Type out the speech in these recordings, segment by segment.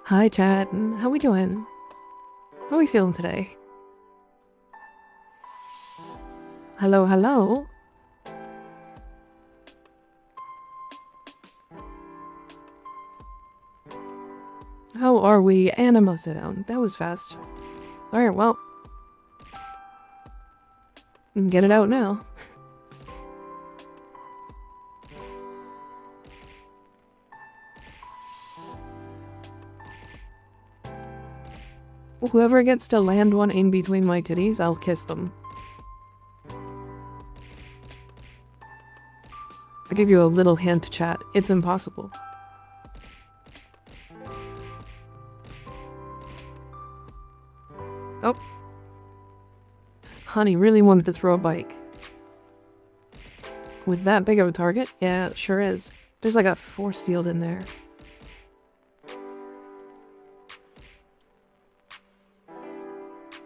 Hi, chat. How we doing? How we feeling today? Hello, hello. How are we? Animo, sit down. That was fast. Alright, well. Get it out now. Whoever gets to land one in between my titties, I'll kiss them. I'll give you a little hint, chat. It's impossible. Oh. Honey really wanted to throw a bike. With that big of a target? Yeah, it sure is. There's like a force field in there.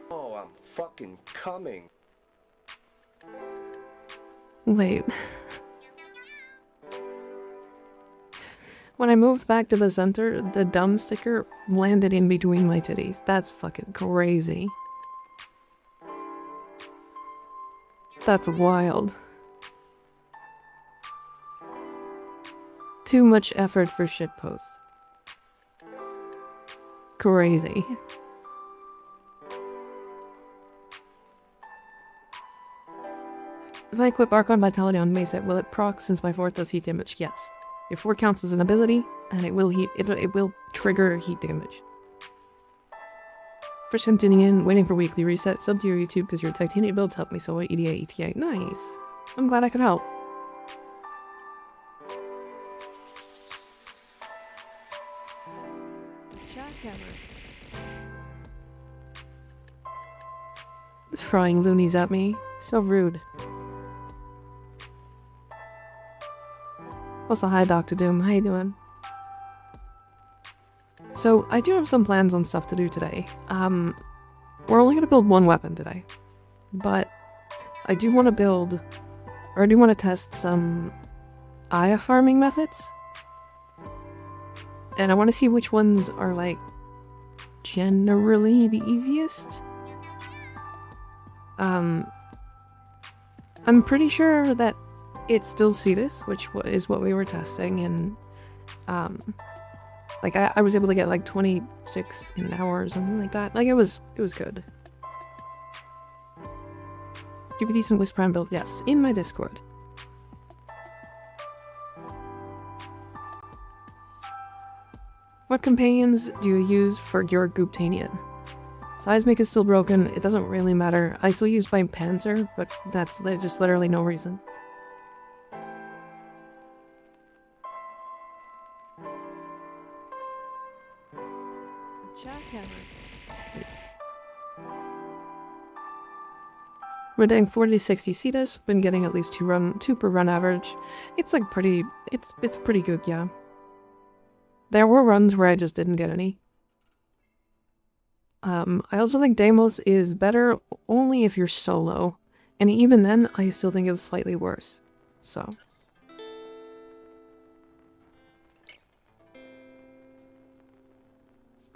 Oh, I'm fucking coming. Wait. When I moved back to the center, the dumb sticker landed in between my titties. That's fucking crazy. That's wild. Too much effort for shitposts. Crazy. If I equip Archon Vitality on Mesa, will it proc since my 4th does heat damage? Yes. Your 4 counts as an ability, and it will trigger heat damage. First time tuning in, waiting for weekly reset, sub to your YouTube because your Titanium builds help me so EDA, ETA. Nice. I'm glad I could help. Throwing loonies at me. So rude. Also, hi Dr. Doom, how you doing? So, I do have some plans on stuff to do today. We're only gonna build one weapon today. But I do want to build, or I do want to test some Aya farming methods. And I want to see which ones are, like, generally the easiest. I'm pretty sure that it's still Cetus, which is what we were testing, and like I was able to get like 26 in an hour or something like that. Like it was good. Give a decent Whisper build, yes, in my Discord. What companions do you use for your Guptanian? Seismic is still broken, it doesn't really matter. I still use my Panzer, but that's just literally no reason. We're doing 40 to 60 Cetus, been getting at least 2 per run average. It's like it's pretty good, yeah. There were runs where I just didn't get any. I also think Deimos is better only if you're solo, and even then, I still think it's slightly worse, so.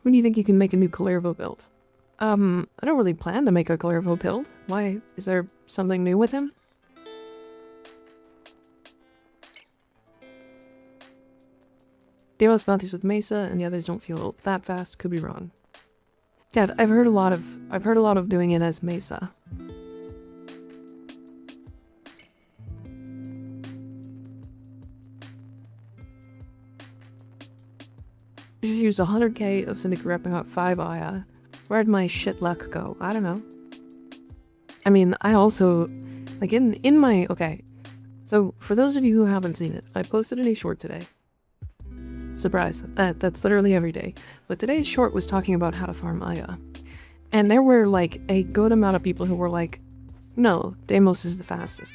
When do you think you can make a new Calervo build? I don't really plan to make a Calervo build. Why? Is there something new with him? Deimos bounties with Mesa, and the others don't feel that fast. Could be wrong. Yeah, I've heard a lot of doing it as Mesa. I just used 100k of Syndicate repping out 5 Aya. Where'd my shit luck go? I don't know. I mean, I also, like in my, okay. So for those of you who haven't seen it, I posted a new short today. Surprise, that's literally every day. But today's short was talking about how to farm Aya. And there were like a good amount of people who were like, no, Deimos is the fastest.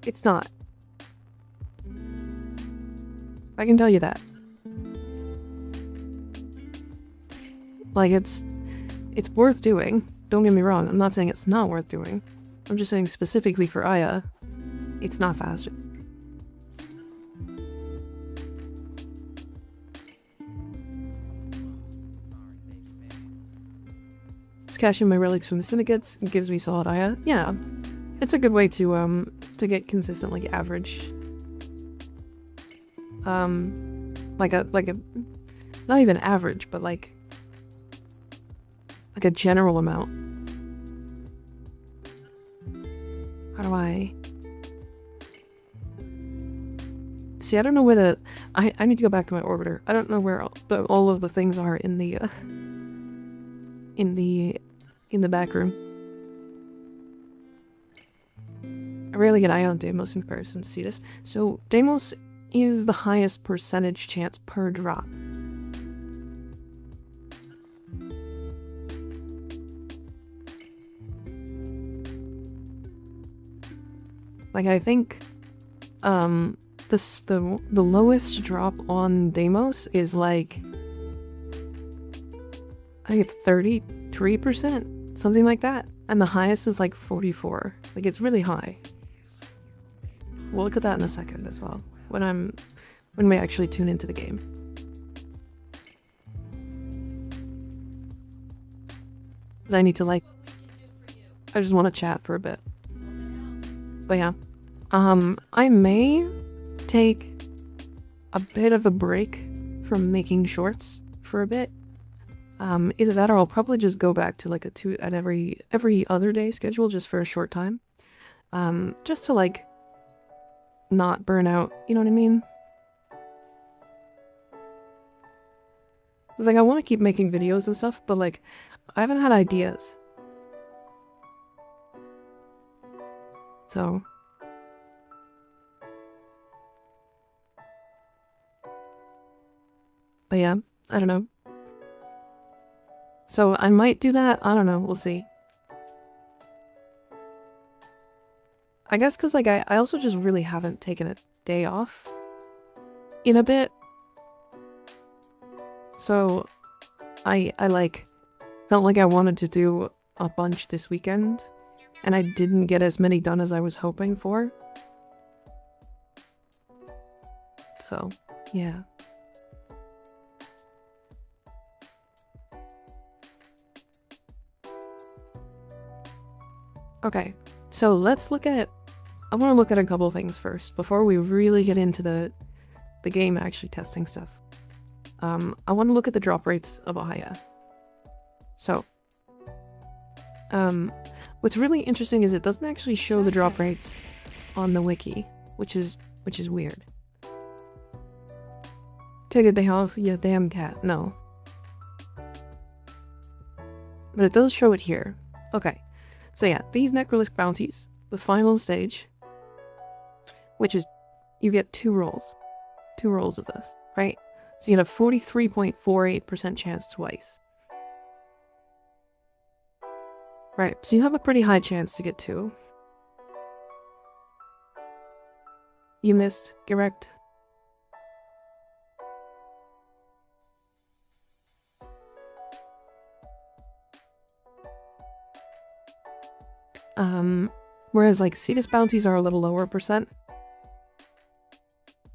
It's not. I can tell you that. Like it's worth doing. Don't get me wrong, I'm not saying it's not worth doing. I'm just saying specifically for Aya, it's not faster. Just cash in my relics from the syndicates. It gives me solid Aya. Yeah. It's a good way to get consistent, like, average. Like a, not even average, but like a general amount. How do I... See, I don't know where I need to go back to my orbiter. I don't know where all of the things are in the back room. I rarely get eye on Deimos in comparison to Cetus. So Deimos is the highest percentage chance per drop. Like, I think the lowest drop on Deimos is like, I think it's 33%, something like that. And the highest is like 44. Like, it's really high. We'll look at that in a second as well, when we actually tune into the game. Because I need to, like, I just want to chat for a bit. But yeah, I may take a bit of a break from making shorts for a bit. Either that or I'll probably just go back to like a 2 at every other day schedule just for a short time. Just to like not burn out, you know what I mean? It's like I want to keep making videos and stuff, but like I haven't had ideas. So but yeah, I don't know. So I might do that, I don't know, we'll see. I guess because like I also just really haven't taken a day off in a bit. So I like felt like I wanted to do a bunch this weekend and I didn't get as many done as I was hoping for. So, yeah. Okay, so let's look at... I want to look at a couple things first before we really get into the game actually testing stuff. I want to look at the drop rates of Aya. So, what's really interesting is it doesn't actually show the drop rates on the wiki, which is weird. Take a day off, you damn cat. No. But it does show it here. Okay. So yeah, these Necrolisc bounties, the final stage, which is, you get 2 rolls. 2 rolls of this, right? So you get a 43.48% chance twice. Right, so you have a pretty high chance to get 2. You missed, get wrecked. Whereas like Cetus bounties are a little lower percent.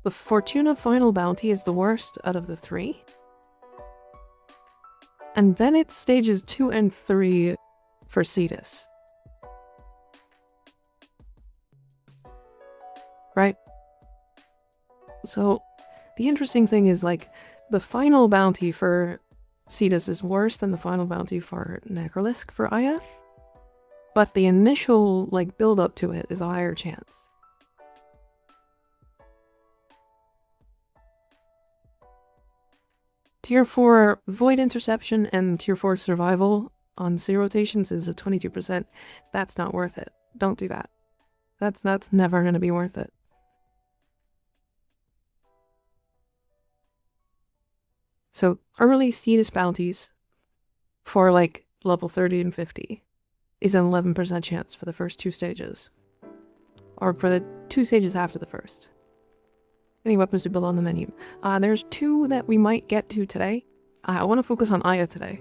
The Fortuna final bounty is the worst out of the 3. And then it's stages 2 and 3 for Cetus. Right? So the interesting thing is like the final bounty for Cetus is worse than the final bounty for Necrolisc for Aya. But the initial, like, build-up to it is a higher chance. Tier 4 Void Interception and Tier 4 Survival on 0 rotations is a 22%. That's not worth it. Don't do that. That's never going to be worth it. So, early Cetus bounties for, like, level 30 and 50. Is an 11% chance for the first 2 stages. Or for the 2 stages after the first. Any weapons to build on the menu. There's 2 that we might get to today. I want to focus on Aya today.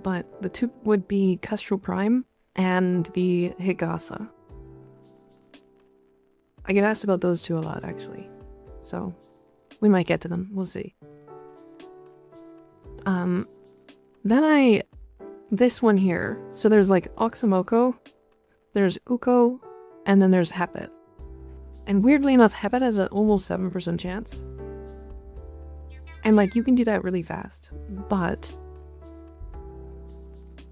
But the 2 would be Kestrel Prime and the Higasa. I get asked about those 2 a lot, actually. So, we might get to them. We'll see. Then this one here. So there's like Oxymoko, there's Uko, and then there's Hepet. And weirdly enough, Hepet has an almost 7% chance. And like, you can do that really fast, but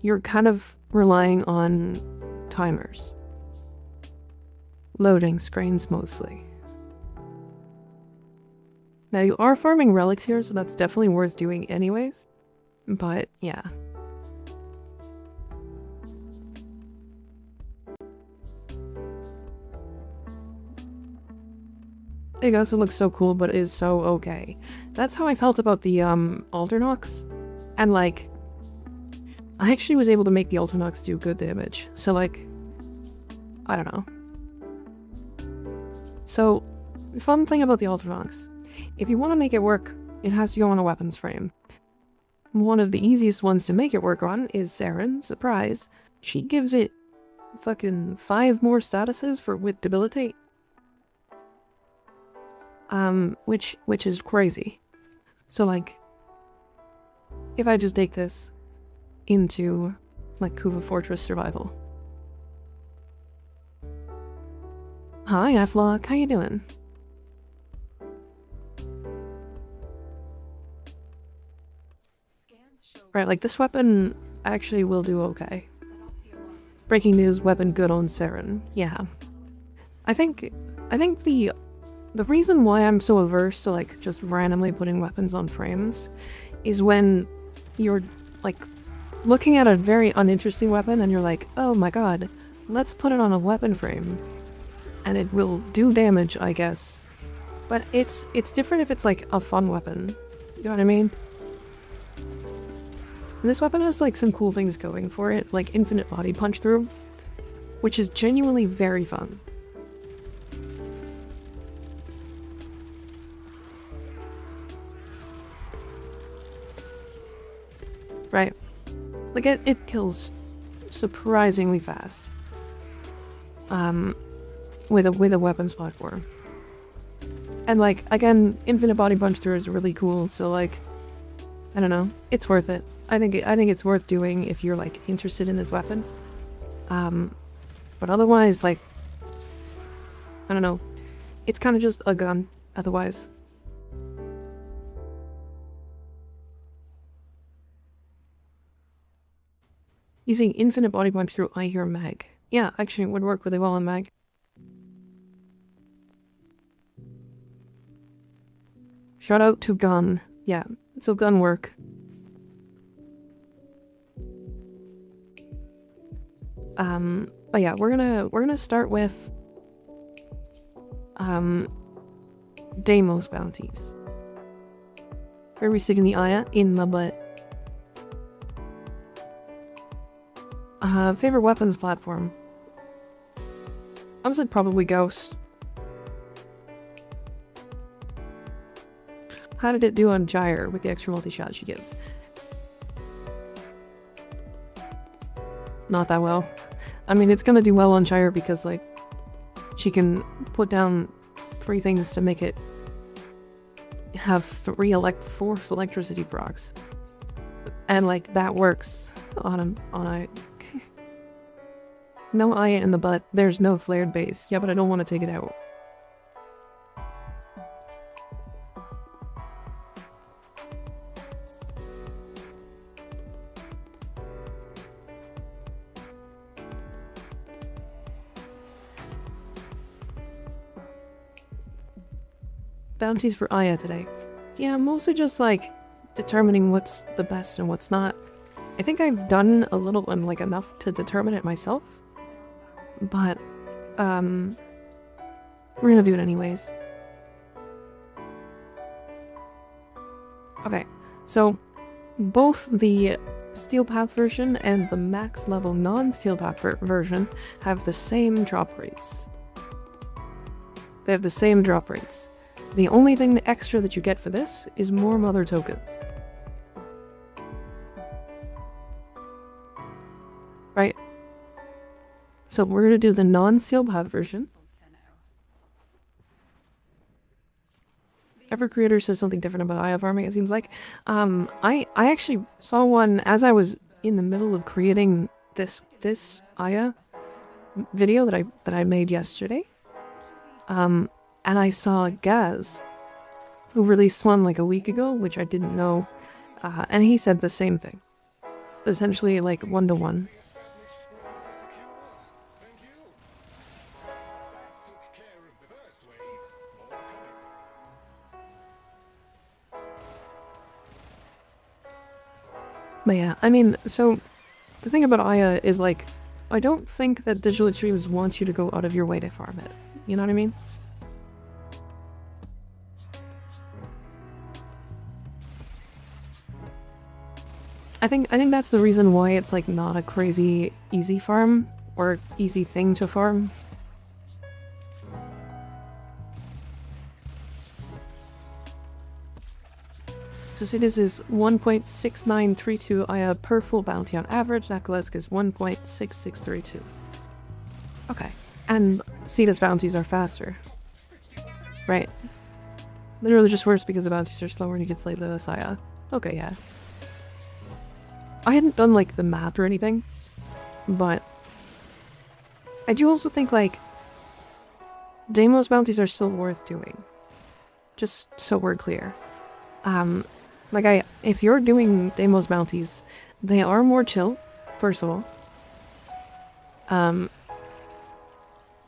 you're kind of relying on timers. Loading screens mostly. Now you are farming relics here, so that's definitely worth doing anyways. But yeah. It also looks so cool, but is so okay. That's how I felt about the Alternox. And like, I actually was able to make the Alternox do good damage. So like, I don't know. So, the fun thing about the Alternox, if you want to make it work, it has to go on a weapons frame. One of the easiest ones to make it work on is Saren, surprise. She gives it fucking 5 more statuses with Debilitate. Which is crazy. So like, if I just take this into like Kuva Fortress Survival. Hi Aflock, how you doing? Right, like this weapon actually will do okay. Breaking news, weapon good on Saren. Yeah. I think the reason why I'm so averse to like just randomly putting weapons on frames is when you're like looking at a very uninteresting weapon and you're like, oh my god, let's put it on a weapon frame. And it will do damage, I guess. But it's different if it's like a fun weapon. You know what I mean? And this weapon has like some cool things going for it, like infinite body punch through, which is genuinely very fun. Right. Like it kills surprisingly fast. With a weapons platform. And like, again, infinite body punch through is really cool, so like, I don't know, it's worth it. I think it's worth doing if you're like interested in this weapon. But otherwise, like, I don't know, it's kind of just a gun, otherwise. Using infinite body punch through I hear mag. Yeah, actually it would work really well on mag. Shout out to gun. Yeah, so gun work. But yeah, we're gonna start with Deimos bounties. Where are we sticking the eye in my butt? Favorite weapons platform. I would say probably Ghost. How did it do on Gyre with the extra multi-shot she gives? Not that well. I mean, it's gonna do well on Gyre because, like, she can put down 3 things to make it have 4 electricity procs. And, like, that works on a no eye in the butt, there's no flared base. Yeah, but I don't want to take it out. Bounties for Aya today. Yeah, mostly just like determining what's the best and what's not. I think I've done a little and like enough to determine it myself. But we're gonna do it anyways. Okay, so both the Steel Path version and the max level non-Steel Path version have the same drop rates. They have the same drop rates. The only thing extra that you get for this is more mother tokens. Right? So we're gonna do the non-Steel Path version. Every creator says something different about Aya farming, it seems like. I actually saw one as I was in the middle of creating this Aya video that I made yesterday. And I saw Gaz, who released one like a week ago, which I didn't know, and he said the same thing. Essentially like 1-to-1. But yeah, I mean, so the thing about Aya is like, I don't think that Digital Extremes wants you to go out of your way to farm it. You know what I mean? I think that's the reason why it's like not a crazy easy farm or easy thing to farm. So this is 1.6932 Aya per full bounty on average. Nakalesk is 1.6632. Okay. And Cetus bounties are faster. Right. Literally just worse because the bounties are slower and you get slightly less Aya. Okay, yeah. I hadn't done like the math or anything, but I do also think like Deimos bounties are still worth doing. Just so we're clear. Like if you're doing Deimos bounties, they are more chill, first of all.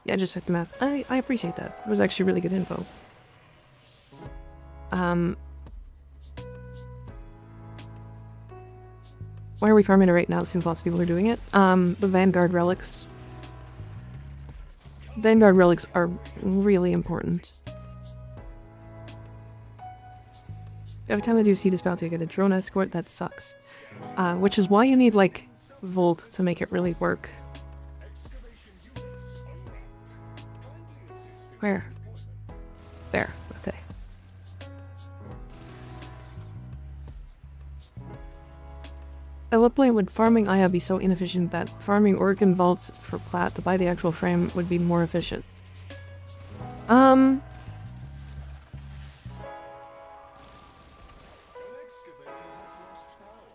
Yeah, just check the math. I appreciate that. It was actually really good info. Why are we farming it right now? It seems lots of people are doing it. The Vanguard relics. Vanguard relics are really important. Every time I do see this bounty, I get a drone escort. That sucks. Which is why you need, like, Volt to make it really work. Where? There. Okay. At what point would farming Aya be so inefficient that farming Organ Vaults for Plat to buy the actual frame would be more efficient?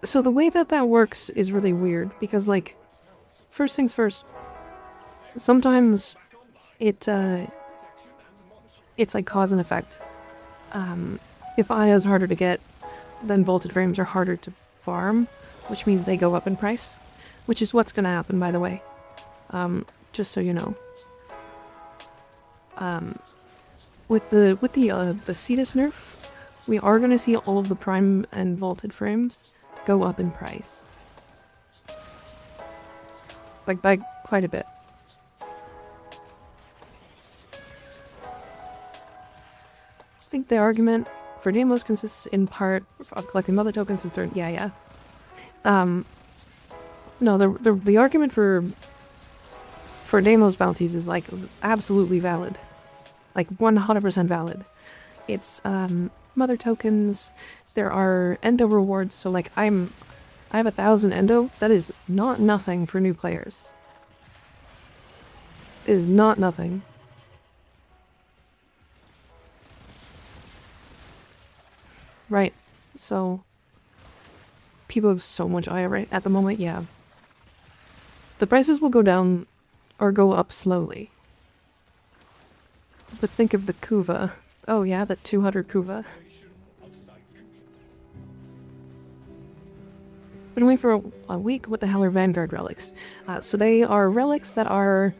So the way that works is really weird, because, like, first things first, sometimes it's like cause and effect. If Aya is harder to get, then vaulted frames are harder to farm, which means they go up in price, which is what's gonna happen, by the way. Just so you know. With the Cetus nerf, we are gonna see all of the prime and vaulted frames go up in price. Like, by quite a bit. I think the argument for Deimos consists in part of collecting mother tokens and yeah. No, the argument for Deimos bounties is, like, absolutely valid. Like, 100% valid. It's, mother tokens. There are endo rewards, so like I have 1,000 endo. That is not nothing for new players. It is not nothing. Right, so people have so much Aya right at the moment, yeah. The prices will go down or go up slowly. But think of the Kuva. Oh yeah, that 200 Kuva. Been away for a week. What the hell are Vanguard relics? So they are relics that are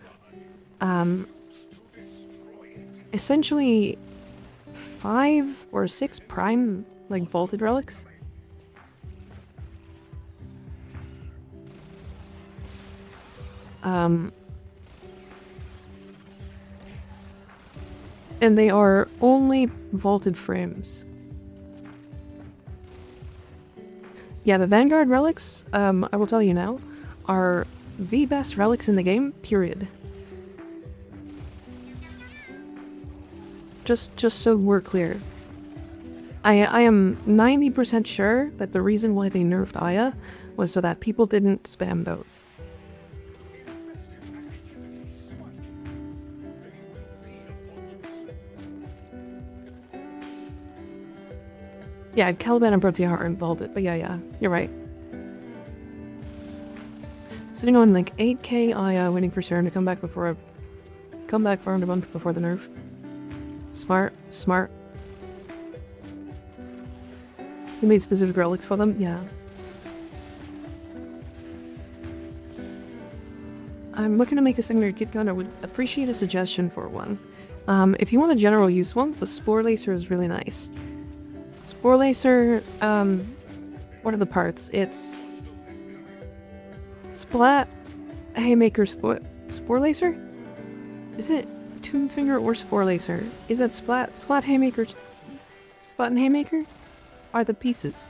essentially 5 or 6 prime, like, vaulted relics. And they are only vaulted frames. Yeah, the Vanguard relics, I will tell you now, are the best relics in the game, period. Just so we're clear. I am 90% sure that the reason why they nerfed Aya was so that people didn't spam those. Yeah, Caliban and Protea aren't vaulted, but yeah, you're right. Sitting on like 8k Aya, waiting for Sharon to come back for a month before the nerf. Smart, smart. You made specific relics for them? Yeah. I'm looking to make a secondary kit gun. I would appreciate a suggestion for one. If you want a general use one, the Spore Lacer is really nice. Spore Lacer, what are the parts? It's Splat, Haymaker, Spore Lacer? Is it Tomb Finger or Spore Lacer? Is that Splat, Haymaker, Splat and Haymaker? Are the pieces?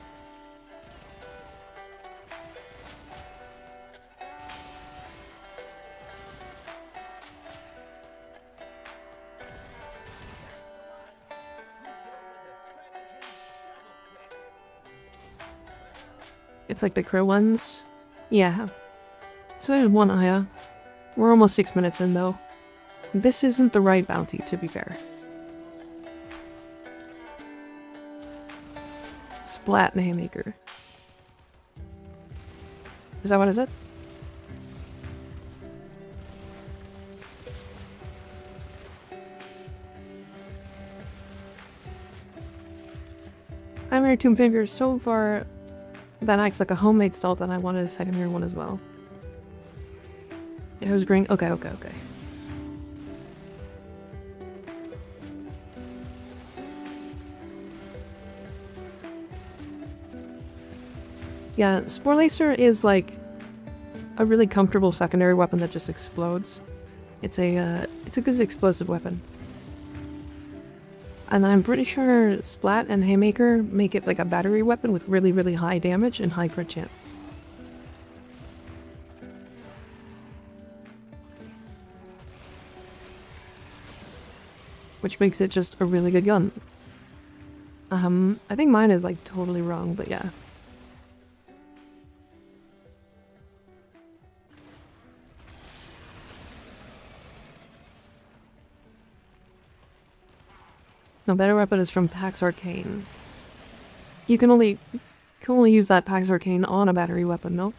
It's like the crow ones? Yeah. So there's one Aya. We're almost 6 minutes in though. This isn't the right bounty, to be fair. Splat and Haymaker. Is that what is it? Primary Tomb Finger so far that acts like a homemade stealth, and I wanted a secondary one as well. It was green. Okay. Yeah, Spore Lacer is like a really comfortable secondary weapon that just explodes. It's a good explosive weapon. And I'm pretty sure Splat and Haymaker make it like a battery weapon with really, really high damage and high crit chance. Which makes it just a really good gun. I think mine is like totally wrong, but yeah. No, better weapon is from Pax Arcane. You can only use that Pax Arcane on a battery weapon, no?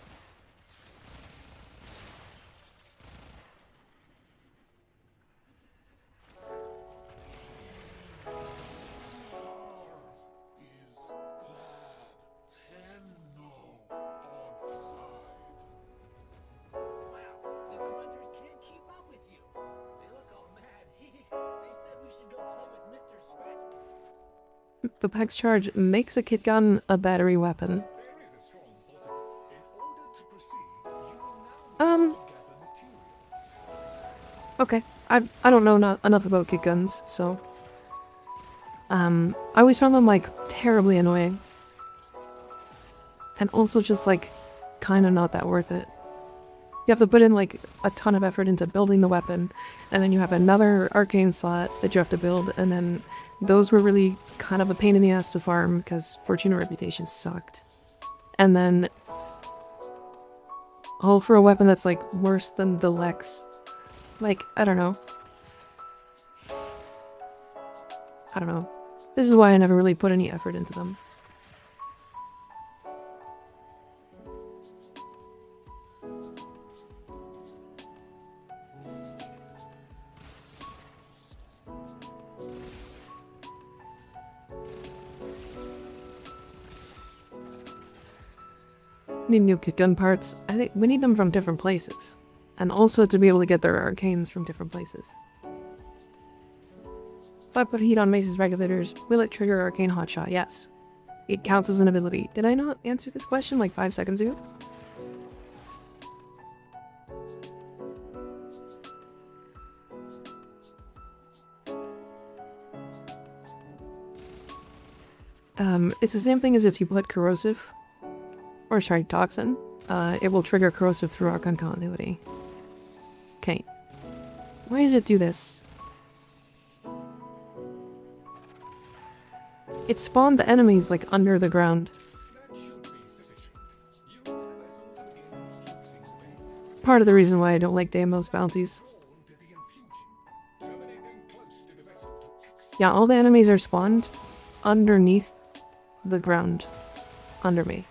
The Pax Charge makes a kit gun a battery weapon. Okay. I don't know not enough about kit guns, so... I always found them, like, terribly annoying. And also just, like, kinda not that worth it. You have to put in, like, a ton of effort into building the weapon, and then you have another arcane slot that you have to build, and then those were really kind of a pain in the ass to farm because Fortuna Reputation sucked. And then all for a weapon that's like worse than the Lex. Like, I don't know. This is why I never really put any effort into them. Need new kit gun parts. I think we need them from different places. And also to be able to get their arcanes from different places. If I put heat on Mace's regulators, will it trigger arcane hotshot? Yes. It counts as an ability. Did I not answer this question like 5 seconds ago? It's the same thing as if you put corrosive. Or sorry, toxin. It will trigger corrosive through Archon continuity. Okay. Why does it do this? It spawned the enemies like under the ground. Part of the reason why I don't like Deimos bounties. Yeah, all the enemies are spawned underneath the ground. Under me.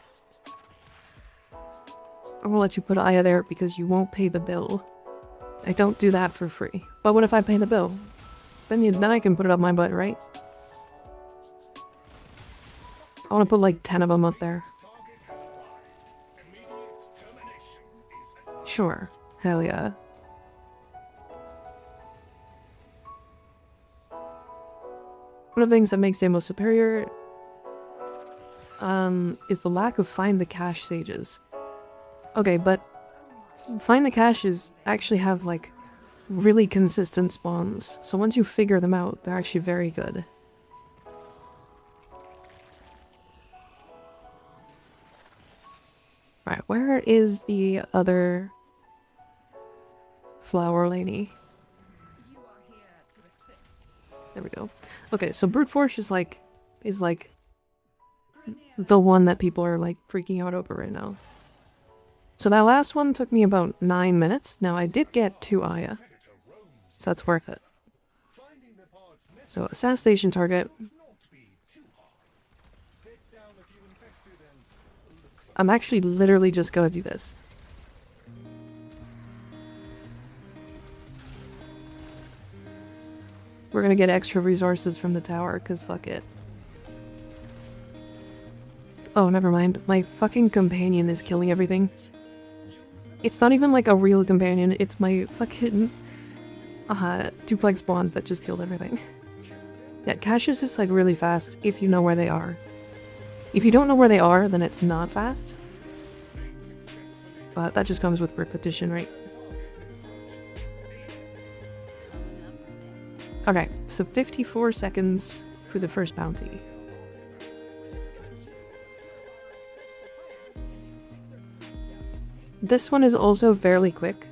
I won't let you put Aya there because you won't pay the bill. I don't do that for free. But what if I pay the bill? Then I can put it up my butt, right? I want to put like 10 of them up there. Sure. Hell yeah. One of the things that makes Deimos superior is the lack of find the cache sages. Okay, but find the caches actually have like really consistent spawns. So once you figure them out, they're actually very good. Right, where is the other flower lady? There we go. Okay, so brute force is like the one that people are like freaking out over right now. So that last one took me about 9 minutes. Now I did get 2 Aya, so that's worth it. So assassination target. I'm actually literally just gonna do this. We're gonna get extra resources from the tower, cause fuck it. Oh, never mind. My fucking companion is killing everything. It's not even like a real companion, it's my fucking duplex bond that just killed everything. Yeah, caches is like really fast if you know where they are. If you don't know where they are, then it's not fast. But that just comes with repetition, right? Okay, so 54 seconds for the first bounty. This one is also fairly quick.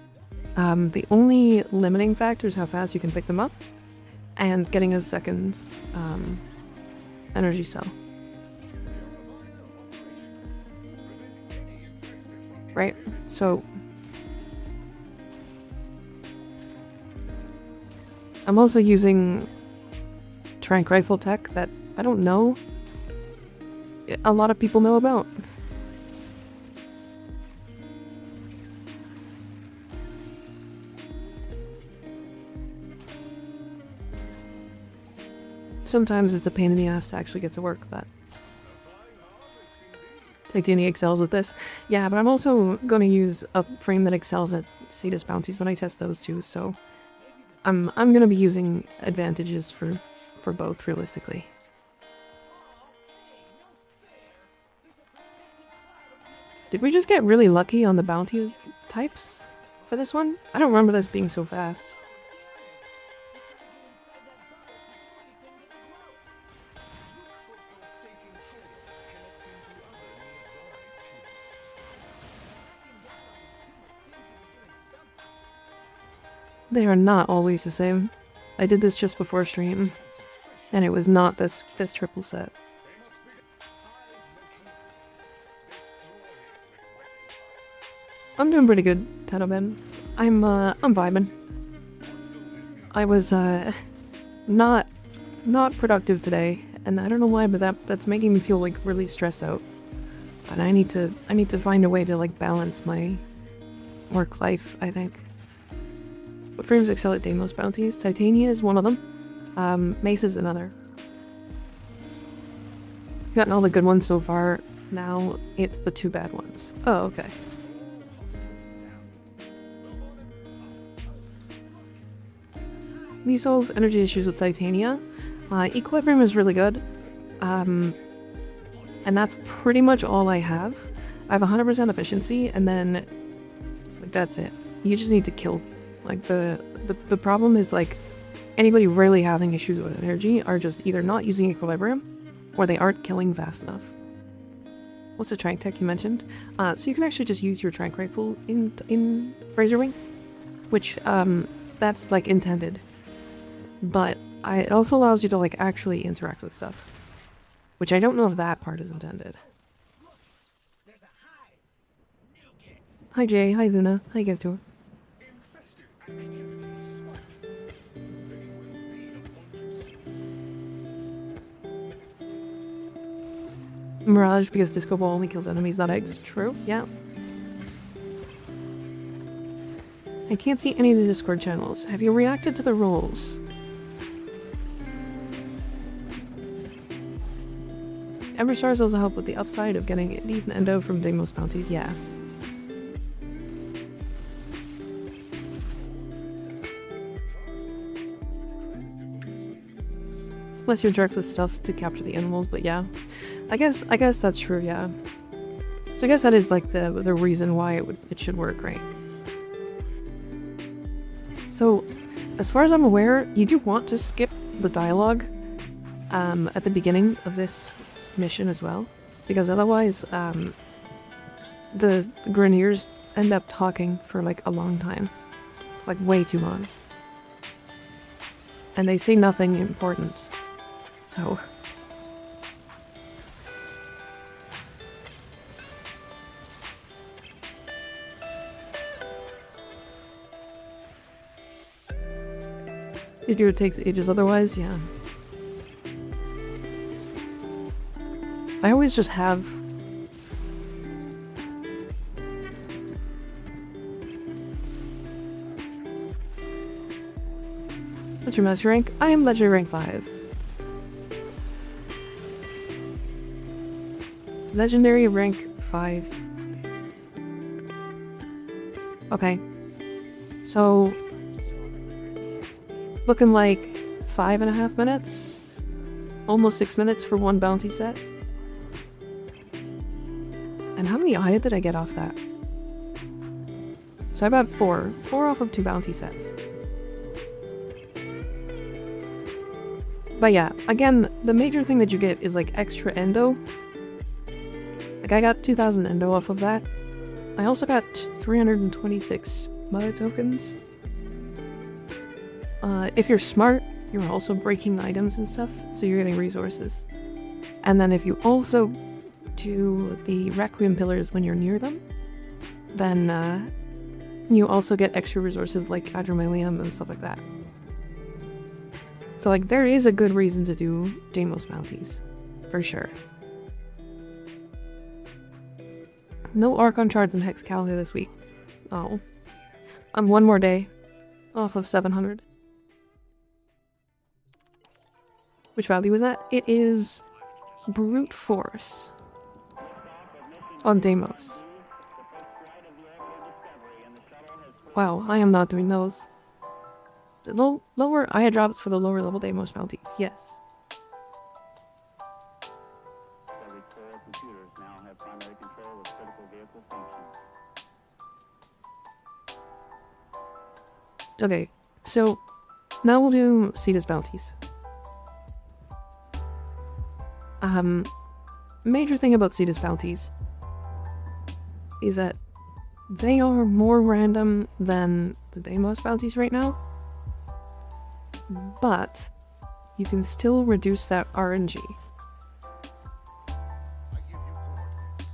The only limiting factor is how fast you can pick them up and getting a second energy cell. Right? So I'm also using tranq rifle tech that I don't know a lot of people know about. Sometimes it's a pain in the ass to actually get to work, but Titania excels with this. Yeah, but I'm also going to use a frame that excels at Cetus bounties when I test those too, so I'm going to be using advantages for both, realistically. Did we just get really lucky on the bounty types for this one? I don't remember this being so fast. They are not always the same. I did this just before stream, and it was not this triple set. I'm doing pretty good, Tenoben. I'm vibing. I was not productive today, and I don't know why, but that's making me feel like really stressed out. And I need to find a way to like balance my work life, I think. What frames excel at Deimos bounties? Titania is one of them. Mace is another. Gotten all the good ones so far. Now it's the 2 bad ones. Oh, okay. We solve energy issues with Titania. Equilibrium is really good. And that's pretty much all I have. I have 100% efficiency, and then like that's it. You just need to kill. Like the problem is like anybody really having issues with energy are just either not using equilibrium or they aren't killing fast enough. What's the tranq tech you mentioned? So you can actually just use your tranq rifle in Razor Wing, which that's like intended, but it also allows you to like actually interact with stuff, which I don't know if that part is intended. Hi Jay, hi Luna, hi guys too. Mirage because Disco Ball only kills enemies, not eggs. True, yeah. I can't see any of the Discord channels. Have you reacted to the rolls? Ember Stars also help with the upside of getting a decent endo from Deimos bounties, yeah. Unless you're direct with stuff to capture the animals, but yeah. I guess that's true, yeah. So I guess that is like the reason why it should work, right? So, as far as I'm aware, you do want to skip the dialogue at the beginning of this mission as well, because otherwise the Greniers end up talking for like a long time, like way too long, and they say nothing important, so it takes ages otherwise, yeah. I always just have... What's your master rank? I am legendary rank 5. Legendary rank 5. Okay. So... looking like 5.5 minutes? Almost 6 minutes for one bounty set. And how many Aya did I get off that? So I got 4. 4 off of 2 bounty sets. But yeah, again, the major thing that you get is like extra endo. Like I got 2,000 endo off of that. I also got 326 mother tokens. If you're smart, you're also breaking items and stuff, so you're getting resources. And then if you also do the Requiem pillars when you're near them, then you also get extra resources like Adramelium and stuff like that. So like there is a good reason to do Deimos bounties, for sure. No Archon shards and Hex Calendar this week. Oh. I'm one more day off of 700. Which value is that? It is Brute Force on Deimos. Wow, I am not doing those. The lower Aya drops for the lower level Deimos bounties, yes. Okay, so now we'll do Cetus bounties. Major thing about Cetus bounties is that they are more random than the Deimos bounties right now, but you can still reduce that RNG.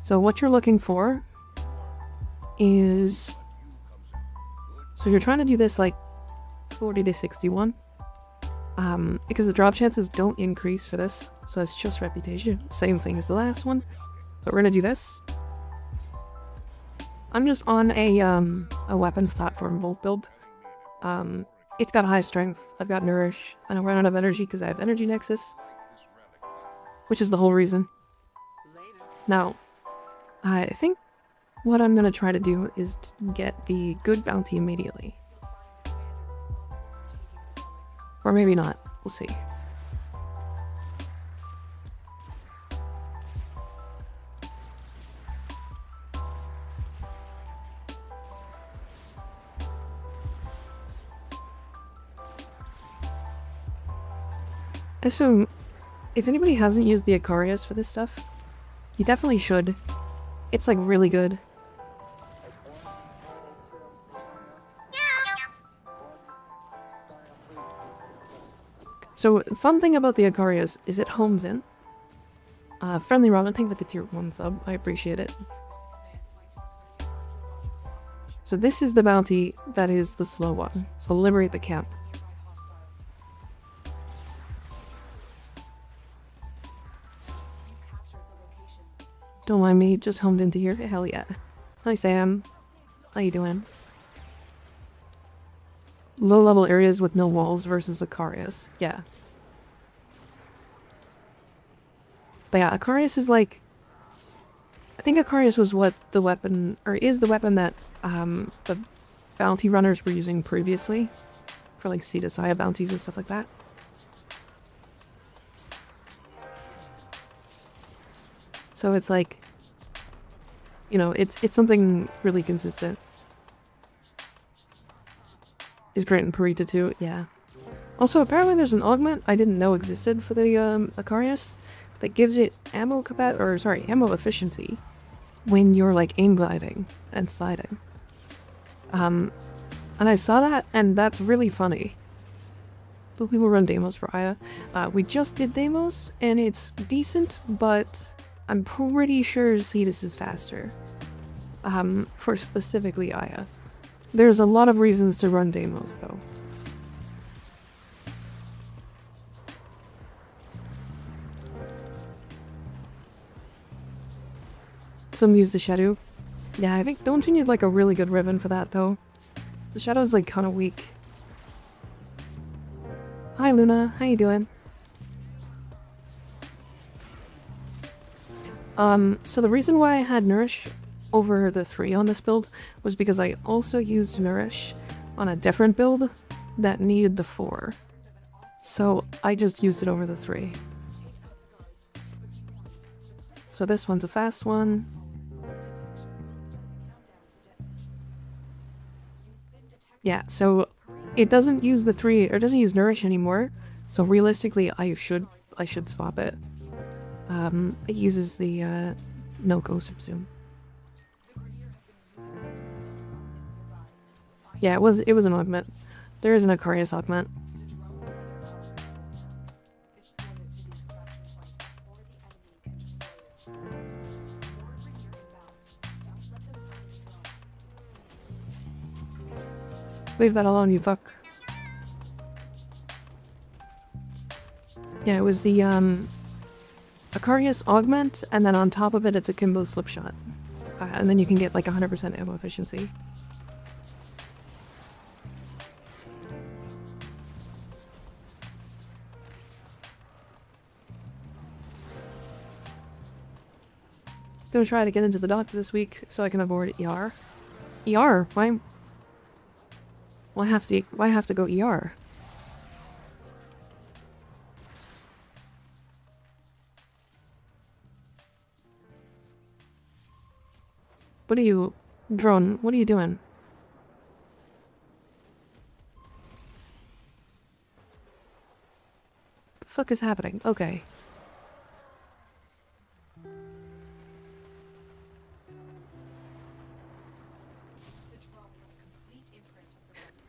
So what you're looking for is, so you're trying to do this like 40 to 61, because the drop chances don't increase for this, so it's just reputation, same thing as the last one. So we're gonna do this. I'm just on a weapons platform Volt build. It's got high strength, I've got Nourish, and I run out of energy because I have Energy Nexus, which is the whole reason. Now, I think what I'm gonna try to do is to get the good bounty immediately. Or maybe not, we'll see. So, if anybody hasn't used the Icarius for this stuff, you definitely should. It's like really good. So, fun thing about the Icarius is it homes in. Friendly Robin, thank you for the tier 1 sub, I appreciate it. So this is the bounty that is the slow one, so liberate the camp. Don't mind me, just homed into here. Hell yeah. Hi Sam. How you doing? Low-level areas with no walls versus Icarius. Yeah. But yeah, Icarius is like... I think Icarius was what the weapon... or is the weapon that the bounty runners were using previously. For like Cetusaya bounties and stuff like that. So it's like... You know, it's something really consistent. Is great in Parita too, yeah. Also, apparently there's an augment I didn't know existed for the Icarius that gives it ammo ammo efficiency when you're like aim gliding and sliding. And I saw that, and that's really funny. But people run Deimos for Aya. We just did Deimos, and it's decent, but I'm pretty sure Cetus is faster. For specifically Aya. There's a lot of reasons to run Deimos, though. Some use the Shadow. Yeah, I think, don't you need like a really good ribbon for that, though? The Shadow's like kind of weak. Hi Luna, how you doing? So the reason why I had Nourish over the 3 on this build was because I also used Nourish on a different build that needed the 4. So I just used it over the 3. So this one's a fast one. Yeah, so it doesn't use the 3, or it doesn't use Nourish anymore. So realistically, I should swap it. It uses the no-go subsume. Yeah, it was an augment. There is an Icarius augment. Leave that alone, you fuck. Yeah, it was the Icarius augment, and then on top of it, it's a Kimbo slipshot. And then you can get like 100% ammo efficiency. Gonna try to get into the doctor this week so I can avoid ER. ER? Why have to go ER? What are you... Drone, what are you doing? The fuck is happening? Okay.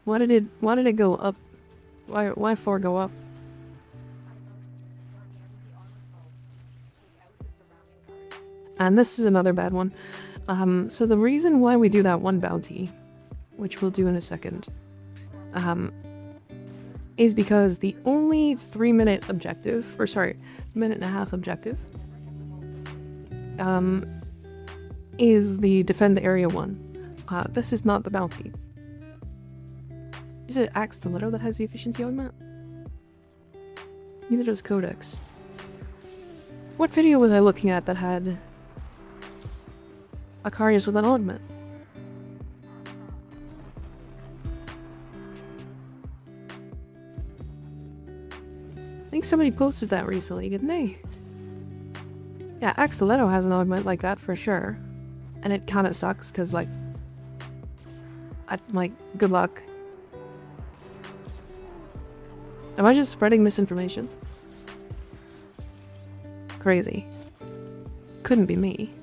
Why did it go up? Why 4 go up? And this is another bad one. So the reason why we do that one bounty, which we'll do in a second, is because the only 3-minute objective, or sorry, minute-and-a-half objective, is the defend the area one. This is not the bounty. Is it Axe Stiletto that has the efficiency augment? Neither does Codex. What video was I looking at that had Icarius with an augment? I think somebody posted that recently, didn't they? Yeah, Axe Stiletto has an augment like that for sure. And it kinda sucks, cause like... good luck. Am I just spreading misinformation? Crazy. Couldn't be me.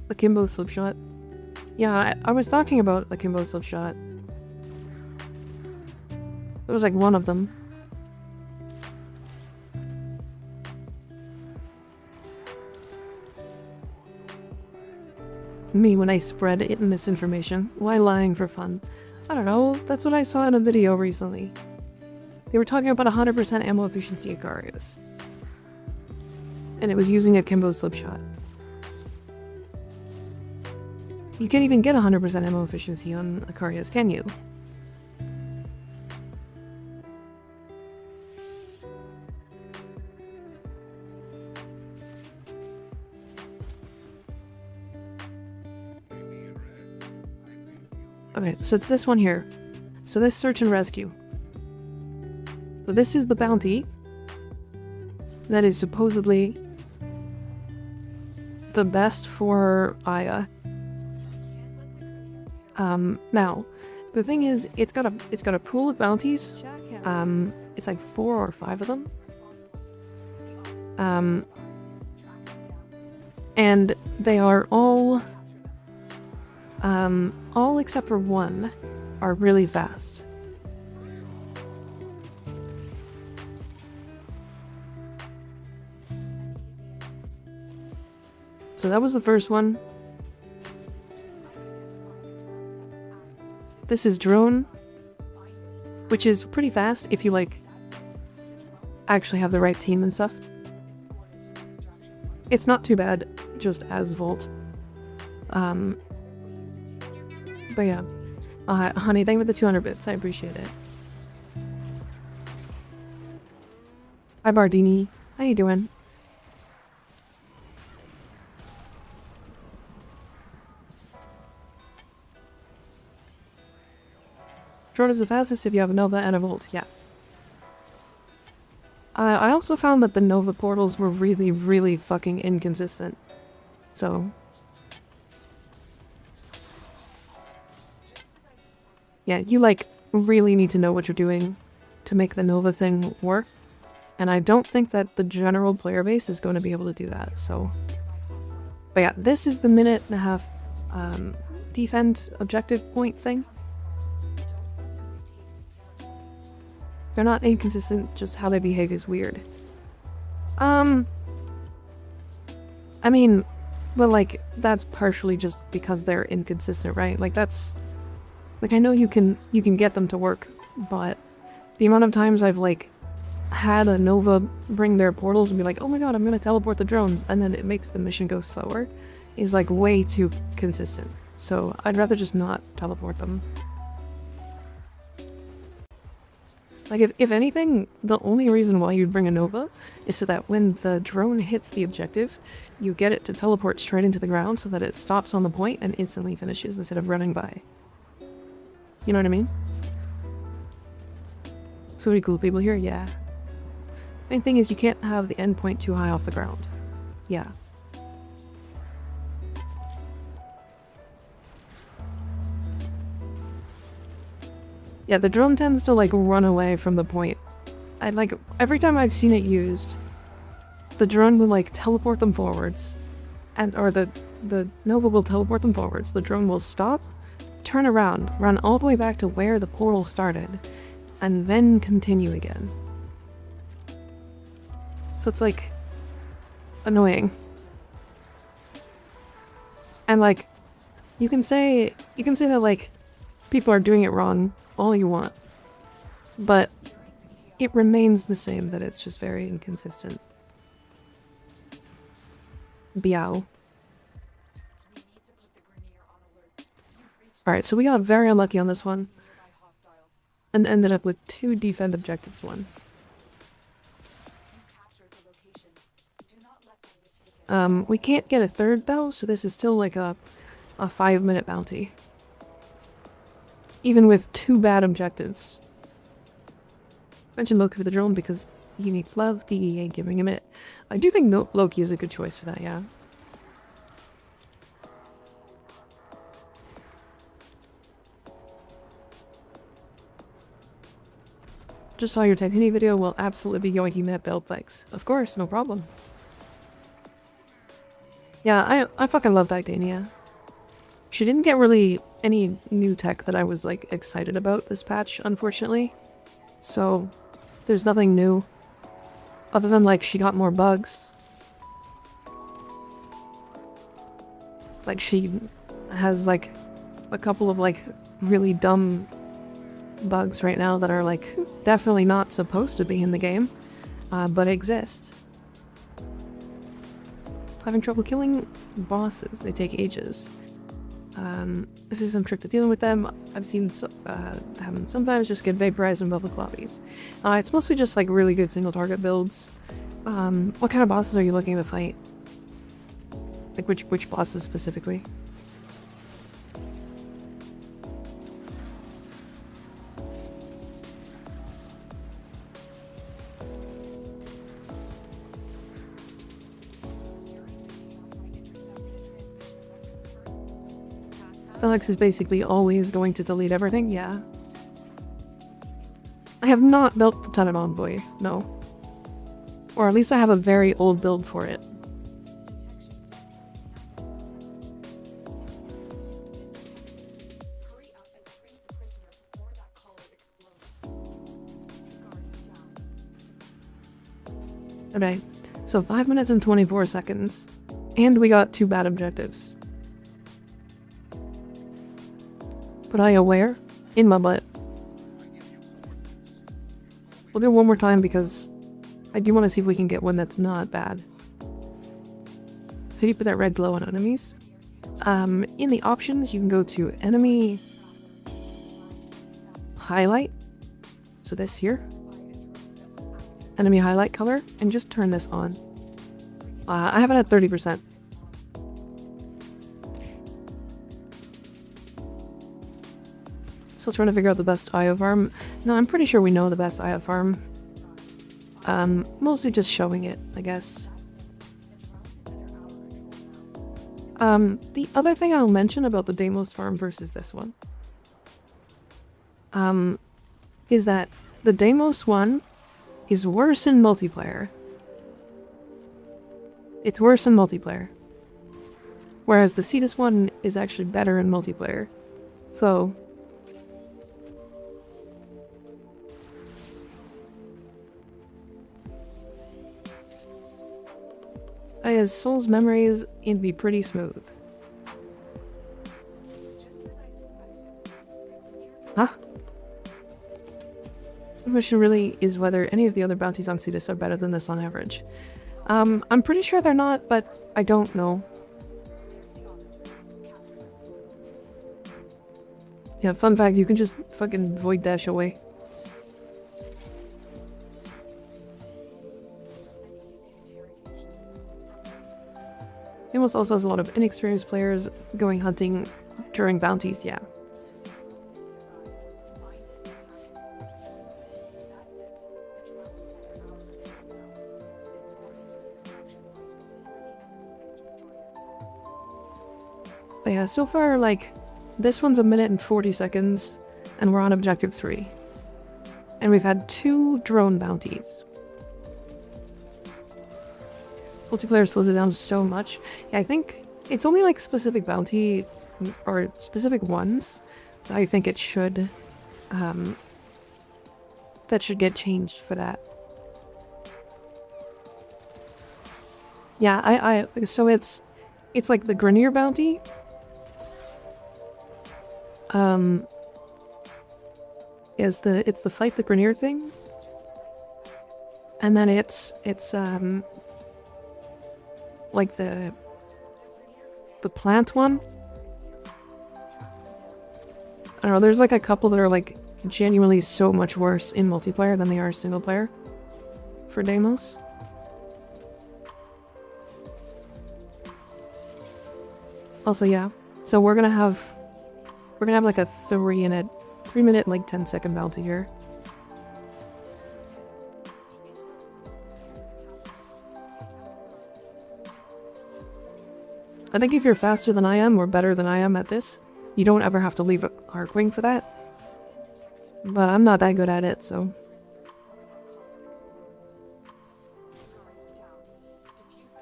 Akimbo slipshot. Yeah, I was talking about Akimbo slipshot. It was like one of them. Me when I spread it misinformation. Why lying for fun? I don't know, that's what I saw in a video recently. They were talking about 100% ammo efficiency Icarius. And it was using a Kimbo slipshot. You can't even get 100% ammo efficiency on Akarias, can you? Okay, so it's this one here. So this search and rescue. So this is the bounty that is supposedly the best for Aya. Now, the thing is, it's got a pool of bounties. It's like 4 or 5 of them. And they are all except for one are really fast. So that was the first one. This is drone, which is pretty fast if you like actually have the right team and stuff. It's not too bad just as Volt. But yeah. Honey, thank you for the 200 bits. I appreciate it. Hi Bardini. How you doing? Drone is the fastest if you have a Nova and a Volt, yeah. I also found that the Nova portals were really, really fucking inconsistent. So... yeah, you like really need to know what you're doing to make the Nova thing work. And I don't think that the general player base is going to be able to do that, so... but yeah, this is the minute and a half defend objective point thing. They're not inconsistent, just how they behave is weird. I mean, well, like, that's partially just because they're inconsistent, right? Like, that's... like, I know you can get them to work, but the amount of times I've, like, had a Nova bring their portals and be like, oh my god, I'm gonna teleport the drones, and then it makes the mission go slower, is, like, way too consistent. So, I'd rather just not teleport them. Like, if anything, the only reason why you'd bring a Nova is so that when the drone hits the objective, you get it to teleport straight into the ground so that it stops on the point and instantly finishes instead of running by. You know what I mean? So many cool people here, yeah. Main thing is you can't have the endpoint too high off the ground. Yeah. Yeah, the drone tends to, like, run away from the point. Like, every time I've seen it used, the drone will, like, teleport them forwards. Or the Nova will teleport them forwards. The drone will stop, turn around, run all the way back to where the portal started, and then continue again. So it's, like, annoying. And, like, you can say that, like, people are doing it wrong all you want, but it remains the same, that it's just very inconsistent. Biao. Alright, so we got very unlucky on this one, and ended up with 2 defend objectives won. We can't get a third though, so this is still like a 5-minute bounty. Even with 2 bad objectives. Mention Loki for the drone because he needs love, DE ain't giving him it. I do think Loki is a good choice for that, yeah. Just saw your Titania video, will absolutely be yoinking that belt flex. Of course, no problem. Yeah, I fucking love Titania. She didn't get really any new tech that I was, like, excited about this patch, unfortunately. So, there's nothing new. Other than, like, she got more bugs. Like, she has, like, a couple of, like, really dumb bugs right now that are, like, definitely not supposed to be in the game, but exist. Having trouble killing bosses, they take ages. This is some trick to dealing with them. I've seen them sometimes just get vaporized in public lobbies. It's mostly just like really good single target builds. What kind of bosses are you looking to fight? Like which bosses specifically? Alex is basically always going to delete everything, yeah. I have not built the ton of Envoy, no. Or at least I have a very old build for it. Okay, so 5 minutes and 24 seconds. And we got 2 bad objectives. Put I aware? In my butt. We'll do it one more time because I do want to see if we can get one that's not bad. How do you put that red glow on enemies? In the options, you can go to enemy highlight. So this here. Enemy highlight color, and just turn this on. I have it at 30%. Still trying to figure out the best IO farm. No, I'm pretty sure we know the best IO farm. Mostly just showing it, I guess. The other thing I'll mention about the Deimos farm versus this one, is that the Deimos one is worse in multiplayer. It's worse in multiplayer. Whereas the Cetus one is actually better in multiplayer. So as Soul's memories, it'd be pretty smooth. Huh? The question really is whether any of the other bounties on Cetus are better than this on average. I'm pretty sure they're not, but I don't know. Yeah, fun fact, you can just fucking void dash away. Deimos also has a lot of inexperienced players going hunting during bounties, yeah. But yeah, so far, like, this one's 1 minute and 40 seconds, and we're on objective 3. And we've had 2 drone bounties. Multiplayer slows it down so much. Yeah, I think it's only like specific bounty, or specific ones, that I think it should, that should get changed for that. Yeah, so it's like the Grenier bounty. It's the fight the Grenier thing. And then it's like the plant one. I don't know, there's like a couple that are like genuinely so much worse in multiplayer than they are single player for Deimos. Also, yeah, so we're gonna have like a 3 minute like 10-second bounty here. I think if you're faster than I am, or better than I am at this, you don't ever have to leave a Arcwing for that. But I'm not that good at it, so...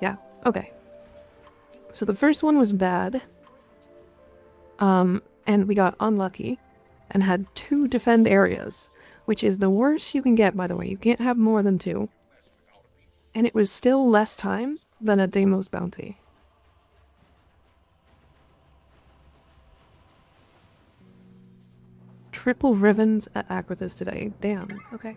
yeah, okay. So the first one was bad. And we got unlucky, and had 2 defend areas, which is the worst you can get, by the way. You can't have more than 2. And it was still less time than a Deimos bounty. Triple Rivens at Aquathis today. Damn, okay.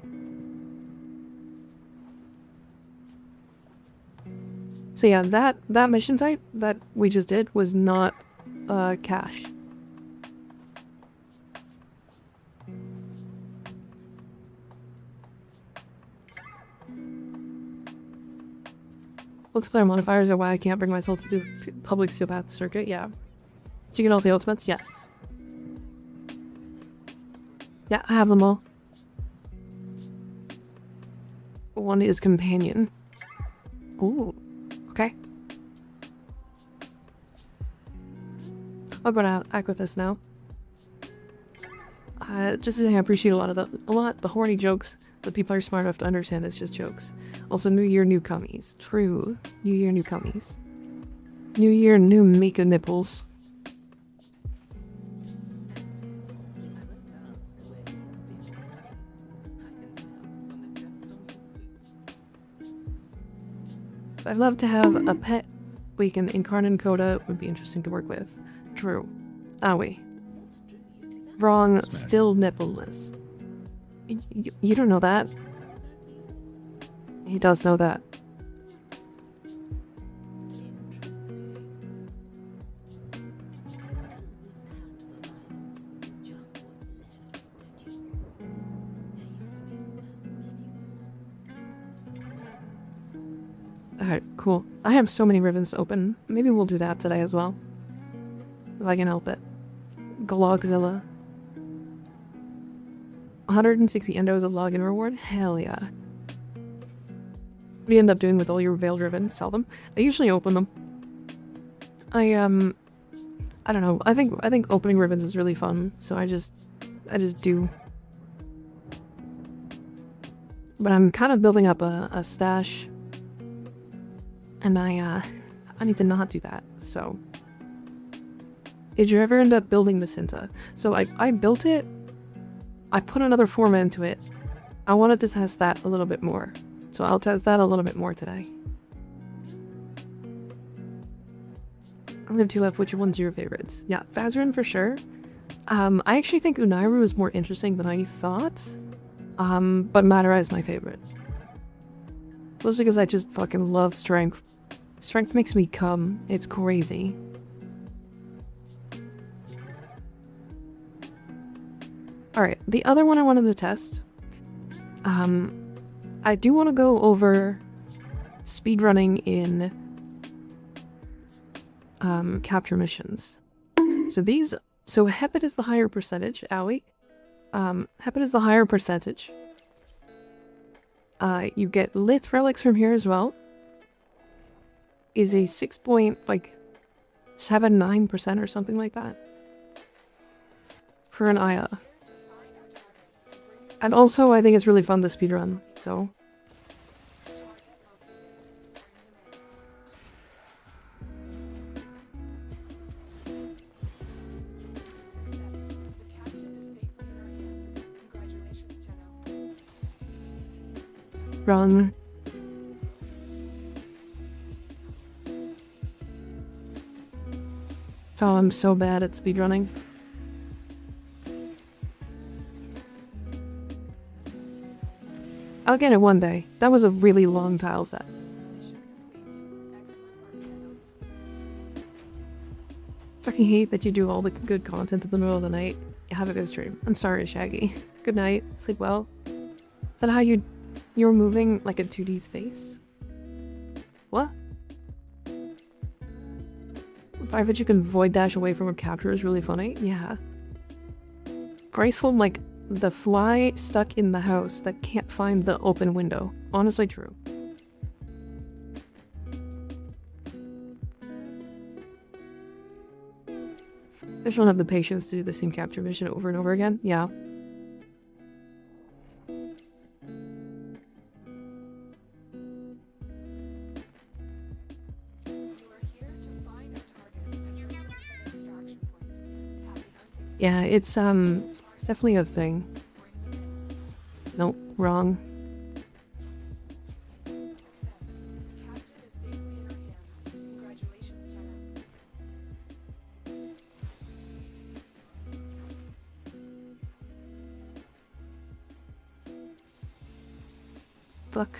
So yeah, that mission type that we just did was not cash. Multiplayer modifiers are why I can't bring myself to do public Steelpath circuit, yeah. Did you get all the ultimates? Yes. Yeah, I have them all. One is companion. Ooh, okay. I'll go to Aquathus now. Just saying, I appreciate a lot the horny jokes that people are smart enough to understand it's just jokes. Also, New Year, new cummies. True. New Year, new cummies. New Year, new Mika nipples. I'd love to have a pet we can incarnate Coda would be interesting to work with. True. We? Wrong, still nippleless. You don't know that. He does know that. Alright, cool. I have so many ribbons open. Maybe we'll do that today as well. If I can help it. Glogzilla. 160 endos of login reward? Hell yeah. What do you end up doing with all your veiled ribbons? Sell them? I usually open them. I don't know. I think opening ribbons is really fun, so I just do. But I'm kind of building up a stash. And I need to not do that, so. Did you ever end up building the Cinta? So I built it. I put another form into it. I wanted to test that a little bit more. So I'll test that a little bit more today. I only have 2 left. Which one's your favorites? Yeah, Fazarin for sure. I actually think Unairu is more interesting than I thought. But Madara is my favorite. Mostly because I just fucking love strength. Strength makes me come. It's crazy. Alright, the other one I wanted to test. I do want to go over speedrunning in capture missions. So Hepit is the higher percentage, owie. Hepit is the higher percentage. You get Lith relics from here as well. Is a 6.79% or something like that. For an Aya. And also, I think it's really fun to speedrun, so. Wrong. Oh, I'm so bad at speedrunning. I'll get it one day. That was a really long tile set. Fucking hate that you do all the good content in the middle of the night. Have a good stream. I'm sorry, Shaggy. Good night. Sleep well. Is that how you're moving like a 2D space? What? The fact that you can void dash away from a capture is really funny. Yeah. Graceful, like the fly stuck in the house that can't find the open window. Honestly true. I just don't have the patience to do the same capture mission over and over again. Yeah. Yeah, it's definitely a thing. Nope, wrong. Fuck.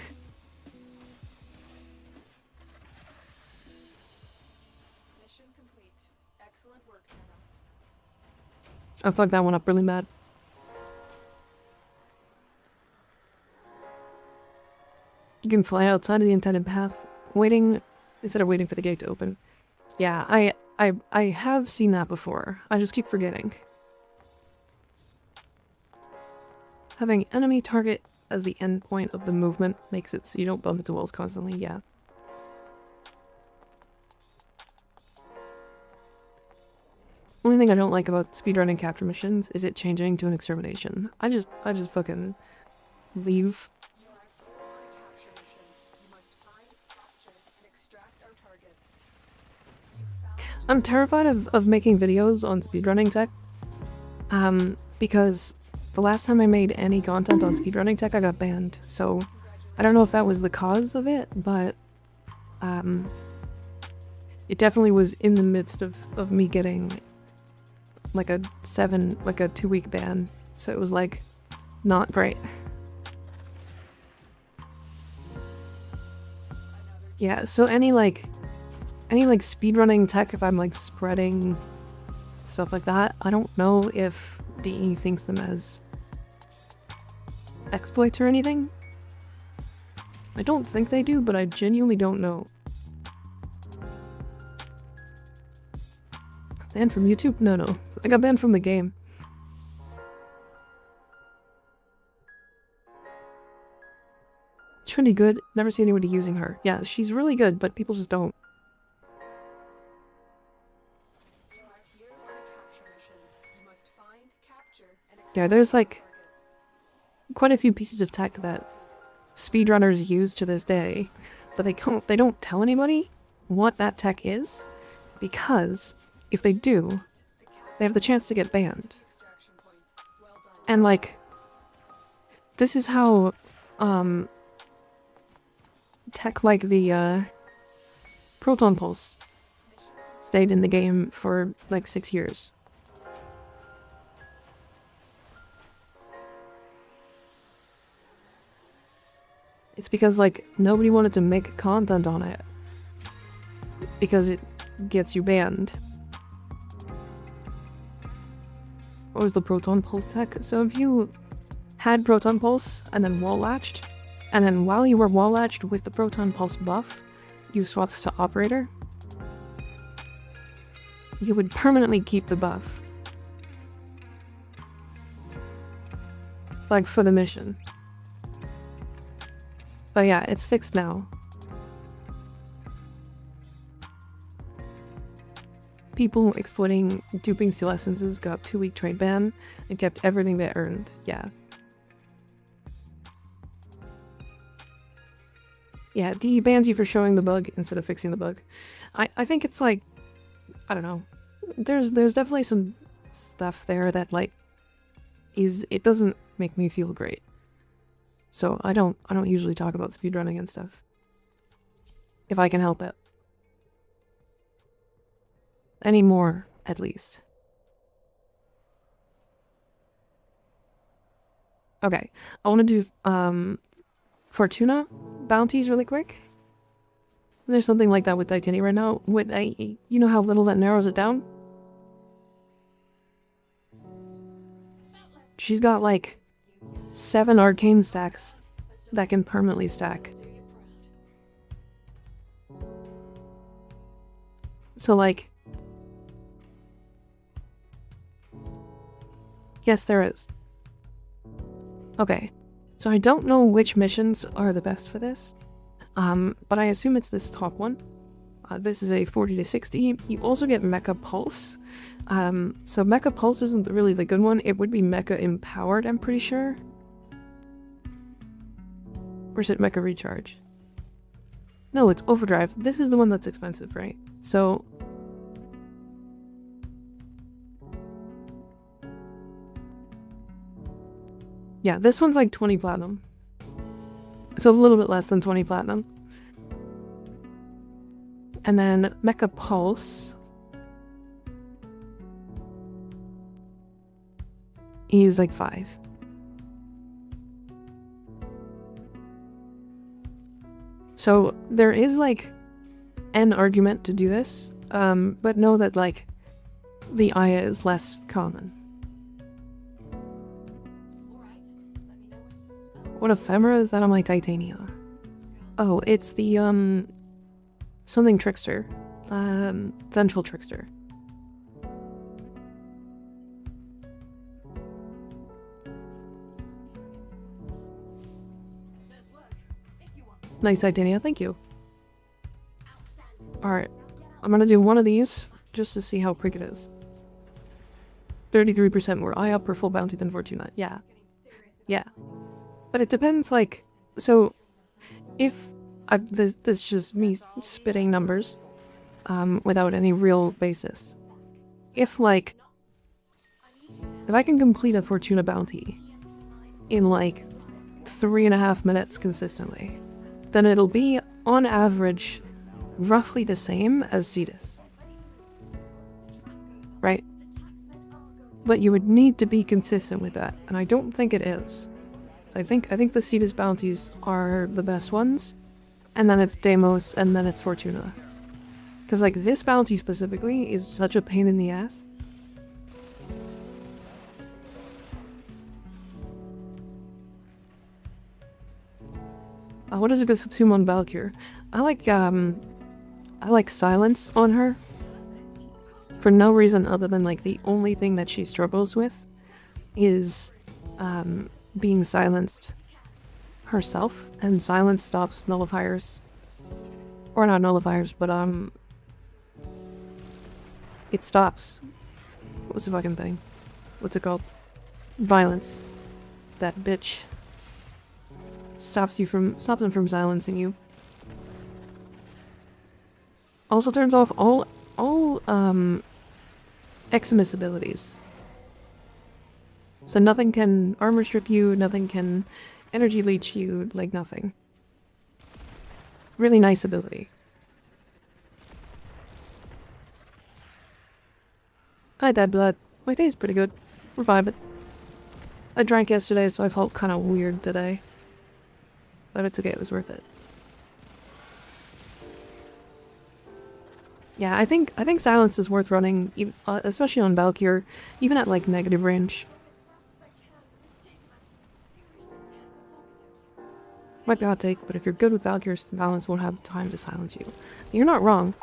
Mission complete. I fucked that one up really bad. You can fly outside of the intended path, instead of waiting for the gate to open. Yeah, I have seen that before. I just keep forgetting. Having enemy target as the end point of the movement makes it so you don't bump into walls constantly, yeah. Only thing I don't like about speedrunning capture missions is it changing to an extermination. I just fucking leave. I'm terrified of making videos on speedrunning tech. Because the last time I made any content on speedrunning tech, I got banned. So I don't know if that was the cause of it, but it definitely was in the midst of me getting like a 2-week ban. So it was like not great. Yeah, so any speedrunning tech, if I'm like spreading stuff like that, I don't know if DE thinks them as exploits or anything. I don't think they do, but I genuinely don't know. Banned from YouTube? No. I got banned from the game. Trinity good. Never see anybody using her. Yeah, she's really good, but people just don't. Yeah, there's like quite a few pieces of tech that speedrunners use to this day, but they don't tell anybody what that tech is, because if they do, they have the chance to get banned. And like, this is how tech like the proton pulse stayed in the game for like 6 years. It's because like nobody wanted to make content on it because it gets you banned. What was the proton pulse tech? So if you had proton pulse and then wall latched, and then while you were wall latched with the proton pulse buff, you swapped to operator, you would permanently keep the buff. Like for the mission. But yeah, it's fixed now. People exploiting duping steel essences got 2-week trade ban and kept everything they earned. Yeah. Yeah, DE bans you for showing the bug instead of fixing the bug. I think it's like, I don't know. There's definitely some stuff there that like it doesn't make me feel great. So I don't usually talk about speedrunning and stuff. If I can help it. Anymore, at least. Okay, I want to do Fortuna bounties really quick. There's something like that with Titania right now. You know how little that narrows it down? She's got like 7 arcane stacks that can permanently stack. So like, yes, there is. Okay, so I don't know which missions are the best for this, but I assume it's this top one. This is a 40 to 60. You also get Mecha Pulse. So Mecha Pulse isn't really the good one. It would be Mecha Empowered, I'm pretty sure. Or is it Mecha Recharge? No, it's Overdrive. This is the one that's expensive, right? So yeah, this one's like 20 platinum. It's a little bit less than 20 platinum. And then Mecha Pulse is like 5. So there is like an argument to do this, but know that like the Aya is less common. What ephemera is that on my Titania? Oh, it's the, something trickster. Vengeful trickster. Nice Titania, thank you. Alright, I'm gonna do one of these just to see how quick it is. 33% more Aya per full bounty than Fortuna. Yeah. Yeah. But it depends, like, so if this is just me spitting numbers without any real basis. If I can complete a Fortuna bounty in like 3.5 minutes consistently, then it'll be on average roughly the same as Cetus. Right? But you would need to be consistent with that, and I don't think it is. I think the Cetus bounties are the best ones, and then it's Deimos, and then it's Fortuna. Because like this bounty specifically is such a pain in the ass. What is a good subsume on Valkyr? I like silence on her. For no reason other than like the only thing that she struggles with is being silenced herself, and silence stops nullifiers. Or not nullifiers, but it stops. What's the fucking thing? What's it called? Violence. That bitch. Stops them from silencing you. Also turns off all Eximus abilities. So nothing can armor strip you, nothing can energy leech you, like nothing. Really nice ability. Hi Dead Blood. My day's pretty good. We're vibing. I drank yesterday, so I felt kind of weird today. But it's okay, it was worth it. Yeah, I think silence is worth running, especially on Valkyr, even at like negative range. Might be a hot take, but if you're good with Valkyr, silence won't have time to silence you. You're not wrong,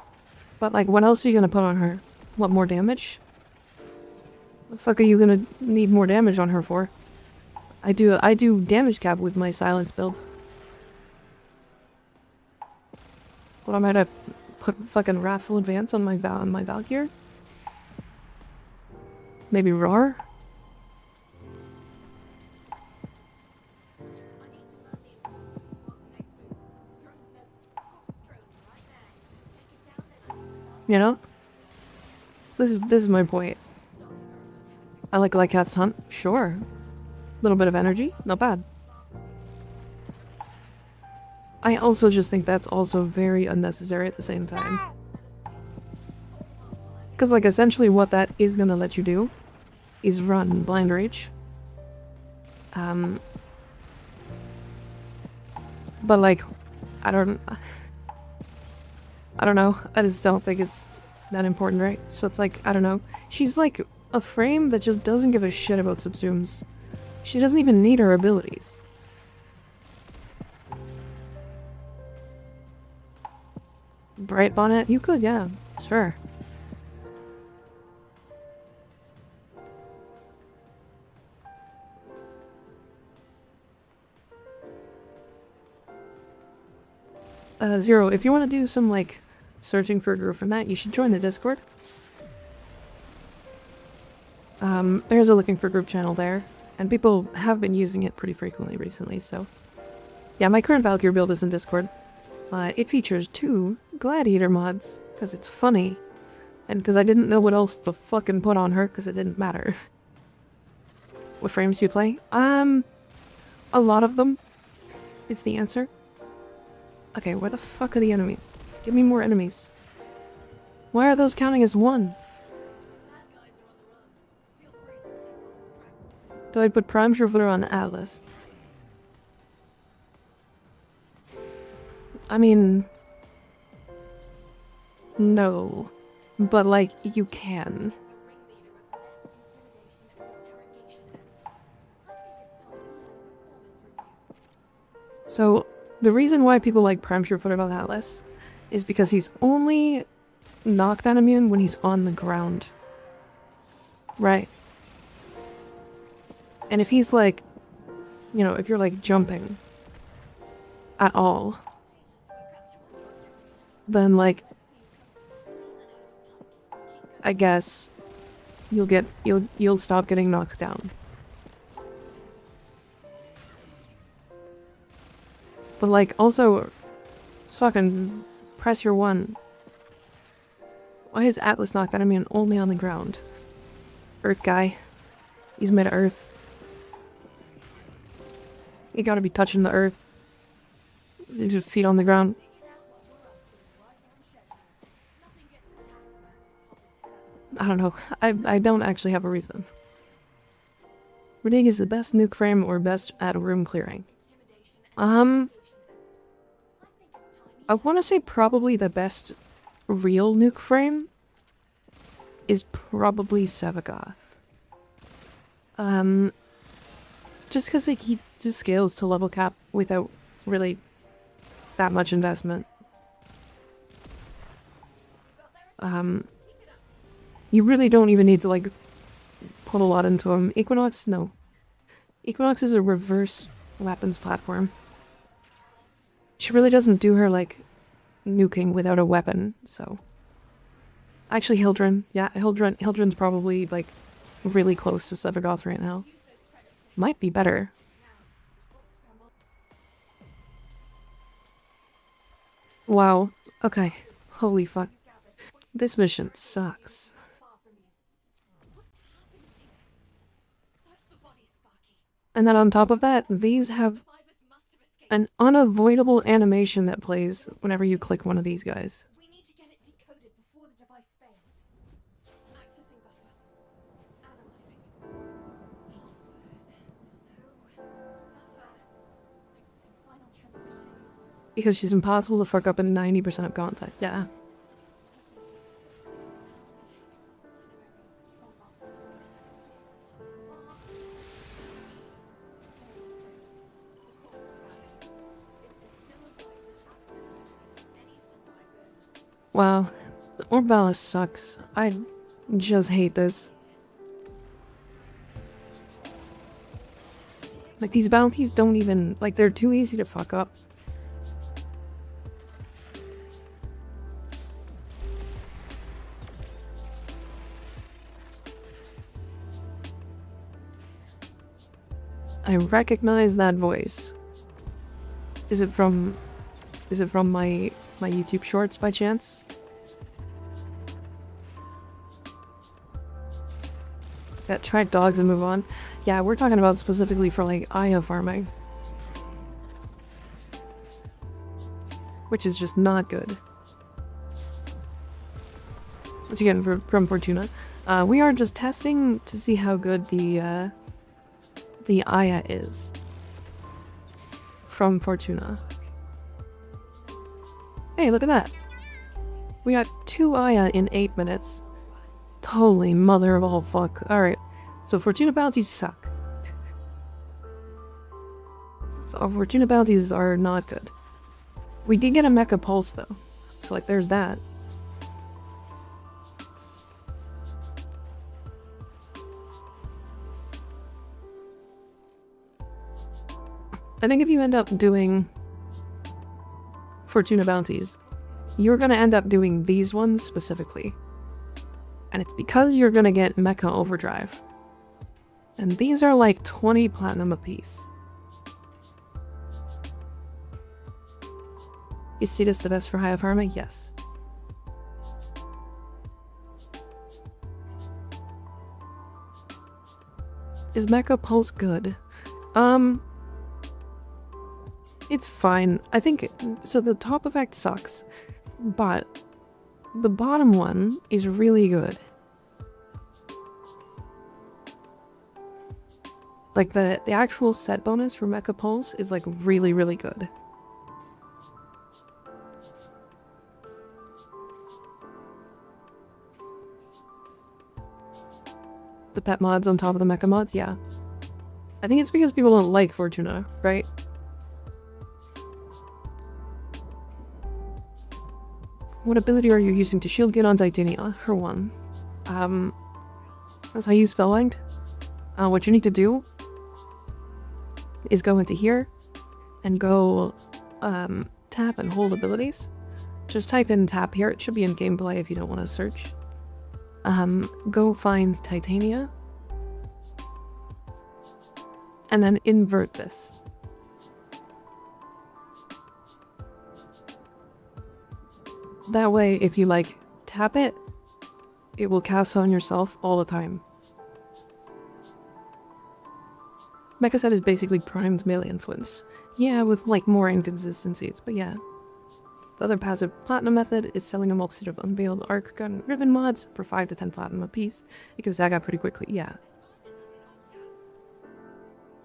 but like, what else are you gonna put on her? What, more damage? The fuck are you gonna need more damage on her for? I do damage cap with my silence build. What, I might have put fucking Wrathful Advance on my Valkyr? Maybe Roar? You know? This is my point. I like Cat's Hunt, sure. Little bit of energy, not bad. I also just think that's also very unnecessary at the same time. Because like essentially what that is gonna let you do is run Blind Rage. But like, I don't know, I just don't think it's that important, right? So it's like, I don't know. She's like a frame that just doesn't give a shit about subsumes. She doesn't even need her abilities. Bright Bonnet? You could, yeah. Sure. Zero, if you want to do some, like, searching for a group from that, you should join the Discord. There's a looking for group channel there, and people have been using it pretty frequently recently, so... Yeah, my current Valkyr build is in Discord. It features 2 Gladiator mods, because it's funny, and because I didn't know what else to fucking put on her, because it didn't matter. What frames do you play? A lot of them is the answer. Okay, where the fuck are the enemies? Give me more enemies. Why are those counting as 1? Do I put Prime Shrifter on Atlas? I mean... No. But, like, you can. So the reason why people like Prime Surefoot about Atlas is because he's only knockdown immune when he's on the ground. Right. And if he's like, you know, if you're like jumping at all, then like, I guess you'll stop getting knocked down. But like, also, just fucking press your one. Why is Atlas knockdown immune only on the ground? Earth guy. He's made of earth. You gotta be touching the earth. Just feet on the ground. I don't know. I don't actually have a reason. Riddig is the best nuke frame or best at room clearing. I want to say probably the best real nuke frame is probably Sevagoth. Just because like, he just scales to level cap without really that much investment. You really don't even need to like put a lot into him. Equinox, no. Equinox is a reverse weapons platform. She really doesn't do her like nuking without a weapon, so. Actually, Hildren. Yeah, Hildren's probably like really close to Sevagoth right now. Might be better. Wow. Okay. Holy fuck. This mission sucks. And then on top of that, these have an unavoidable animation that plays whenever you click one of these guys. We need to get it decoded before the device fails. Accessing buffer. Analyzing. Password. No. Buffer. Accessing final transmission. Because she's impossible to fuck up in 90% of content. Yeah. Wow, the Orb Ballast sucks. I just hate this. Like, these bounties don't even... Like, they're too easy to fuck up. I recognize that voice. Is it from my YouTube shorts by chance? Yeah, try dogs and move on. Yeah, we're talking about specifically for like Aya farming. Which is just not good. What you getting from Fortuna? We are just testing to see how good the Aya is. From Fortuna. Hey, look at that. We got 2 Aya in 8 minutes. Holy mother of all fuck. Alright, so Fortuna bounties suck. Our Fortuna bounties are not good. We did get a Mecha Pulse though. So like there's that. I think if you end up doing Fortuna bounties, you're gonna end up doing these ones specifically. And it's because you're gonna get Mecha Overdrive. And these are like 20 platinum apiece. Is Cetus the best for high farming? Yes. Is Mecha Pulse good? It's fine. I think, so the top effect sucks, but the bottom one is really good. Like the actual set bonus for Mecha Pulse is like really, really good. The pet mods on top of the mecha mods, yeah. I think it's because people don't like Fortuna, right? What ability are you using to shield get on Titania? Her one. That's how you use Spellbind. What you need to do is go into here and go tap and hold abilities. Just type in tap here. It should be in gameplay if you don't want to search. Go find Titania. And then invert this. That way, if you like tap it, it will cast on yourself all the time. Mecha set is basically primed melee influence. Yeah, with like more inconsistencies, but yeah. The other passive platinum method is selling a multitude of unveiled arc gun ribbon mods for 5 to 10 platinum apiece. It gives that guy pretty quickly, yeah.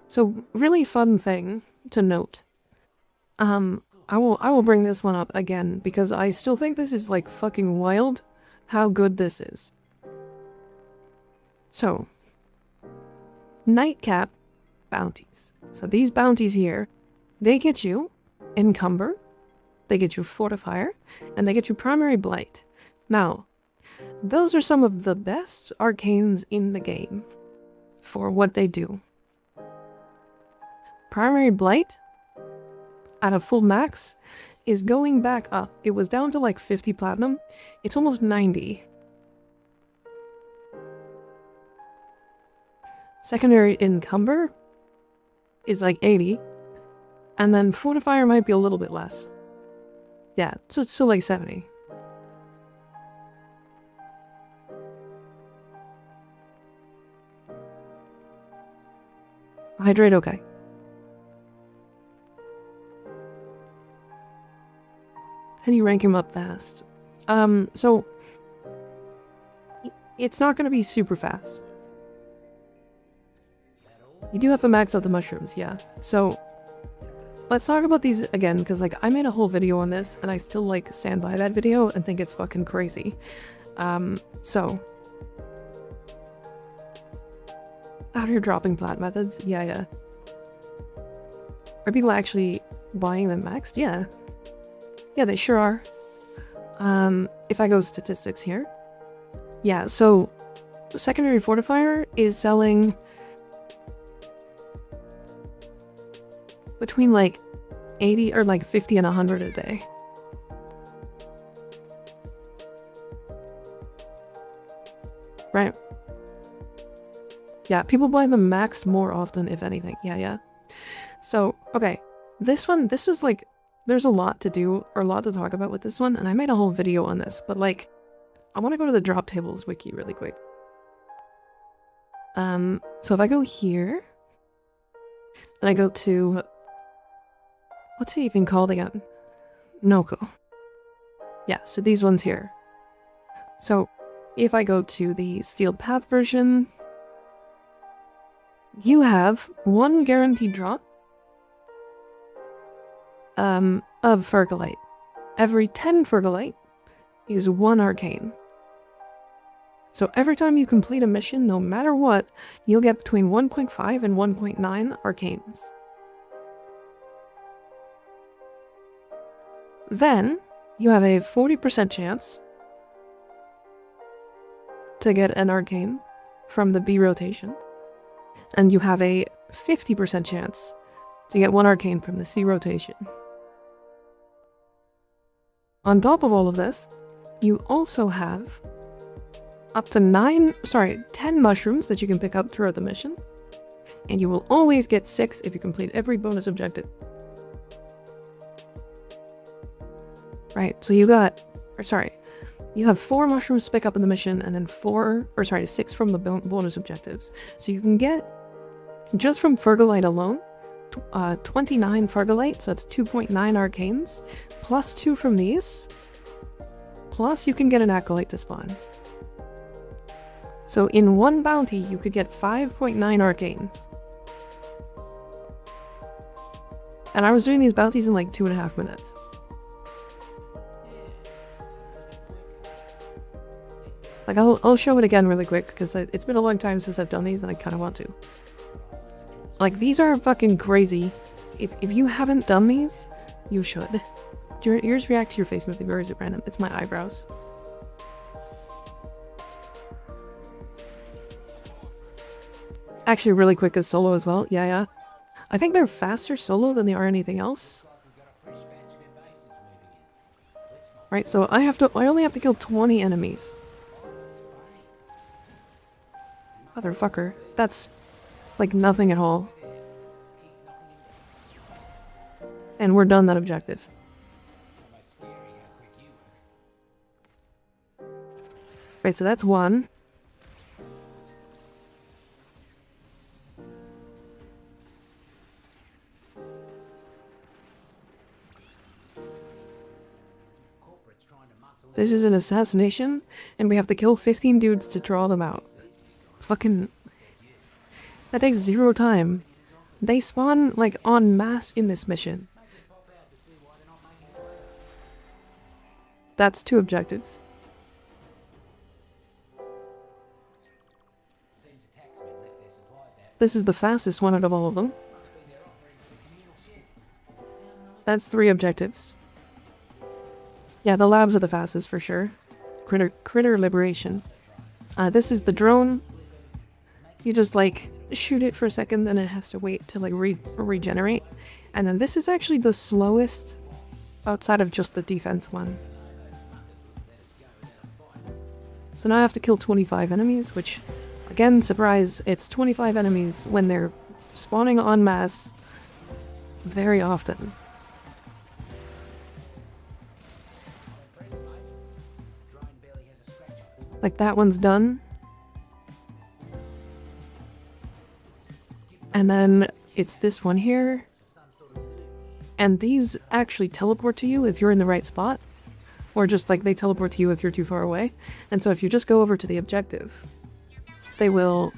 So, really fun thing to note. I will bring this one up again because I still think this is like fucking wild how good this is. So, nightcap bounties. So these bounties here, they get you Encumber, they get you Fortifier, and they get you Primary Blight. Now, those are some of the best arcanes in the game for what they do. Primary Blight, at a full max, is going back up. It was down to like 50 platinum. It's almost 90. Secondary Encumber is like 80. And then Fortifier might be a little bit less. Yeah, so it's still like 70. Hydrate, okay. How do you rank him up fast? So it's not going to be super fast. You do have to max out the mushrooms, yeah. So let's talk about these again, because like I made a whole video on this and I still like stand by that video and think it's fucking crazy. So out here dropping plat methods, yeah. Are people actually buying them maxed? Yeah. Yeah, they sure are. If I go statistics here. Yeah, so Secondary Fortifier is selling between like 80 or like 50 and 100 a day. Right. Yeah, people buy them maxed more often, if anything. Yeah. So, okay. This is like, there's a lot to do, or a lot to talk about with this one, and I made a whole video on this, but like, I want to go to the drop tables wiki really quick. So if I go here, and I go to, what's it even called again? Noko. Yeah, so these ones here. So if I go to the Steel Path version, you have one guaranteed drop of Fergalite. Every 10 Fergalite is 1 arcane. So every time you complete a mission, no matter what, you'll get between 1.5 and 1.9 arcanes. Then, you have a 40% chance to get an arcane from the B rotation. And you have a 50% chance to get 1 arcane from the C rotation. On top of all of this, you also have up to 10 mushrooms that you can pick up throughout the mission. And you will always get 6 if you complete every bonus objective. Right, so you have 4 mushrooms to pick up in the mission, and then 6 from the bonus objectives. So you can get, just from Fergalite alone, 29 Fergalite, so that's 2.9 arcanes, plus 2 from these, plus you can get an Acolyte to spawn. So in one bounty, you could get 5.9 arcanes. And I was doing these bounties in like 2.5 minutes. Like, I'll show it again really quick, because it's been a long time since I've done these, and I kind of want to. Like, these are fucking crazy. If you haven't done these, you should. Do your ears react to your face moving, or is it random? It's my eyebrows. Actually, really quick as solo as well. Yeah. I think they're faster solo than they are anything else. Right, so I only have to kill 20 enemies. Motherfucker. That's like nothing at all. And we're done that objective. Right, so that's one. This is an assassination, and we have to kill 15 dudes to draw them out. Fucking... That takes 0 time. They spawn, like, en masse in this mission. That's 2 objectives. This is the fastest one out of all of them. That's 3 objectives. Yeah, the labs are the fastest for sure. Critter liberation. This is the drone. You just like shoot it for a second, then it has to wait to like regenerate. And then this is actually the slowest outside of just the defense one. So now I have to kill 25 enemies, which, again, surprise, it's 25 enemies when they're spawning en masse very often. Like, that one's done. And then it's this one here. And these actually teleport to you if you're in the right spot. Or just like they teleport to you if you're too far away. And so if you just go over to the objective, they will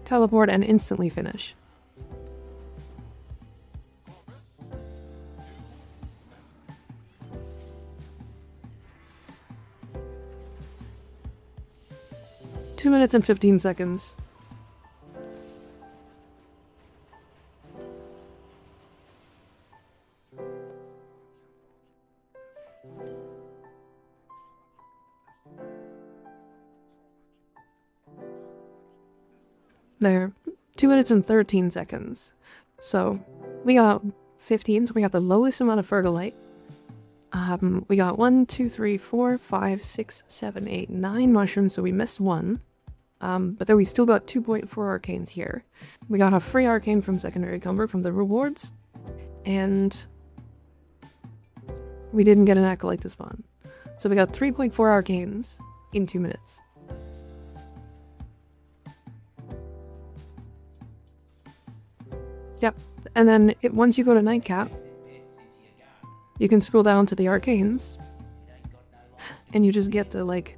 teleport and instantly finish. Two minutes and 15 seconds. There. 2 minutes and 13 seconds. So, we got 15, so we got the lowest amount of Fergalite. We got 1, 2, 3, 4, 5, 6, 7, 8, 9 mushrooms, so we missed one. But then we still got 2.4 arcanes here. We got a free arcane from secondary comfort from the rewards. And we didn't get an acolyte to spawn. So we got 3.4 arcanes in 2 minutes. Yep, and then once you go to Nightcap, you can scroll down to the arcanes, and you just get to, like,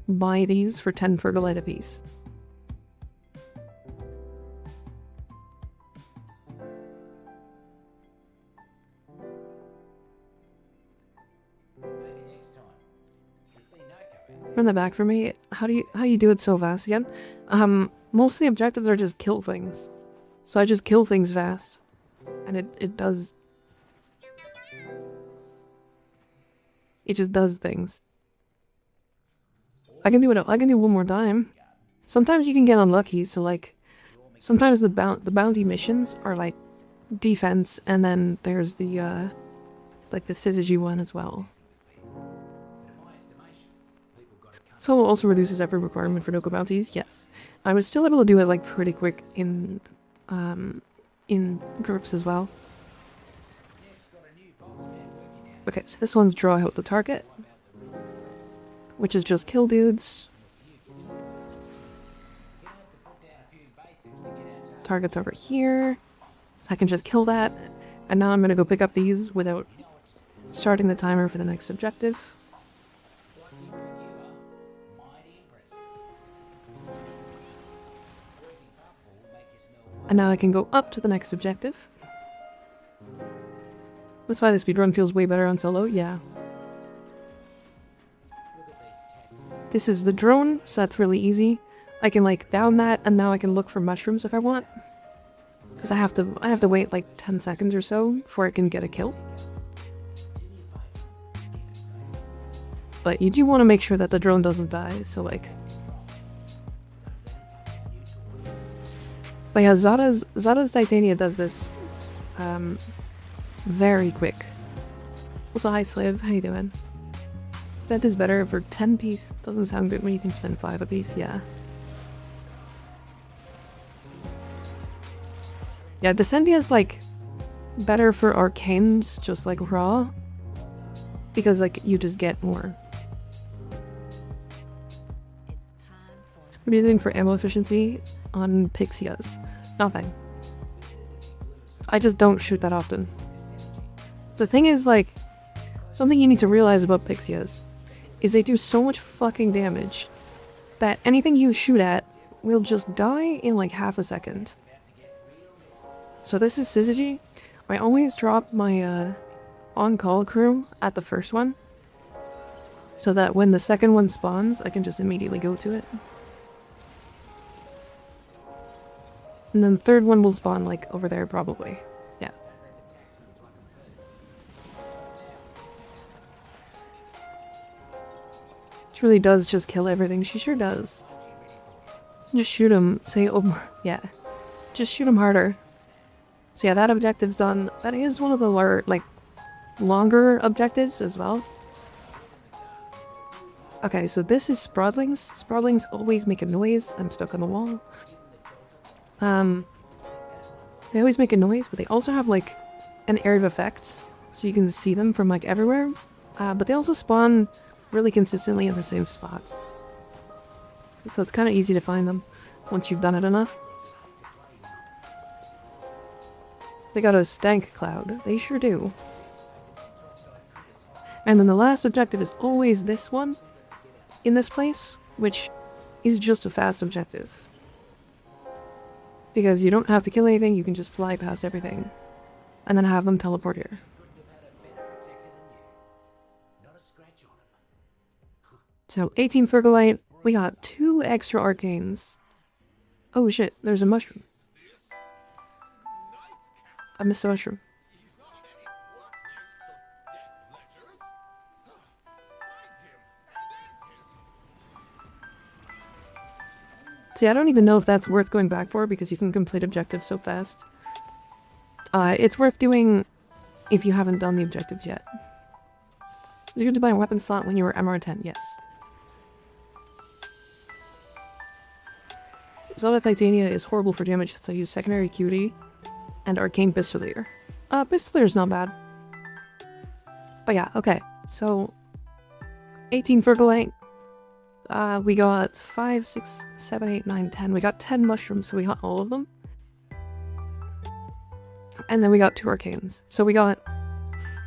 buy these for 10 Fergalite apiece. From the back for me, how you do it so fast again? Most of the objectives are just kill things. So I just kill things fast, and it does. It just does things. I can do it. I can do one more time. Sometimes you can get unlucky. So like, sometimes the bounty missions are like defense, and then there's the like the syzygy one as well. So it also reduces every requirement for Noko bounties. Yes, I was still able to do it like pretty quick in groups as well. Okay, so this one's draw out the target, which is just kill dudes. Target's over here, so I can just kill that. And now I'm gonna go pick up these without starting the timer for the next objective. And now I can go up to the next objective. That's why the speedrun feels way better on solo, yeah. This is the drone, so that's really easy. I can like down that, and now I can look for mushrooms if I want. Because I have to wait like 10 seconds or so before it can get a kill. But you do want to make sure that the drone doesn't die, so like... But yeah, Zada's Titania does this very quick. Also, hi Slave, how you doing? That is better for 10 piece. Doesn't sound good when you can spend 5 a piece, yeah. Yeah, Descendia's like better for arcanes, just like raw. Because like you just get more. What are you doing for ammo efficiency on Pixias? Nothing. I just don't shoot that often. The thing is, like, something you need to realize about Pixias is they do so much fucking damage that anything you shoot at will just die in like half a second. So this is Syzygy. I always drop my on-call crew at the first one so that when the second one spawns, I can just immediately go to it. And then the third one will spawn like over there probably. Yeah. She really does just kill everything. She sure does. Just shoot him. Say, oh, yeah. Just shoot him harder. So yeah, that objective's done. That is one of the longer objectives as well. Okay, so this is Sprawdlings. Sprawdlings always make a noise. I'm stuck on the wall. They always make a noise, but they also have like an area of effect, so you can see them from like everywhere. But they also spawn really consistently in the same spots. So it's kind of easy to find them once you've done it enough. They got a stank cloud. They sure do. And then the last objective is always this one in this place, which is just a fast objective. Because you don't have to kill anything, you can just fly past everything. And then have them teleport here. So 18 Fergalite, we got 2 extra arcanes. Oh shit, there's a mushroom. I missed a mushroom. See, I don't even know if that's worth going back for because you can complete objectives so fast. It's worth doing if you haven't done the objectives yet. Was you good to buy a weapon slot when you were MR10? Yes. Zelda Titania is horrible for damage, so I use secondary QD and Arcane Pistolier. Pistolier's not bad. But yeah, okay. So 18 Fergalite. We got 5, 6, 7, 8, 9, 10. We got 10 mushrooms, so we got all of them. And then we got 2 arcanes. So we got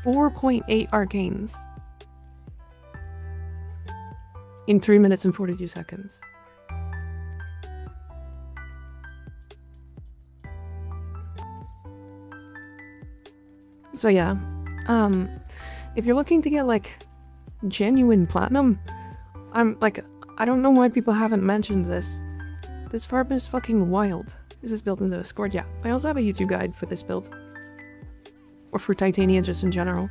4.8 arcanes in 3 minutes and 42 seconds. So yeah, if you're looking to get like genuine platinum, I don't know why people haven't mentioned this. This farm is fucking wild. Is this built in the Discord? Yeah. I also have a YouTube guide for this build. Or for Titania just in general.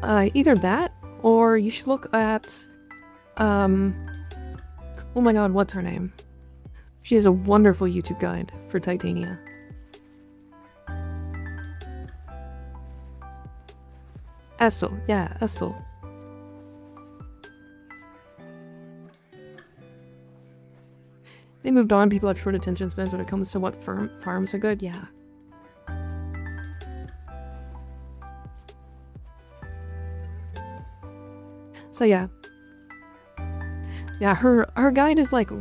Either that, or you should look at, oh my god, what's her name? She has a wonderful YouTube guide for Titania. Essel, yeah, Essel. They moved on, people have short attention spans when it comes to what farms are good, yeah. So yeah. Yeah, her guide is like,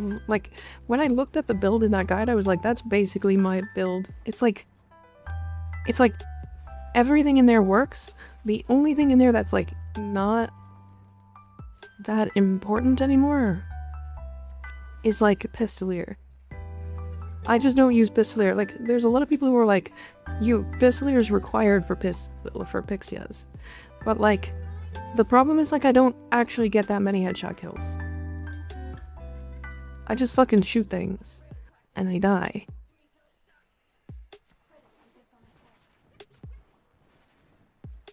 when I looked at the build in that guide, I was like, that's basically my build. It's like everything in there works. The only thing in there that's like not that important anymore is like Pistolier. I just don't use Pistolier. Like, there's a lot of people who are like, Pistolier is required for Pixias. But like, the problem is like I don't actually get that many headshot kills. I just fucking shoot things and they die.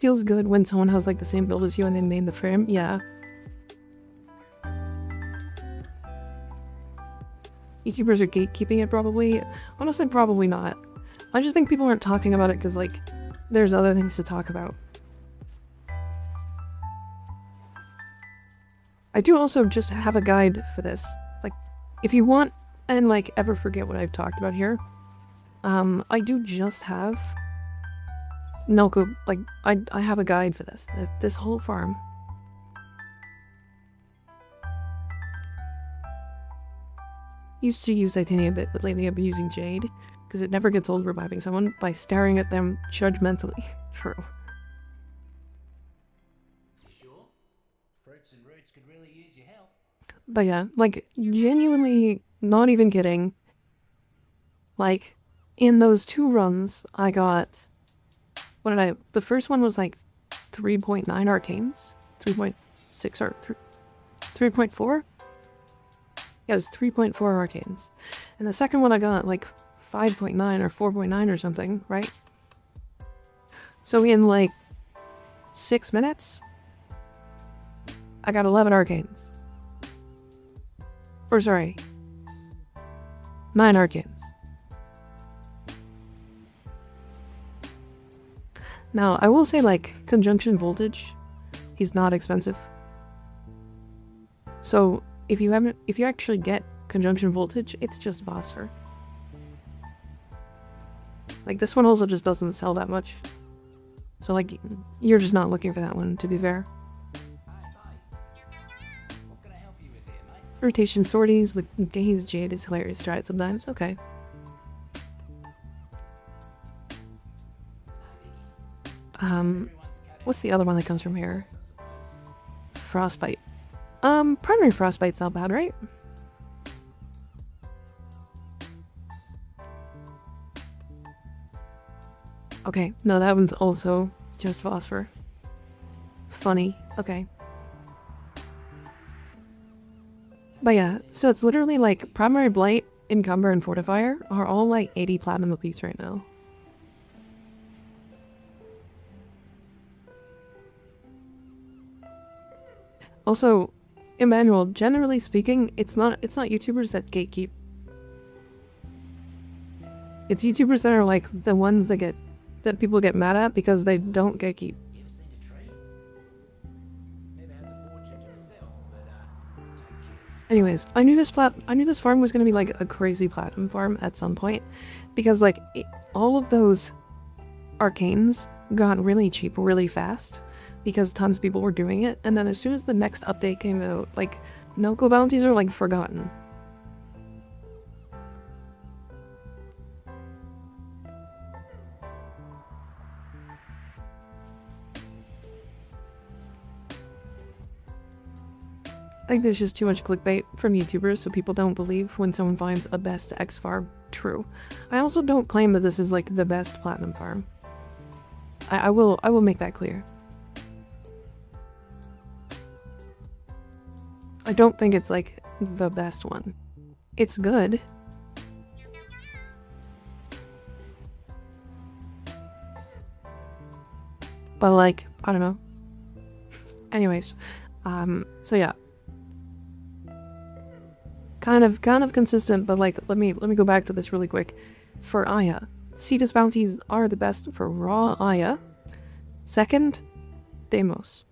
feels good when someone has like the same build as you and they made the frame. Yeah. YouTubers are gatekeeping it probably. Honestly, probably not. I just think people aren't talking about it because like there's other things to talk about. I do also just have a guide for this. Like, if you want and like ever forget what I've talked about here, I do just have Nelco, like, I have a guide for this whole farm. Used to use titanium a bit, but lately I've been using jade, because it never gets old reviving someone by staring at them judgmentally. True. You sure? Fruits and roots could really use your help. But yeah, like, genuinely, not even kidding. Like, in those 2 runs, I got... the first one was like 3.9 arcanes? 3.6 or 3.4? Yeah, it was 3.4 arcanes. And the second one I got like 5.9 or 4.9 or something, right? So in like 6 minutes, I got 11 arcanes. Or sorry, 9 arcanes. Now, I will say, like, conjunction voltage is not expensive. So, if you actually get conjunction voltage, it's just phosphor. Like, this one also just doesn't sell that much. So, like, you're just not looking for that one, to be fair. What can I help you with here, mate? Rotation sorties with gaze jade is hilarious to try it sometimes. Okay. What's the other one that comes from here? Frostbite. Primary frostbite's not bad, right? Okay, no, that one's also just phosphor. Funny. Okay. But yeah, so it's literally like primary blight, encumber, and fortifier are all like 80 platinum apiece right now. Also, Emmanuel, generally speaking, it's not YouTubers that gatekeep. It's YouTubers that are like the ones that people get mad at because they don't gatekeep. You ever seen a tree? Never had the fortune to myself, but take care. Anyways, I knew this farm was gonna be like a crazy platinum farm at some point, because like all of those arcanes got really cheap really fast because tons of people were doing it, and then as soon as the next update came out, like Noco bounties are like forgotten. I think there's just too much clickbait from YouTubers, so people don't believe when someone finds a best X farm true. I also don't claim that this is like the best platinum farm. I will make that clear. I don't think it's like the best one. It's good. But like, I don't know. Anyways, so yeah. Kind of consistent, but like, let me go back to this really quick. For Aya, Cetus bounties are the best for raw Aya. Second, Deimos.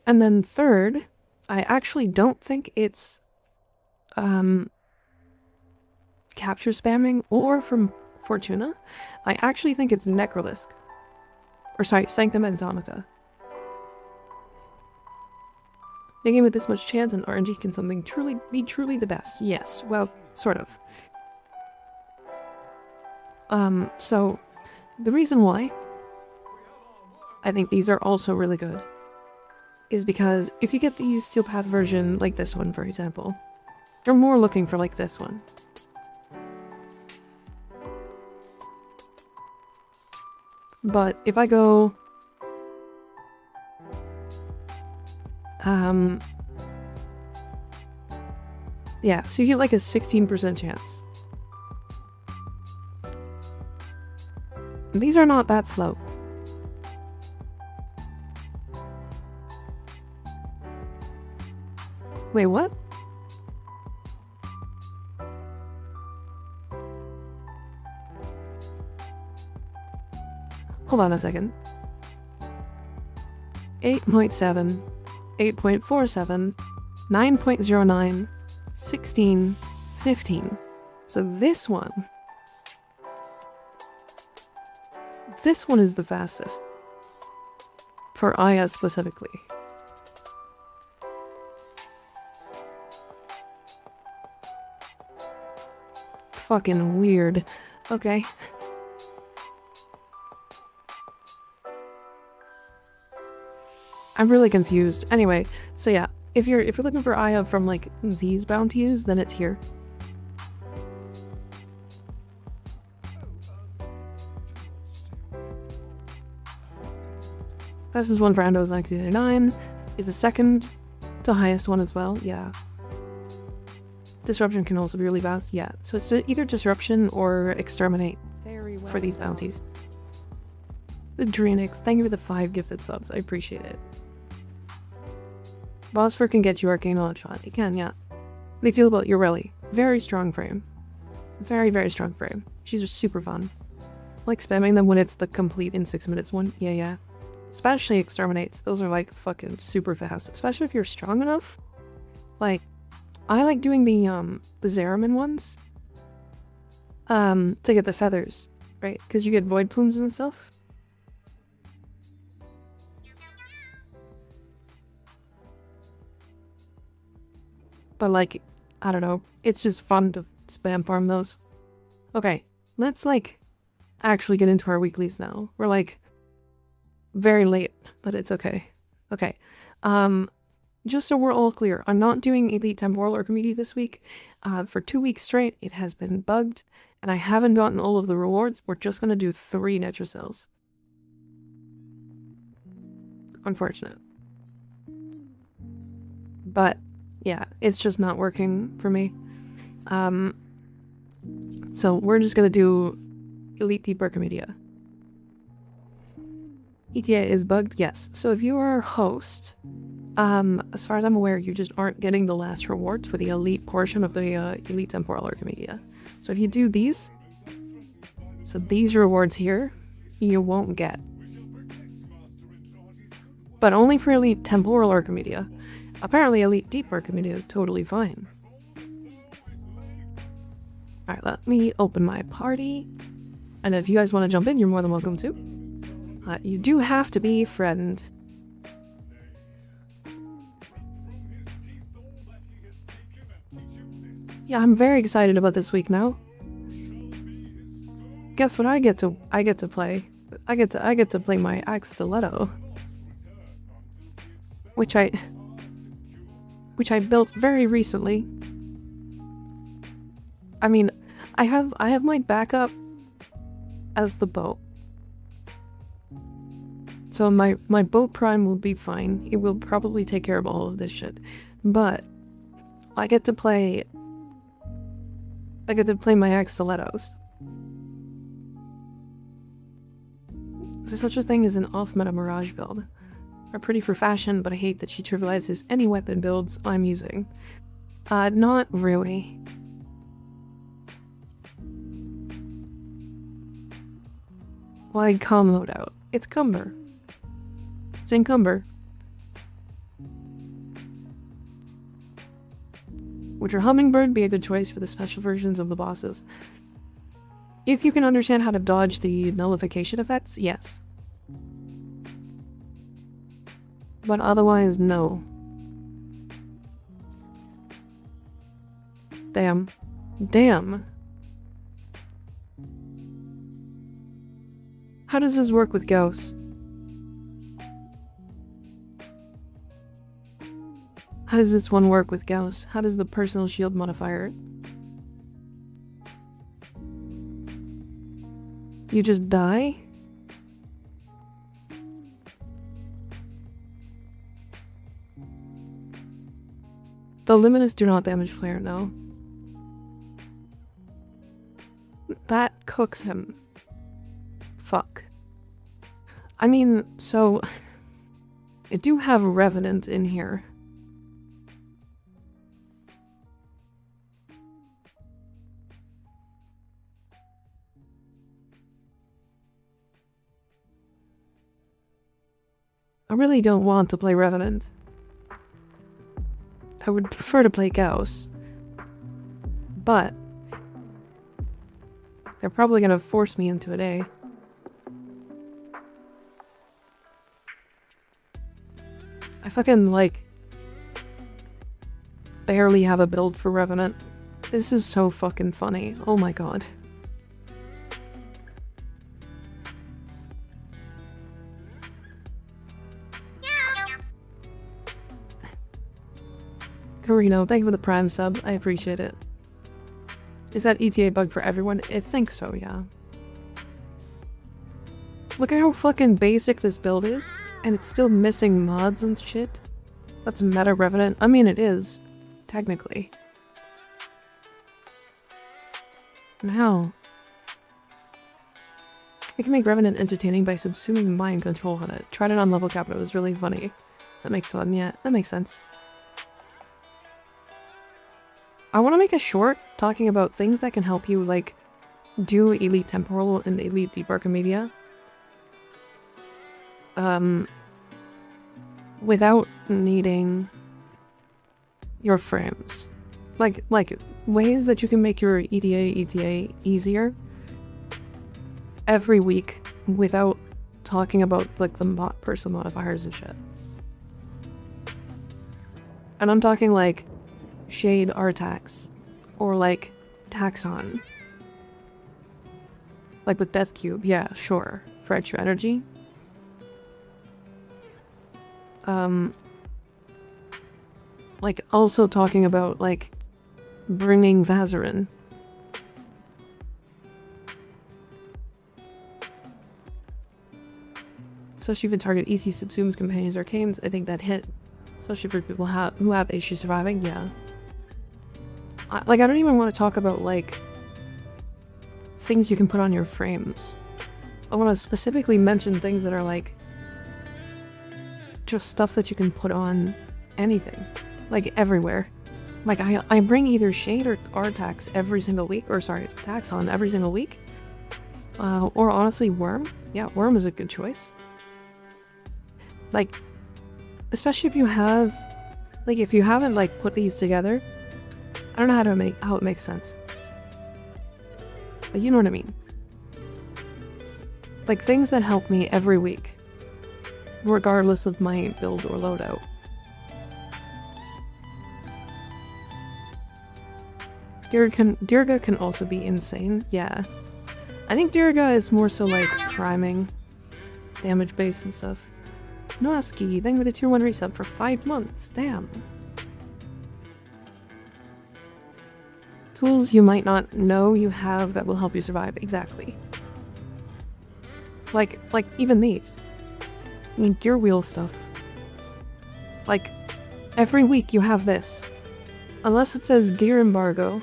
And then third, I actually don't think it's capture spamming or from Fortuna. I actually think it's Necrolisk. Or sorry, Sanctum Atomica. A game with this much chance and RNG can something be truly the best. Yes, well, sort of. So the reason why I think these are also really good is because if you get the Steel Path version, like this one for example, you're more looking for like this one. But if I go yeah, so you get like a 16% chance. these are not that slow. Wait, what? Hold on a second. 8.7, 8.47, 9.09, 16, 15. So this one is the fastest. For Aya specifically. Fucking weird. Okay. I'm really confused. Anyway, so yeah, if you're looking for Aya from like these bounties, then it's here. Fastest one for Ando is 1999. Is the second to highest one as well. Yeah. Disruption can also be really fast. Yeah. So it's either disruption or exterminate for these bounties. The Drenix, thank you for the 5 gifted subs. I appreciate it. Bossfur can get you arcane knowledge shot. It can, yeah. They feel about your rally. Very strong frame. Very, very strong frame. She's super fun. Like spamming them when it's the complete in 6 minutes one. Yeah, yeah. Especially exterminates. Those are like fucking super fast. Especially if you're strong enough. Like, I like doing the Zeramin ones. To get the feathers, right? Because you get void plumes and stuff. But like, I don't know. It's just fun to spam farm those. Okay, let's like actually get into our weeklies now. We're like very late, but it's okay. Okay. Just so we're all clear, I'm not doing Elite Temporal or Community this week. For 2 weeks straight, it has been bugged, and I haven't gotten all of the rewards. We're just gonna do 3 Netrocells. Unfortunate. But yeah, it's just not working for me. So we're just gonna do Elite Deep Archimedia. ETA is bugged? Yes. So if you are a host, as far as I'm aware, you just aren't getting the last rewards for the elite portion of the Elite Temporal Archimedia. So if you do these, so these rewards here, you won't get. But only for Elite Temporal Archimedia. Apparently Elite Deep Archimedia is totally fine. Alright, let me open my party. And if you guys want to jump in, you're more than welcome to. You do have to be friend. Yeah, I'm very excited about this week now. Guess what I get to play? I get to play my axe stiletto. Which I built very recently. I mean, I have my backup as the bow. So my boat prime will be fine. It will probably take care of all of this shit. But I get to play my axe stilettos. Is there such a thing as an off-meta Mirage build? Are pretty for fashion, but I hate that she trivializes any weapon builds I'm using. Not really. Why calm loadout? It's Cumber. It's Encumber. Would your Hummingbird be a good choice for the special versions of the bosses? If you can understand how to dodge the nullification effects, yes. But otherwise, no. Damn. Damn. How does this work with Gauss? How does this one work with Gauss? How does the personal shield modifier? You just die? The Luminous do not damage player, no. That cooks him. fuck. I mean, so I do have Revenant in here. I really don't want to play Revenant. I would prefer to play Gauss. But they're probably gonna force me into it, eh? I fucking, like, barely have a build for Revenant. This is so fucking funny. Oh my god. Carino, thank you for the Prime sub. I appreciate it. Is that ETA bug for everyone? I think so, yeah. Look at how fucking basic this build is, and it's still missing mods and shit. That's meta Revenant. I mean, it is, technically. Now, I can make Revenant entertaining by subsuming mind control on it. Tried it on level cap, it was really funny. That makes fun, yeah, that makes sense. I want to make a short talking about things that can help you, like, do Elite Temporal and Elite Deep Archimedia. Without needing your frames. Like, ways that you can make your ETA easier every week without talking about, like, the personal modifiers and shit. And I'm talking, like, Shade Artax, or like Taxon. Like with Death Cube, yeah, sure, for extra energy. Like also talking about like bringing Vazarin. Especially if it target EC subsumes companions arcanes, I think that hit. Especially for people who have issues surviving, yeah. I don't even want to talk about, like, things you can put on your frames. I want to specifically mention things that are, like, just stuff that you can put on anything. Like, everywhere. Like, I bring either Shade or Artax every single week, or sorry, Taxon every single week. Or honestly, Worm. Yeah, Worm is a good choice. Like, especially if you have, like, if you haven't, like, put these together, I don't know how it makes sense. But you know what I mean. Like, things that help me every week, regardless of my build or loadout. Dirga can also be insane, yeah. I think Dirga is more so, like, priming, damage base and stuff. Noaski, thank you for the tier 1 resub for 5 months, damn. Tools you might not know you have that will help you survive, exactly. Like even these. I mean, gear wheel stuff. Like, every week you have this. Unless it says gear embargo.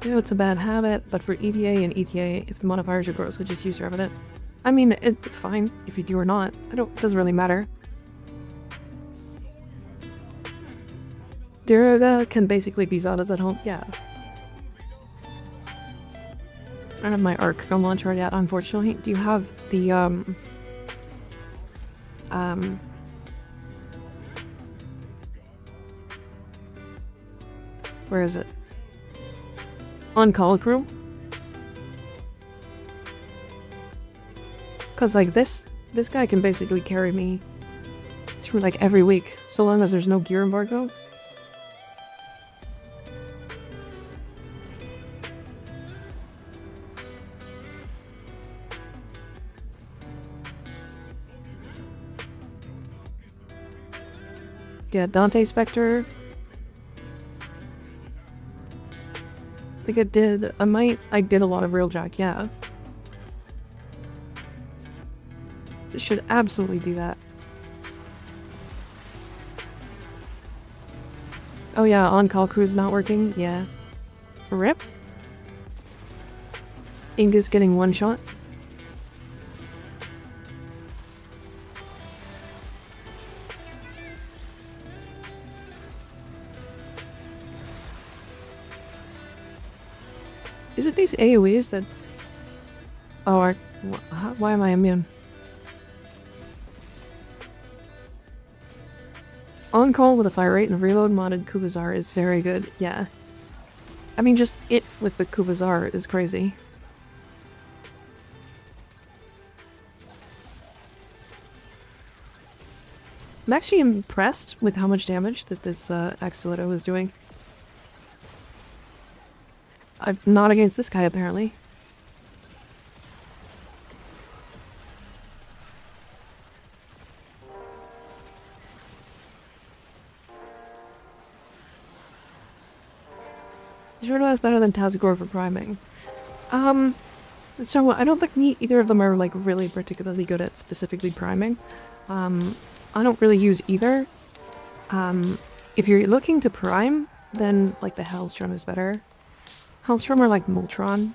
I know it's a bad habit, but for EDA and ETA, if the modifiers are gross, we just use Revenant. I mean, it's fine if you do or not. It doesn't really matter. Dirga can basically be Zadas at home, yeah. I don't have my Arc Gun Launcher yet, unfortunately. Do you have the, where is it? On Call Crew? Cause like this guy can basically carry me through like every week, so long as there's no gear embargo. Yeah, Dante Spectre. think it did. I did a lot of Railjack, yeah. Should absolutely do that. Oh yeah, on-call crew's not working, yeah. RIP? Inga's getting one shot. Is it these AoEs that... Oh, why am I immune? On call with a fire rate and reload modded Kubazar is very good, yeah. I mean, just it with the Kubazar is crazy. I'm actually impressed with how much damage that this Axolotl is doing. I'm not against this guy, apparently. Turtle is better than Tazagor for priming. So I don't think either of them are like really particularly good at specifically priming. I don't really use either. If you're looking to prime, then like the Hellstrom is better. Hellstrom are like Moltron.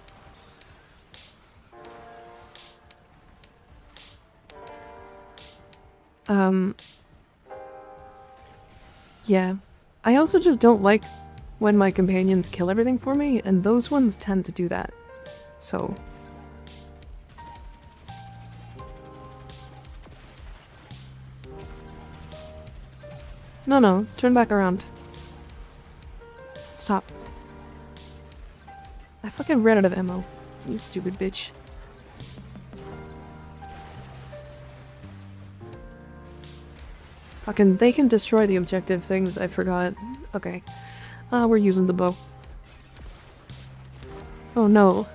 Yeah. I also just don't like when my companions kill everything for me, and those ones tend to do that. So... No, turn back around. Stop. I fucking ran out of ammo. You stupid bitch. Fucking, they can destroy the objective things, I forgot. Okay. We're using the bow. Oh no.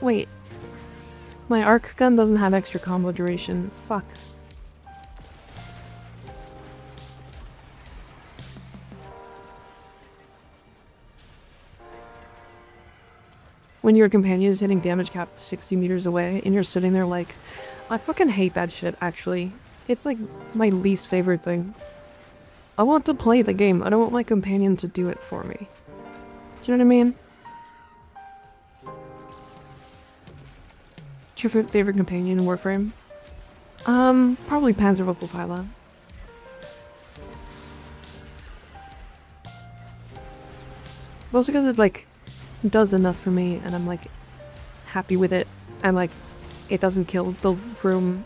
Wait. My arc gun doesn't have extra combo duration. Fuck. When your companion is hitting damage cap 60 meters away and you're sitting there like, I fucking hate that shit, actually. It's like my least favorite thing. I want to play the game. I don't want my companion to do it for me. Do you know what I mean? What's your favorite companion in Warframe? Probably Panzerwelpelpila. Mostly because it, like, does enough for me and I'm, like, happy with it. And, like, it doesn't kill the room.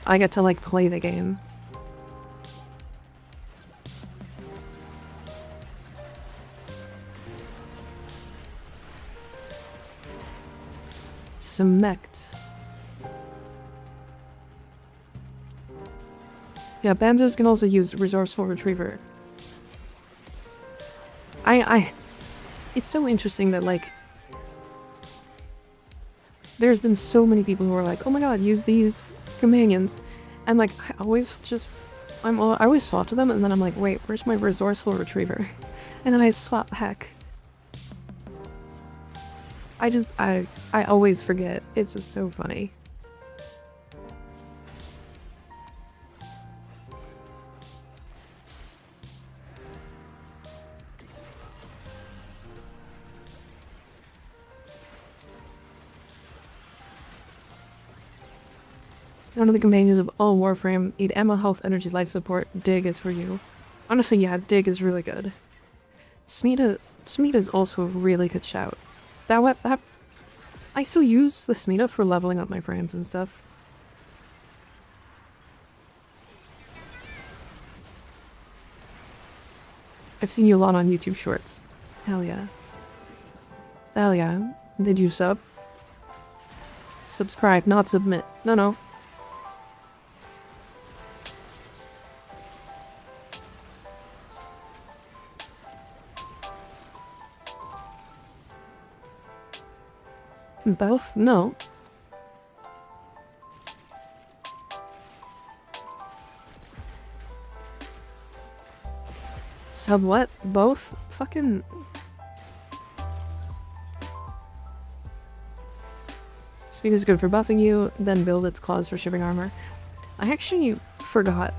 I get to, like, play the game. Select. Yeah, bandos can also use Resourceful Retriever. It's so interesting that, like, there's been so many people who are like, oh my god, use these companions. And, like, I always swap to them, and then I'm like, wait, where's my Resourceful Retriever? And then I swap heck. I always forget. It's just so funny. One of the companions of all Warframe, eat ammo, health, energy, life support. Dig is for you. Honestly, yeah, Dig is really good. Smita is also a really good shout. That I still use the Smita for leveling up my frames and stuff. I've seen you a lot on YouTube Shorts. Hell yeah. Hell yeah. Did you sub? Subscribe, not submit. No. Both? No. Sub what? Both? Fucking... Speed is good for buffing you, then build its claws for stripping armor. I actually forgot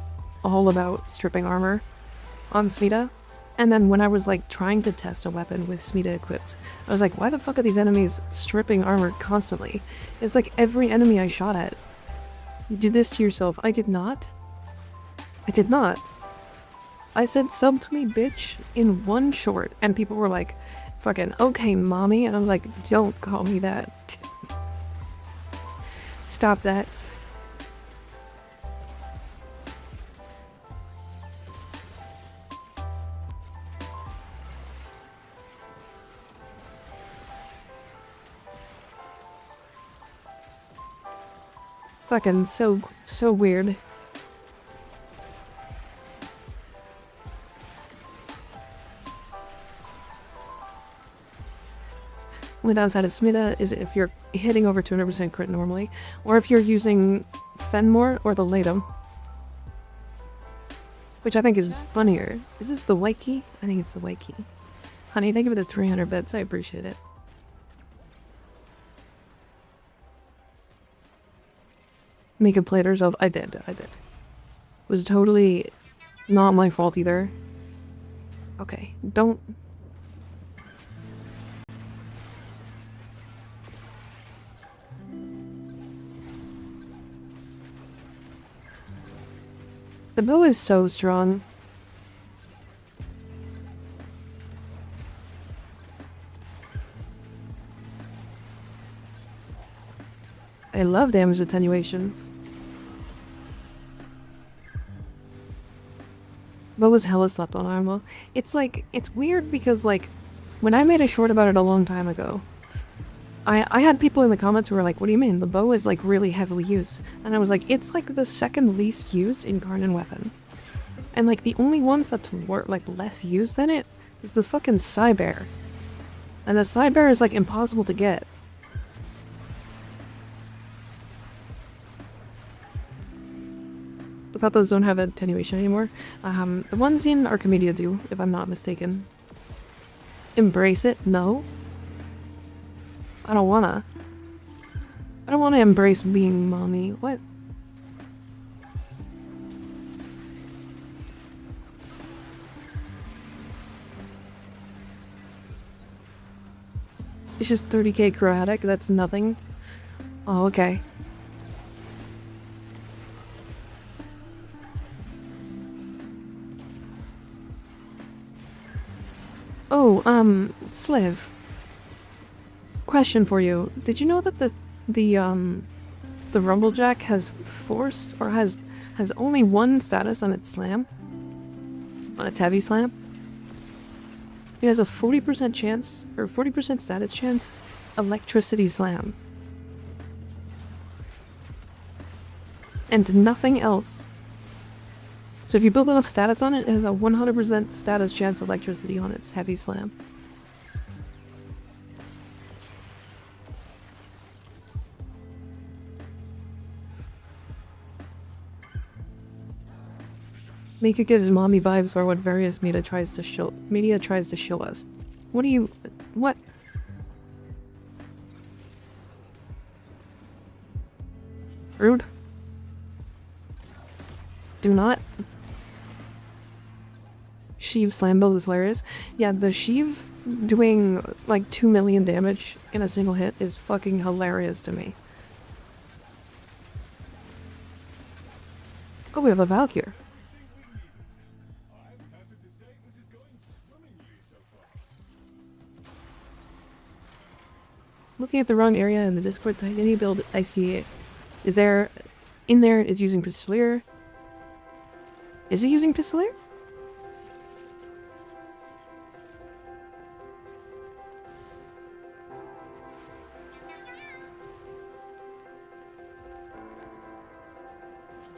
all about stripping armor on Smita. And then when I was like trying to test a weapon with Smita equipped, I was like, why the fuck are these enemies stripping armor constantly? It's like every enemy I shot at. You did this to yourself. I did not. I did not. I said sub to me, bitch, in one short, and people were like, fucking, okay, mommy, and I was like, don't call me that. Stop that. Fucking so weird. The downside of Smita is if you're hitting over 200% crit normally, or if you're using Fenmore or the Latum. Which I think is funnier. Is this the white key? I think it's the white key. Honey, thank you for the 300 bits, I appreciate it. Mika played herself. I did. Was totally not my fault either. Okay, don't... The bow is so strong. I love damage attenuation. Bow was hella slept on Armo. It's like, it's weird because like, when I made a short about it a long time ago, I had people in the comments who were like, what do you mean? The bow is like really heavily used. And I was like, it's like the second least used incarnate weapon. And like the only ones that's like less used than it is the fucking Cybear. And the Cybear is like impossible to get. I thought those don't have attenuation anymore. The ones in Archimedia do, if I'm not mistaken. Embrace it? No. I don't wanna. I don't wanna embrace being mommy. What? It's just 30k chromatic, that's nothing. Oh, okay. Oh, Sliv. Question for you. Did you know that the Rumblejack has forced, or has only one status on its slam? On its heavy slam? It has a 40% chance, or 40% status chance, electricity slam. And nothing else. So if you build enough status on it, it has a 100% status chance electricity on its heavy slam. Mika gives mommy vibes for what various media tries to show us. What do you... what? Rude. Do not. Sheev slam build is hilarious. Yeah, the Sheev doing like 2 million damage in a single hit is fucking hilarious to me. Oh, we have a Valkyr. Looking at the wrong area in the Discord, Titania build I see it. Is there... in there is using Pistolier. Is he using Pistolier?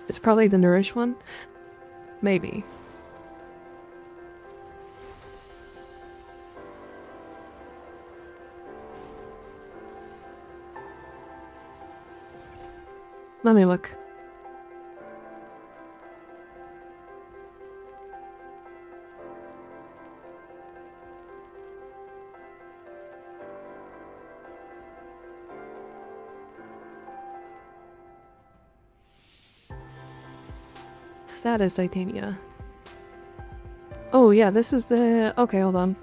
It's probably the Nourish one. Maybe. Let me look. That is Titania. Oh yeah, this is the... Okay, hold on.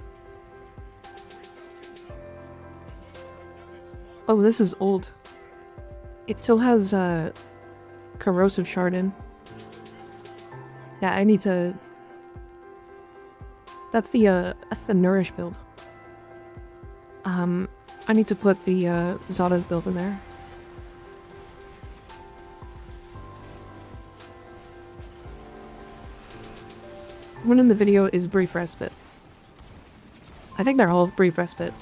Oh, this is old. It still has, corrosive shard in. Yeah, I need to... That's the Nourish build. I need to put the, Zada's build in there. One in the video is Brief Respite. I think they're all Brief Respite.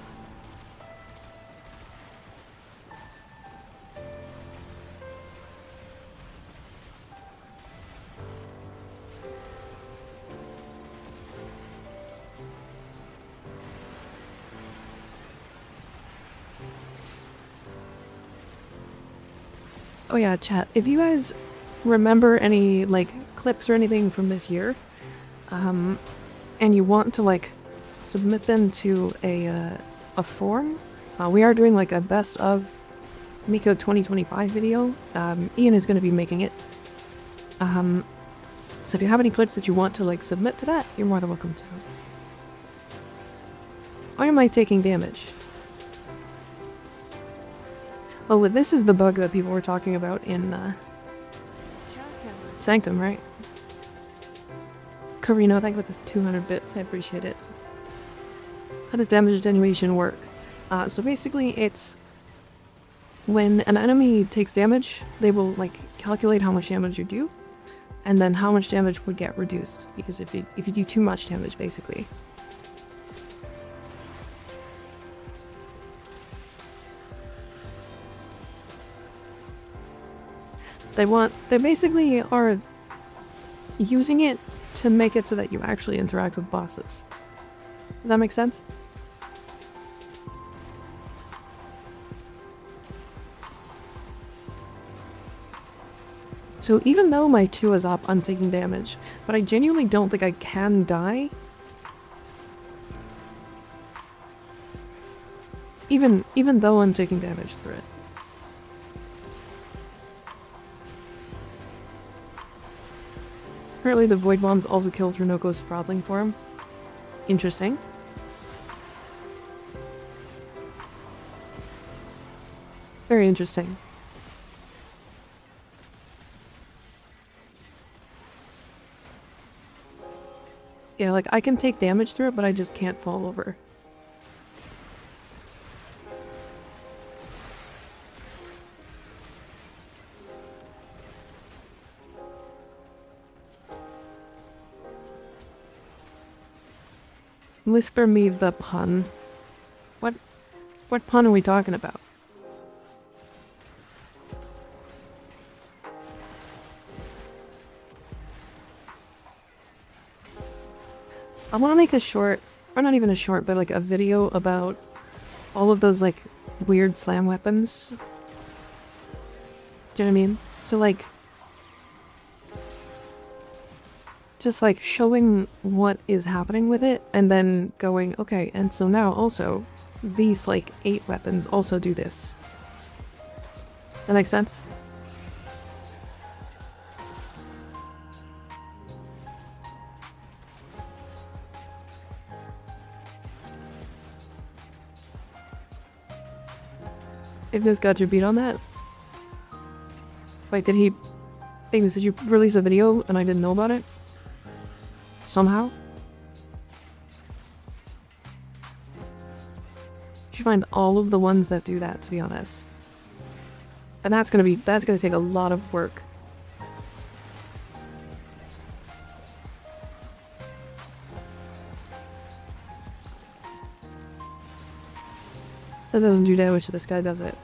Oh yeah, chat. If you guys remember any, like, clips or anything from this year, and you want to, like, submit them to a form, we are doing, like, a best of Mika 2025 video. Ian is going to be making it. So if you have any clips that you want to, like, submit to that, you're more than welcome to. Why am I taking damage? Oh, this is the bug that people were talking about in, Sanctum, right? Carino, thank you for the 200 bits, I appreciate it. How does damage attenuation work? So basically it's... When an enemy takes damage, they will, like, calculate how much damage you do, and then how much damage would get reduced, because if you do too much damage, basically. They basically are using it to make it so that you actually interact with bosses. Does that make sense? So even though my 2 is up, I'm taking damage, but I genuinely don't think I can die. Even though I'm taking damage through it. Apparently the void bombs also kill through Noko's sprawling form. Interesting. Very interesting. Yeah, like, I can take damage through it, but I just can't fall over. Whisper me the pun. What pun are we talking about? I want to make a short, or not even a short, but like a video about all of those like weird slam weapons. Do you know what I mean? So like, just like showing what is happening with it and then going, okay, and so now also these like 8 weapons also do this. Does that make sense? If this got your beat on that? Wait, did he... Things, did you release a video and I didn't know about it? Somehow? You should find all of the ones that do that, to be honest. And that's gonna take a lot of work. That doesn't do damage to this guy, does it?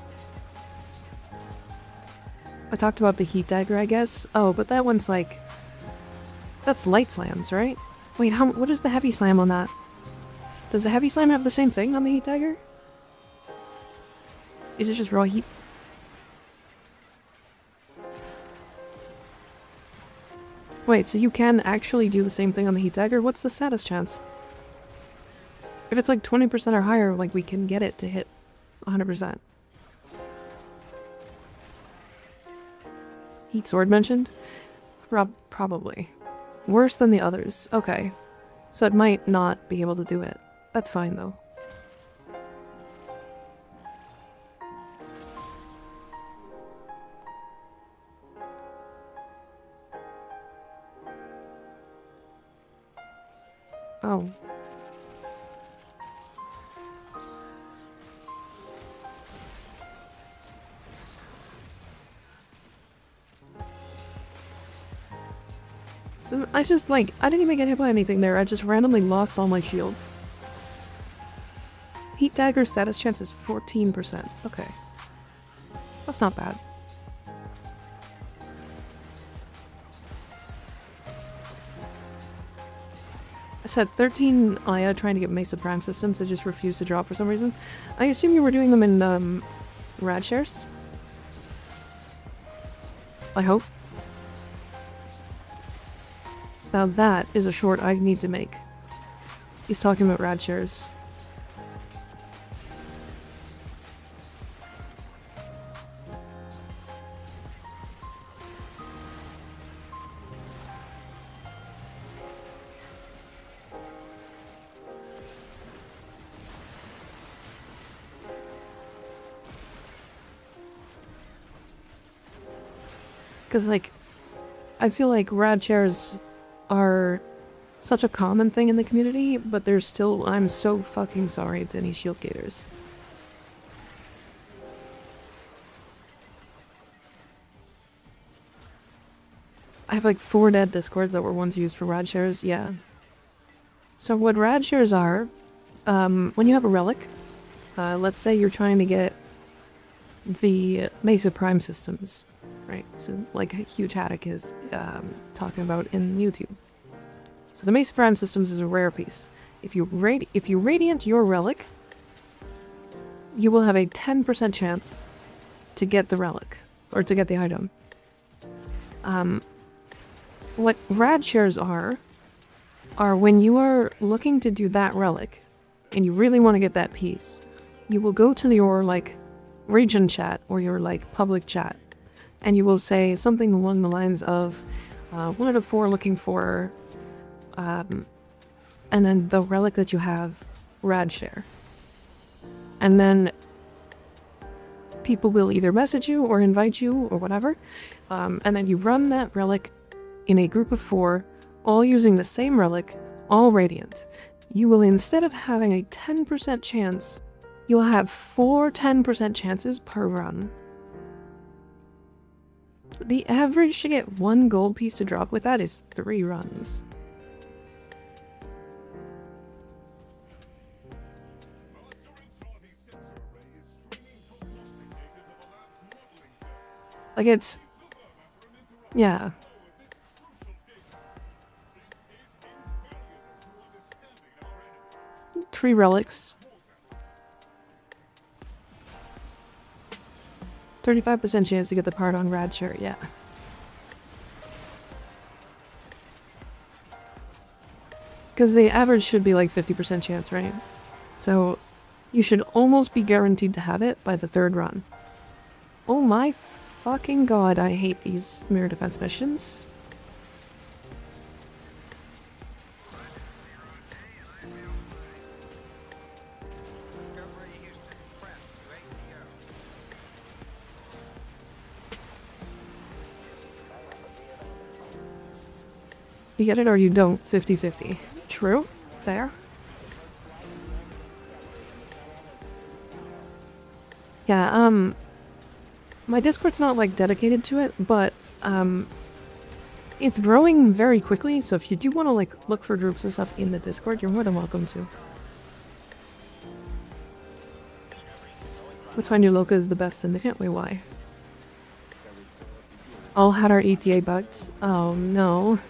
I talked about the heat dagger, I guess. Oh, but that one's like... That's light slams, right? Wait, what is the heavy slam on that? Does the heavy slam have the same thing on the heat dagger? Is it just raw heat? Wait, so you can actually do the same thing on the heat dagger? What's the status chance? If it's like 20% or higher, like we can get it to hit 100%. Heat sword mentioned? Probably. Worse than the others. Okay. So it might not be able to do it. That's fine, though. Oh. I just, like, I didn't even get hit by anything there. I just randomly lost all my shields. Heat dagger status chance is 14%. Okay. That's not bad. I said 13 Aya trying to get Mesa Prime systems that just refused to drop for some reason. I assume you were doing them in, rad shares? I hope. Now that is a short I need to make. He's talking about rad shares. Because, like, I feel like rad chairs are such a common thing in the community, but there's still— I'm so fucking sorry to any shield gators. I have like 4 dead discords that were once used for rad shares, yeah. So what rad shares are, when you have a relic, let's say you're trying to get the Mesa Prime systems, right? So like Huge Haddock is talking about in YouTube. So the Mesa Prime systems is a rare piece. If you radiant your relic, you will have a 10% chance to get the relic, or to get the item. What rad shares are when you are looking to do that relic, and you really want to get that piece, you will go to your, like, region chat, or your, like, public chat, and you will say something along the lines of, 1 out of 4 looking for, and then the relic that you have, rad share. And then people will either message you or invite you or whatever, and then you run that relic in a group of 4, all using the same relic, all radiant. You will, instead of having a 10% chance, you'll have 4 10% chances per run. The average to get 1 gold piece to drop with that is 3 runs. Like, it's— yeah. Three relics. 35% chance to get the part on rad share, yeah. Because the average should be like 50% chance, right? So you should almost be guaranteed to have it by the 3rd run. Oh my fucking god, I hate these mirror defense missions. You get it or you don't, 50-50. True? Fair? Yeah, my Discord's not, like, dedicated to it, but, it's growing very quickly, so if you do want to, like, look for groups and stuff in the Discord, you're more than welcome to. Which one your Loca is the best syndicate? Wait, why? All had our ETA bugged? Oh, no.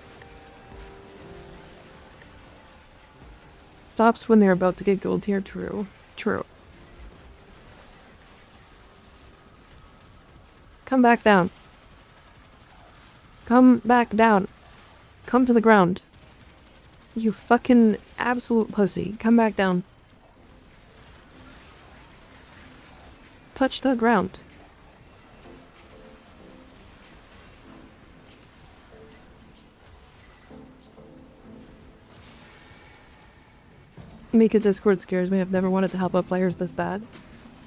Stops when they're about to get gold tier? True. True. Come back down. Come back down. Come to the ground. You fucking absolute pussy. Come back down. Touch the ground. Mika Discord scares me. I've never wanted to help out players this bad.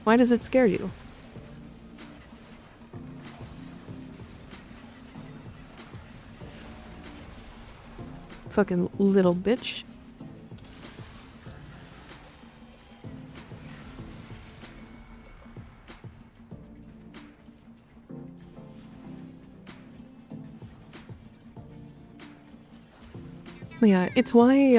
Why does it scare you? Fucking little bitch. Yeah, it's why,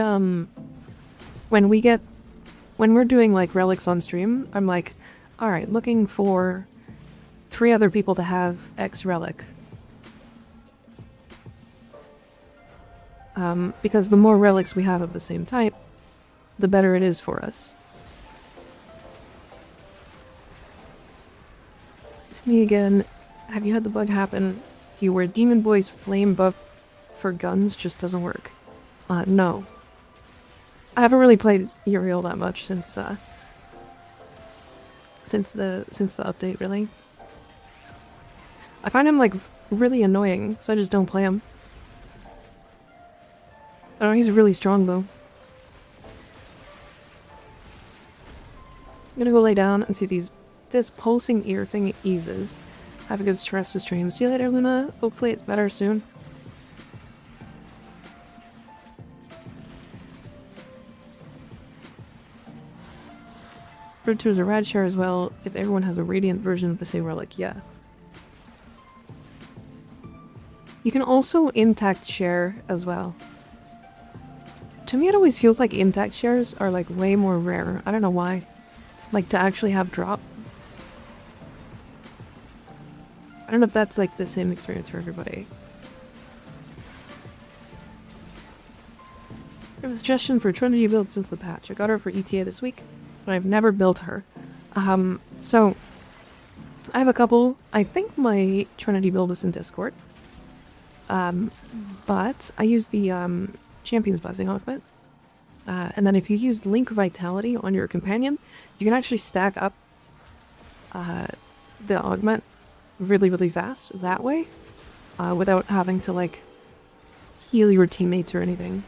when we're doing, like, relics on stream, I'm like, alright, looking for 3 other people to have X relic. Because the more relics we have of the same type, the better it is for us. It's me again. Have you had the bug happen to you where Demon Boy's flame buff for guns just doesn't work? No. I haven't really played Uriel that much since the update, really. I find him, like, really annoying, so I just don't play him. I don't know, he's really strong, though. I'm gonna go lay down and see this pulsing ear thing eases. Have a good stress to stream. See you later, Luna. Hopefully it's better soon. Referred to as a rad share as well, if everyone has a radiant version of the same relic, yeah. You can also intact share as well. To me it always feels like intact shares are like way more rare. I don't know why. Like to actually have drop. I don't know if that's like the same experience for everybody. I have a suggestion for Trinity build since the patch. I got her for ETA this week, but I've never built her. So I have a couple. I think my Trinity build is in Discord. But I use the Champion's Blessing augment. And then if you use Link Vitality on your companion, you can actually stack up the augment really, really fast that way, without having to like heal your teammates or anything.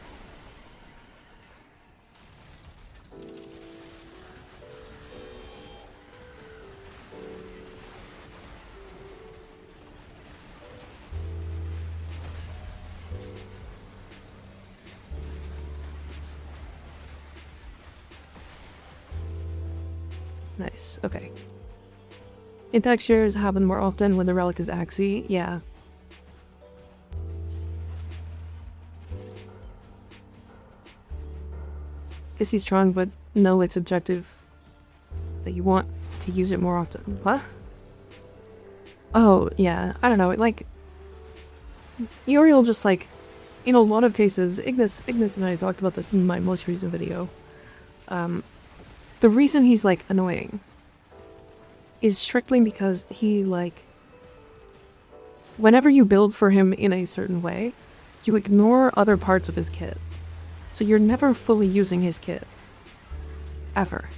Nice, okay. Intact shares happen more often when the relic is Axie, yeah. Is he strong, but no, it's objective that you want to use it more often. What? Oh, yeah, I don't know, like... Uriel just like... In a lot of cases, Ignis and I talked about this in my most recent video. The reason he's, like, annoying is strictly because he, like... Whenever you build for him in a certain way, you ignore other parts of his kit. So you're never fully using his kit. Ever.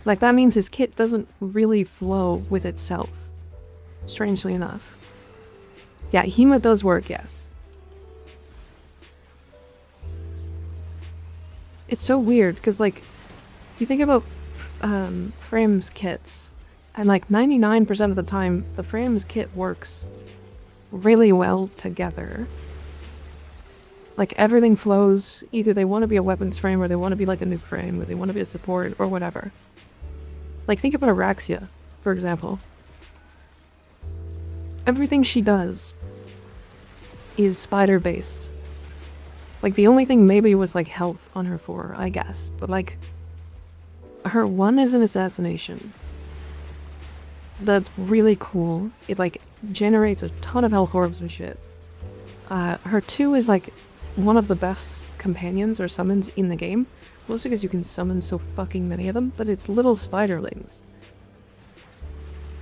Like, that means his kit doesn't really flow with itself. Strangely enough. Yeah, Hema does work, yes. It's so weird, because, like... You think about Frame's kits, and like 99% of the time, the Frame's kit works really well together. Like everything flows, either they want to be a weapons frame, or they want to be like a nuke frame, or they want to be a support, or whatever. Like think about Araxia, for example. Everything she does is spider-based. Like the only thing maybe was like health on her 4, I guess, but like... Her 1 is an assassination. That's really cool. It like generates a ton of health orbs and shit. Her 2 is like one of the best companions or summons in the game. Mostly because you can summon so fucking many of them, but it's little spiderlings.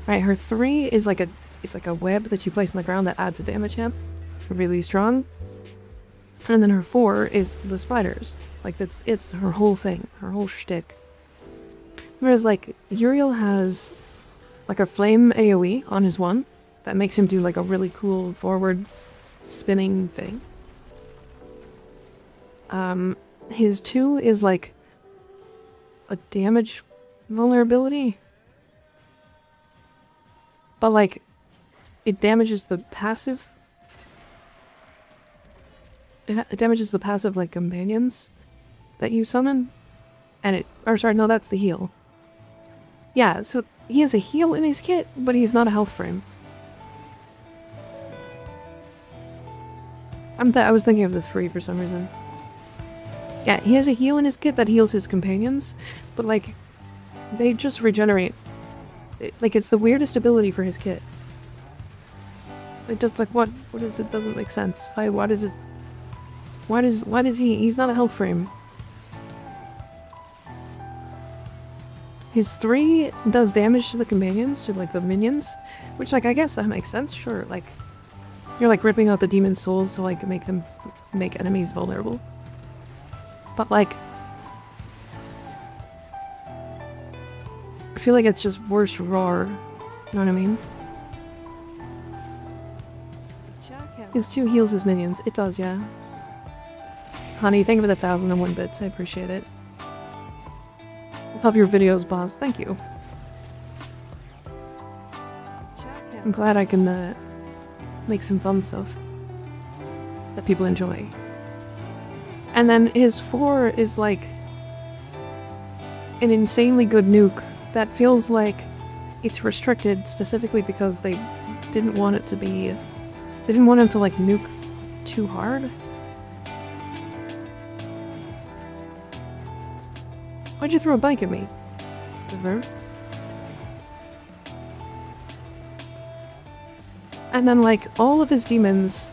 Right, her 3 is like it's like a web that you place on the ground that adds a damage amp. Really strong. And then her 4 is the spiders. Like it's her whole thing, her whole shtick. Whereas, like, Uriel has, like, a flame AoE on his 1 that makes him do, like, a really cool forward spinning thing. His 2 is, like, a damage vulnerability. But like, it damages the passive. It damages the passive, like, companions that you summon. And it, or sorry, no, that's the heal. Yeah, so he has a heal in his kit, but he's not a health frame. I was thinking of the 3 for some reason. Yeah, he has a heal in his kit that heals his companions, but like, they just regenerate. Like, it's the weirdest ability for his kit. It just, like, what is it? Doesn't make sense. Why does it? Why does he's not a health frame. His 3 does damage to the companions, to like the minions, which, like, I guess that makes sense, sure, like, you're like ripping out the demon souls to like make enemies vulnerable. But like, I feel like it's just worse raw, you know what I mean? His 2 heals his minions, it does, yeah. Honey, thank you for the 1,001 bits, I appreciate it. Love your videos, boss. Thank you. I'm glad I can make some fun stuff that people enjoy. And then his 4 is like an insanely good nuke that feels like it's restricted specifically because they didn't want it to be... They didn't want him to like nuke too hard. Why'd you throw a bike at me? River? And then like all of his demons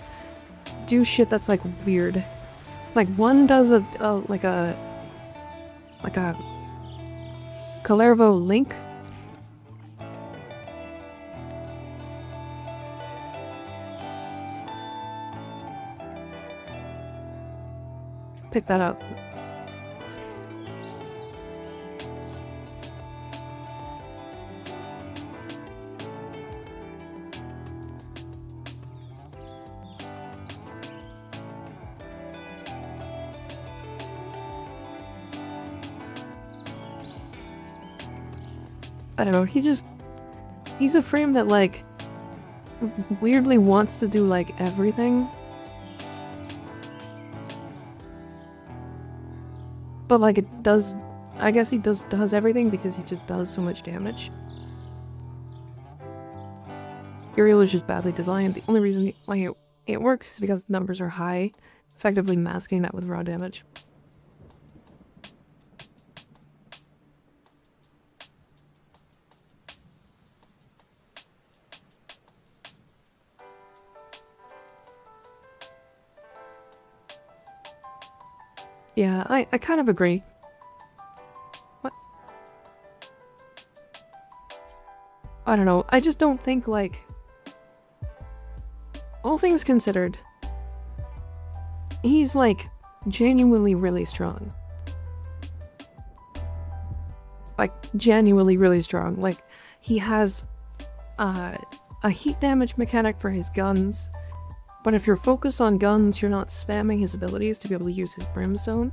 do shit that's like weird. Like one does a Calervo link. Pick that up. I don't know, he's a frame that like weirdly wants to do like everything. But like it does, I guess he does everything because he just does so much damage. Uriel is just badly designed. The only reason why it works is because the numbers are high, effectively masking that with raw damage. Yeah, I kind of agree. What? I don't know, I just don't think, like... All things considered, he's, like, genuinely really strong. Like, genuinely really strong. Like, he has a heat damage mechanic for his guns. But if you're focused on guns, you're not spamming his abilities to be able to use his brimstone.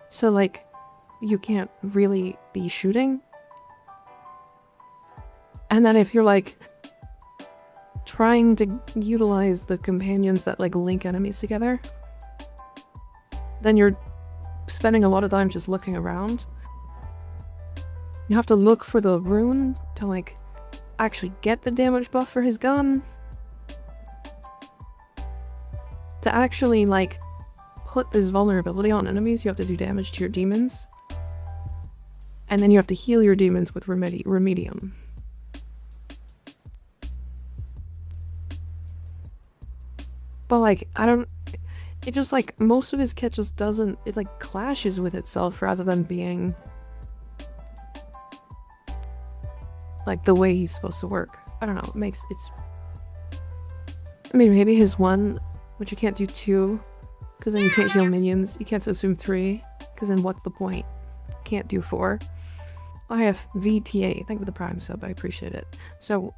So, like, you can't really be shooting. And then if you're, like, trying to utilize the companions that, like, link enemies together, then you're spending a lot of time just looking around. You have to look for the rune to, like, actually get the damage buff for his gun. To actually, like, put this vulnerability on enemies, you have to do damage to your demons. And then you have to heal your demons with Remedium. But, like, I don't... It just, like, most of his kit just doesn't... It, like, clashes with itself rather than being... like, the way he's supposed to work. I don't know, it's... I mean, maybe his 1, which you can't do 2, because then you can't heal minions. You can't subsume 3, because then what's the point? Can't do 4. I have VTA, thank you for the Prime sub, I appreciate it. So,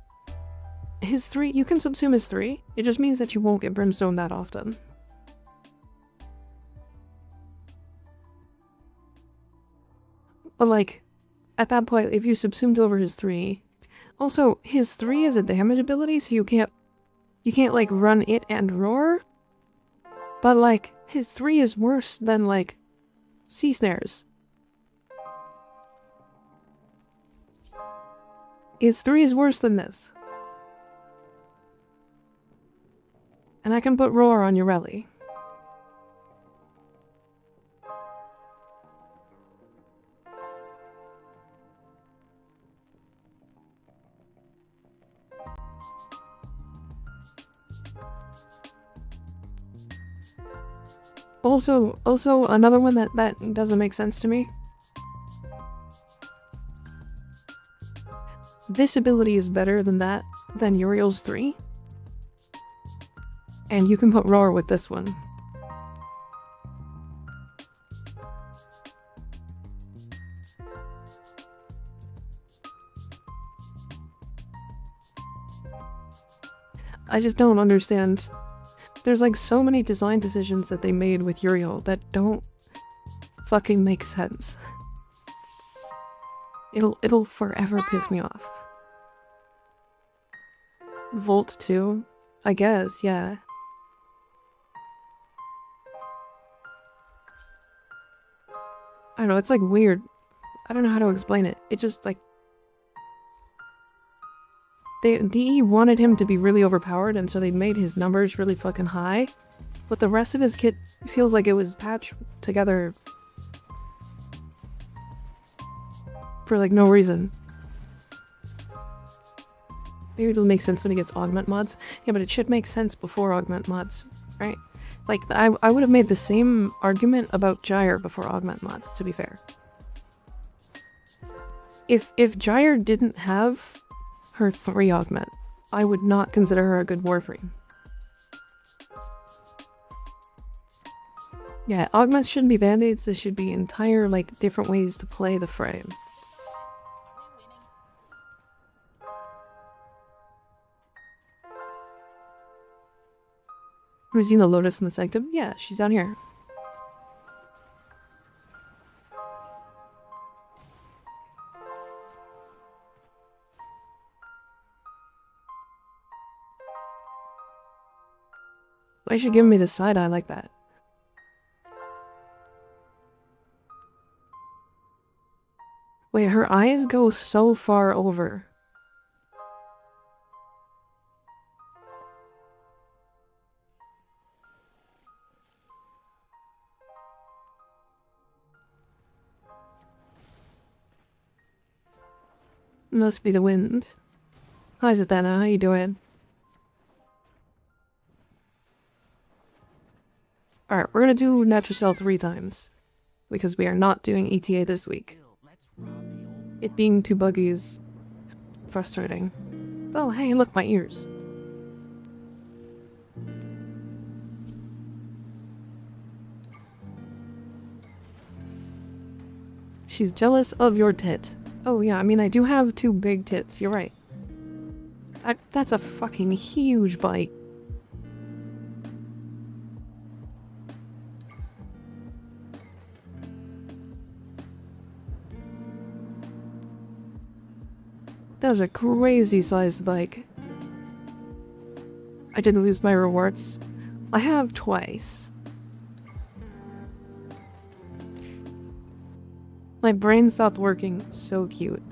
his 3, you can subsume his 3, it just means that you won't get Brimstone that often. But like, at that point, if you subsumed over his 3... Also, his 3 is a damage ability, so you can't like run it and roar. But like, his 3 is worse than like sea snares. His 3 is worse than this. And I can put roar on your rally. Also another one that doesn't make sense to me. This ability is better than Uriel's 3. And you can put roar with this one. I just don't understand. There's like so many design decisions that they made with Uriel that don't fucking make sense. It'll forever piss me off. Volt 2? I guess, yeah. I don't know, it's like weird. I don't know how to explain it. It just like... DE wanted him to be really overpowered, and so they made his numbers really fucking high. But the rest of his kit feels like it was patched together for like no reason. Maybe it'll make sense when he gets augment mods. Yeah, but it should make sense before augment mods, right? Like, I would have made the same argument about Gyre before augment mods, to be fair. If Gyre didn't have her 3 augment, I would not consider her a good Warframe. Yeah, augments shouldn't be band-aids, this should be entire, like, different ways to play the frame. Have you seen the Lotus in the Sanctum? Yeah, she's down here. Why should give me the side eye like that? Wait, her eyes go so far over. Must be the wind. Hi Zathana, how you doing? Alright, we're gonna do Natural Cell 3 times. Because we are not doing ETA this week. It being too buggy is frustrating. Oh, hey, look, my ears. She's jealous of your tit. Oh yeah, I mean, I do have 2 big tits, you're right. That's a fucking huge bite. That was a crazy sized bike. I didn't lose my rewards. I have twice. My brain stopped working. So cute.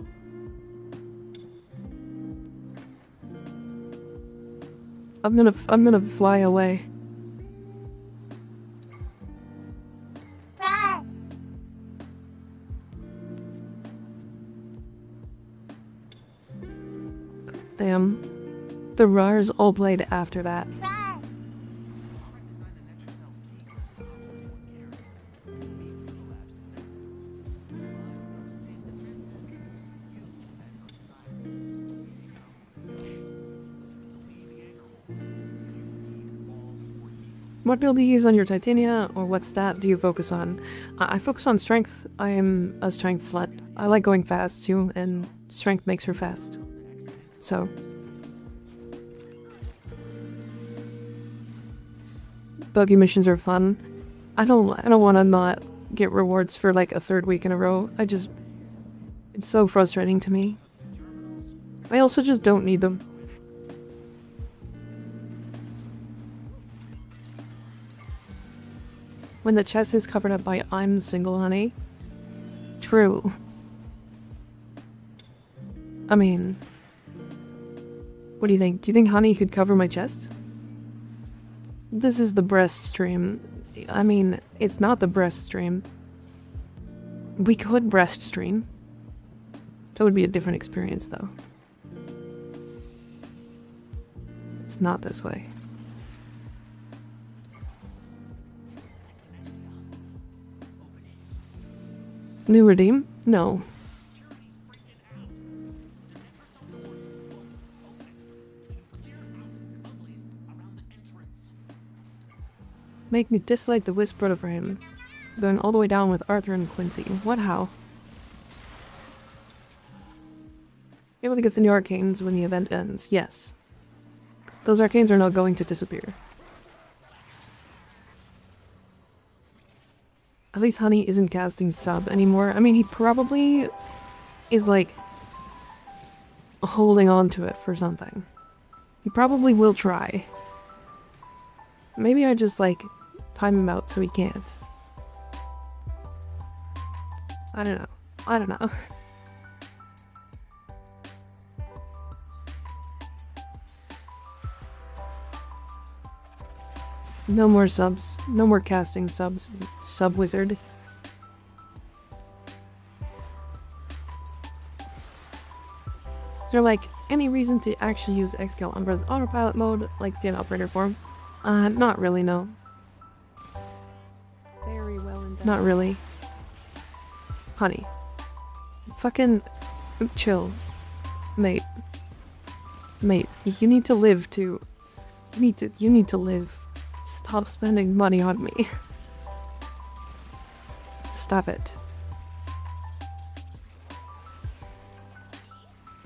I'm gonna fly away. Damn. The RARs all played after that. What build do you use on your Titania, or what stat do you focus on? I focus on strength. I am a strength slut. I like going fast too, and strength makes her fast. So. Buggy missions are fun. I don't want to not get rewards for like a 3rd week in a row. It's so frustrating to me. I also just don't need them. When the chest is covered up by I'm single, honey. True. I mean, what do you think? Do you think honey could cover my chest? This is the breast stream. I mean, it's not the breast stream. We could breast stream. That would be a different experience, though. It's not this way. New redeem? No. Make me dislike the Wisp Frame. Going all the way down with Arthur and Quincy. What how? Able to get the new arcanes when the event ends. Yes. Those arcanes are not going to disappear. At least Honey isn't casting sub anymore. I mean, he probably is like holding on to it for something. He probably will try. Maybe I just like time him out so he can't. I don't know. I don't know. No more subs. No more casting subs. Sub-wizard. Is there, like, any reason to actually use xScale Umbra's autopilot mode, like stand operator form? Not really, no. Very well in depth. Not really. Honey. Fucking chill. Mate. Mate, you need to live too. You need to live. Stop spending money on me. Stop it.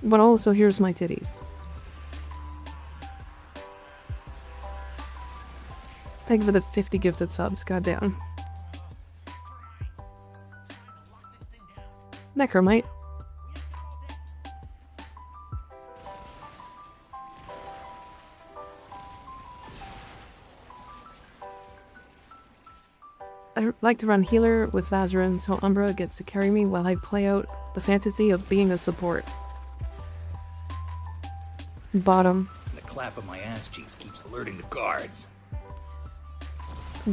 But also, here's my titties. Thank you for the 50 gifted subs, goddamn. Necromite. I like to run healer with Vazarin, so Umbra gets to carry me while I play out the fantasy of being a support. Bottom. The clap of my ass cheeks keeps alerting the guards.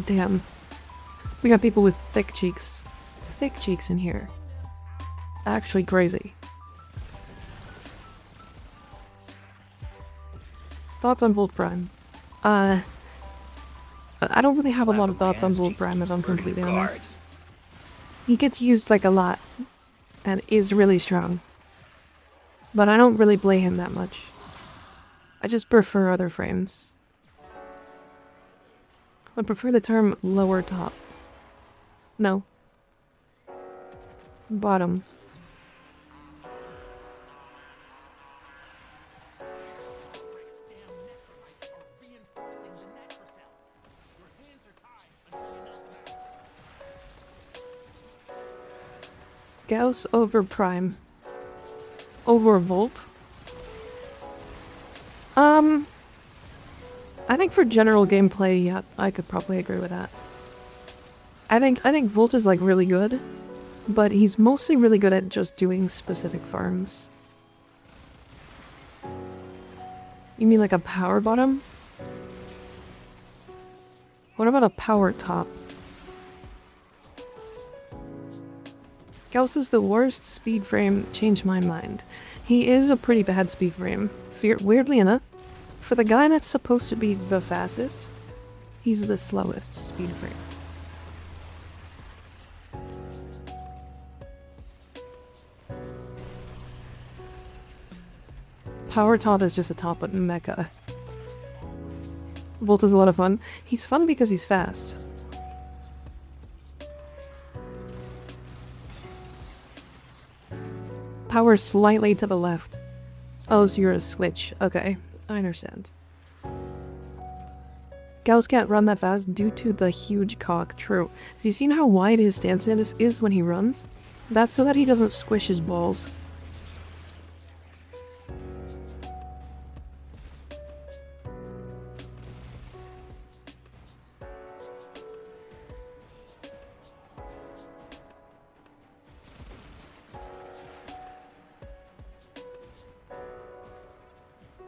Damn. We got people with thick cheeks. Thick cheeks in here. Actually crazy. Thoughts on Wolframe? I don't really have a lot of thoughts on Warframe, if I'm completely honest. He gets used like a lot, and is really strong. But I don't really play him that much. I just prefer other frames. I prefer the term lower top. No. Bottom. Gauss over Prime. Over Volt. I think for general gameplay, yeah, I could probably agree with that. I think Volt is like really good, but he's mostly really good at just doing specific farms. You mean like a power bottom? What about a power top? Gauss is the worst speed frame. Changed my mind. He is a pretty bad speed frame. Weirdly enough, for the guy that's supposed to be the fastest, he's the slowest speed frame. Power top is just a top button mecha. Volt is a lot of fun. He's fun because he's fast. Power slightly to the left. Oh, so you're a switch. Okay, I understand. Gauss can't run that fast due to the huge cock. True. Have you seen how wide his stance is when he runs? That's so that he doesn't squish his balls.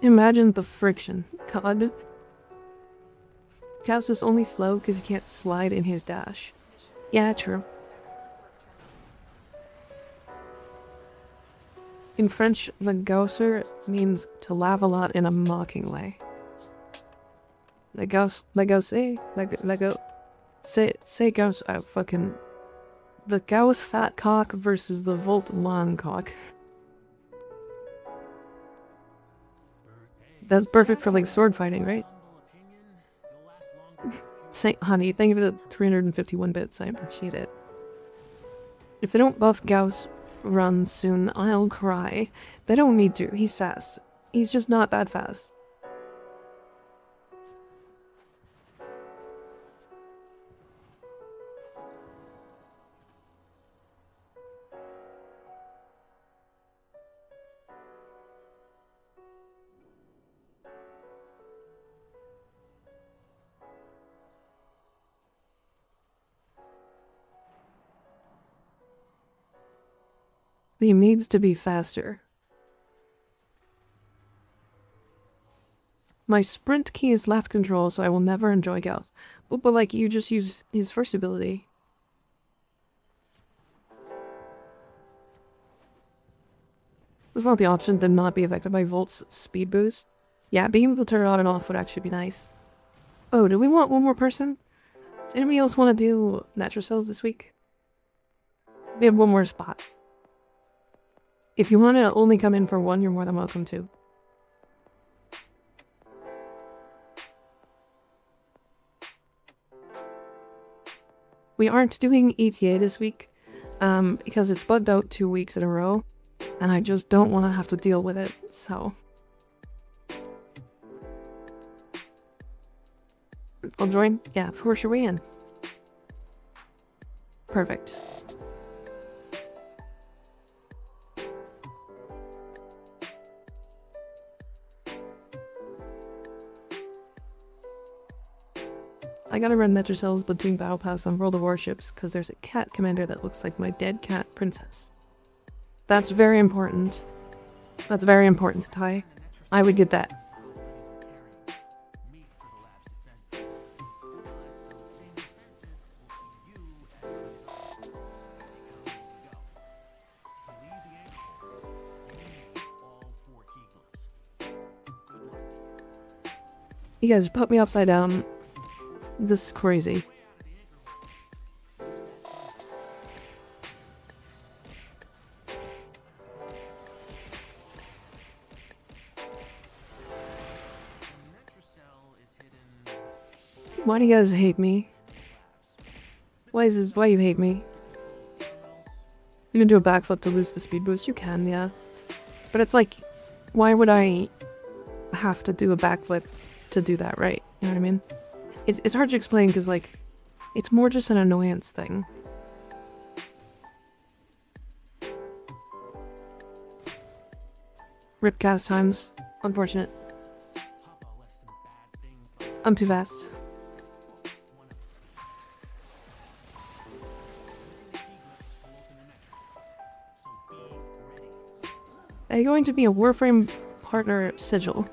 Imagine the friction. God. Chaos is only slow because he can't slide in his dash. Yeah, true. In French, the gausser means to laugh a lot in a mocking way. La gauss, say gauss, fucking... The Gauss fat cock versus the Volt long cock. That's perfect for like sword fighting, right? Say, honey, thank you for the 351 bits, I appreciate it. If they don't buff Gauss run soon, I'll cry. They don't need to, he's fast. He's just not that fast. He needs to be faster. My sprint key is left control, so I will never enjoy Gauss. But like, you just use his first ability. This multi-option did not be affected by Volt's speed boost. Yeah, being able to turn it on and off would actually be nice. Oh, do we want one more person? Does anybody else want to do natural cells this week? We have one more spot. If you want to only come in for one, you're more than welcome to. We aren't doing ETA this week, because it's bugged out 2 weeks in a row, and I just don't want to have to deal with it, so... I'll join? Yeah, force your way in. Perfect. I gotta run Nether Cells between Battle Pass on World of Warships because there's a cat commander that looks like my dead cat princess. That's very important. That's very important, Ty. I would get that. You guys put me upside down. This is crazy. Why do you guys hate me? Why you hate me? You can do a backflip to lose the speed boost? You can, yeah. But it's like, why would I have to do a backflip to do that, right? You know what I mean? It's hard to explain because, like, it's more just an annoyance thing. Rip cast times. Unfortunate. I'm too fast. Are you going to be a Warframe partner sigil?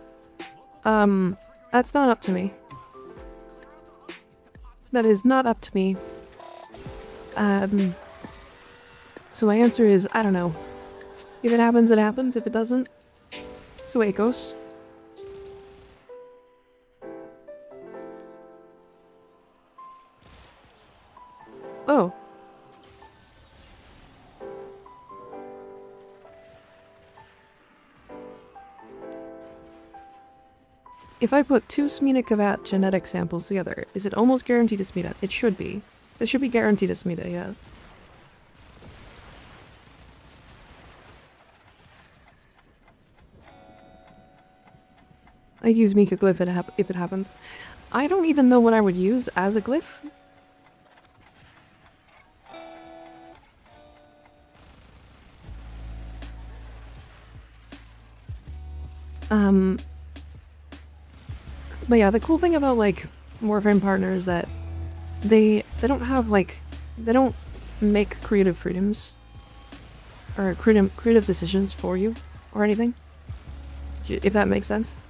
That's not up to me. That is not up to me. So my answer is, I don't know. If it happens, it happens. If it doesn't, it's the way it goes. Oh. If I put two Smina Kavat genetic samples together, is it almost guaranteed a Smita? It should be. This should be guaranteed a Smita, yeah. I'd use Mika Glyph if it happens. I don't even know what I would use as a glyph. But yeah, the cool thing about like Warframe partners is that they don't have like, they don't make creative freedoms or creative decisions for you or anything, if that makes sense.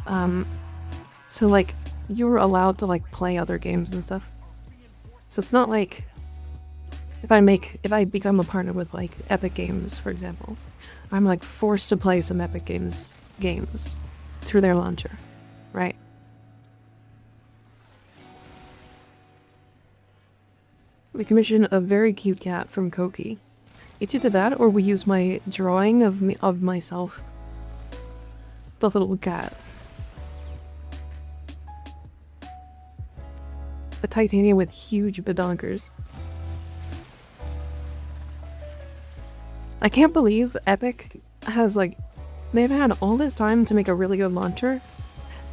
So like you're allowed to like play other games and stuff. So it's not like if I become a partner with like Epic Games, for example, I'm like forced to play some Epic Games through their launcher, right? We commissioned a very cute cat from Koki. It's either that or we use my drawing of myself. The little cat. A titanium with huge badonkers. I can't believe Epic has like, they've had all this time to make a really good launcher,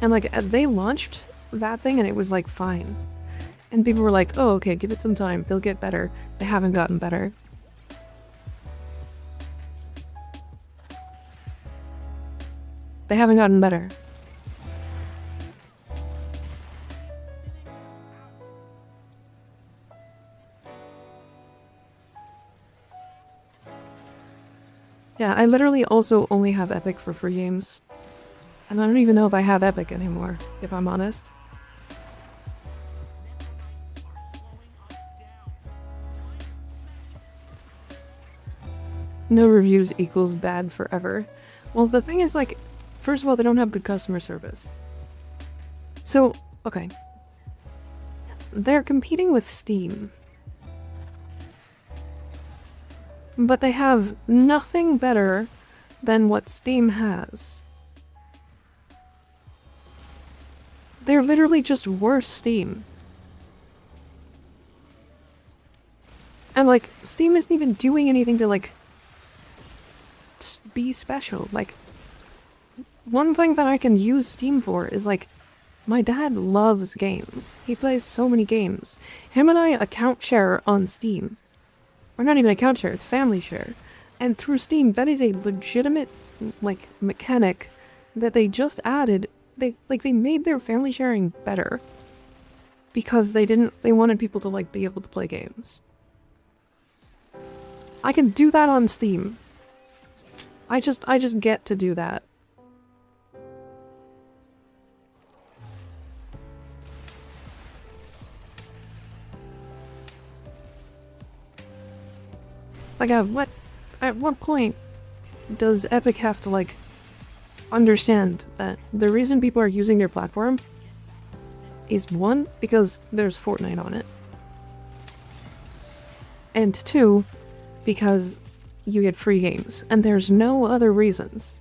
and like they launched that thing and it was like fine. And people were like, oh okay, give it some time, they'll get better. They haven't gotten better. They haven't gotten better. Yeah, I literally also only have Epic for free games. And I don't even know if I have Epic anymore, if I'm honest. No reviews equals bad forever. Well, the thing is, like, first of all, they don't have good customer service. So, okay. They're competing with Steam. But they have nothing better than what Steam has. They're literally just worse Steam. And like, Steam isn't even doing anything to like be special. Like, one thing that I can use Steam for is like, my dad loves games. He plays so many games. Him and I account share on Steam. Or not even account share, it's family share. And through Steam, that is a legitimate, like, mechanic that they just added. They made their family sharing better. Because they wanted people to, like, be able to play games. I can do that on Steam. I just get to do that. Like, at what point does Epic have to, like, understand that the reason people are using their platform is, one, because there's Fortnite on it, and two, because you get free games, and there's no other reasons.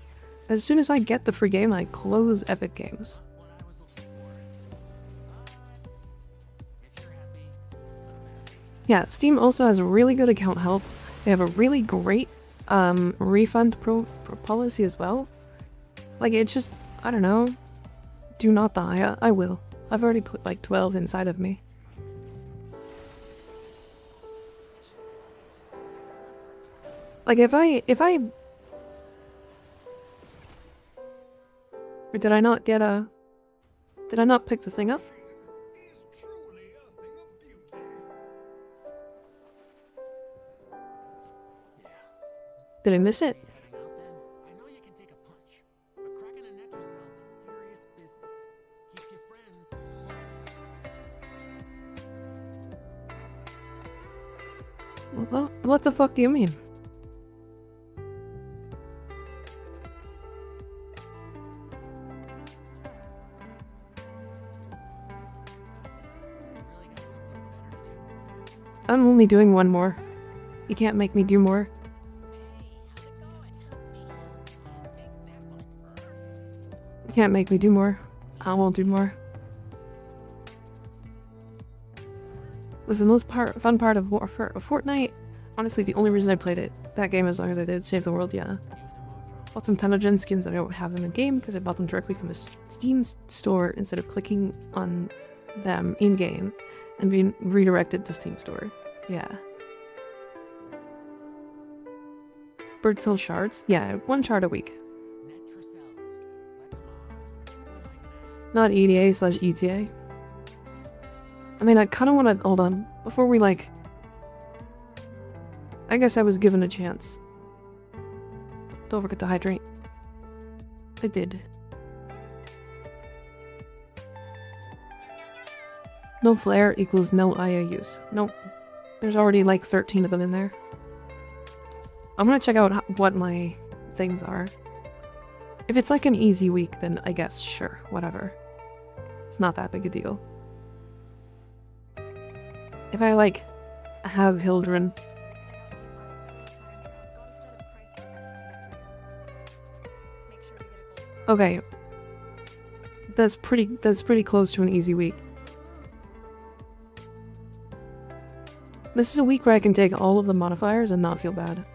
As soon as I get the free game, I close Epic Games. Yeah, Steam also has really good account help. They have a really great refund policy as well. Like, it's just, I don't know. Do not die. I will. I've already put like 12 inside of me. Like, if I... Or did I not get a... Did I not pick the thing up? Did I miss it? I know you can take a punch, but cracking a netra cell's serious business. Keep your friends close. Well, what the fuck do you mean? I'm only doing one more. You can't make me do more. You can't make me do more. I won't do more. Was the most fun part of Fortnite? Honestly, the only reason I played it, that game as long as I did Save the World, yeah. Bought some Tenogen skins. I don't have them in game because I bought them directly from the Steam store instead of clicking on them in game and being redirected to Steam store. Yeah. Bird cell shards? Yeah, 1 shard a week. Not EDA/ETA. I mean, I kind of want to... Hold on. Before we, like... I guess I was given a chance. Don't forget to hydrate. I did. No flare equals no IOUs. Nope. There's already like 13 of them in there. I'm gonna check out what my things are. If it's like an easy week, then I guess, sure, whatever. It's not that big a deal. If I, like, have Hildren... Okay. That's pretty close to an easy week. This is a week where I can take all of the modifiers and not feel bad.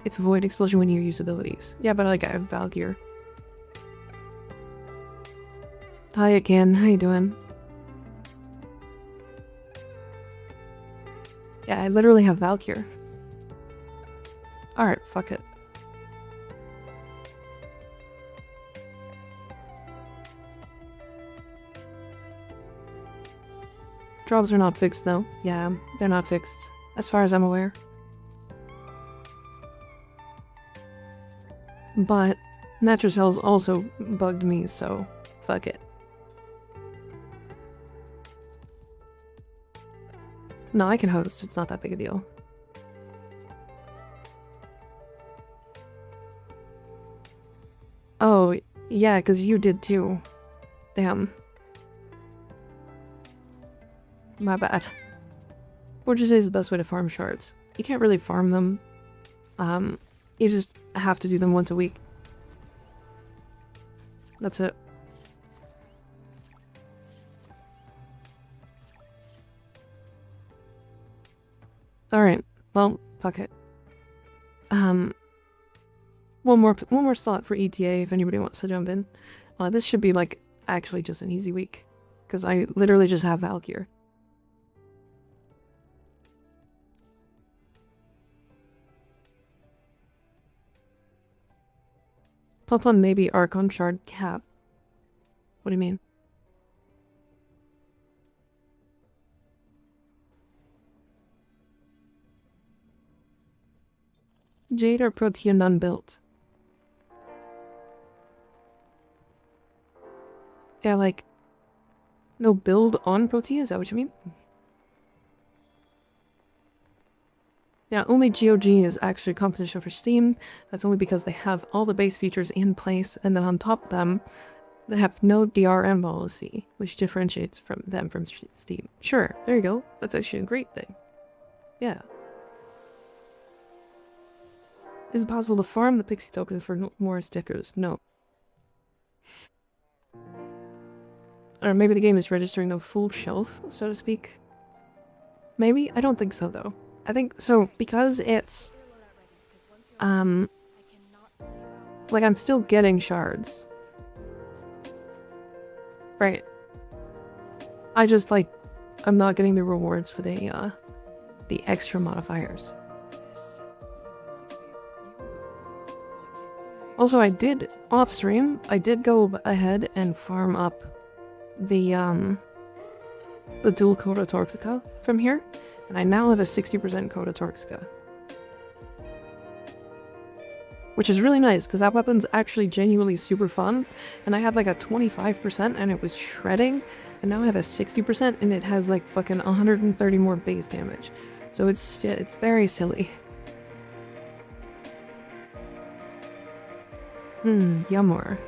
It's Void Explosion when you use abilities. Yeah, but like I have Valkyr. Hi again, how you doing? Yeah, I literally have Valkyr. Alright, fuck it. Drops are not fixed though. Yeah, they're not fixed, as far as I'm aware. But Natural Cells also bugged me, so fuck it. No, I can host, it's not that big a deal. Oh, yeah, because you did too. Damn. My bad. What would you say is the best way to farm shards? You can't really farm them. You just have to do them once a week. That's it. Alright, well, fuck it. One more slot for ETA if anybody wants to jump in. This should be like actually just an easy week. Because I literally just have Valkyr. Plus on maybe Archon Shard Cap. What do you mean? Jade or Protea none built? Yeah, like... No build on Protea? Is that what you mean? Yeah, only GOG is actually competition for Steam. That's only because they have all the base features in place, and then on top of them, they have no DRM policy, which differentiates them from Steam. Sure, there you go. That's actually a great thing. Yeah. Is it possible to farm the pixie tokens for more stickers? No. Or maybe the game is registering a full shelf, so to speak. Maybe? I don't think so, though. I think so because it's like I'm still getting shards. Right. I just like I'm not getting the rewards for the extra modifiers. Also, I did off stream, I did go ahead and farm up the dual Coda Toxica from here. And I now have a 60% Coda Toxica. Which is really nice, because that weapon's actually genuinely super fun. And I had like a 25% and it was shredding. And now I have a 60% and it has like fucking 130 more base damage. So it's very silly. Yummer.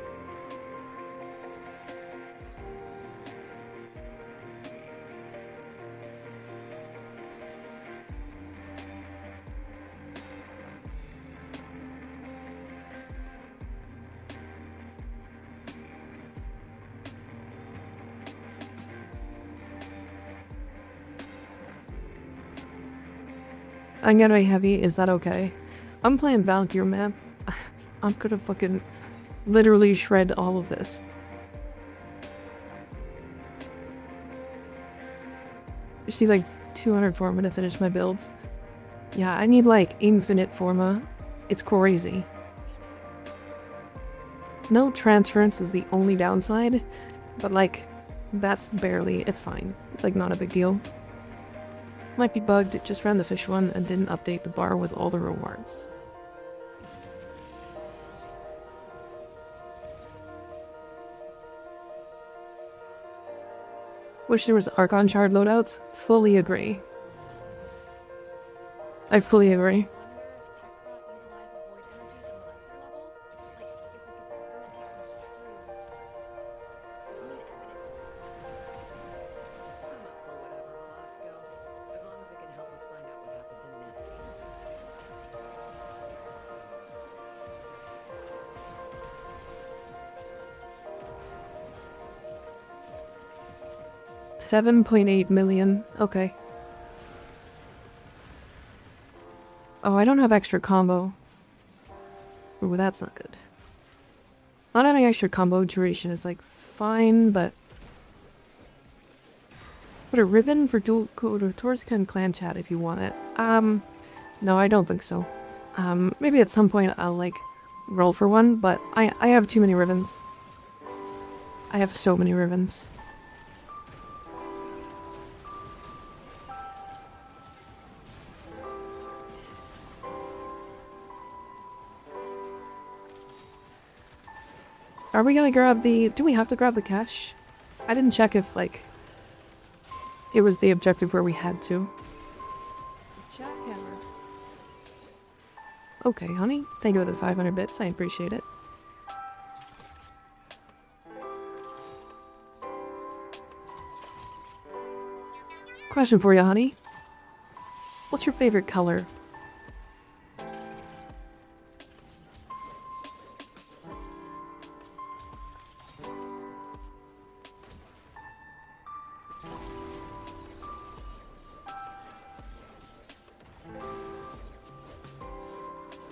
I'm gonna be heavy, is that okay? I'm playing Valkyr, man. I'm gonna fucking literally shred all of this. You see like 200 forma to finish my builds. Yeah, I need like infinite forma. It's crazy. No transference is the only downside, but like, that's barely, it's fine. It's like not a big deal. Might be bugged, it just ran the fish one and didn't update the bar with all the rewards. Wish there was Archon Shard loadouts? Fully agree. I fully agree. $7.8 million. Okay. Oh, I don't have extra combo. Ooh, that's not good. Not having extra combo duration is like fine, but put a ribbon for dual code or Torscan clan chat if you want it. No, I don't think so. Maybe at some point I'll like roll for one, but I have too many ribbons. I have so many ribbons. Are we gonna grab the... Do we have to grab the cash? I didn't check if, like, it was the objective where we had to. Jackhammer. Okay, honey. Thank you for the 500 bits. I appreciate it. Question for you, honey. What's your favorite color?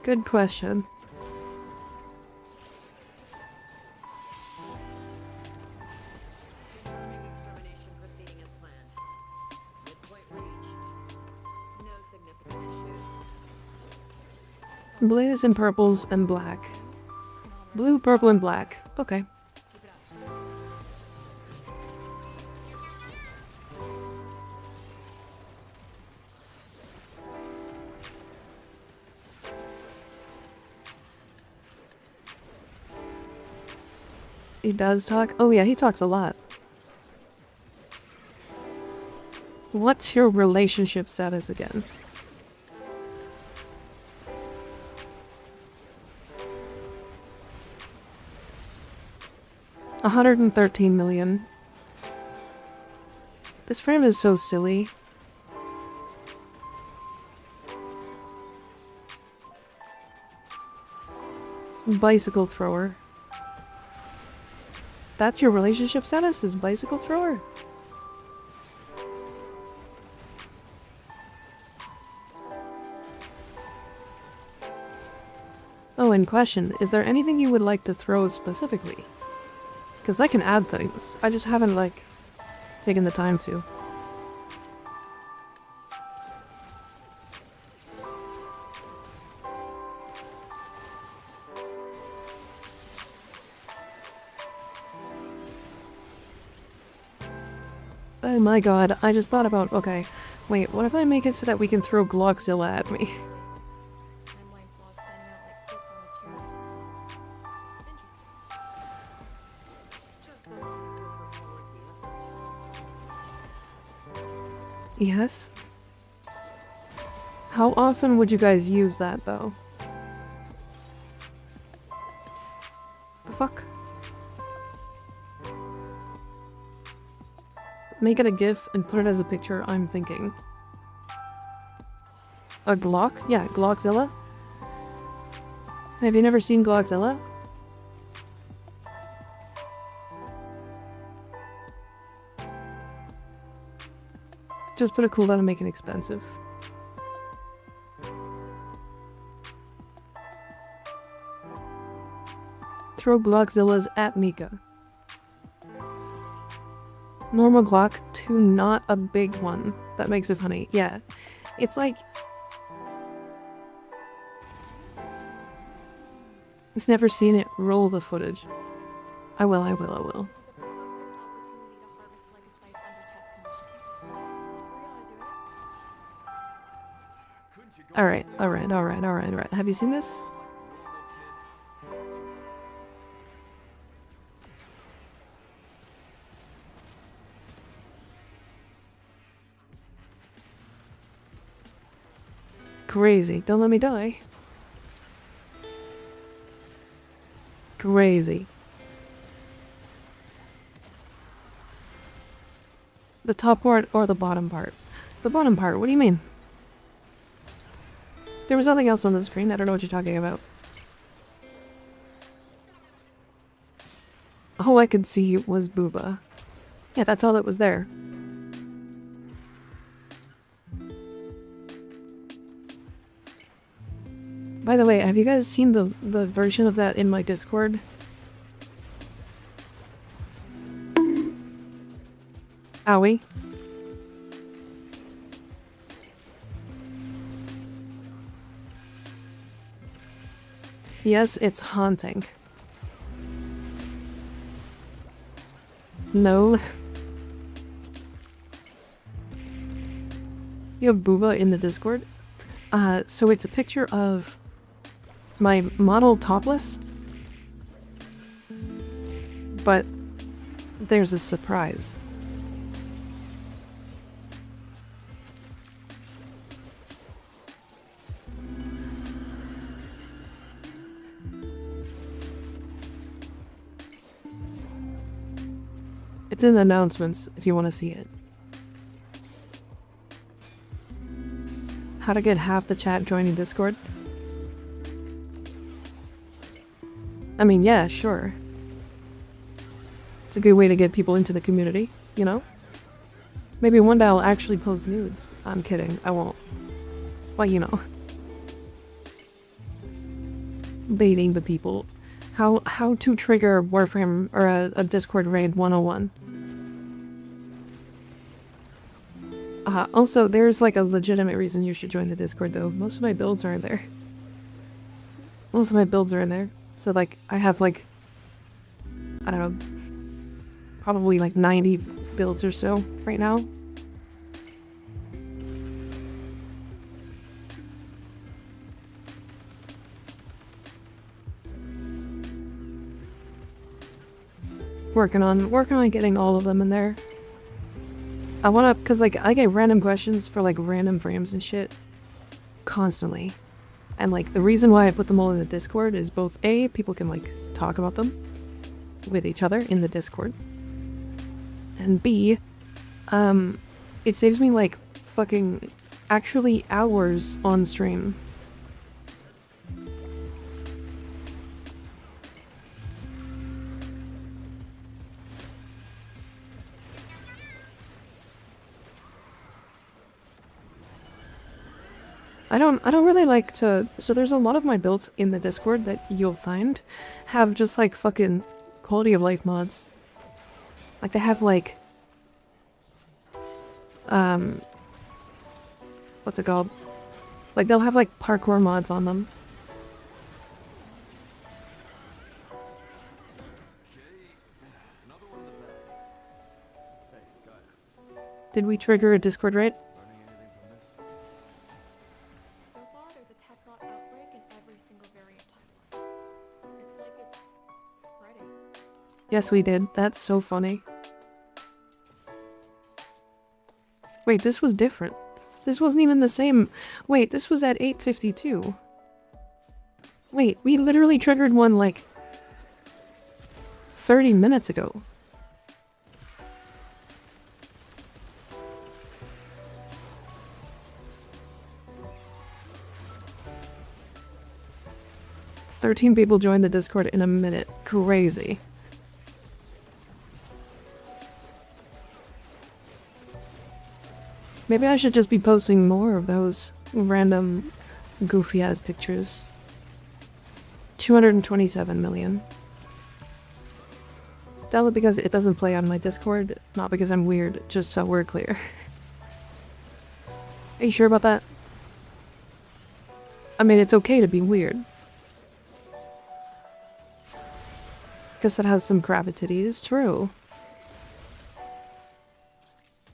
Good question. Confirming extermination proceeding as planned. Midpoint reached. No significant issues. Blues and purples and black. Blue, purple, and black. Okay. He does talk? Oh yeah, he talks a lot. What's your relationship status again? $113 million. This frame is so silly. Bicycle thrower. That's your relationship status, is bicycle thrower? Oh, and question, is there anything you would like to throw specifically? Because I can add things, I just haven't, like, taken the time to. Oh my god, I just thought about, okay, wait, what if I make it so that we can throw Glockzilla at me? Timeline flaws standing out like slits on a chair. Interesting. Just so long as this was all worth the effort. Yes? How often would you guys use that, though? The fuck? Make it a GIF and put it as a picture, I'm thinking. A Glock? Yeah, Glockzilla? Have you never seen Glockzilla? Just put a cooldown and make it expensive. Throw Glockzillas at Mika. Normal Glock to not a big one. That makes it funny. Yeah. It's like... He's never seen it. Roll the footage. I will, I will, I will. This is a perfect opportunity to harvest Lega sites under test conditions. We ought to do it. Couldn't you go Alright, alright, alright, alright, alright. Have you seen this? like a normal kid? Crazy. Don't let me die. Crazy. The top part or the bottom part? The bottom part, what do you mean? There was nothing else on the screen, I don't know what you're talking about. All I could see was Booba. Yeah, that's all that was there. By the way, have you guys seen the version of that in my Discord? Owie. Yes, it's haunting. No. You have Booba in the Discord? So it's a picture of my model topless, but there's a surprise. It's in the announcements if you want to see it. How to get half the chat joining Discord? I mean, yeah, sure. It's a good way to get people into the community, you know? Maybe one day I'll actually post nudes. I'm kidding, I won't. Well, you know. Baiting the people. How to trigger Warframe or a Discord raid 101. Also, there's like a legitimate reason you should join the Discord though. Most of my builds are in there. Most of my builds are in there. So like, I have like, I don't know, probably like 90 builds or so right now. Working on getting all of them in there. I wanna, cause like I get random questions for like random frames and shit constantly. And like the reason why I put them all in the Discord is both A, people can like talk about them with each other in the Discord. And B, it saves me like fucking actually hours on stream. I don't really like to, so there's a lot of my builds in the Discord that you'll find have just like fucking quality of life mods. Like they have like what's it called? Like they'll have like parkour mods on them. Did we trigger a Discord raid? So far, there's a tech rot outbreak in every single variant timeline. It's like it's spreading. Yes, we did. That's so funny. Wait, this was different. This wasn't even the same. Wait, this was at 8:52. Wait, we literally triggered one like 30 minutes ago. "13 people joined the Discord in a minute. Crazy." Maybe I should just be posting more of those random goofy-ass pictures. 227 million. Tell it because it doesn't play on my Discord, not because I'm weird, just so we're clear. Are you sure about that? I mean, it's okay to be weird. Guess that has some gravity, it's true.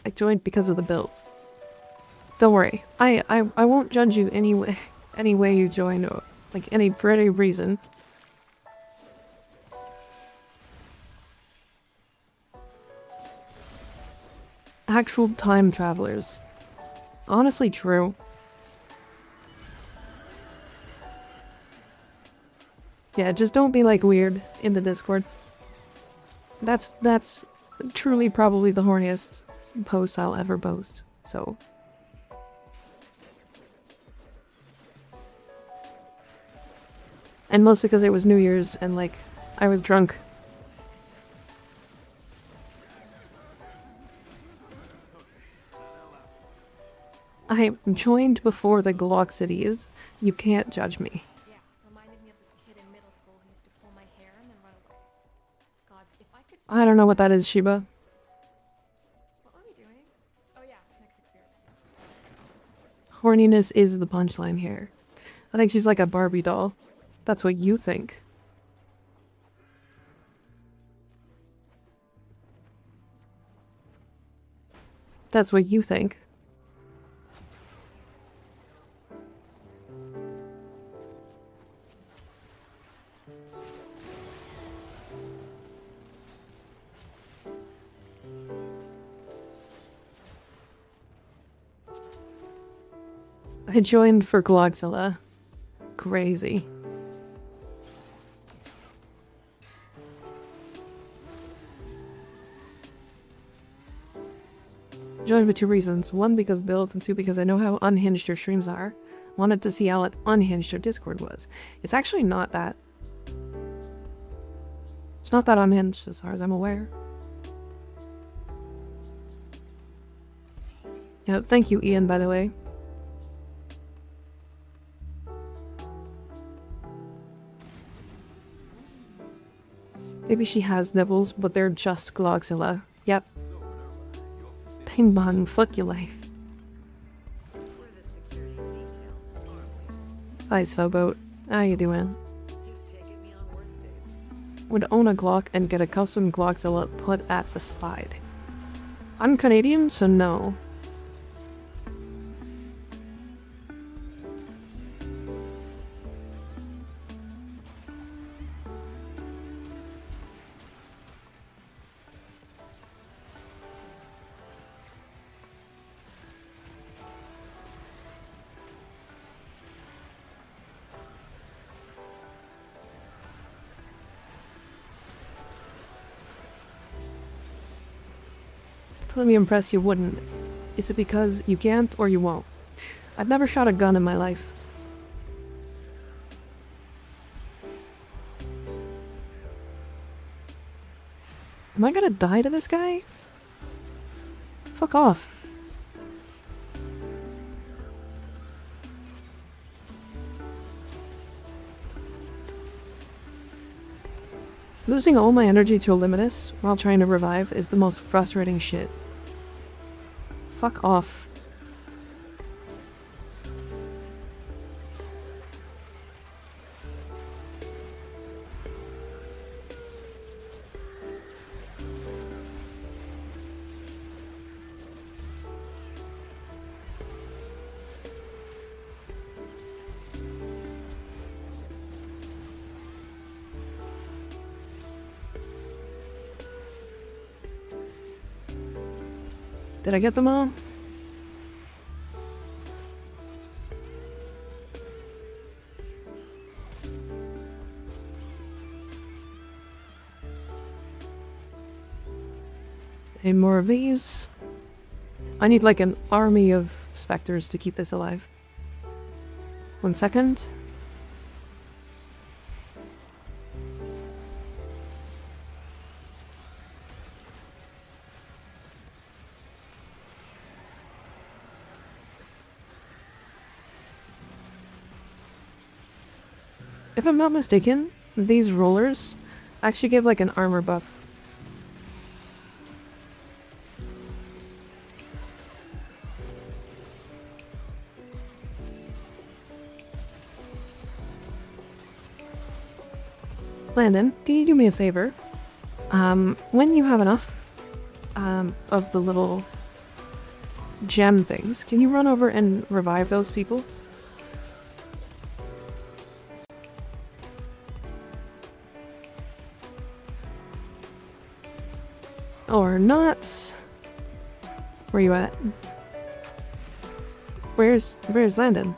I joined because of the builds. Don't worry, I won't judge you any way you join, or like for any reason. Actual time travelers. Honestly true. Yeah, just don't be like weird in the Discord. That's truly probably the horniest post I'll ever post, so. And mostly because it was New Year's and like, I was drunk. I joined before the Glock cities. You can't judge me. Yeah, reminded me of this kid in middle school who used to pull my hair and then run away. Gods, if I could. I don't know what that is, Shiba. What were we doing? Oh yeah, next experiment. Horniness is the punchline here. I think she's like a Barbie doll. That's what you think. That's what you think. I joined for Glogzilla. Crazy. Joined for two reasons. One, because builds, and two, because I know how unhinged your streams are. Wanted to see how unhinged your Discord was. It's actually not that. It's not that unhinged as far as I'm aware. Yeah, thank you, Ian, by the way. Maybe she has nibbles, but they're just Glogzilla. Yep. Bang bang, fuck your life. We're the security detail, aren't we? Hi, Slowboat. How you doing? You've taken me on worse dates. Would own a Glock and get a custom Glogzilla put at the side. I'm Canadian, so no. Let me impress you wouldn't. Is it because you can't or you won't? I've never shot a gun in my life. Am I gonna die to this guy? Fuck off. Losing all my energy to a Limitus while trying to revive is the most frustrating shit. Fuck off. Did I get them all? Any more of these? I need like an army of specters to keep this alive. 1 second. If I'm not mistaken, these rollers actually give like an armor buff. Landon, can you do me a favor? When you have enough of the little gem things, can you run over and revive those people? Or not? Where you at? Where's Landon?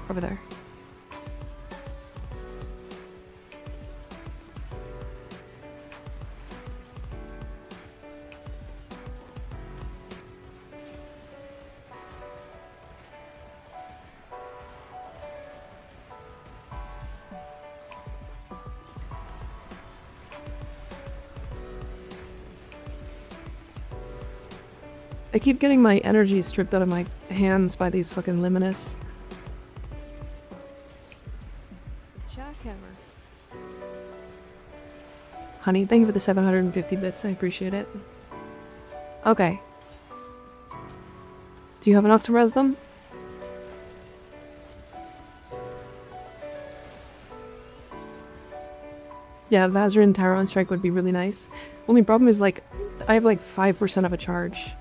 Over there. I keep getting my energy stripped out of my hands by these fucking Luminous. Jackhammer. Honey, thank you for the 750 bits. I appreciate it. Okay. Do you have enough to res them? Yeah, Vazarin Tower on strike would be really nice. Only problem is, like, I have like 5% of a charge.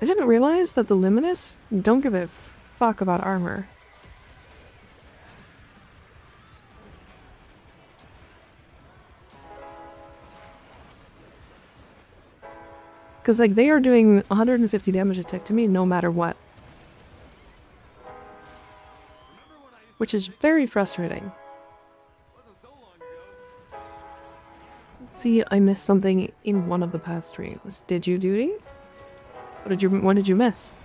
I didn't realize that the Luminous don't give a fuck about armor. Because, like, they are doing 150 damage attack to me no matter what. Which is very frustrating. See, I missed something in one of the past streams. Did you, Duty? What did you miss?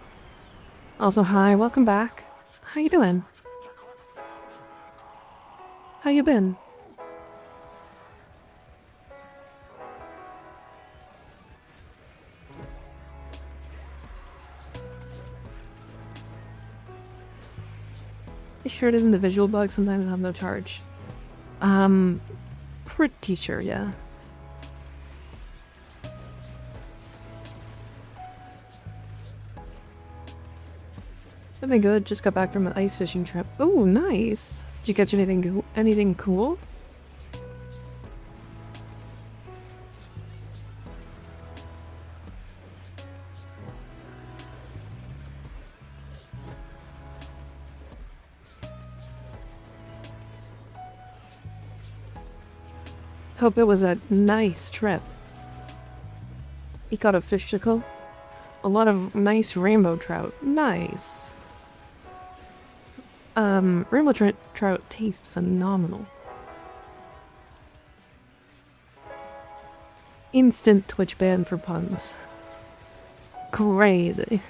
Also, hi, welcome back. How you doing? How you been? You sure it isn't the visual bug? Sometimes I have no charge. Pretty sure, yeah. I've been good. Just got back from an ice fishing trip. Oh, nice. Did you catch anything cool? Hope it was a nice trip. He caught a fishticle. A lot of nice rainbow trout. Nice. Rainbow trout taste phenomenal. Instant Twitch ban for puns. Crazy.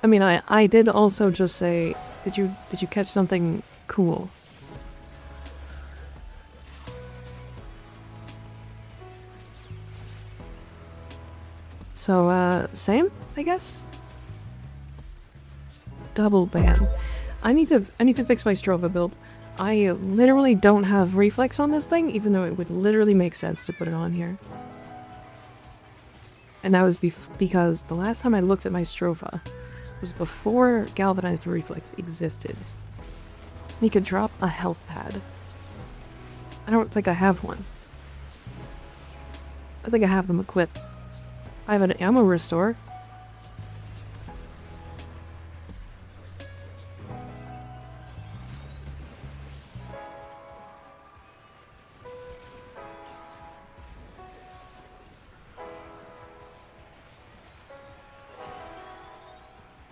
I mean, I did also just say, did you catch something cool? So, same, I guess? Double ban. I need to fix my Strova build. I literally don't have reflex on this thing, even though it would literally make sense to put it on here. And that was because the last time I looked at my Strova was before galvanized reflex existed. We could drop a health pad. I don't think I have one. I think I have them equipped. I have an ammo restore.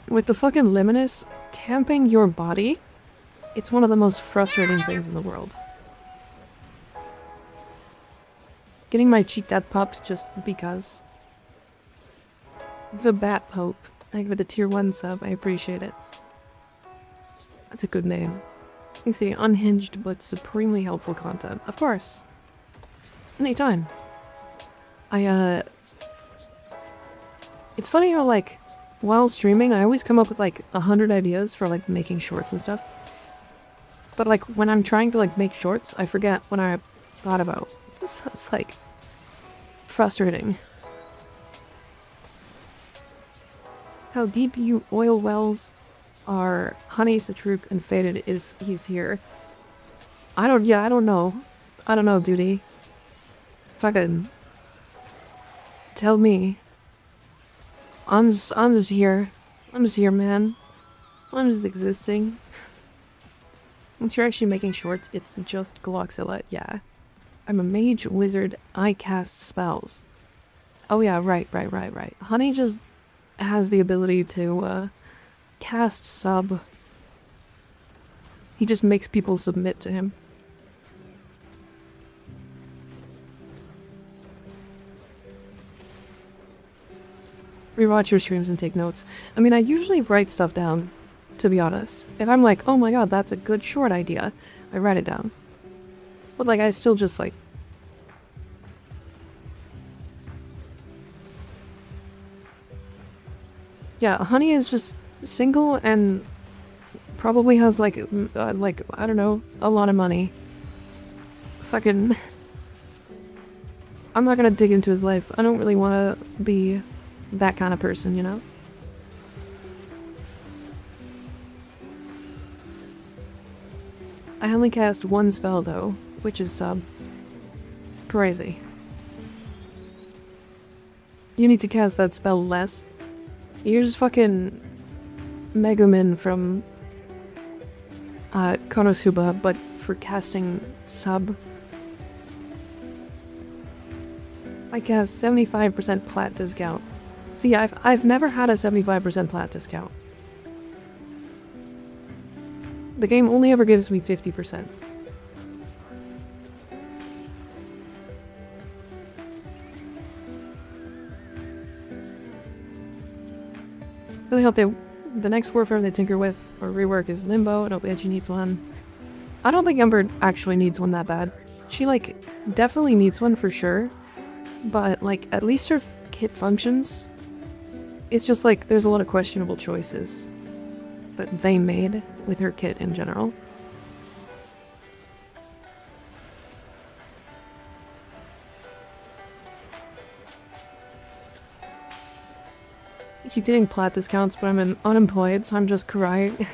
With the fucking Luminous camping your body, it's one of the most frustrating things in the world. Getting my cheek death popped just because. The Bat Pope. Thank you for the tier 1 sub, I appreciate it. That's a good name. Thanks for the unhinged but supremely helpful content. Of course. Anytime. It's funny how, like, while streaming, I always come up with, like, 100 ideas for, like, making shorts and stuff. But like when I'm trying to like make shorts, I forget what I thought about. It's like frustrating. How deep you oil wells are Honey, Satruk, and Faded if he's here. I don't know. I don't know, duty. Fucking tell me. I'm just here. I'm just here, man. I'm just existing. Once you're actually making shorts, it's just Gloxilla, yeah. I'm a mage wizard, I cast spells. Oh yeah, right. Honey just has the ability to cast sub. He just makes people submit to him. Rewatch your streams and take notes. I mean, I usually write stuff down, to be honest. If I'm like, oh my god, that's a good short idea, I write it down. But like, I still just like... Yeah, Honey is just single and probably has like, I don't know, a lot of money. Fucking... I'm not gonna dig into his life. I don't really want to be that kind of person, you know? I only cast one spell though, which is sub. Crazy. You need to cast that spell less. You're just fucking Megumin from Konosuba, but for casting sub. I cast 75% plat discount. See, I've never had a 75% plat discount. The game only ever gives me 50%. Really hope the next Warframe they tinker with or rework is Limbo. I don't bet she needs one. I don't think Ember actually needs one that bad. She, like, definitely needs one for sure. But, like, at least her kit functions. It's just, like, there's a lot of questionable choices that they made with her kit in general. I keep getting plat discounts, but I'm unemployed, so I'm just crying.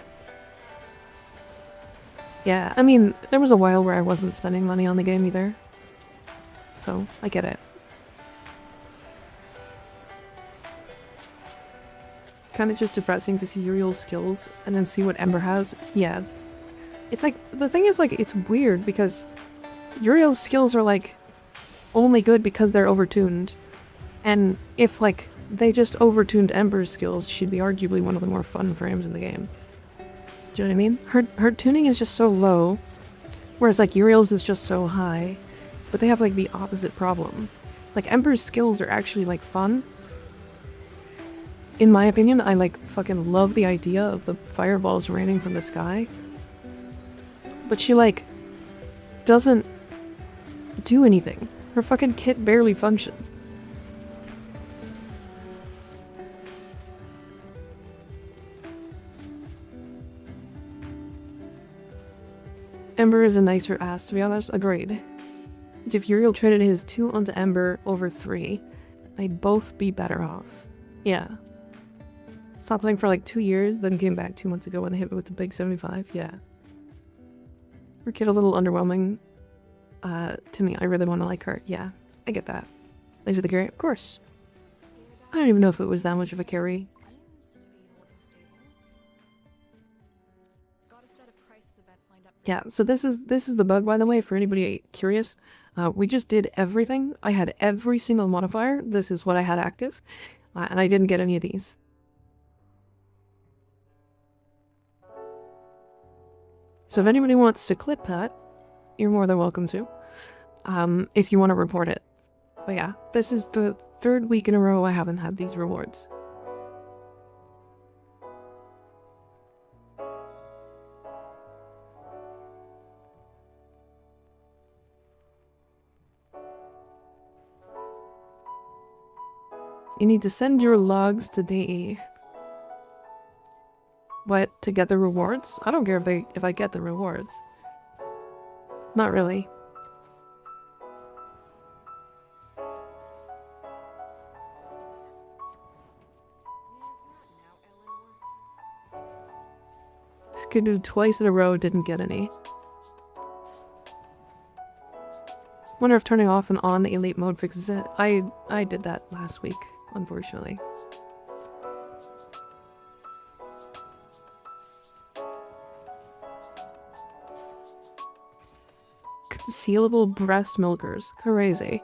Yeah, I mean, there was a while where I wasn't spending money on the game either. So, I get it. Kind of just depressing to see Uriel's skills and then see what Ember has. Yeah. It's like, the thing is, like, it's weird because Uriel's skills are, like, only good because they're overtuned. And if, like, they just overtuned Ember's skills, she'd be arguably one of the more fun frames in the game. Do you know what I mean? Her tuning is just so low, whereas, like, Uriel's is just so high. But they have, like, the opposite problem. Like, Ember's skills are actually, like, fun. In my opinion, I, like, fucking love the idea of the fireballs raining from the sky. But she, like, doesn't do anything. Her fucking kit barely functions. Ember is a nicer ass, to be honest. Agreed. If Uriel traded his 2 onto Ember over 3, they'd both be better off. Yeah. Stopped playing for like 2 years, then came back 2 months ago when they hit me with the big 75. Yeah. Her kid a little underwhelming. To me, I really want to like her. Yeah, I get that. Is it the carry? Of course. I don't even know if it was that much of a carry. Seems to be holding stable. Got a set of crisis events lined up. Yeah, so this is the bug, by the way, for anybody curious. We just did everything. I had every single modifier. This is what I had active. And I didn't get any of these. So if anybody wants to clip that, you're more than welcome to. If you want to report it. But yeah, this is the 3rd week in a row I haven't had these rewards. You need to send your logs to DE. What, to get the rewards? I don't care if I get the rewards. Not really. This kid did twice in a row, didn't get any. Wonder if turning off and on elite mode fixes it. I did that last week, unfortunately. Concealable breast milkers. Crazy.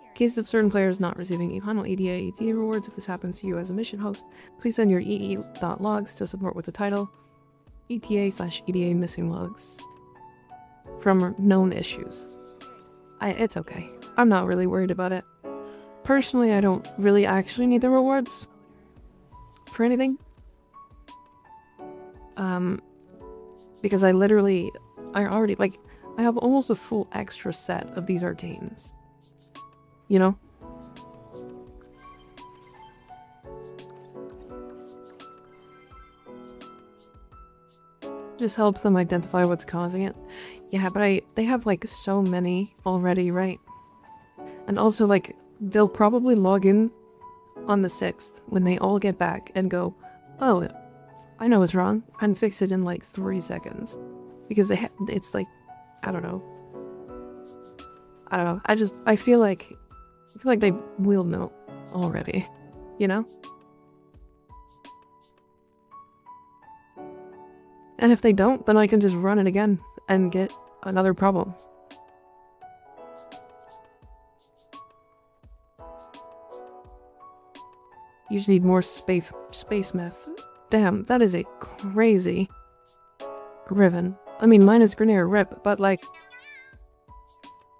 In case of certain players not receiving final EDA ETA rewards, if this happens to you as a mission host, please send your EE.logs to support with the title ETA/EDA missing logs from known issues. It's okay. I'm not really worried about it. Personally, I don't really actually need the rewards for anything. Because I already, like, I have almost a full extra set of these arcanes. You know? Just helps them identify what's causing it. Yeah, but they have like so many already, right? And also like they'll probably log in on the 6th when they all get back and go, "Oh, I know what's wrong," and fix it in like 3 seconds. Because it's like, I don't know. I feel like they will know already, you know? And if they don't, then I can just run it again and get another problem. You just need more space meth. Damn, that is a crazy Riven. I mean, mine is Grenier Rip, but like...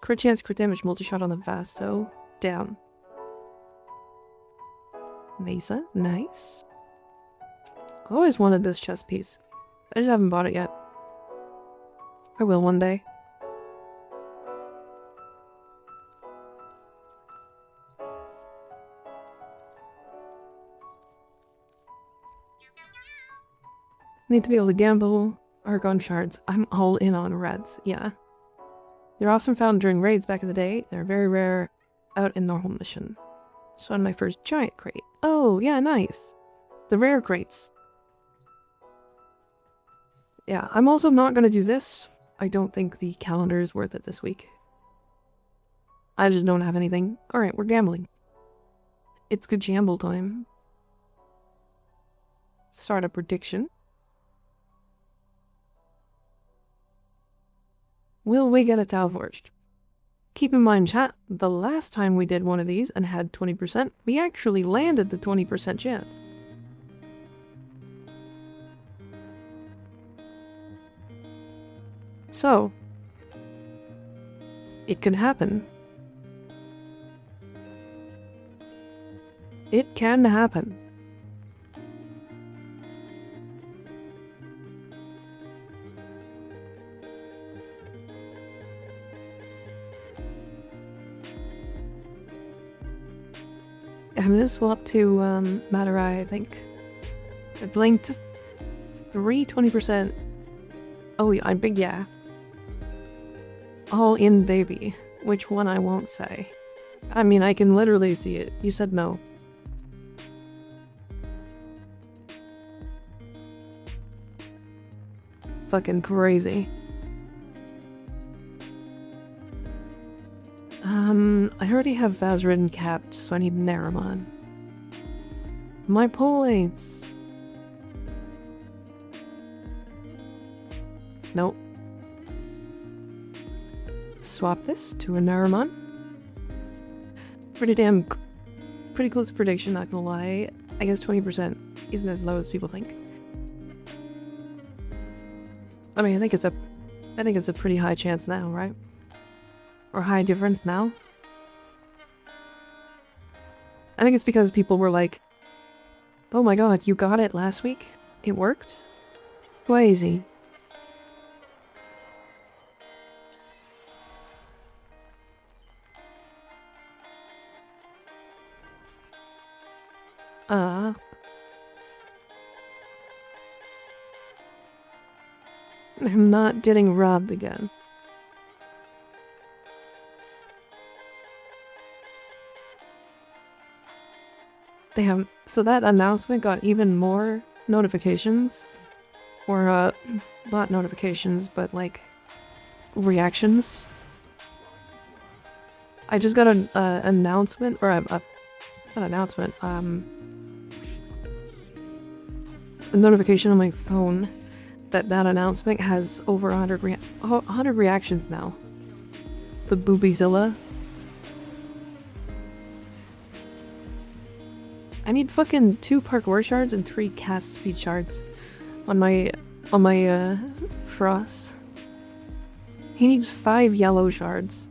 Crit chance, crit damage, multi-shot on the Vasto. Down. Mesa, nice. I always wanted this chest piece. I just haven't bought it yet. I will one day. Need to be able to gamble. Argon shards. I'm all in on reds, yeah. They're often found during raids back in the day. They're very rare out in normal mission. Just found my first giant crate. Oh, yeah, nice. The rare crates. Yeah, I'm also not gonna do this. I don't think the calendar is worth it this week. I just don't have anything. Alright, we're gambling. It's good gamble time. Start a prediction. Will we get a Talforged? Keep in mind, chat, the last time we did one of these and had 20%, we actually landed the 20% chance. So, it can happen. It can happen. I'm gonna swap to Matarai, I think. I blinked 20%. Oh, yeah, yeah. All in, baby. Which one I won't say. I mean, I can literally see it. You said no. Fucking crazy. I already have Vazarin capped, so I need Naramon. My points! Nope. Swap this to a Naramon. Pretty close prediction, not gonna lie. I guess 20% isn't as low as people think. I mean, I think it's a pretty high chance now, right? Or high difference now. I think it's because people were like, "Oh my god, you got it last week? It worked? Crazy." I'm not getting robbed again. Damn, so that announcement got even more notifications. Or, not notifications, but like, reactions. I just got an announcement, or not announcement, a notification on my phone that that announcement has over 100 reactions now. The Boobyzilla. I need fucking 2 parkour shards and 3 cast speed shards on my Frost. He needs 5 yellow shards.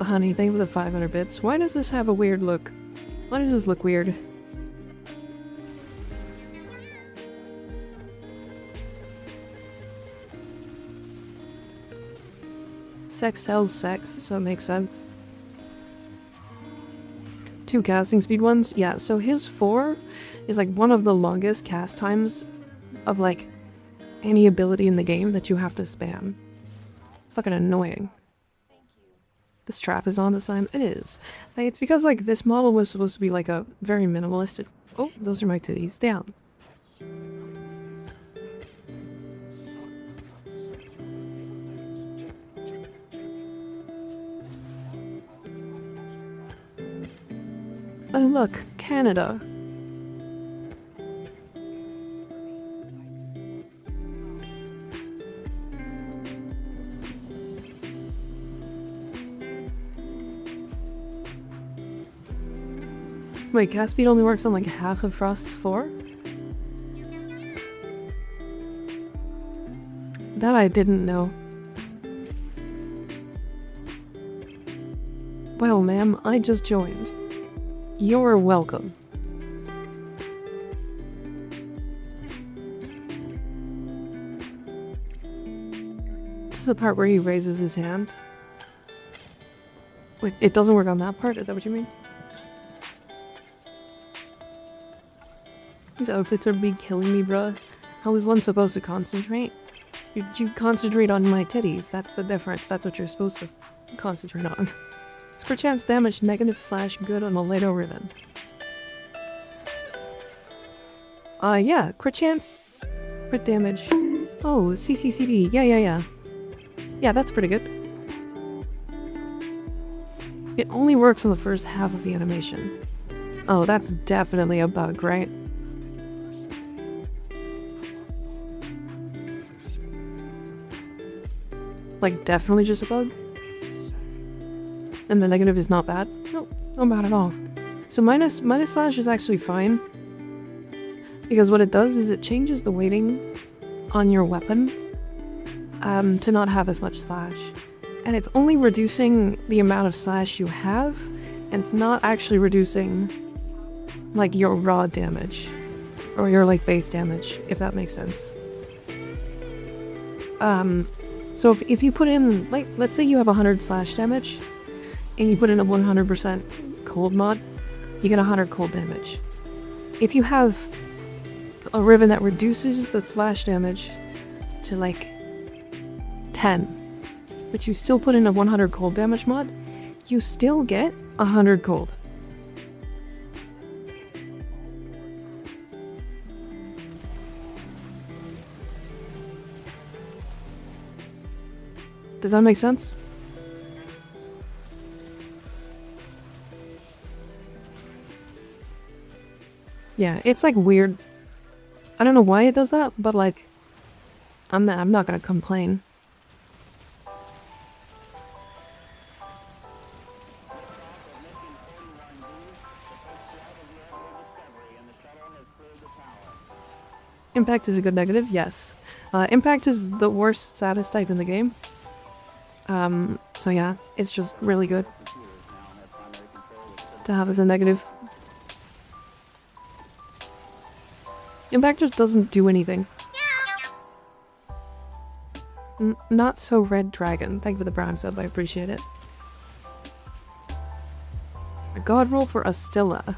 Honey, thank you for the 500 bits. Why does this have a weird look? Why does this look weird? Sex sells sex, so it makes sense. 2 casting speed ones? Yeah, so his 4 is like one of the longest cast times of like any ability in the game that you have to spam. Fucking annoying. This trap is on this time. It is. Like, it's because like this model was supposed to be like a very minimalistic. Oh, those are my titties. Down. Oh look, Canada. Wait, cast speed only works on like half of Frost's 4? That I didn't know. Well, ma'am, I just joined. You're welcome. This is the part where he raises his hand. Wait, it doesn't work on that part? Is that what you mean? These outfits are big killing me, bruh. How is one supposed to concentrate? You concentrate on my titties. That's the difference. That's what you're supposed to concentrate on. Score chance damage -/good on a Lato ribbon. Yeah, crit chance. Crit damage. Oh, CCCD. Yeah. Yeah, that's pretty good. It only works on the first half of the animation. Oh, that's definitely a bug, right? Like, definitely just a bug? And the negative is not bad? No, not bad at all. So minus slash is actually fine. Because what it does is it changes the weighting on your weapon to not have as much slash. And it's only reducing the amount of slash you have, and it's not actually reducing like your raw damage. Or your like base damage, if that makes sense. So if you put in, like, let's say you have 100 slash damage, and you put in a 100% cold mod, you get 100 cold damage. If you have a ribbon that reduces the slash damage to, like, 10, but you still put in a 100 cold damage mod, you still get 100 cold. Does that make sense? Yeah, it's like weird. I don't know why it does that, but like, I'm not gonna complain. Impact is a good negative, yes. Impact is the worst status type in the game. So yeah, it's just really good to have as a negative. Impact just doesn't do anything. Not so Red Dragon. Thank you for the Prime sub, I appreciate it. A god roll for Astilla.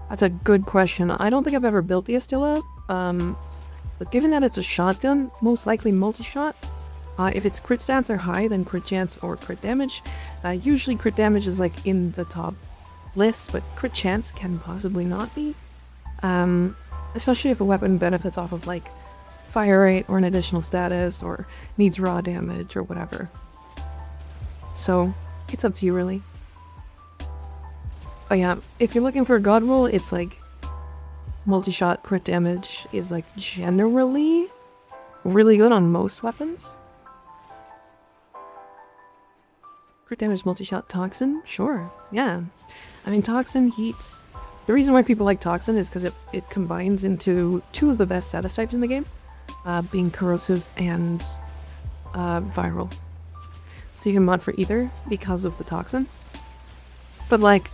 That's a good question. I don't think I've ever built the Astilla, but given that it's a shotgun, most likely multi-shot, if its crit stats are high, then crit chance or crit damage. Usually crit damage is like in the top list, but crit chance can possibly not be. Especially if a weapon benefits off of like fire rate or an additional status or needs raw damage or whatever. So it's up to you really. But yeah, if you're looking for a god roll, it's like multi-shot crit damage is like generally really good on most weapons. Crit damage multi-shot toxin? Sure, yeah. I mean, toxin, heat. The reason why people like toxin is because it combines into two of the best status types in the game, being corrosive and viral. So you can mod for either because of the toxin. But like,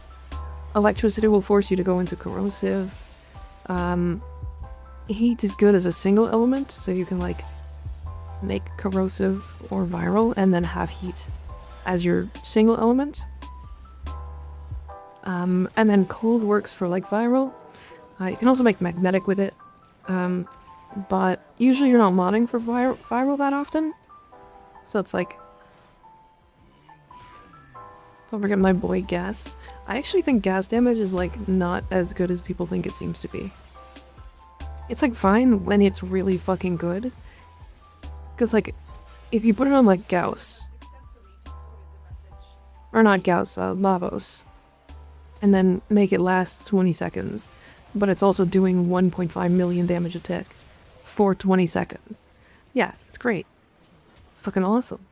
electricity will force you to go into corrosive. Heat is good as a single element, so you can like make corrosive or viral and then have heat as your single element. And then cold works for like viral. You can also make magnetic with it. But usually you're not modding for viral that often. So it's like, don't forget my boy gas. I actually think gas damage is like not as good as people think it seems to be. It's like fine when it's really fucking good. Cause like, if you put it on like Gauss, or not Gauss, Lavos, and then make it last 20 seconds, but it's also doing 1.5 million damage a tick for 20 seconds. Yeah, it's great. It's fucking awesome.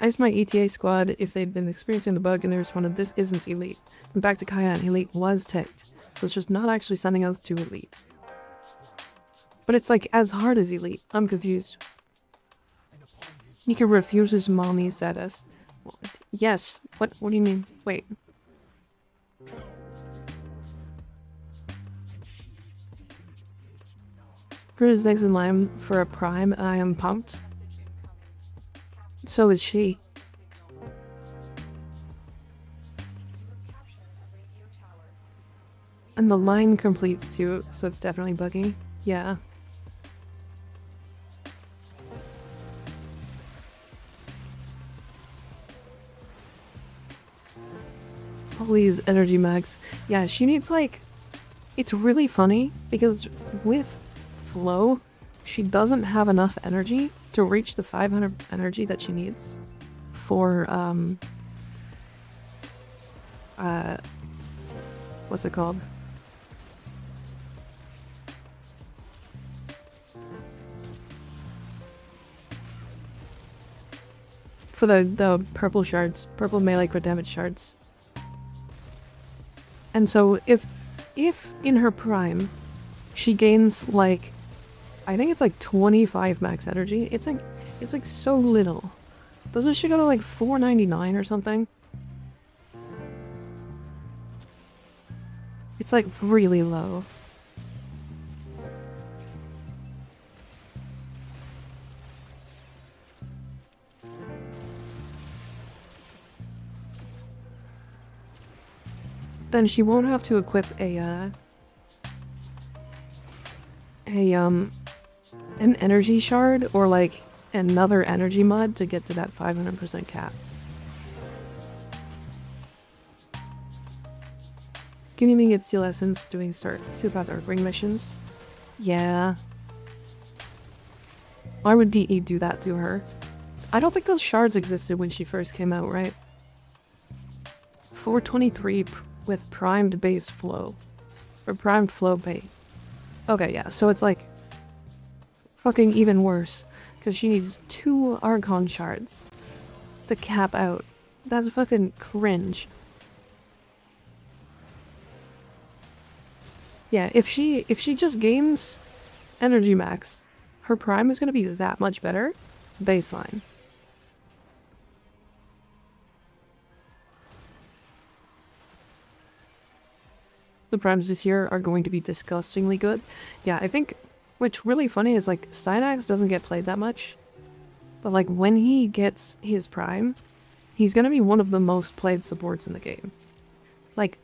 I asked my ETA squad if they'd been experiencing the bug, and they responded, "This isn't Elite." And back to Cayenne, Elite was ticked, so it's just not actually sending us to Elite. But it's like as hard as Elite. I'm confused. Mika refuses mommy status. Yes. What do you mean? Wait. Fruit is next in line for a prime, and I am pumped. So is she. And the line completes too, so it's definitely buggy. Yeah. Please, energy max. Yeah, she needs like... It's really funny because with Flow, she doesn't have enough energy to reach the 500 energy that she needs for, what's it called? For the purple shards, purple melee crit damage shards. And so if in her prime, she gains like, I think it's like 25 max energy. It's like so little. Doesn't she go to like 499 or something? It's like really low. Then she won't have to equip an energy shard or like another energy mod to get to that 500% cap. Give me get Steel Essence doing Super Earthring missions. Yeah. Why would DE do that to her? I don't think those shards existed when she first came out, right? 423 with primed base flow. Or primed flow base. Okay, yeah, so it's like fucking even worse. Because she needs 2 Archon shards to cap out. That's fucking cringe. Yeah, if she just gains energy max, her prime is gonna be that much better. Baseline. The primes this year are going to be disgustingly good. Yeah, I think what's really funny is like Synax doesn't get played that much. But like when he gets his prime, he's gonna be one of the most played supports in the game. Like,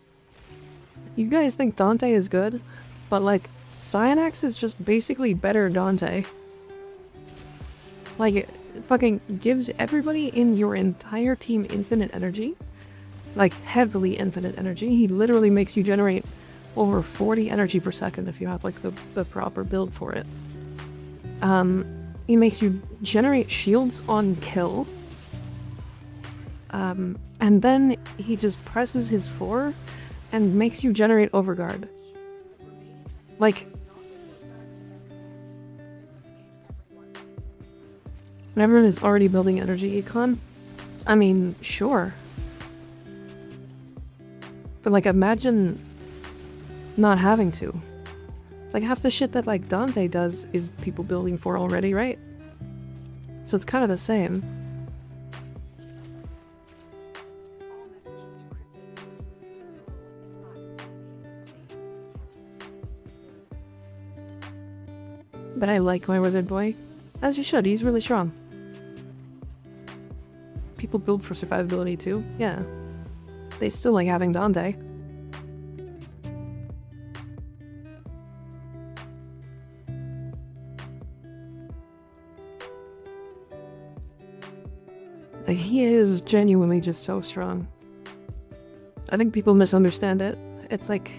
you guys think Dante is good, but like, Cyanax is just basically better Dante. Like, it fucking gives everybody in your entire team infinite energy. Like, heavily infinite energy. He literally makes you generate over 40 energy per second if you have like the proper build for it. He makes you generate shields on kill. And then he just presses his 4 and makes you generate overguard. Like, when everyone is already building energy econ, I mean, sure. But like, imagine not having to. Like, half the shit that like Dante does is people building for already, right? So it's kind of the same. All messages decrypted. The soul is not insane. But I like my wizard boy. As you should, he's really strong. People build for survivability too, yeah. They still like having Dante. Like, he is genuinely just so strong. I think people misunderstand it. It's like,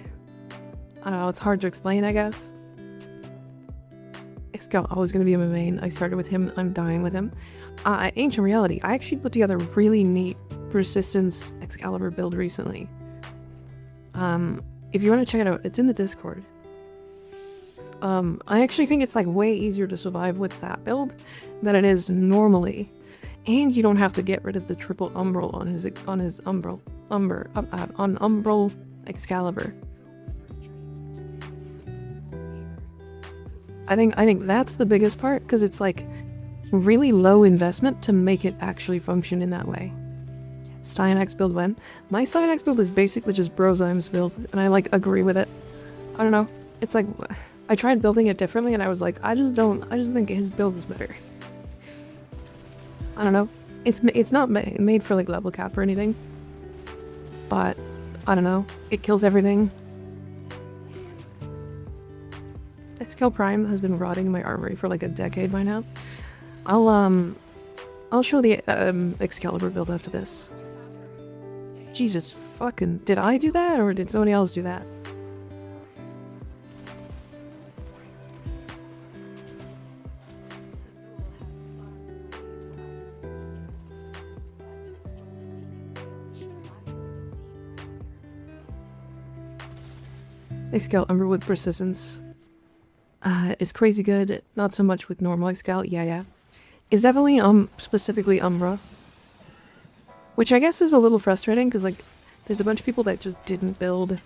I don't know, it's hard to explain, I guess. X-Scout always gonna be my main. I started with him, I'm dying with him. Ancient Reality, I actually put together a really neat Persistence Excalibur build recently. If you want to check it out, it's in the Discord. I actually think it's like way easier to survive with that build than it is normally. And you don't have to get rid of the triple umbral on his umbral Excalibur. I think that's the biggest part, because it's like really low investment to make it actually function in that way. Cyanax build when? My Cyanax build is basically just Brozyme's build, and I like agree with it. I don't know. It's like, I tried building it differently and I was like, I just think his build is better. I don't know. It's not made for like level cap or anything. But, I don't know. It kills everything. Xcal Prime has been rotting in my armory for like a decade by now. I'll show the Excalibur build after this. Jesus fucking... Did I do that or did somebody else do that? Excal Umber with Persistence is crazy good. Not so much with normal Excal. Yeah. Is definitely specifically Umbra. Which I guess is a little frustrating because like there's a bunch of people that just didn't build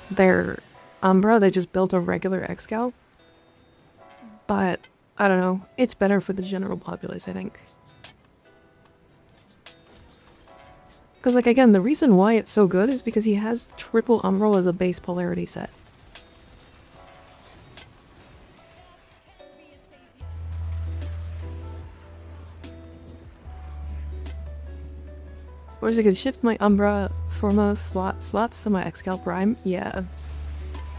their Umbra, they just built a regular Excal. But I don't know, it's better for the general populace, I think. Because like again, the reason why it's so good is because he has triple Umbral as a base polarity set. Or is it gonna shift my Umbra foremost slots to my Excal Prime? Yeah.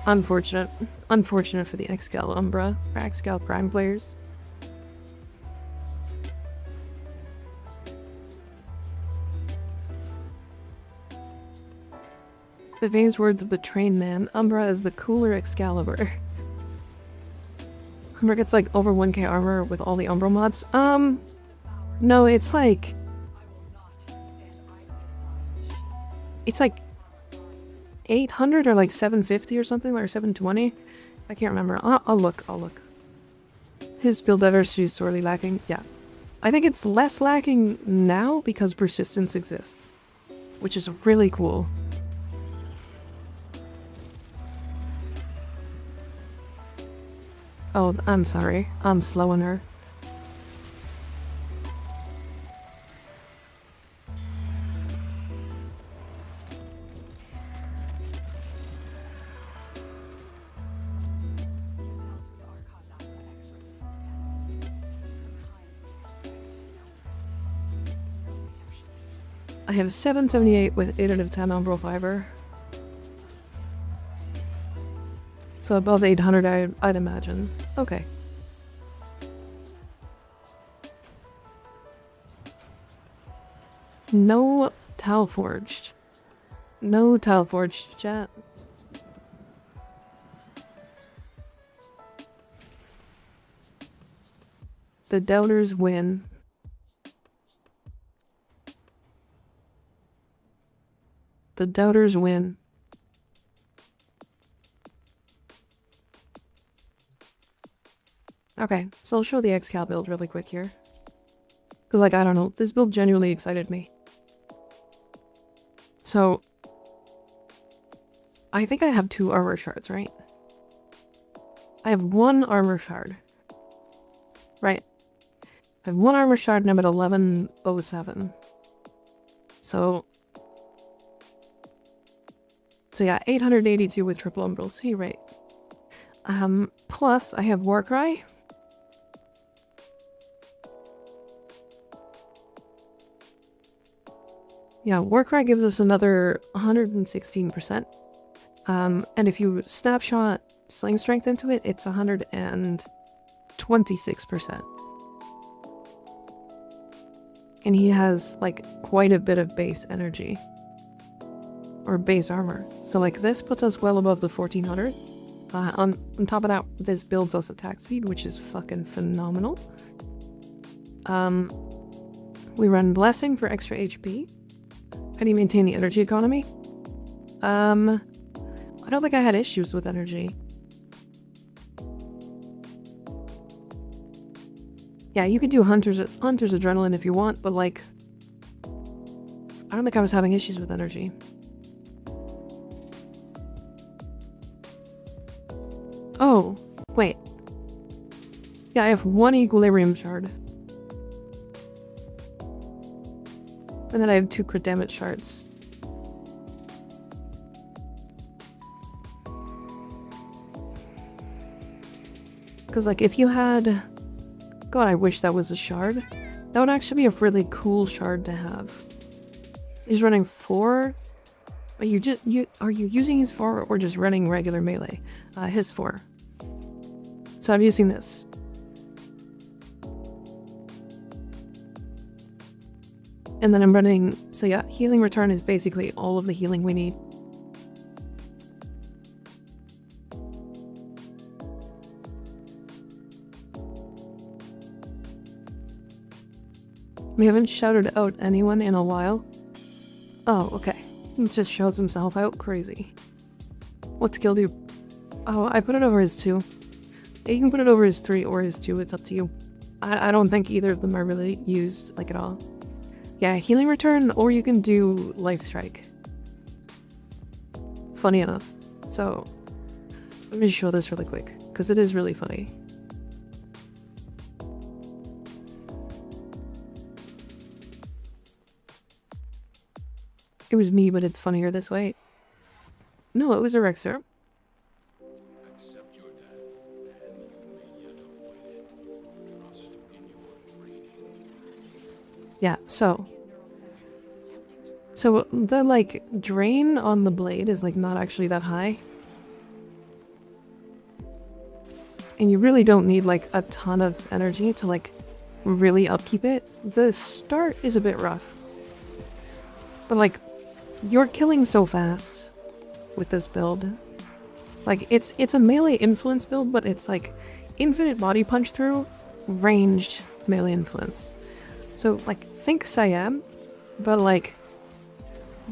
Unfortunate. Unfortunate for the Excal Umbra or Excal Prime players. The famous words of the train man, Umbra is the cooler Excalibur. Umbra gets like over 1k armor with all the Umbral mods. No, it's like... It's like 800 or like 750 or something, or 720. I can't remember. I'll look. His build diversity is sorely lacking. Yeah. I think it's less lacking now because persistence exists, which is really cool. Oh, I'm sorry. I'm slowing her. I have 778 with 8 out of 10 umbral fiber. So above 800 I'd imagine. Okay. No tile forged. No tile forged, chat. The doubters win. The doubters win. Okay, so I'll show the XCal build really quick here. Because, like, I don't know, this build genuinely excited me. So, I think I have 2 armor shards, right? I have 1 armor shard. Right. I have 1 armor shard and I'm at 1107. So yeah, 882 with triple umbrals. So you're right. Plus I have Warcry. Yeah, Warcry gives us another 116%. And if you snapshot Sling Strength into it, it's 126%. And he has, like, quite a bit of base energy. Or base armor. So, like, this puts us well above the 1400. On top of that, this builds us attack speed, which is fucking phenomenal. We run Blessing for extra HP. How do you maintain the energy economy? I don't think I had issues with energy. Yeah, you could do Hunter's Adrenaline if you want, but, like, I don't think I was having issues with energy. Oh, wait. Yeah, I have 1 Equilibrium Shard. And then I have 2 crit damage shards. Because, like, if you had... God, I wish that was a shard. That would actually be a really cool shard to have. He's running 4. Are you using his 4 or just running regular melee? His 4. So I'm using this. And then I'm running... So yeah, Healing Return is basically all of the healing we need. We haven't shouted out anyone in a while. Oh, okay. He just shouts himself out. Crazy. What skill do you... Oh, I put it over his 2. You can put it over his 3 or his 2. It's up to you. I don't think either of them are really used, like, at all. Yeah, Healing Return, or you can do Life Strike. Funny enough. So, let me show this really quick, because it is really funny. It was me, but it's funnier this way. No, it was a Rexer. Accept your death, and you may yet avoid it. Trust in your training. Yeah, so the, like, drain on the blade is, like, not actually that high. And you really don't need, like, a ton of energy to, like, really upkeep it. The start is a bit rough. But, like, you're killing so fast with this build. Like, it's a melee influence build, but it's, like, infinite body punch through, ranged melee influence. So, like, think Siam, but, like,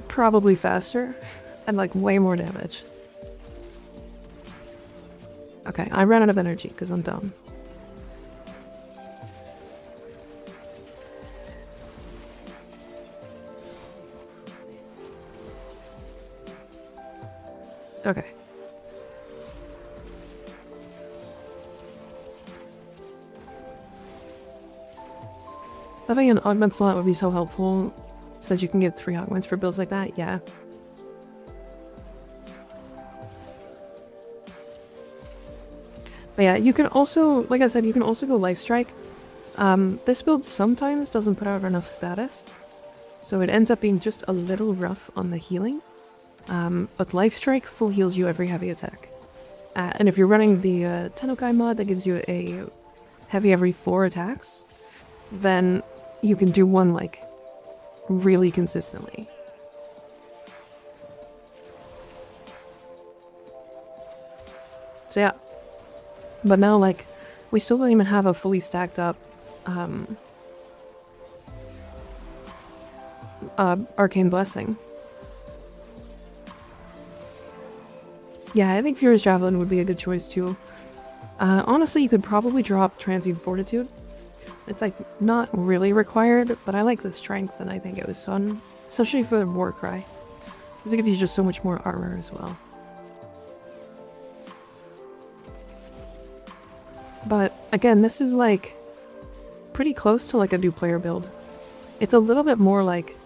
probably faster and, like, way more damage. Okay, I ran out of energy because I'm dumb. Okay. Having an augment slot would be so helpful, so that you can get 3 augments for builds like that, yeah. But yeah, you can also, like I said, you can also go Life Strike. This build sometimes doesn't put out enough status. So it ends up being just a little rough on the healing. But Life Strike full heals you every heavy attack. And if you're running the Tennokai mod that gives you a heavy every 4 attacks, then you can do one like really consistently. So yeah. But now like we still don't even have a fully stacked up Arcane Blessing. Yeah, I think Furious Javelin would be a good choice too. Honestly, you could probably drop Transient Fortitude. It's like not really required, but I like the strength and I think it was fun. Especially for Warcry. Because it gives you just so much more armor as well. But again, this is like pretty close to like a new player build. It's a little bit more like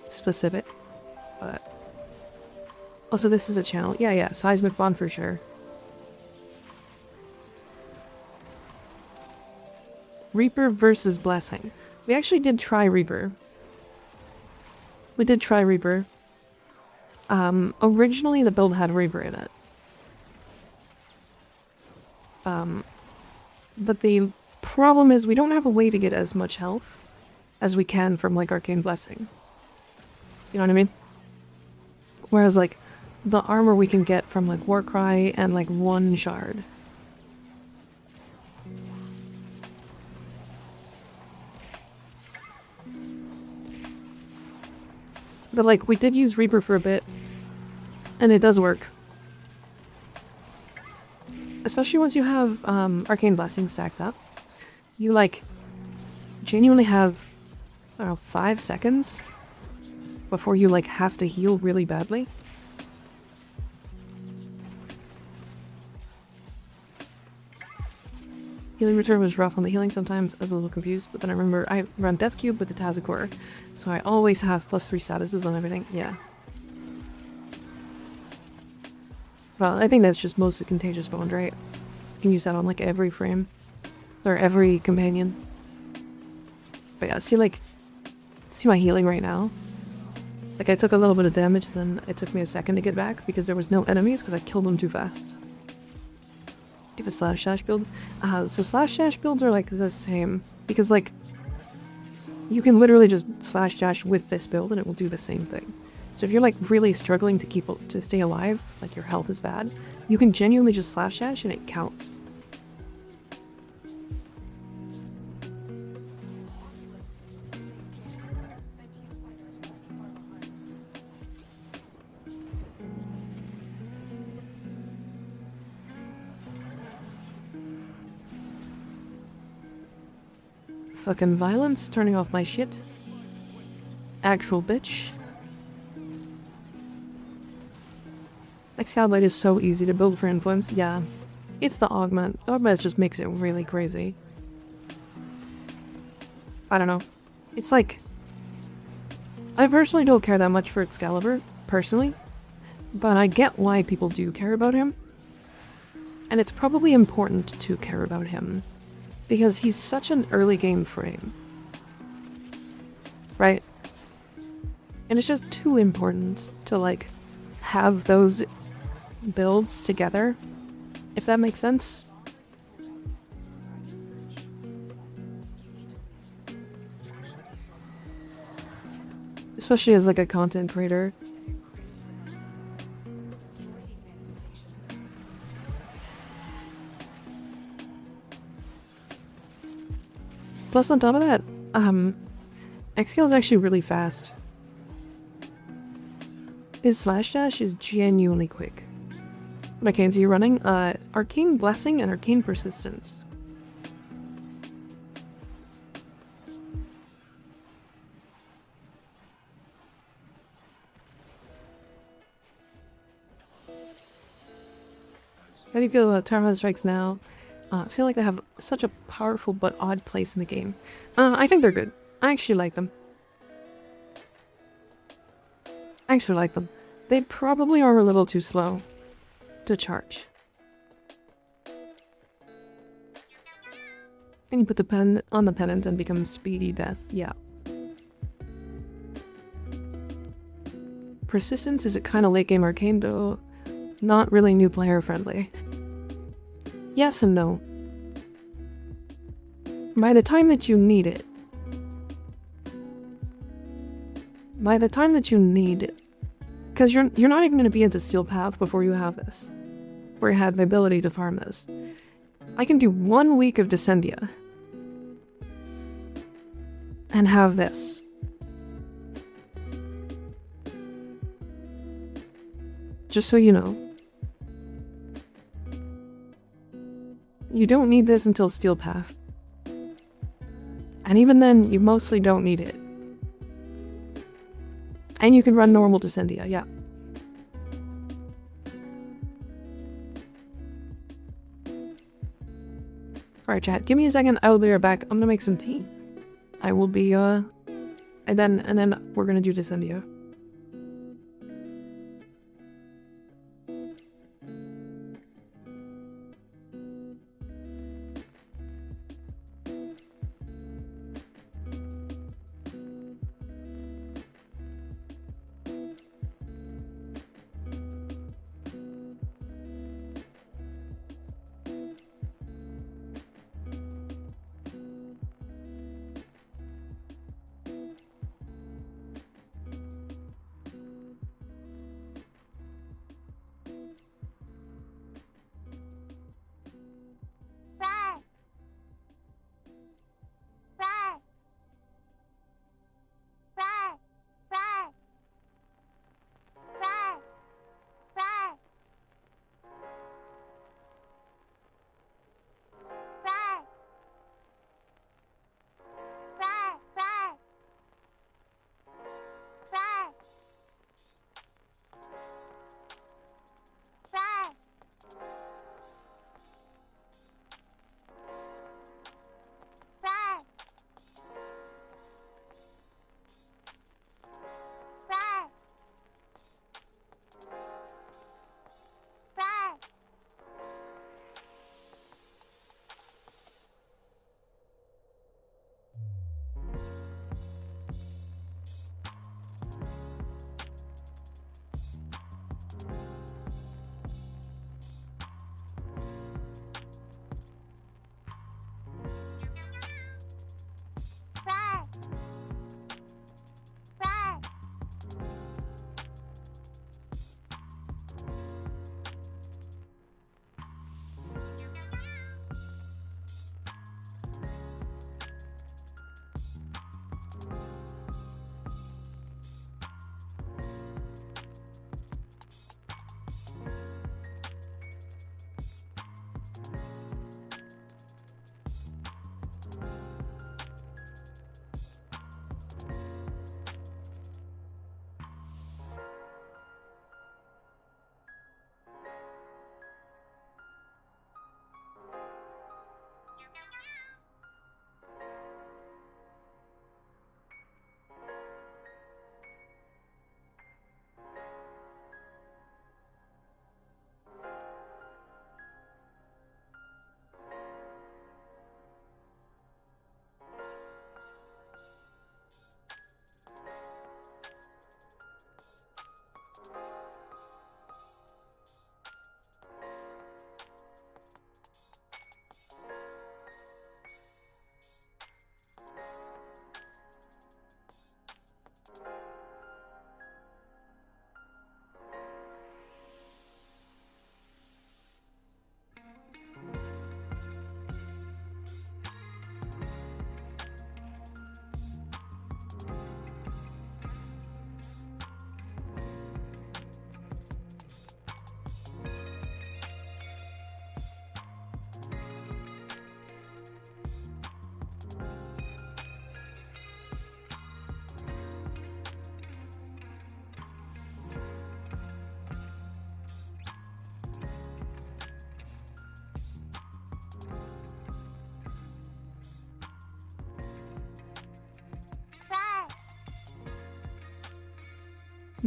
specific, but also this is a channel. Yeah, Seismic Bond for sure. Reaper versus Blessing. We actually did try Reaper. Originally the build had Reaper in it. But the problem is we don't have a way to get as much health as we can from like Arcane Blessing. You know what I mean? Whereas like the armor we can get from like Warcry and like 1 shard. But like we did use Reaper for a bit and it does work. Especially once you have Arcane Blessing stacked up. You like genuinely have, I don't know, 5 seconds before you like have to heal really badly. Healing return was rough on the healing sometimes. I was a little confused, but then I remember I run Death Cube with the Tazakor, so I always have +3 statuses on everything. Yeah. Well, I think that's just mostly Contagious Bond, right? You can use that on like every frame. Or every companion. But yeah, see my healing right now? Like I took a little bit of damage, then it took me a second to get back because there was no enemies because I killed them too fast. Do you have a slash dash build? So slash dash builds are like the same because like you can literally just slash dash with this build and it will do the same thing. So if you're like really struggling to stay alive, like your health is bad, you can genuinely just slash dash and it counts. Fucking violence, turning off my shit. Actual bitch. Xcloud is so easy to build for influence. Yeah. It's the augment. The augment just makes it really crazy. I don't know. It's like... I personally don't care that much for Excalibur, personally. But I get why people do care about him. And it's probably important to care about him. Because he's such an early game frame. Right? And it's just too important to, like, have those builds together. If that makes sense. Especially as, like, a content creator. Plus, on top of that, Xscale is actually really fast. His slash dash is genuinely quick. What arcanes are you running? Arcane Blessing and Arcane Persistence. How do you feel about Tower Strikes now? I feel like they have such a powerful but odd place in the game. I think they're good. I actually like them. They probably are a little too slow to charge. And you put the pen on the pennant and become speedy death. Yeah. Persistence is a kind of late game arcane, though not really new player friendly. Yes and no. By the time that you need it, because you're not even going to be into Steel Path before you have this, where you had the ability to farm this. I can do 1 week of Descendia and have this. Just so you know. You don't need this until Steel Path. And even then, you mostly don't need it. And you can run normal Descendia, yeah. Alright, chat, give me a second, I will be right back. I'm gonna make some tea. I will be, and then we're gonna do Descendia.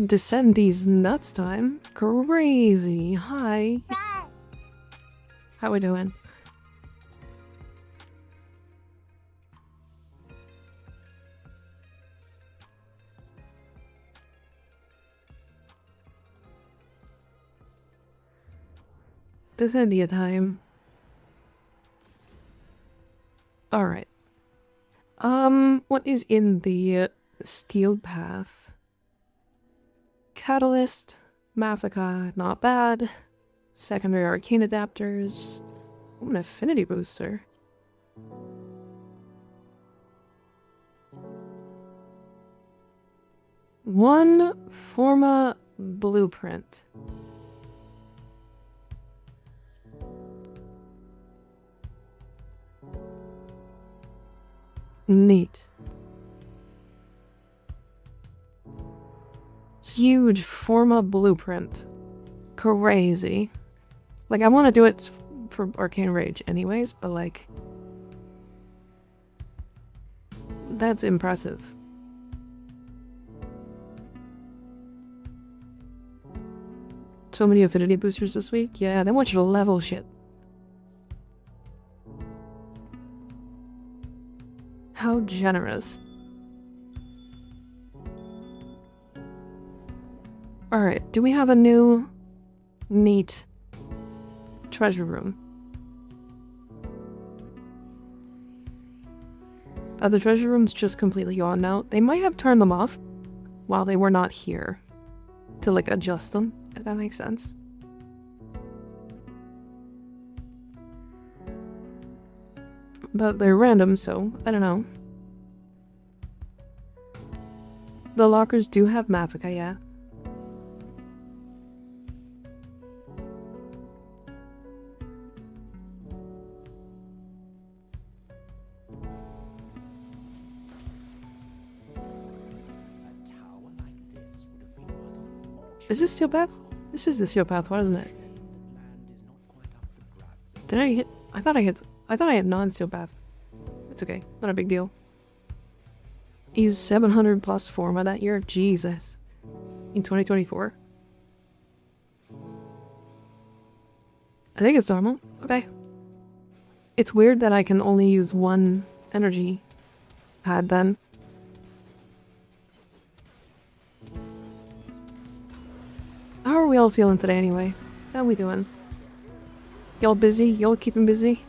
Descend these nuts time. Crazy. Hi. How we doing? Descendia time. Alright. What is in the steel path? Catalyst, Mafika, not bad. Secondary arcane adapters. Ooh, an affinity booster. One Forma blueprint. Neat. Huge Forma blueprint. Crazy. Like, I want to do it for Arcane Rage anyways, but like... that's impressive. So many affinity boosters this week? Yeah, they want you to level shit. How generous. Alright, do we have a new, neat treasure room? Are the treasure rooms just completely gone now? They might have turned them off while they were not here to like adjust them, if that makes sense. But they're random, so I don't know. The lockers do have Mafika, yeah. Is this steel path? This is the steel path, why isn't it? Did I hit? I thought I had non-steel path. It's okay, not a big deal. I used 700 plus Forma that year? Jesus. In 2024? I think it's normal. Okay. It's weird that I can only use one energy pad then. How are we all feeling today anyway? How we doing? Y'all busy? Y'all keeping busy?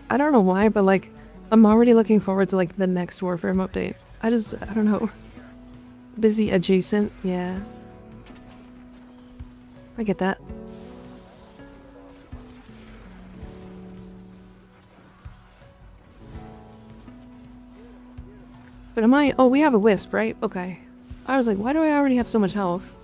I don't know why, but like, I'm already looking forward to like the next Warframe update. I don't know. Busy adjacent, yeah. I get that. But am I? Oh, we have a wisp, right? Okay. I was like, why do I already have so much health?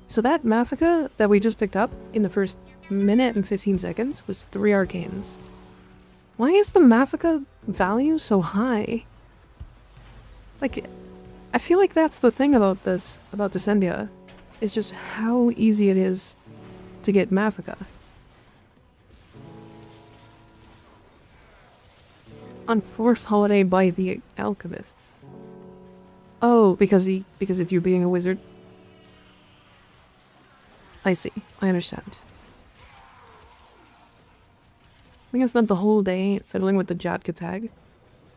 So that Mafika that we just picked up in the first minute and 15 seconds was 3 arcanes. Why is the Mafika value so high? Like, I feel like that's the thing about this, about Descendia, is just how easy it is to get Mafika. On 4th holiday by the alchemists. Oh, because of you being a wizard. I see. I understand. I think I spent the whole day fiddling with the Jatka tag.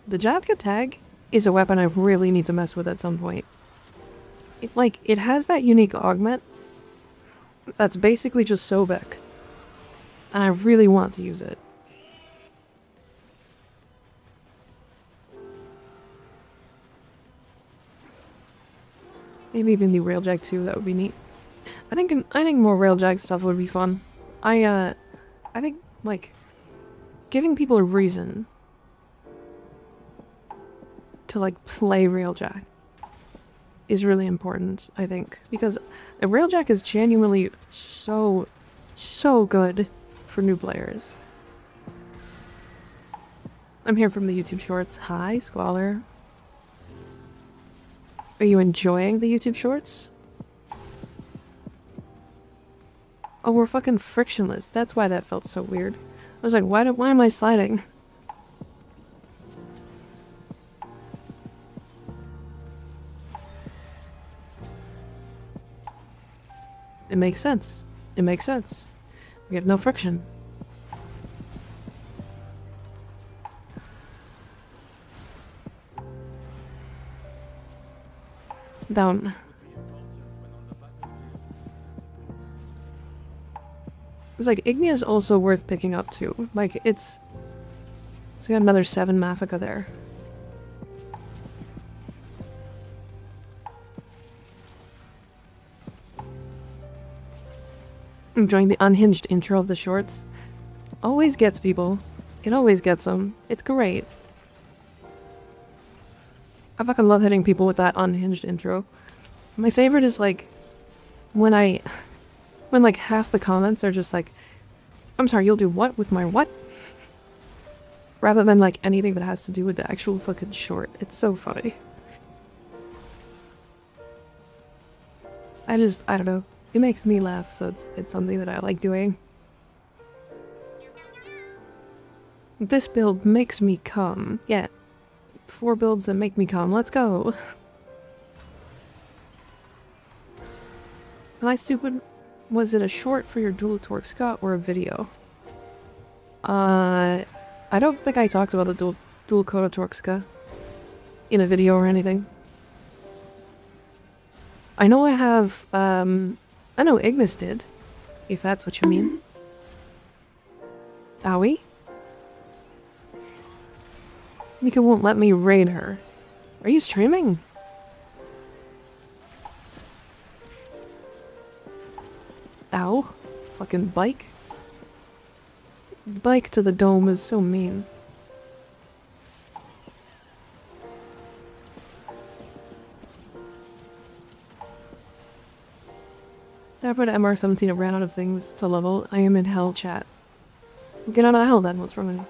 The Jatka tag is a weapon I really need to mess with at some point. It has that unique augment that's basically just Sobek. And I really want to use it. Maybe even the Railjack too, that would be neat. I think more Railjack stuff would be fun. I think, like, giving people a reason to, like, play Railjack is really important, I think. Because a Railjack is genuinely so good for new players. I'm here from the YouTube Shorts. Hi, Squalor. Are you enjoying the YouTube Shorts? Oh, we're fucking frictionless. That's why that felt so weird. I was like, why am I sliding? makes sense. It makes sense. We have no friction. Down. It's like Ignia is also worth picking up too. Like it's got another 7 Mafika there. Enjoying the unhinged intro of the shorts. Always gets people. It always gets them. It's great. I fucking love hitting people with that unhinged intro. My favorite is like when like half the comments are just like, I'm sorry, you'll do what with my what? Rather than like anything that has to do with the actual fucking short. It's so funny. I don't know. It makes me laugh, so it's something that I like doing. This build makes me come. Yeah. 4 builds that make me come. Let's go. Am I stupid? Was it a short for your dual torque Scott or a video? I don't think I talked about the dual Koda Torxka in a video or anything. I know I have, I know Ignis did, if that's what you mean. Owie? Mika won't let me raid her. Are you streaming? Ow. Fucking bike. Bike to the dome is so mean. After MR17 ran out of things to level, I am in hell chat. Get out of hell then, what's wrong with you?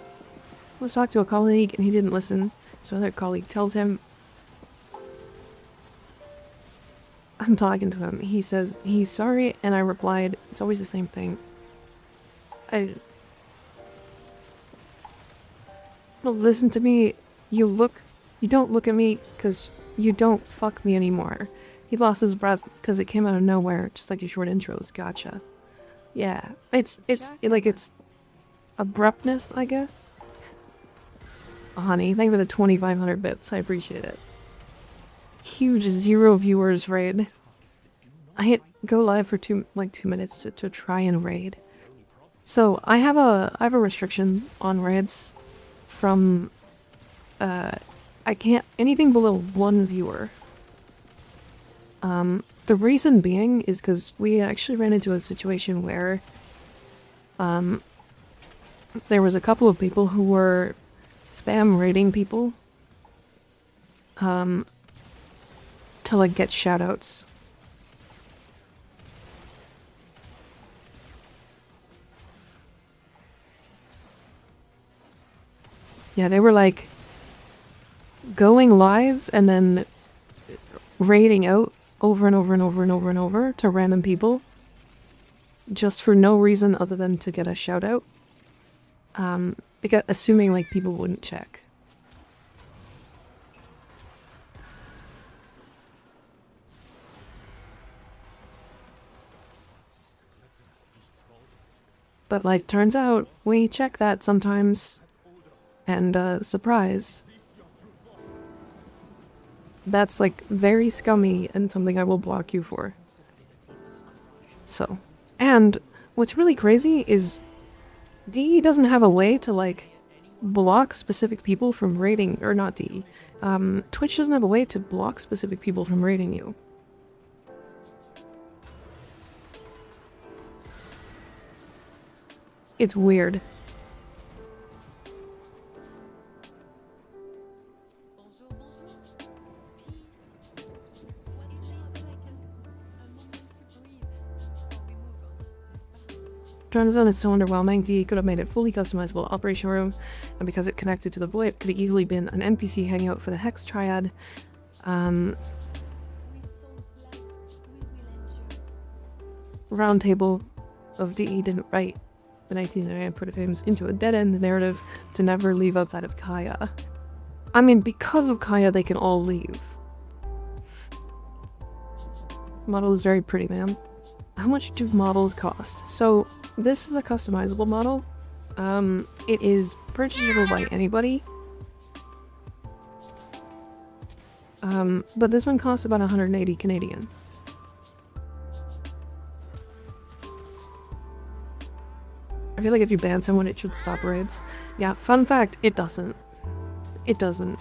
Let's talk to a colleague and he didn't listen, so another colleague tells him I'm talking to him. He says he's sorry and I replied, it's always the same thing. Well, listen to me, you don't look at me because you don't fuck me anymore. He lost his breath because it came out of nowhere, just like your short intros. Gotcha. Yeah, it's abruptness, I guess. Oh, honey, thank you for the 2,500 bits. I appreciate it. Huge 0 viewers raid. I hit go live for 2 minutes to try and raid. So I have a restriction on raids from I can't anything below 1 viewer. The reason being is because we actually ran into a situation where there was a couple of people who were spam raiding people to like get shoutouts. Yeah, they were like going live and then raiding out over and over and over and over and over to random people just for no reason other than to get a shout out. Because assuming like people wouldn't check. But like turns out we check that sometimes and surprise. That's like very scummy and something I will block you for. So, and what's really crazy is DE doesn't have a way to like block specific people from raiding, or not DE. Twitch doesn't have a way to block specific people from raiding you. It's weird. Drone Zone is so underwhelming. DE could have made it fully customizable operation room, and because it connected to the VoIP, it could have easily been an NPC hangout for the Hex Triad. Roundtable of DE didn't write the 1999 prototypes into a dead-end narrative to never leave outside of Kaya. I mean, because of Kaya, they can all leave. Model is very pretty, man. how much do models cost? So this is a customizable model. It is purchasable by anybody. But this one costs about 180 Canadian. I feel like if you ban someone, it should stop raids. Yeah, fun fact, it doesn't. It doesn't.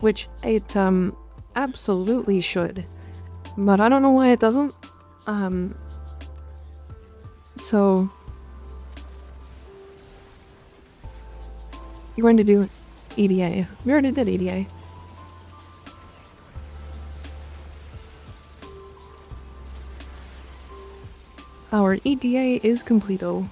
Which it, absolutely should. But I don't know why it doesn't. So... You're going to do EDA. We already did EDA. Our EDA is completo.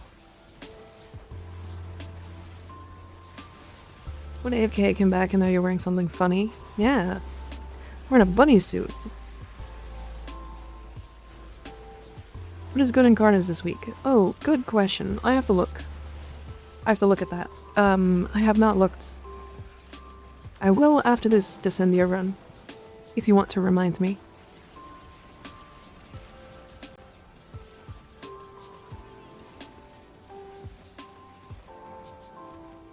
When AFK came back and now you're wearing something funny. Yeah. Wearing a bunny suit. What is good in Carnage this week? Oh, good question. I have to look. I have to look at that. I have not looked. I will after this Descendia run. If you want to remind me.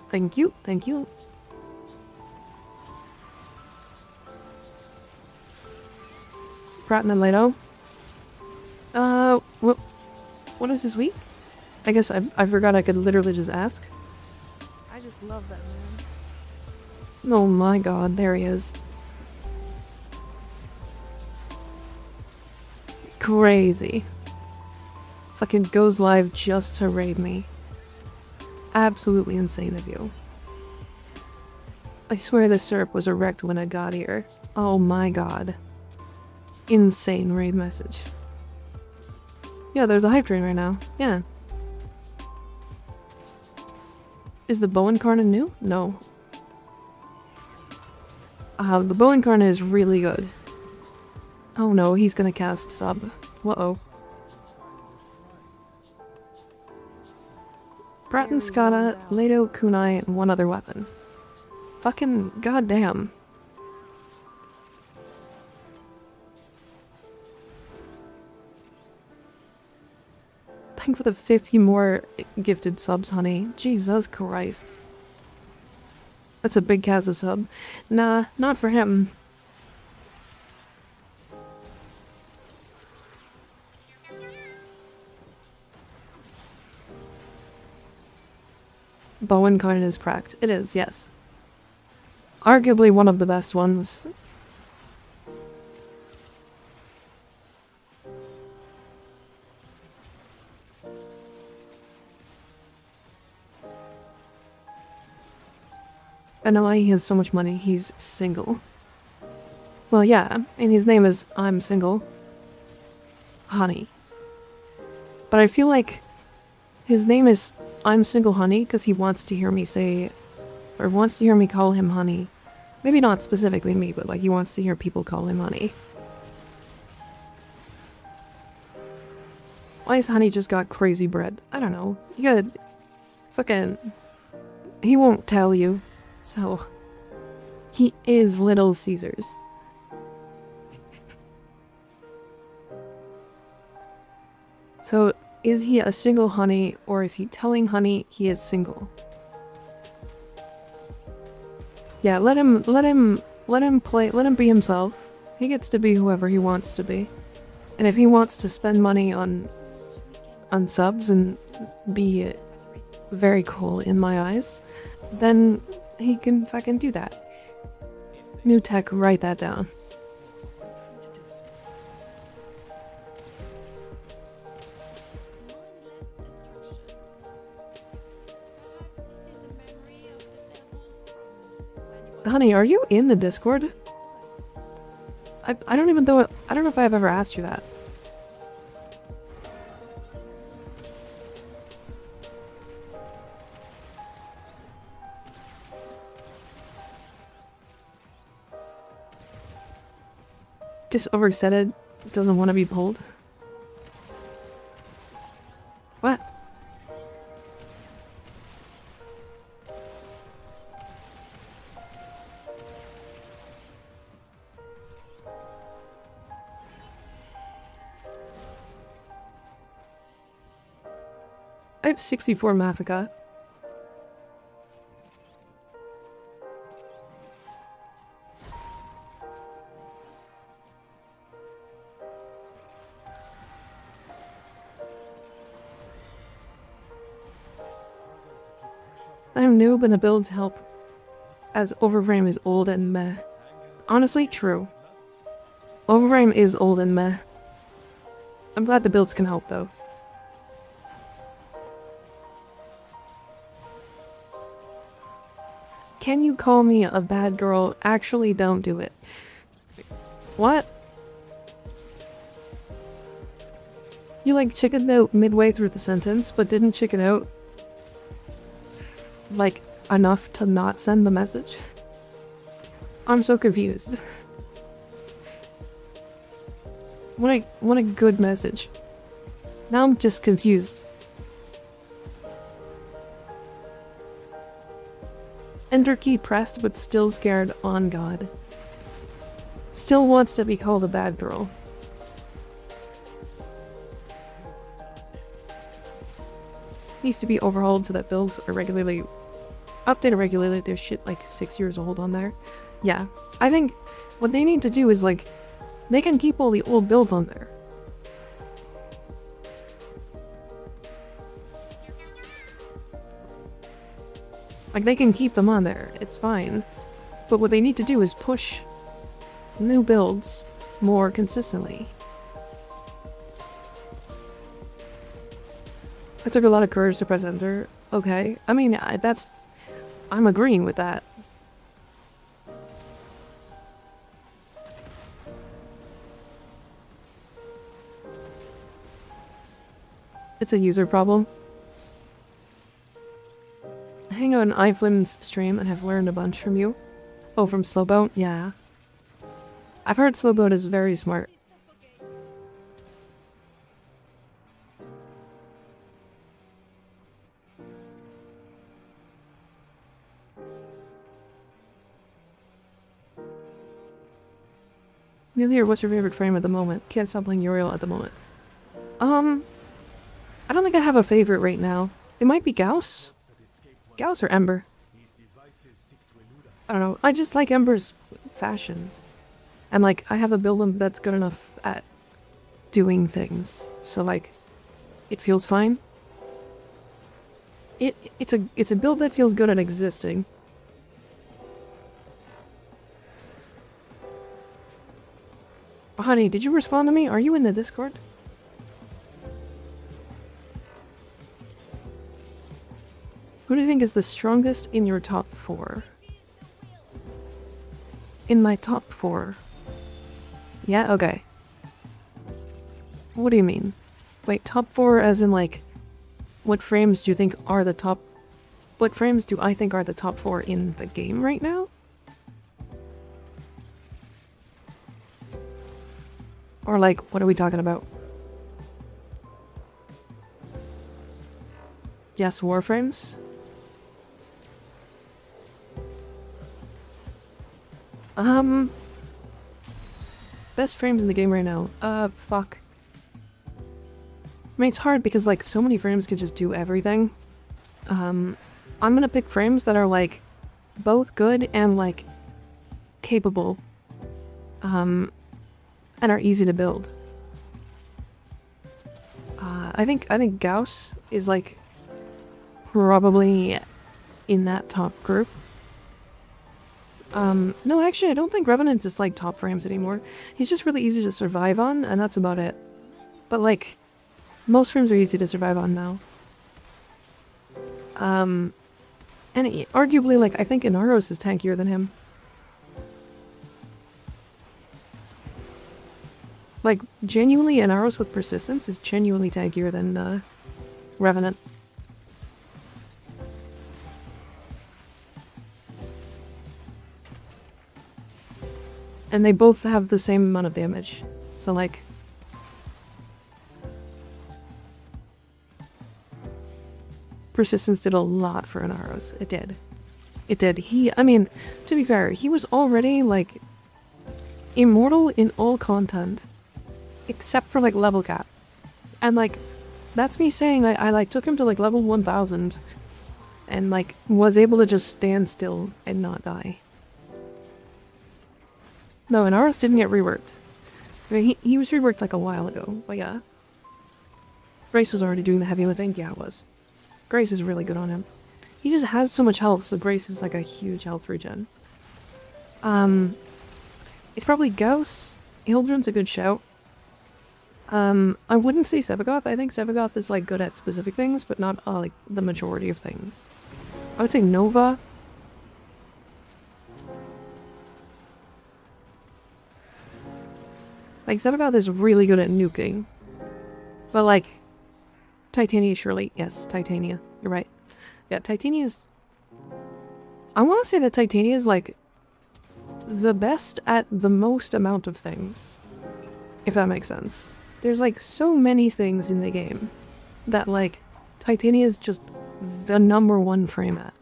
Thank you, thank you. Pratt and Leto. What is this week? I guess I forgot I could literally just ask. I just love that man. Oh my god, there he is. Crazy. Fucking goes live just to raid me. Absolutely insane of you. I swear the syrup was erect when I got here. Oh my god. Insane raid message. Yeah, there's a hype train right now. Yeah. Is the bow incarnate new? No. The bow incarnate is really good. Oh no, he's gonna cast sub. Uh-oh. Bratton Skada, Leto, Kunai, and one other weapon. Fucking goddamn. Thank for the 50 more gifted subs, honey. Jesus Christ. That's a big Kaza sub. Nah, not for him. Bowen Conan is cracked. It is, yes. Arguably one of the best ones. I know why he has so much money. He's single. Well, yeah, and his name is I'm Single. Honey. But I feel like his name is I'm Single Honey because he wants to hear me say, or wants to hear me call him honey. Maybe not specifically me, but like he wants to hear people call him honey. Why is Honey just got crazy bread? I don't know. You gotta... Fucking... He won't tell you. So... He is Little Caesars. So, is he a single Honey, or is he telling Honey he is single? Yeah, let him be himself. He gets to be whoever he wants to be. And if he wants to spend money on subs and be very cool in my eyes, then he can fucking do that. New tech, write that down. Honey, are you in the Discord? I don't even know. I don't know if I've ever asked you that. Just oversaid it. Doesn't want to be pulled. What? I have 64 Mathika. I'm noob and the build to help as Overframe is old and meh. Honestly, true. Overframe is old and meh. I'm glad the builds can help though. Can you call me a bad girl? Actually, don't do it. What? You like chickened out midway through the sentence, but didn't chicken out like enough to not send the message? I'm so confused. What a good message. Now I'm just confused. Enter key pressed but still scared on God. Still wants to be called a bad girl. Needs to be overhauled so that builds are regularly updated regularly. There's shit like 6 years old on there. Yeah, I think what they need to do is like they can keep all the old builds on there. Like they can keep them on there, it's fine. But what they need to do is push new builds more consistently. I took a lot of courage to press enter. Okay, I mean, I'm agreeing with that. It's a user problem. I hang out on iFlim's stream and have learned a bunch from you. Oh, from Slowboat? Yeah. I've heard Slowboat is very smart. Amelia, what's your favorite frame at the moment? Can't stop playing Uriel at the moment. I don't think I have a favorite right now. It might be Gauss? Gauss or Ember? I don't know. I just like Ember's fashion. And like, I have a build that's good enough at doing things. So like, it feels fine. It's a build that feels good at existing. Oh, honey, did you respond to me? Are you in the Discord? Who do you think is the strongest in your top 4? In my top 4? Yeah, okay. What do you mean? Wait, top 4 as in like, what frames do you think are the top... What frames do I think are the top 4 in the game right now? Or like, what are we talking about? Yes, Warframes? Best frames in the game right now. Fuck. I mean, it's hard because, like, so many frames can just do everything. I'm gonna pick frames that are, like, both good and, like, capable. And are easy to build. I think Gauss is, like, probably in that top group. No, actually, I don't think Revenant is, like, top frames anymore. He's just really easy to survive on, and that's about it. But, like, most frames are easy to survive on now. And arguably, like, I think Inaros is tankier than him. Like, genuinely, Inaros with persistence is genuinely tankier than, Revenant. And they both have the same amount of damage. So, like... Persistence did a lot for Inaros. It did. It did. I mean, to be fair, he was already, like, immortal in all content. Except for, like, level cap. And, like, That's me saying I like took him to like level 1000 and like was able to just stand still and not die. No, and Aros didn't get reworked. I mean, he was reworked like a while ago, but yeah. Grace was already doing the heavy lifting. Yeah, it was. Grace is really good on him. He just has so much health, so Grace is like a huge health regen. It's probably Gauss. Hildren's a good shout. I wouldn't say Sevagoth. I think Sevagoth is like good at specific things, but not like the majority of things. I would say Nova. Like Sevagoth is really good at nuking. But like Titania surely. Yes, Titania. You're right. Yeah, Titania is... I want to say that Titania is like the best at the most amount of things. If that makes sense. There's like so many things in the game that like Titania is just the #1 frame at.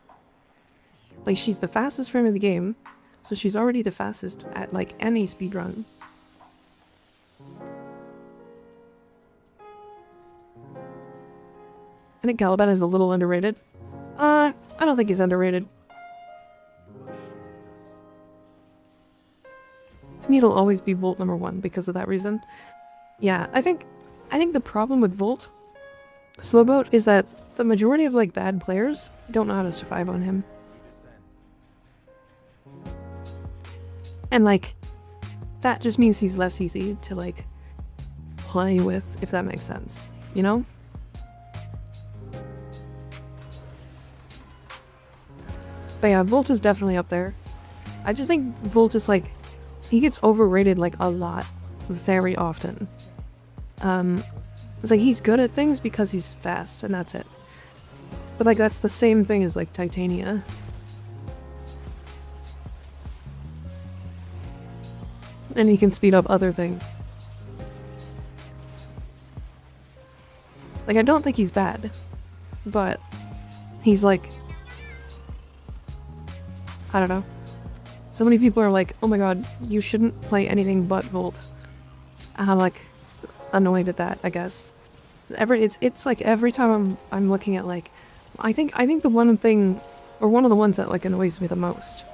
Like she's the fastest frame in the game, so she's already the fastest at like any speedrun. I think Caliban is a little underrated. I don't think he's underrated. To me it'll always be Volt #1 because of that reason. Yeah, I think the problem with Volt Slowboat is that the majority of like bad players don't know how to survive on him. And like that just means he's less easy to like play with, if that makes sense, you know? But yeah, Volt is definitely up there. I just think Volt is like, he gets overrated like a lot, very often. It's like he's good at things because he's fast, and that's it. But like that's the same thing as like Titania. And he can speed up other things. Like I don't think he's bad, but he's like, I don't know. So many people are like, oh my god, you shouldn't play anything but Volt. And I'm like annoyed at that, I guess. It's like every time I'm looking at like I think the one thing, or one of the ones that like annoys me the most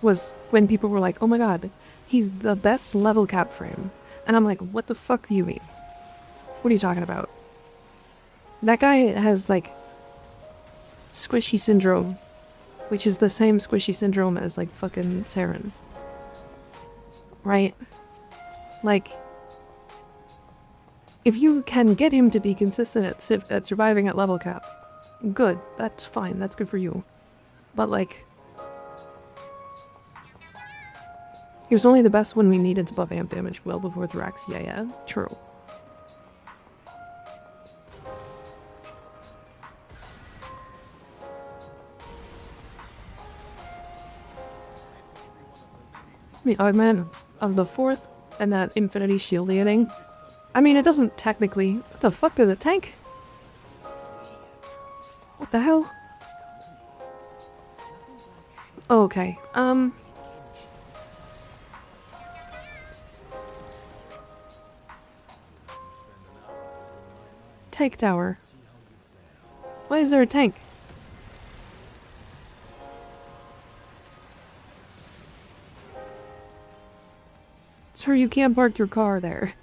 was when people were like, oh my god, he's the best level cap frame. And I'm like, what the fuck do you mean? What are you talking about? That guy has like squishy syndrome, which is the same squishy syndrome as like fucking Saren. Right? Like, if you can get him to be consistent at surviving at level cap, good. That's fine. That's good for you. But like, he was only the best when we needed to buff amp damage well before Thrax. Yeah, true. I mean, augment of the 4th and that infinity shielding. I mean, it doesn't technically... What the fuck is a tank? What the hell? Okay, Tank tower. Why is there a tank? Sir, you can't park your car there.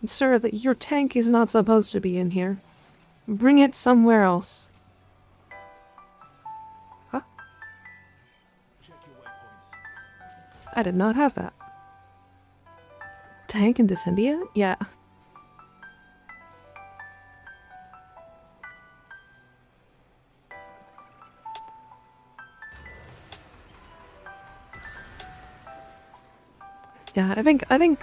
Sir, your tank is not supposed to be in here. Bring it somewhere else. Huh? Check your waypoints. I did not have that. Tank and Descendia? Yeah. Yeah, I think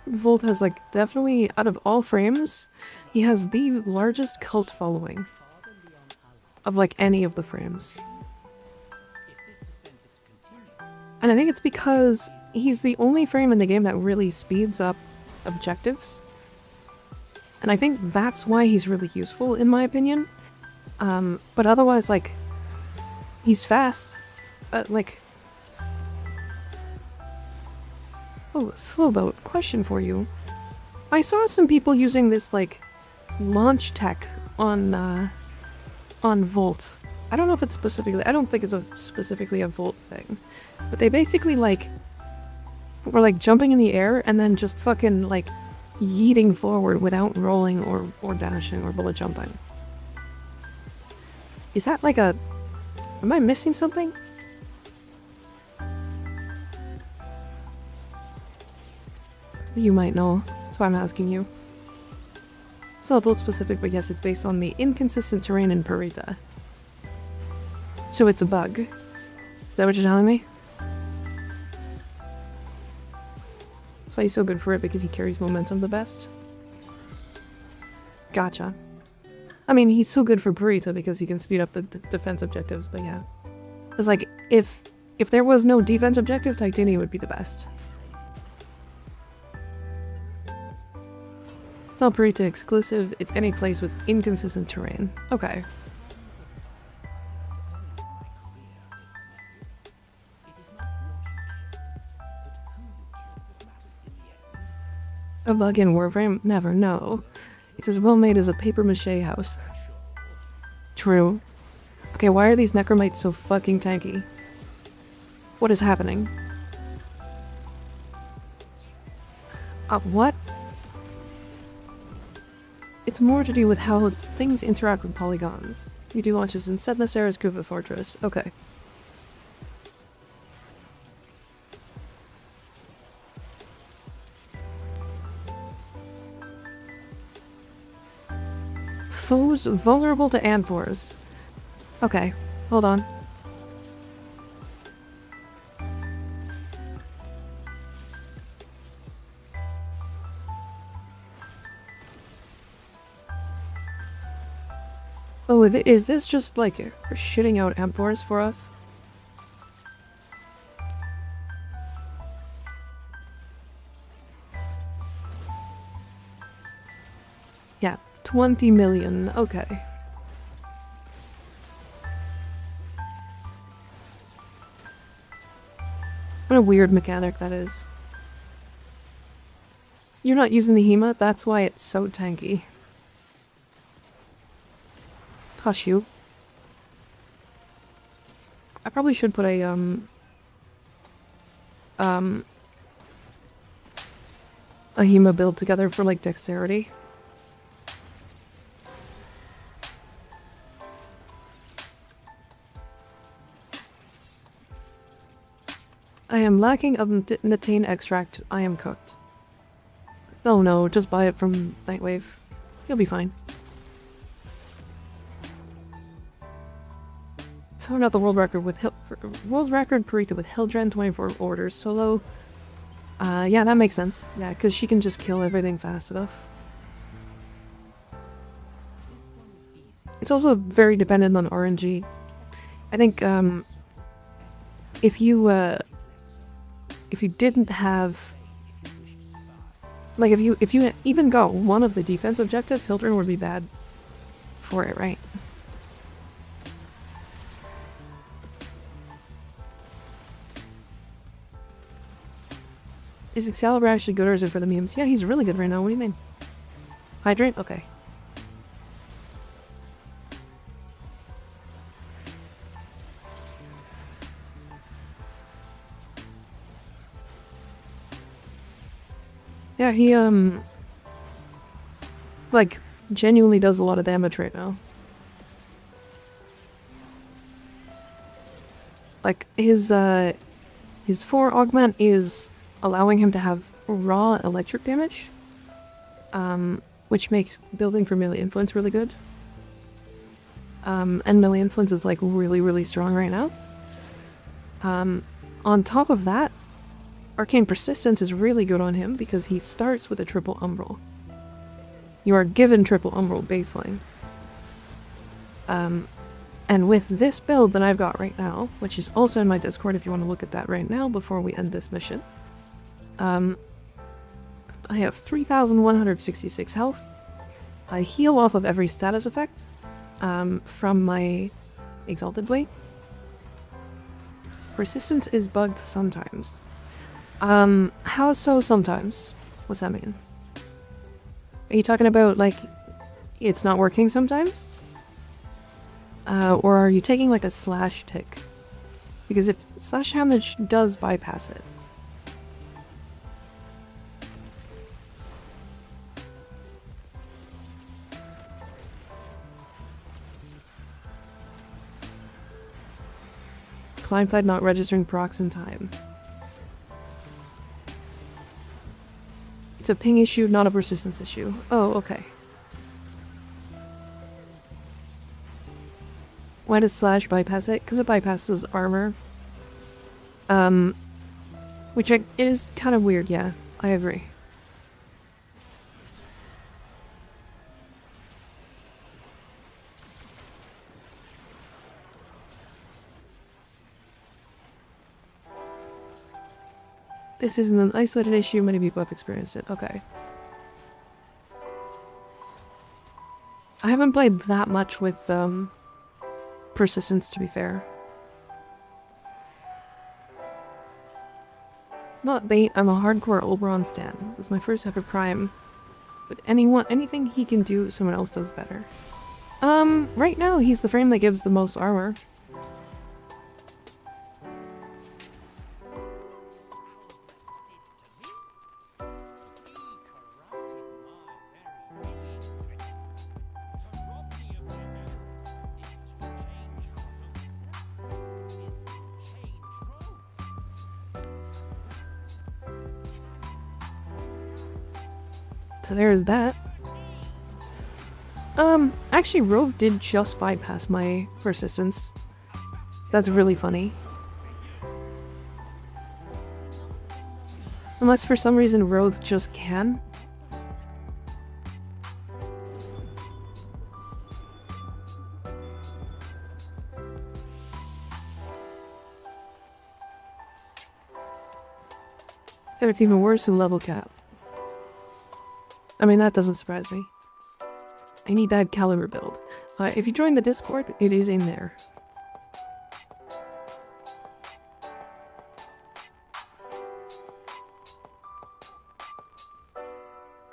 Volt has like definitely, out of all frames, he has the largest cult following of like any of the frames. And I think it's because he's the only frame in the game that really speeds up objectives. And I think that's why he's really useful, in my opinion. But otherwise, like, he's fast, but like... Oh, Slowboat, question for you. I saw some people using this, like, launch tech on Volt. I don't know if it's specifically, I don't think it's specifically a Volt thing, but they basically like were like jumping in the air and then just fucking like yeeting forward without rolling or dashing or bullet jumping. Is that like a... Am I missing something? You might know. That's why I'm asking you. It's not Volt specific, but yes, it's based on the inconsistent terrain in Purita. So it's a bug. Is that what you're telling me? That's why he's so good for it, because he carries momentum the best. Gotcha. I mean, he's so good for Purita because he can speed up the defense objectives, but yeah. It's like, if there was no defense objective, Titania would be the best. It's not Purita exclusive, it's any place with inconsistent terrain. Okay. A bug in Warframe? Never, no. It's as well made as a papier-mâché house. True. Okay, why are these necromites so fucking tanky? What is happening? What? It's more to do with how things interact with polygons. You do launches in Sedna Sarah's Kuva Fortress. Okay. Foes vulnerable to amphors. Okay, hold on. Oh, is this just like shitting out amphors for us? Yeah, 20 million. Okay. What a weird mechanic that is. You're not using the Hema, that's why it's so tanky. Hush you. I probably should put a Hema build together for like dexterity. I am lacking of Natane extract. I am cooked. Oh no, just buy it from Nightwave. You'll be fine. So not the world record with world record Purita with Hildren 24 orders solo. Yeah, that makes sense. Yeah, because she can just kill everything fast enough. It's also very dependent on RNG. I think if you didn't have, like, if you even got one of the defense objectives, Hildren would be bad for it, right? Is Excalibur actually good or is it for the memes? Yeah, he's really good right now. What do you mean? Hydrate? Okay. Yeah, he, like, genuinely does a lot of damage right now. Like, his 4 augment is allowing him to have raw electric damage, which makes building for melee influence really good. And melee influence is, like, really, really strong right now. On top of that, Arcane Persistence is really good on him because he starts with a triple umbral. You are given triple umbral baseline. And with this build that I've got right now, which is also in my Discord if you want to look at that right now before we end this mission, I have 3,166 health. I heal off of every status effect from my Exalted Blade. Persistence is bugged sometimes. How so sometimes? What's that mean? Are you talking about, like, it's not working sometimes? Or are you taking like a slash tick? Because if slash damage does bypass it. Client side not registering procs in time. It's a ping issue, not a persistence issue. Oh, okay. Why does slash bypass it? Because it bypasses armor. Which it is kind of weird, yeah. I agree. This isn't an isolated issue, many people have experienced it. Okay. I haven't played that much with, persistence, to be fair. Not bait, I'm a hardcore Oberon stan. It was my first ever prime. But anything he can do, someone else does better. Right now he's the frame that gives the most armor. So there's that. Actually Rove did just bypass my persistence. That's really funny. Unless for some reason Rove just can. It's even worse than level cap. I mean, that doesn't surprise me. I need that caliber build. If you join the Discord, it is in there.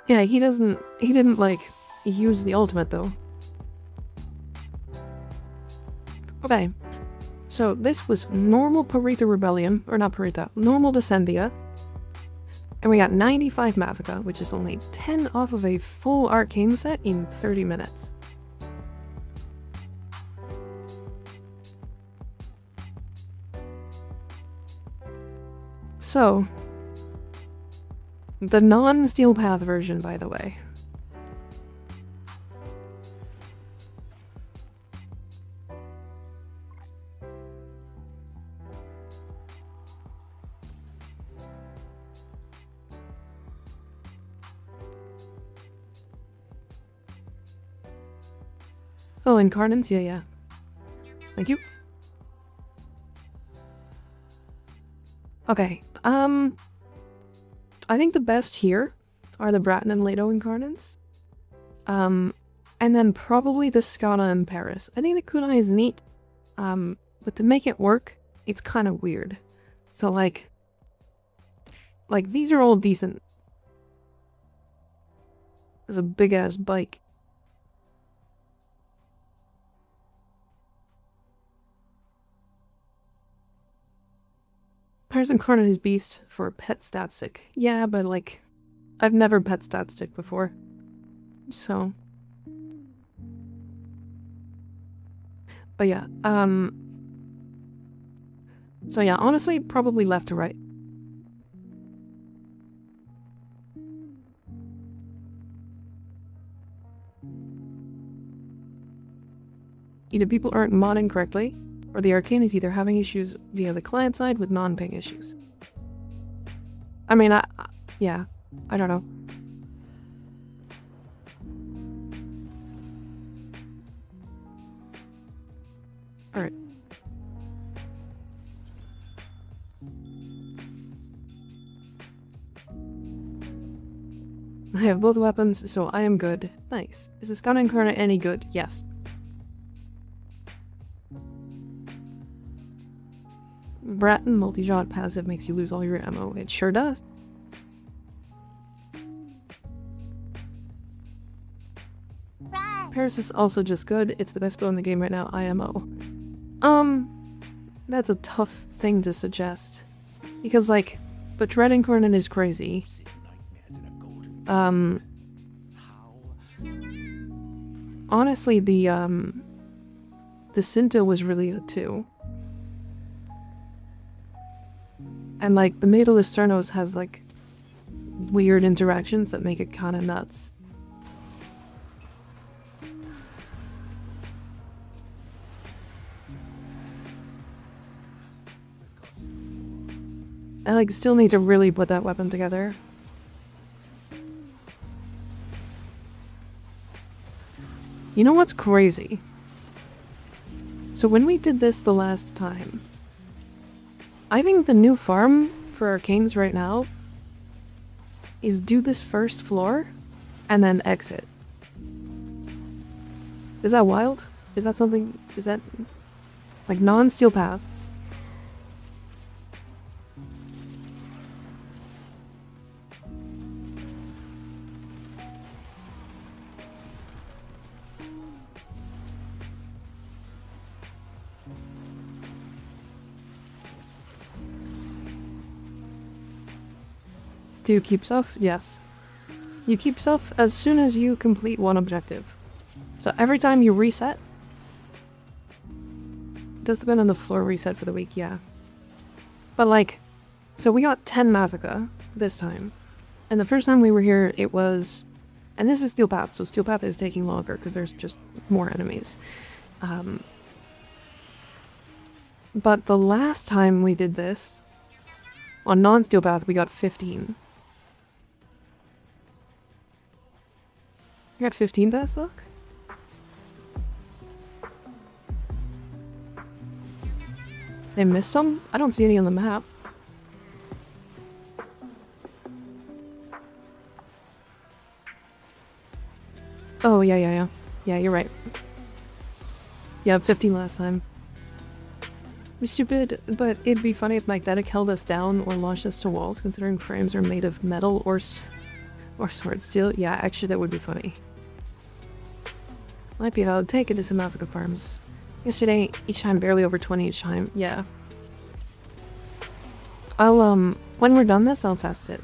Yeah, he didn't, like, use the ultimate, though. Okay. So, this was normal Parita Rebellion, or not Parita, normal Descendia. And we got 95 Mavica, which is only 10 off of a full arcane set in 30 minutes. So, the non-Steel Path version, by the way. Oh, Incarnates? Yeah. Thank you. Okay, I think the best here are the Bratton and Leto Incarnates. And then probably the Skana and Paris. I think the Kunai is neat, but to make it work, it's kind of weird. So like these are all decent. There's a big-ass bike. Paris Incarnate is beast for pet stat stick. Yeah, but like, I've never pet stat stick before. So. But yeah, so yeah, honestly, probably left to right. Either people aren't modding correctly, or the arcane is either having issues via the client side with non-ping issues. I mean, yeah, I don't know. Alright. I have both weapons, so I am good. Nice. Is the Skana Incarnate any good? Yes. Bratton multi-shot passive makes you lose all your ammo. It sure does. Right. Paris is also just good. It's the best bow in the game right now, IMO. That's a tough thing to suggest. Because, like, but Dread Incarnate is crazy. Honestly, the Cinta was really good too. And, like, the Maid of Lucernos has, like, weird interactions that make it kind of nuts. I, like, still need to really put that weapon together. You know what's crazy? So when we did this the last time, I think the new farm for Arcanes right now is do this first floor and then exit. Is that wild? Is that something? Is that like non-steel path? Do you keep stuff? Yes. You keep stuff as soon as you complete one objective. So every time you reset... It does depend on the floor reset for the week, yeah. But like... So we got 10 Mavica this time. And the first time we were here, it was... And this is Steel Path, so Steel Path is taking longer because there's just more enemies. But the last time we did this, on non-Steel Path, we got 15. You got 15 deaths, look? They missed some? I don't see any on the map. Oh, yeah. Yeah, you're right. Yeah, 15 last time. We're stupid, but it'd be funny if Magnetic held us down or launched us to walls, considering frames are made of metal or sword steel. Yeah, actually that would be funny. Might be able to take it to some Africa farms. Yesterday, each time barely over 20 each time. Yeah. I'll, when we're done this, I'll test it.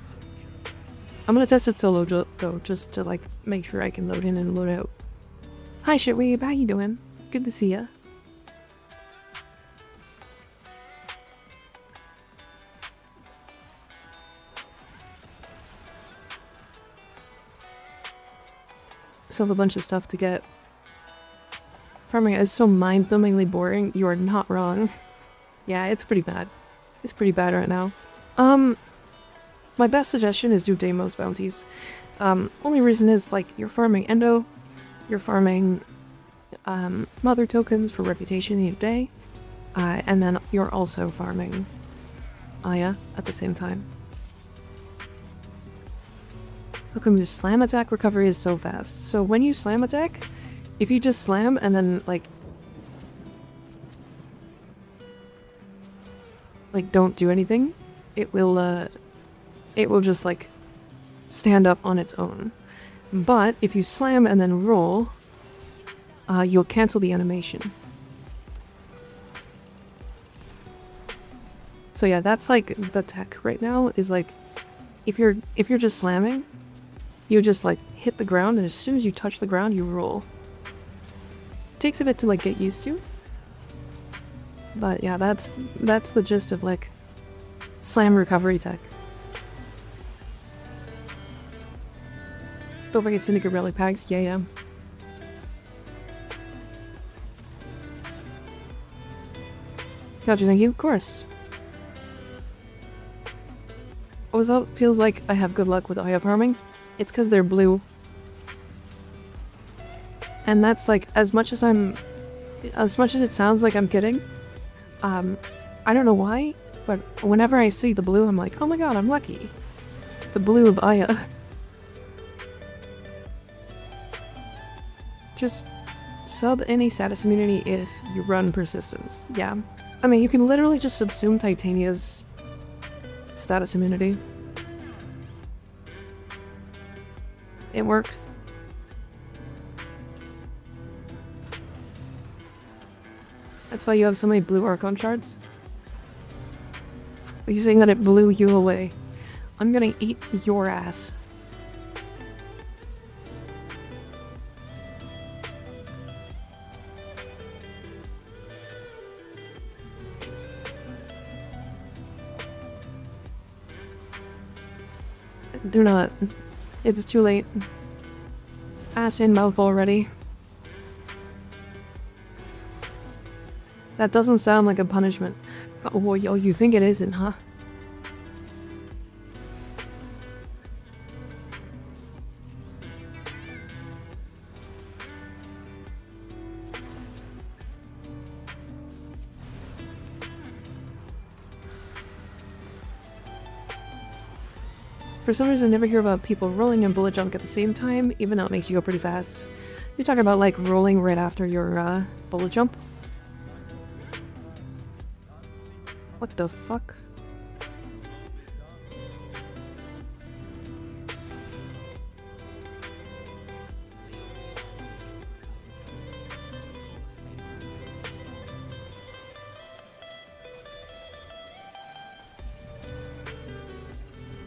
I'm gonna test it solo though, just to, like, make sure I can load in and load out. Hi Shitweeb, how you doing? Good to see ya. Still have a bunch of stuff to get. Farming is so mind-numbingly boring. You are not wrong. Yeah, it's pretty bad. It's pretty bad right now. My best suggestion is do Deimos bounties. Only reason is, like, you're farming Endo, you're farming Mother tokens for reputation each day, and then you're also farming Aya at the same time. How come your slam attack recovery is so fast? So when you slam attack, if you just slam and then like don't do anything, it will just like stand up on its own. But if you slam and then roll, you'll cancel the animation. So yeah, that's like the tech right now is like if you're just slamming, you just like hit the ground, and as soon as you touch the ground, you roll. Takes a bit to like get used to. But yeah, that's the gist of like slam recovery tech. Don't forget Syndicate Relic packs, yeah. Gotcha, thank you, of course. Always feels like I have good luck with Aya farming. It's because they're blue. And that's like, as much as it sounds like I'm kidding, I don't know why, but whenever I see the blue, I'm like, oh my god, I'm lucky. The blue of Aya. Just sub any status immunity if you run persistence. Yeah. I mean, you can literally just subsume Titania's status immunity. It works. That's why you have so many blue Archon shards? Are you saying that it blew you away? I'm gonna eat your ass. Do not. It's too late. Ass in mouth already. That doesn't sound like a punishment. Oh, you think it isn't, huh? For some reason, I never hear about people rolling and bullet jump at the same time, even though it makes you go pretty fast. You're talking about like rolling right after your bullet jump? What the fuck?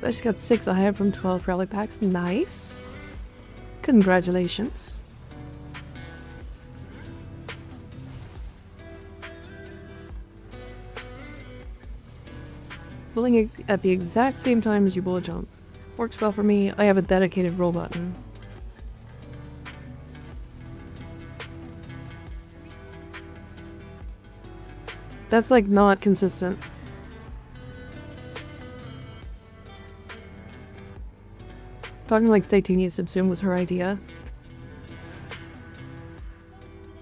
I just got 6 I have from 12 relic packs. Nice. Congratulations. Pulling at the exact same time as you bullet jump. Works well for me. I have a dedicated roll button. That's like not consistent. Talking like Satania Subsume was her idea.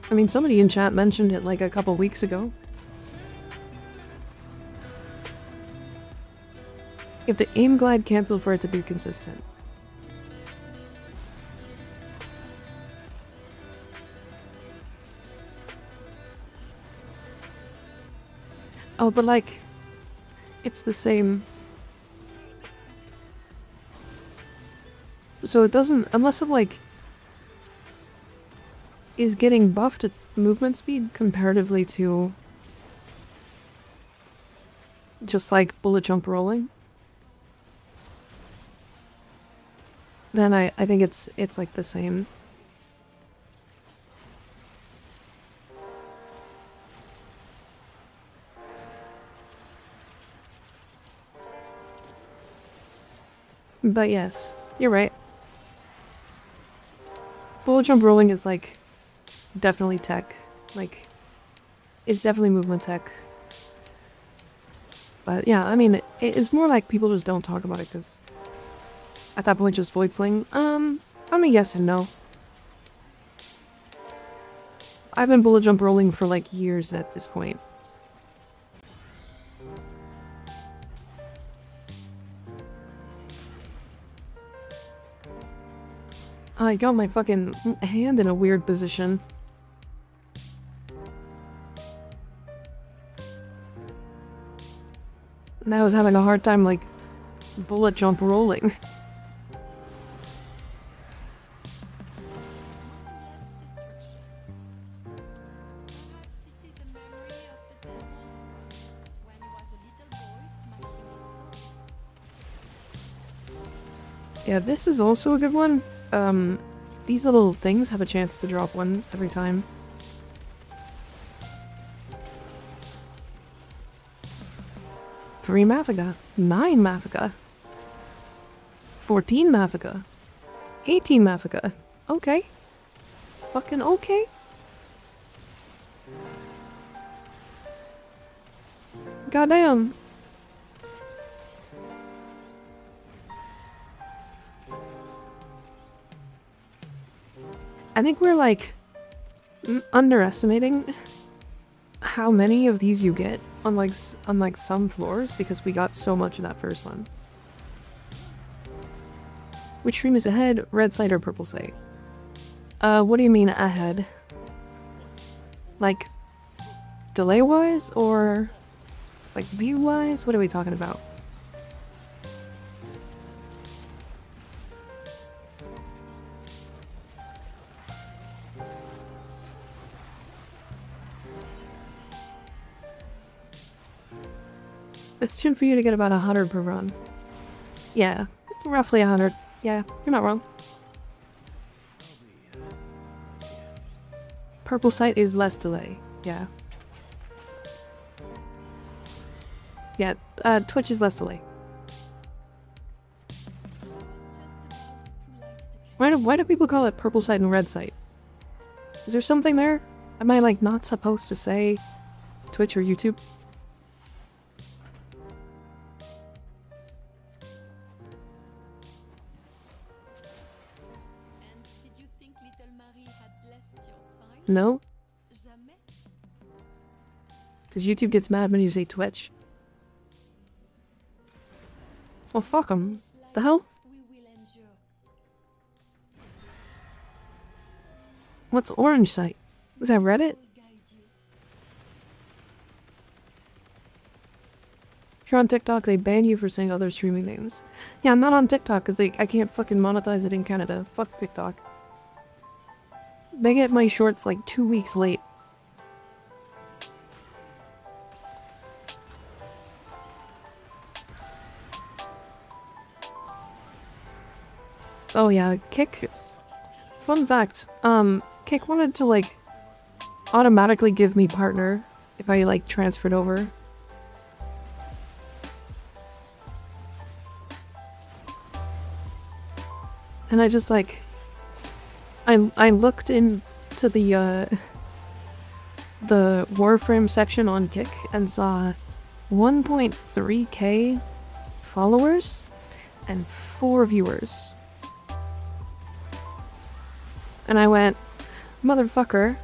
I mean, somebody in chat mentioned it like a couple weeks ago. You have to aim, glide, cancel for it to be consistent. Oh, but like, it's the same. So it doesn't, unless it like is getting buffed at movement speed comparatively to just like bullet jump rolling, then I think it's like the same. But yes, you're right. Bullet jump rolling is like definitely tech. Like, it's definitely movement tech. But yeah, I mean, it's more like people just don't talk about it because at that point, just void sling. I'm a yes and no. I've been bullet jump rolling for like years at this point. I got my fucking hand in a weird position. And I was having a hard time, like, bullet jump rolling. Yeah, this is also a good one. These little things have a chance to drop one every time. Three Maffiga, 9 Maffiga, 14 Maffiga, 18 Maffiga. Okay. Fucking okay. Goddamn. I think we're like underestimating how many of these you get on like some floors because we got so much of that first one. Which stream is ahead, red site or purple site? What do you mean ahead? Like delay wise or like view wise? What are we talking about? It's soon for you to get about 100 per run. Yeah, roughly 100. Yeah, you're not wrong. Purple site is less delay. Yeah. Yeah, Twitch is less delay. Why do people call it purple site and red site? Is there something there? Am I like not supposed to say Twitch or YouTube? And did you think little Marie had left your side? No? Jamais. Because YouTube gets mad when you say Twitch. Well, fuck them. The hell? We will endure. What's orange site? Was that Reddit? Will guide you. If you're on TikTok, they ban you for saying other streaming names. Yeah, I'm not on TikTok because I can't fucking monetize it in Canada. Fuck TikTok. They get my shorts like 2 weeks late. Oh yeah, Kick. Fun fact, Kick wanted to like automatically give me partner if I like transferred over. And I just like I looked into the Warframe section on Kick and saw 1.3k followers and 4 viewers. And I went, motherfucker,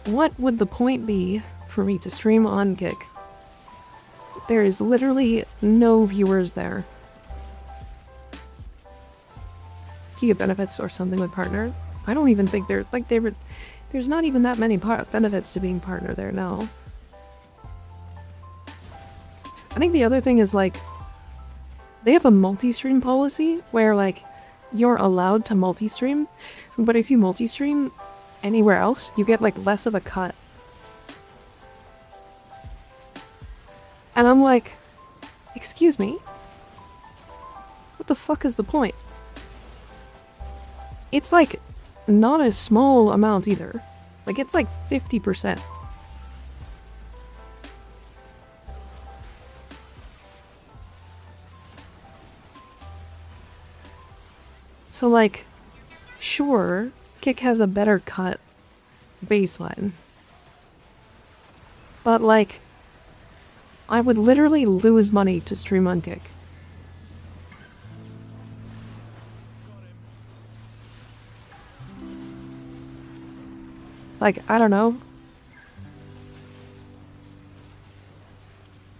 what would the point be for me to stream on Kick? There is literally no viewers there. You get benefits or something with partner. I don't even think there's not even that many benefits to being partner there, no. I think the other thing is like, they have a multi-stream policy where like, you're allowed to multi-stream, but if you multi-stream anywhere else, you get like less of a cut. And I'm like, excuse me? What the fuck is the point? It's like not a small amount either. Like it's like 50%. So like, sure, Kick has a better cut baseline. But like, I would literally lose money to stream on Kick. Like, I don't know.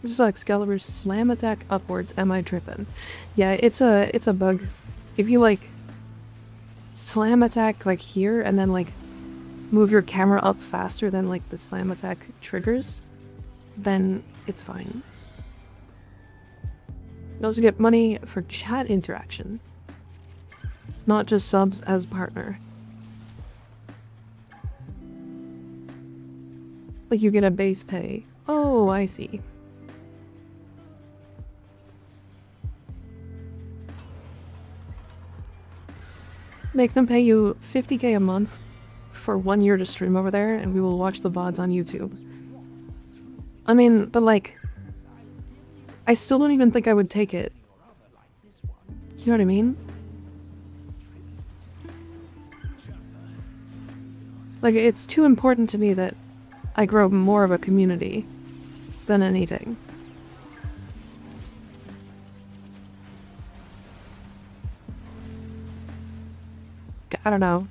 This is like Excalibur's slam attack upwards, am I tripping? Yeah, it's a bug. If you like slam attack like here and then like move your camera up faster than like the slam attack triggers, then it's fine. You also get money for chat interaction, not just subs as partner. Like you get a base pay. Oh, I see. Make them pay you 50k a month for 1 year to stream over there, and we will watch the VODs on YouTube. I mean, but like, I still don't even think I would take it. You know what I mean? Like, it's too important to me that I grow more of a community than anything. I don't know.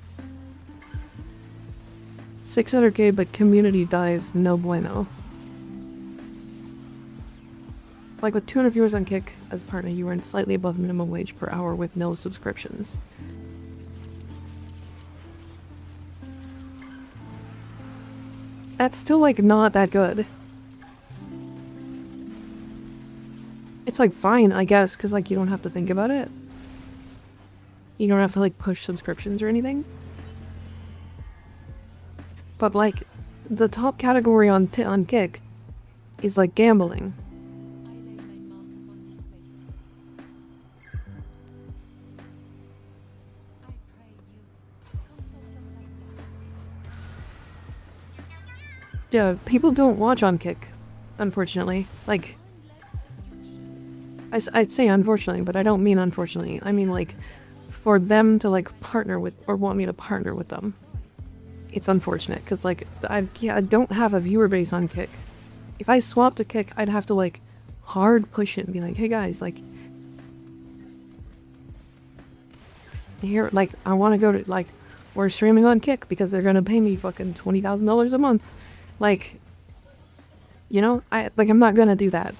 600k, but community dies, no bueno. Like with 200 viewers on Kick as partner, you earn slightly above minimum wage per hour with no subscriptions. That's still like not that good. It's like fine, I guess, because like you don't have to think about it. You don't have to like push subscriptions or anything. But like the top category on Kick is like gambling. Yeah, people don't watch on Kick, unfortunately. Like, I'd say unfortunately, but I don't mean unfortunately. I mean, like, for them to, like, partner with, or want me to partner with them. It's unfortunate, because, like, I don't have a viewer base on Kick. If I swapped to Kick, I'd have to, like, hard push it and be like, hey guys, like, here, like, I want to go to, like, we're streaming on Kick because they're gonna pay me fucking $20,000 a month. Like, you know, I'm not gonna do that.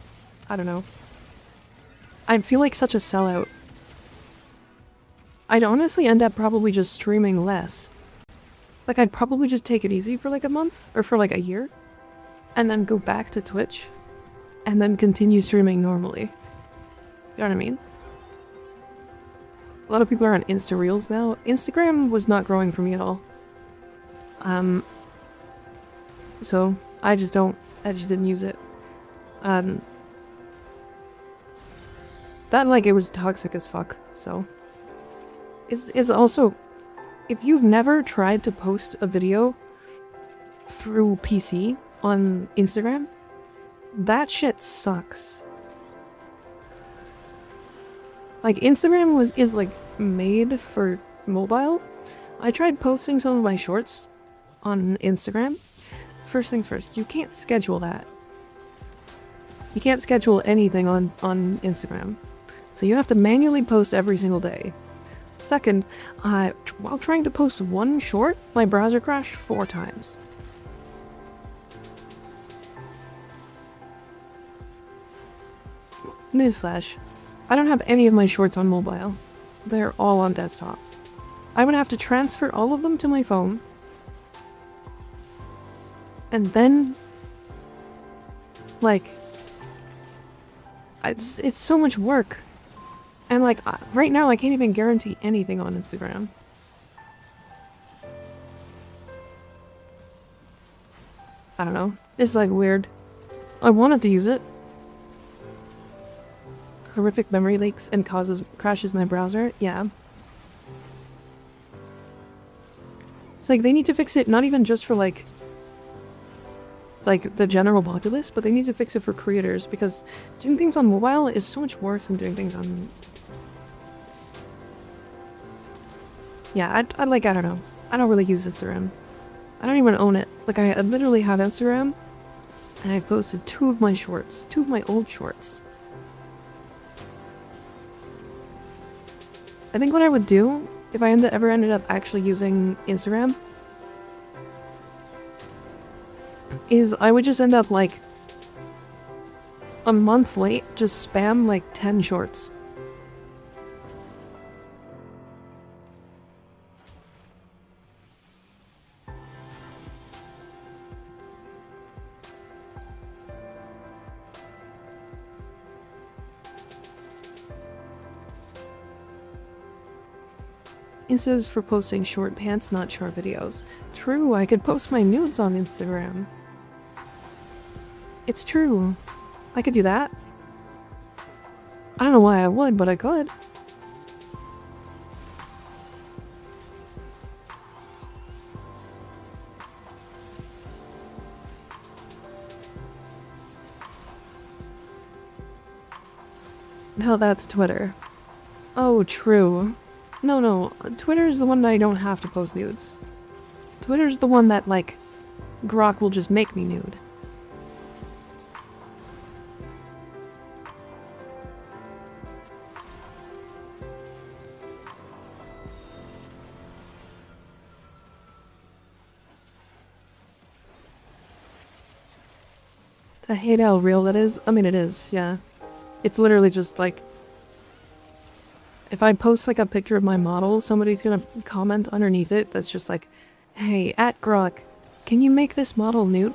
I don't know. I feel like such a sellout. I'd honestly end up probably just streaming less. Like, I'd probably just take it easy for like a month, or for like a year, and then go back to Twitch, and then continue streaming normally. You know what I mean? A lot of people are on Insta Reels now. Instagram was not growing for me at all. So I just didn't use it. That, like, it was toxic as fuck, so. Is also, if you've never tried to post a video through PC on Instagram, that shit sucks. Like, Instagram is like made for mobile. I tried posting some of my shorts on Instagram. First things first, you can't schedule that. You can't schedule anything on Instagram. So you have to manually post every single day. Second, while trying to post one short, my browser crashed 4 times. Newsflash. I don't have any of my shorts on mobile. They're all on desktop. I would have to transfer all of them to my phone. And then, like, it's so much work. And, like, right now I can't even guarantee anything on Instagram. I don't know. It's, like, weird. I wanted to use it. Horrific memory leaks and crashes my browser? Yeah. It's like, they need to fix it not even just for, like, the general populace, but they need to fix it for creators, because doing things on mobile is so much worse than doing things on... Yeah, I don't know. I don't really use Instagram. I don't even own it. Like, I literally have Instagram, and I posted 2 of my shorts. 2 of my old shorts. I think what I would do, if I ever ended up actually using Instagram, is I would just end up, like, a month late, just spam, like, 10 shorts. Insta is for posting short pants, not short videos. True, I could post my nudes on Instagram. It's true. I could do that. I don't know why I would, but I could. No, that's Twitter. Oh, true. No, Twitter is the one that I don't have to post nudes. Twitter's the one that, like, Grok will just make me nude. I hate how real that is. I mean, it is, yeah. It's literally just, like, if I post, like, a picture of my model, somebody's gonna comment underneath it that's just like, hey, @Grok, can you make this model nude?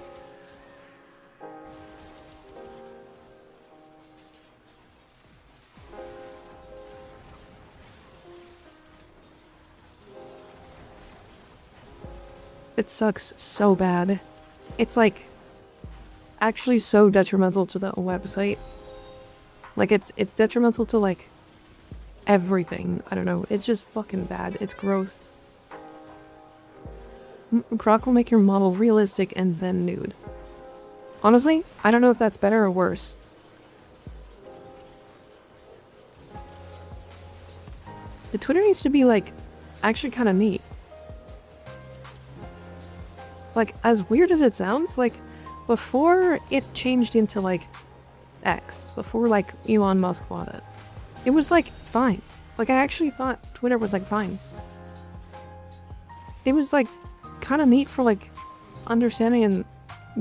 It sucks so bad. It's, like, actually so detrimental to the website. Like, it's detrimental to, like, everything. I don't know. It's just fucking bad. It's gross. Grok will make your model realistic and then nude. Honestly, I don't know if that's better or worse. The Twitter needs to be, like, actually kind of neat. Like, as weird as it sounds, like, before it changed into, like, X, before, like, Elon Musk bought it, it was, like, fine. Like, I actually thought Twitter was, like, fine. It was, like, kind of neat for, like, understanding and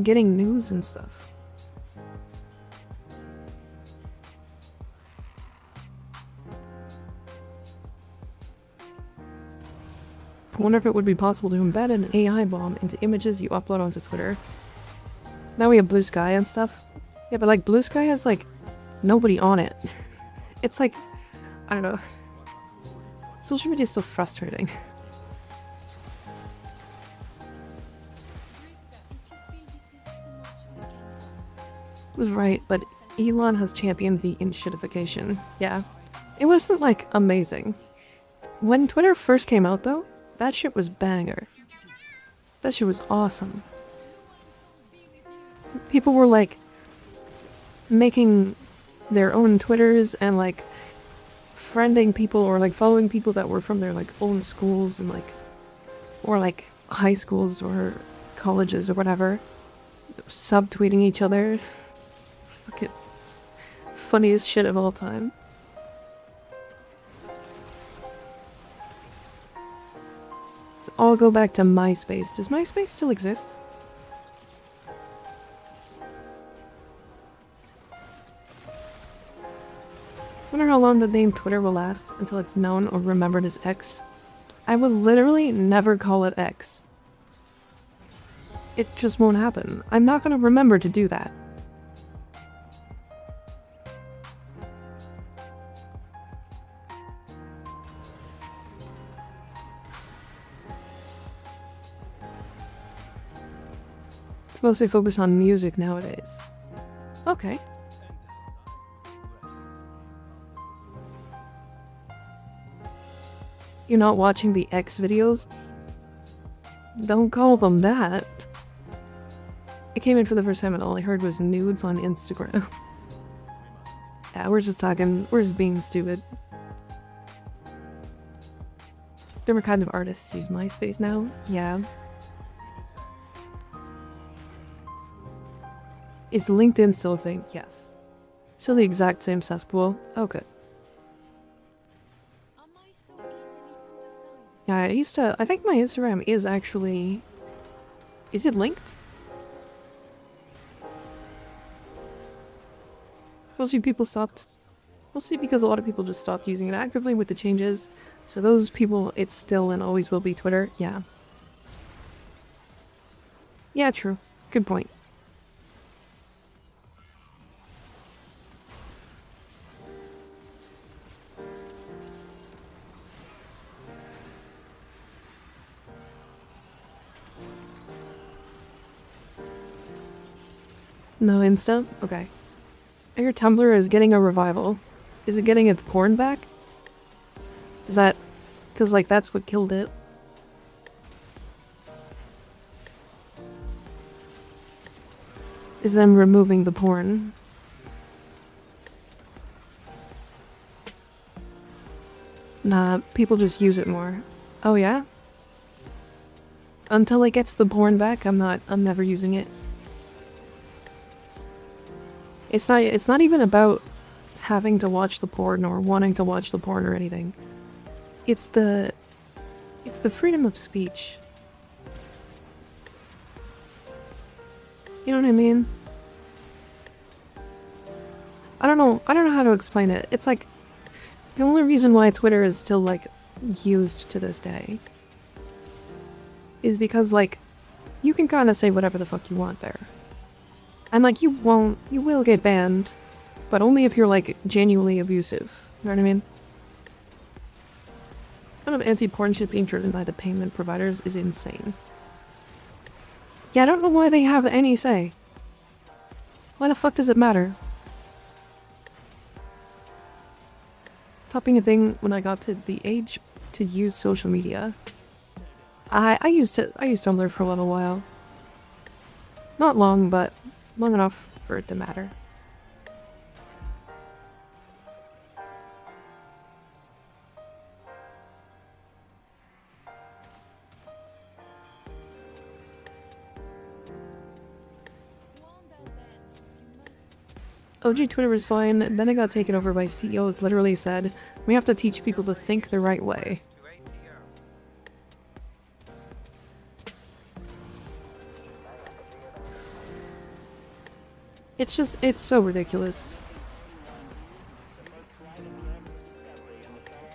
getting news and stuff. I wonder if it would be possible to embed an AI bomb into images you upload onto Twitter. Now we have Blue Sky and stuff. Yeah, but like Blue Sky has like nobody on it. It's like, I don't know. Social media is so frustrating. Was right, but Elon has championed the inshitification. Yeah. It wasn't like amazing. When Twitter first came out though, that shit was banger. That shit was awesome. People were like making their own Twitters and like friending people or like following people that were from their like own schools and like or like high schools or colleges or whatever. Subtweeting each other. Fucking funniest shit of all time. Let's all go back to MySpace. Does MySpace still exist? Wonder how long the name Twitter will last until it's known or remembered as X. I will literally never call it X. It just won't happen. I'm not gonna remember to do that. It's mostly focused on music nowadays. Okay. You're not watching the X videos? Don't call them that. I came in for the first time and all I heard was nudes on Instagram. Yeah, we're just being stupid. Different kind of artists use MySpace now. Yeah. Is LinkedIn still a thing? Yes. Still the exact same cesspool? Oh, good. Yeah, I think my Instagram is actually... Is it linked? Mostly people stopped... Mostly because a lot of people just stopped using it actively with the changes. So those people, it's still and always will be Twitter. Yeah. Yeah, true. Good point. No Insta? Okay. I hear Tumblr is getting a revival. Is it getting its porn back? Is that... Because, like, that's what killed it. Is them removing the porn. Nah, people just use it more. Oh, yeah? Until it gets the porn back, I'm never using it. It's not even about having to watch the porn or wanting to watch the porn or anything. It's the freedom of speech. You know what I mean? I don't know how to explain it. It's like the only reason why Twitter is still like used to this day is because like you can kind of say whatever the fuck you want there. And like you will get banned, but only if you're like genuinely abusive. You know what I mean? Kind of anti-porn shit being driven by the payment providers is insane. Yeah, I don't know why they have any say. Why the fuck does it matter? Stopping a thing when I got to the age to use social media. I used it. I used Tumblr for a little while. Not long, but long enough for it to matter. OG Twitter was fine, then it got taken over by CEOs literally said, we have to teach people to think the right way. It's just, it's so ridiculous.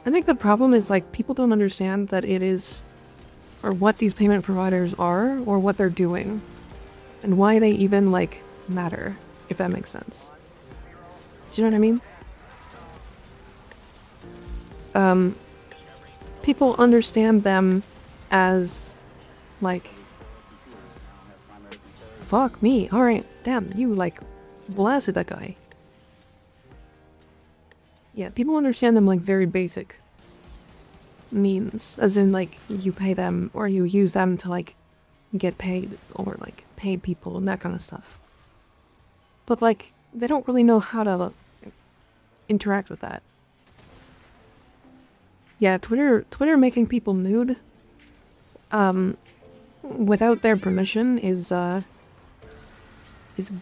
I think the problem is, like, people don't understand that it is, or what these payment providers are, or what they're doing, and why they even, like, matter, if that makes sense. Do you know what I mean? People understand them as, like, fuck me, alright, damn, you, like, blasted that guy. Yeah, people understand them like very basic means, as in, like, you pay them, or you use them to, like, get paid, or, like, pay people, and that kind of stuff. But, like, they don't really know how to interact with that. Yeah, Twitter making people nude, without their permission is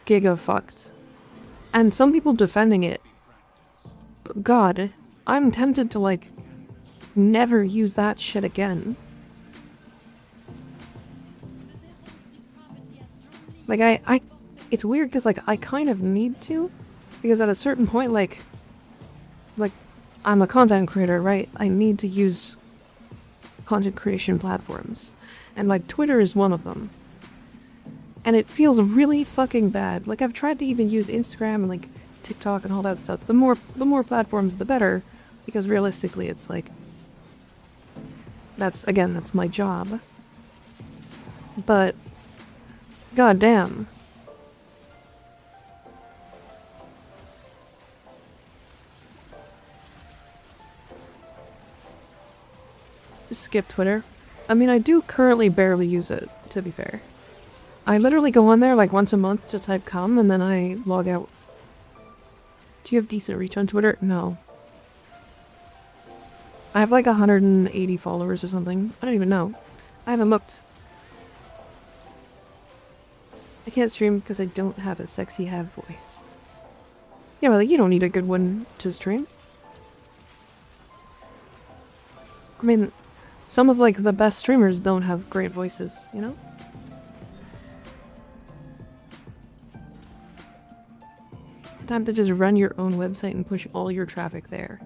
giga fucked. And some people defending it, God, I'm tempted to, like, never use that shit again. Like, it's weird because, like, I kind of need to, because at a certain point, like, I'm a content creator, right? I need to use content creation platforms. And, like, Twitter is one of them. And it feels really fucking bad. Like, I've tried to even use Instagram and, like, TikTok and all that stuff. The more platforms, the better. Because realistically, it's like, that's my job. But, goddamn. Skip Twitter. I mean, I do currently barely use it, to be fair. I literally go on there like once a month to type come, and then I log out. Do you have decent reach on Twitter? No. I have like 180 followers or something. I don't even know. I haven't looked. I can't stream because I don't have a sexy have voice. Yeah, well, like, you don't need a good one to stream. I mean, some of, like, the best streamers don't have great voices, you know? Time to just run your own website and push all your traffic there.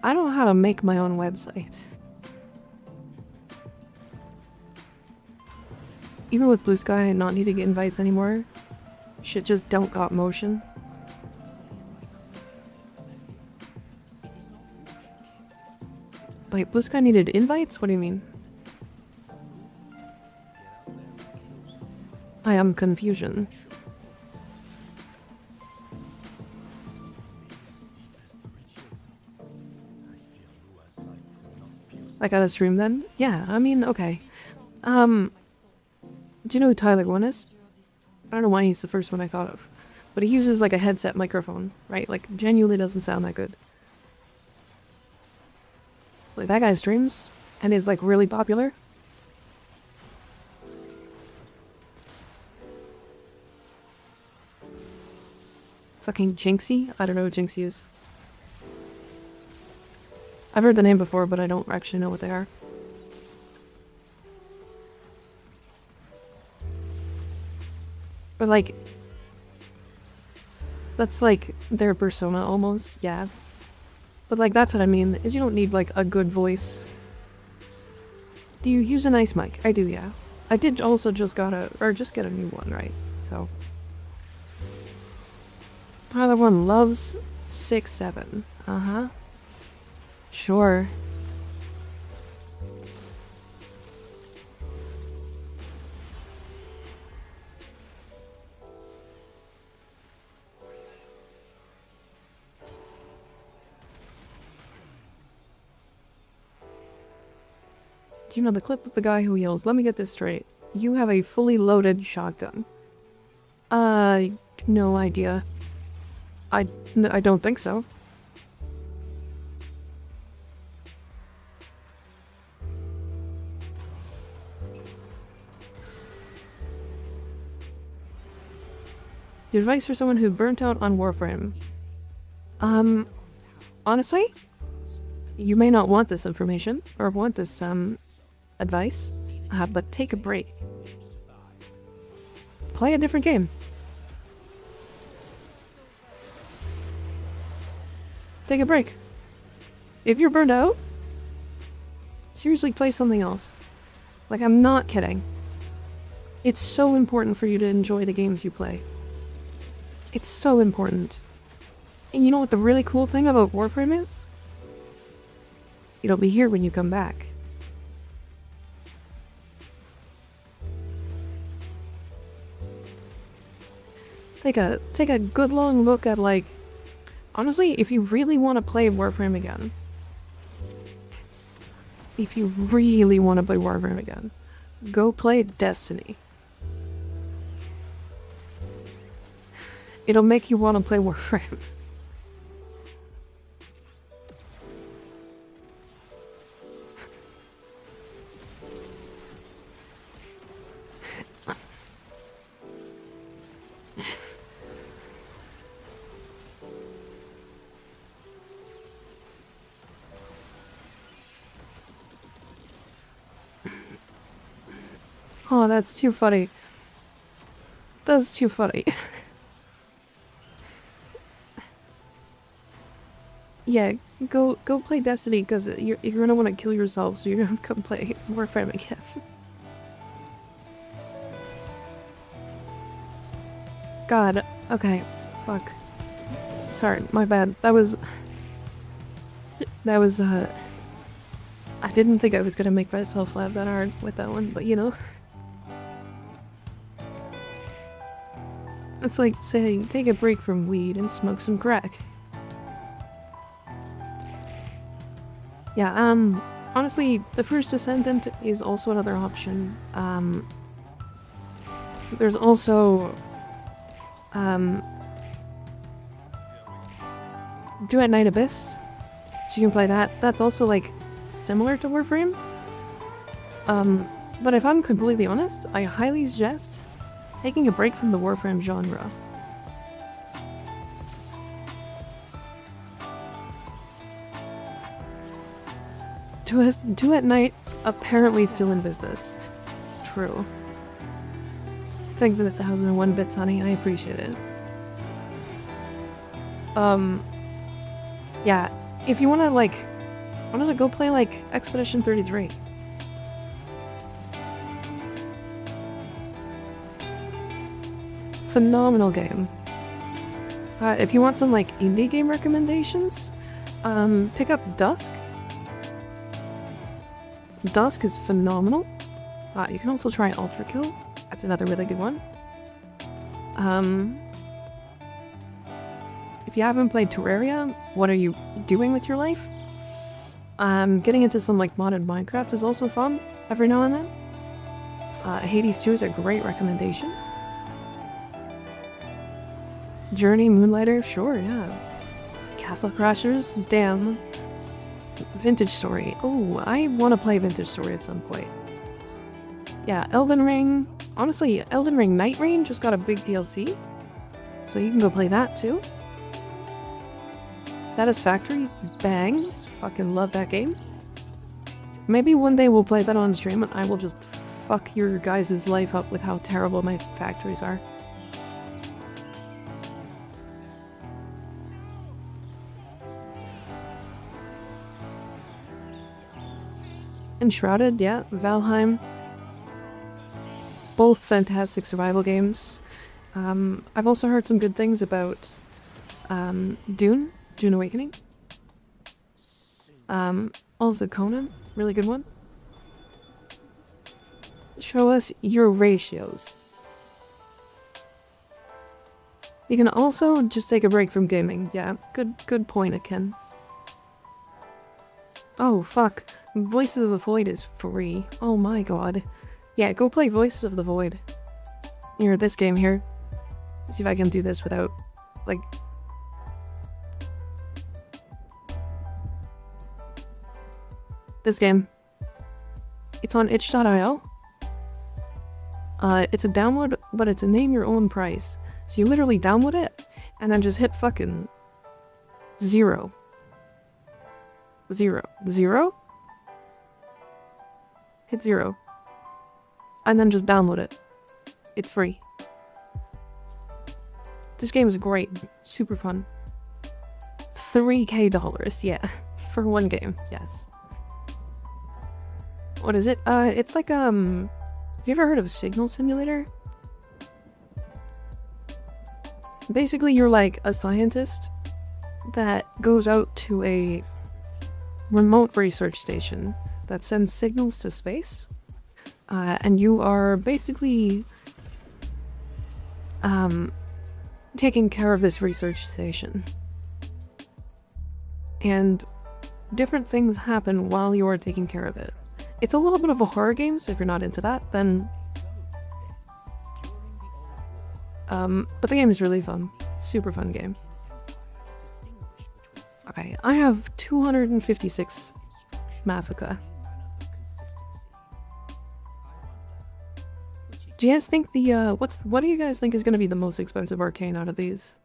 I don't know how to make my own website. Even with Blue Sky and not needing invites anymore, shit just don't got motion. Wait, Blue Sky needed invites? What do you mean? I am confusion. I gotta stream then? Yeah, I mean, okay. Do you know who Tyler One is? I don't know why he's the first one I thought of. But he uses like a headset microphone, right? Like, genuinely doesn't sound that good. Like, that guy streams and is like really popular. Fucking Jinxie? I don't know who Jinxie is. I've heard the name before, but I don't actually know what they are. But like, that's like their persona almost, yeah. But like, that's what I mean, is you don't need like a good voice. Do you use a nice mic? I do, yeah. I did also just get a new one, right? So. Another one loves 6-7. Uh-huh. Sure. you know the clip of the guy who yells, "Let me get this straight. You have a fully loaded shotgun." No idea. I don't think so. Your advice for someone who burnt out on Warframe. Honestly, you may not want this information or want this advice, but take a break. Play a different game. Take a break. If you're burned out, seriously play something else. Like, I'm not kidding. It's so important for you to enjoy the games you play. It's so important. And you know what the really cool thing about Warframe is? It'll be here when you come back. Take a good long look at, like, honestly, if you really want to play Warframe again, go play Destiny. It'll make you want to play Warframe. Oh, that's too funny. That's too funny. Yeah, go play Destiny, because you're gonna want to kill yourself, so you're gonna come play Warframe again. God, okay, fuck. Sorry, my bad. That was, I didn't think I was gonna make myself laugh that hard with that one, but you know. It's like saying, take a break from weed and smoke some crack. Yeah, honestly, the First Descendant is also another option. There's also, Duet Night Abyss, so you can play that. That's also, like, similar to Warframe. But if I'm completely honest, I highly suggest taking a break from the Warframe genre. Duet Night apparently still in business. True. Thank you for the 1001 bits, honey. I appreciate it. Yeah, if you wanna, like, honestly, go play, like, Expedition 33. Phenomenal game. If you want some, like, indie game recommendations, pick up Dusk. Dusk is phenomenal. You can also try Ultra Kill. That's another really good one. If you haven't played Terraria, what are you doing with your life? Getting into some, like, modded Minecraft is also fun every now and then. Hades 2 is a great recommendation. Journey, Moonlighter, sure, yeah. Castle Crashers, damn. Vintage Story. Oh, I want to play Vintage Story at some point. Yeah, Elden Ring. Honestly, Elden Ring Night Rain just got a big DLC. So you can go play that too. Satisfactory bangs. Fucking love that game. Maybe one day we'll play that on stream and I will just fuck your guys' life up with how terrible my factories are. Enshrouded, yeah, Valheim. Both fantastic survival games. I've also heard some good things about Dune Awakening. Also Conan, really good one. Show us your ratios. You can also just take a break from gaming. Yeah, good point, Akin. Oh, fuck. Voices of the Void is free. Oh my god. Yeah, go play Voices of the Void. Here, this game here. See if I can do this without, like... This game. It's on itch.io. It's a download, but it's a name your own price. So you literally download it, and then just hit fucking... 0. 0. 0? Hit 0. And then just download it. It's free. This game is great. Super fun. $3K, yeah. For one game, yes. What is it? It's like, have you ever heard of Signal Simulator? Basically, you're like a scientist that goes out to a remote research station that sends signals to space. And you are basically taking care of this research station. And different things happen while you are taking care of it. It's a little bit of a horror game, so if you're not into that, then... but the game is really fun. Super fun game. Okay, I have 256 Mafica. Do you guys think the, what do you guys think is gonna be the most expensive arcane out of these?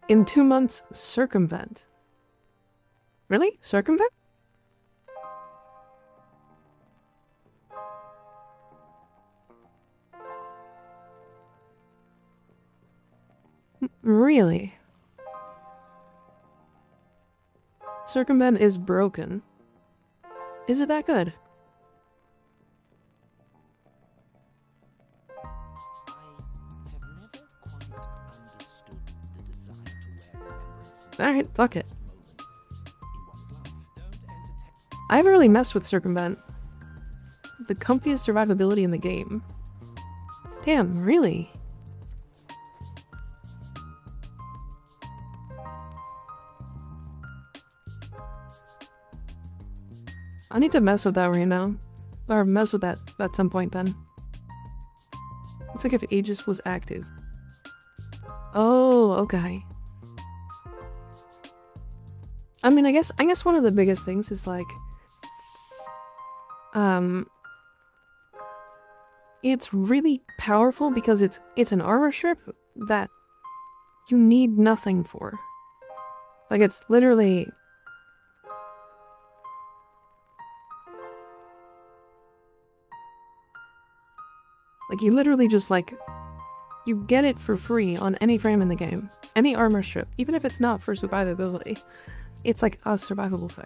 In 2 months, circumvent. Really? Circumvent? Really? Circumvent is broken. Is it that good? Alright, fuck it. I haven't really messed with Circumvent. The comfiest survivability in the game. Damn, really? I need to mess with that right now. Or mess with that at some point then. It's like if Aegis was active. Oh, okay. I mean, I guess one of the biggest things is like, it's really powerful because it's an armor strip that you need nothing for. Like, it's literally... Like, you literally just, like, you get it for free on any frame in the game. Any armor strip, even if it's not for survivability. It's like a survivable thing.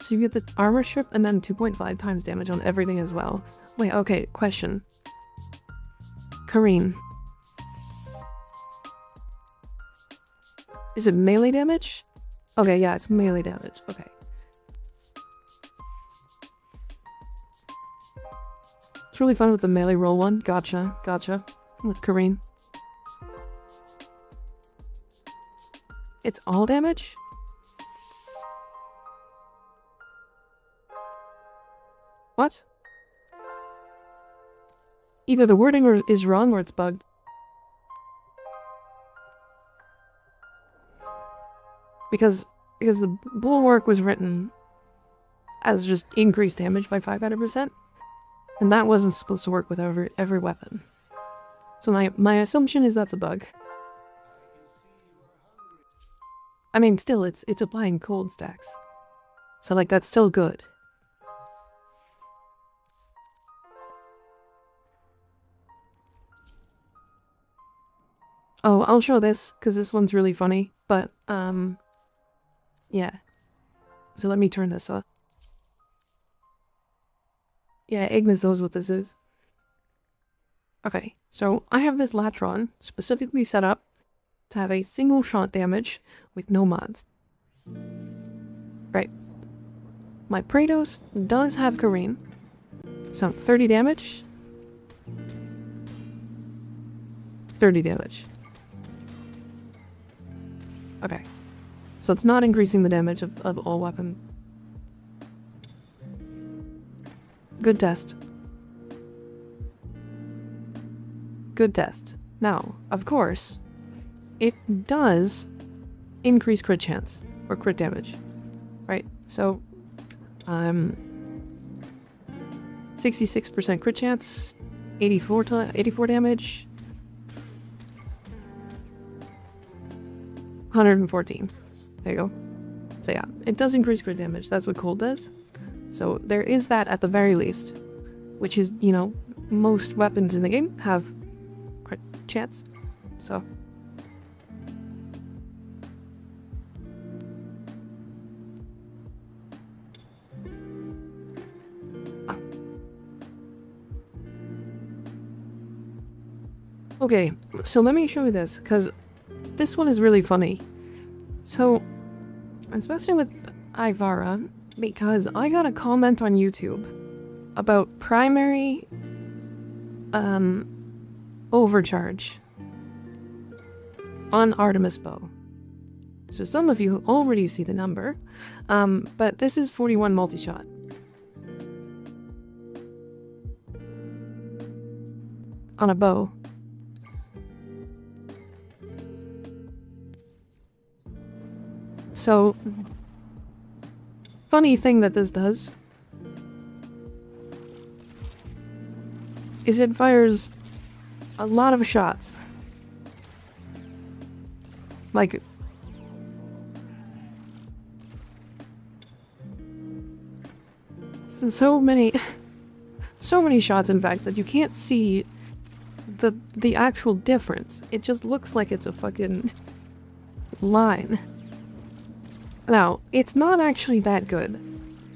So you get the armor strip and then 2.5 times damage on everything as well. Wait, okay, question. Kareen. Is it melee damage? Okay, yeah, it's melee damage. Okay. It's really fun with the melee roll one. Gotcha, gotcha. With Kareen. It's all damage? What? Either the wording is wrong or it's bugged. Because the bulwark was written as just increased damage by 500%, and that wasn't supposed to work with every weapon. So my assumption is that's a bug. I mean, still, it's applying cold stacks. So, like, that's still good. Oh, I'll show this, because this one's really funny, but, yeah. So let me turn this off. Yeah, Ignis knows what this is. Okay, so I have this Latron specifically set up to have a single shot damage with no mods. Right. My Praetos does have Kareen. So 30 damage. 30 damage. Okay. So it's not increasing the damage of all weapon. Good test. Good test. Now, of course, it does increase crit chance, or crit damage, right? So, 66% crit chance, 84 damage, 114. There you go. So yeah, it does increase crit damage. That's what cold does. So there is that at the very least, which is, you know, most weapons in the game have crit chance. So okay, so let me show you this, because this one is really funny. So, especially with Ivara, because I got a comment on YouTube about primary overcharge on Artemis bow. So some of you already see the number, but this is 41 multi-shot. On a bow. So, funny thing that this does is it fires a lot of shots. Like, so many shots, in fact, that you can't see the actual difference. It just looks like it's a fucking line. Now, it's not actually that good.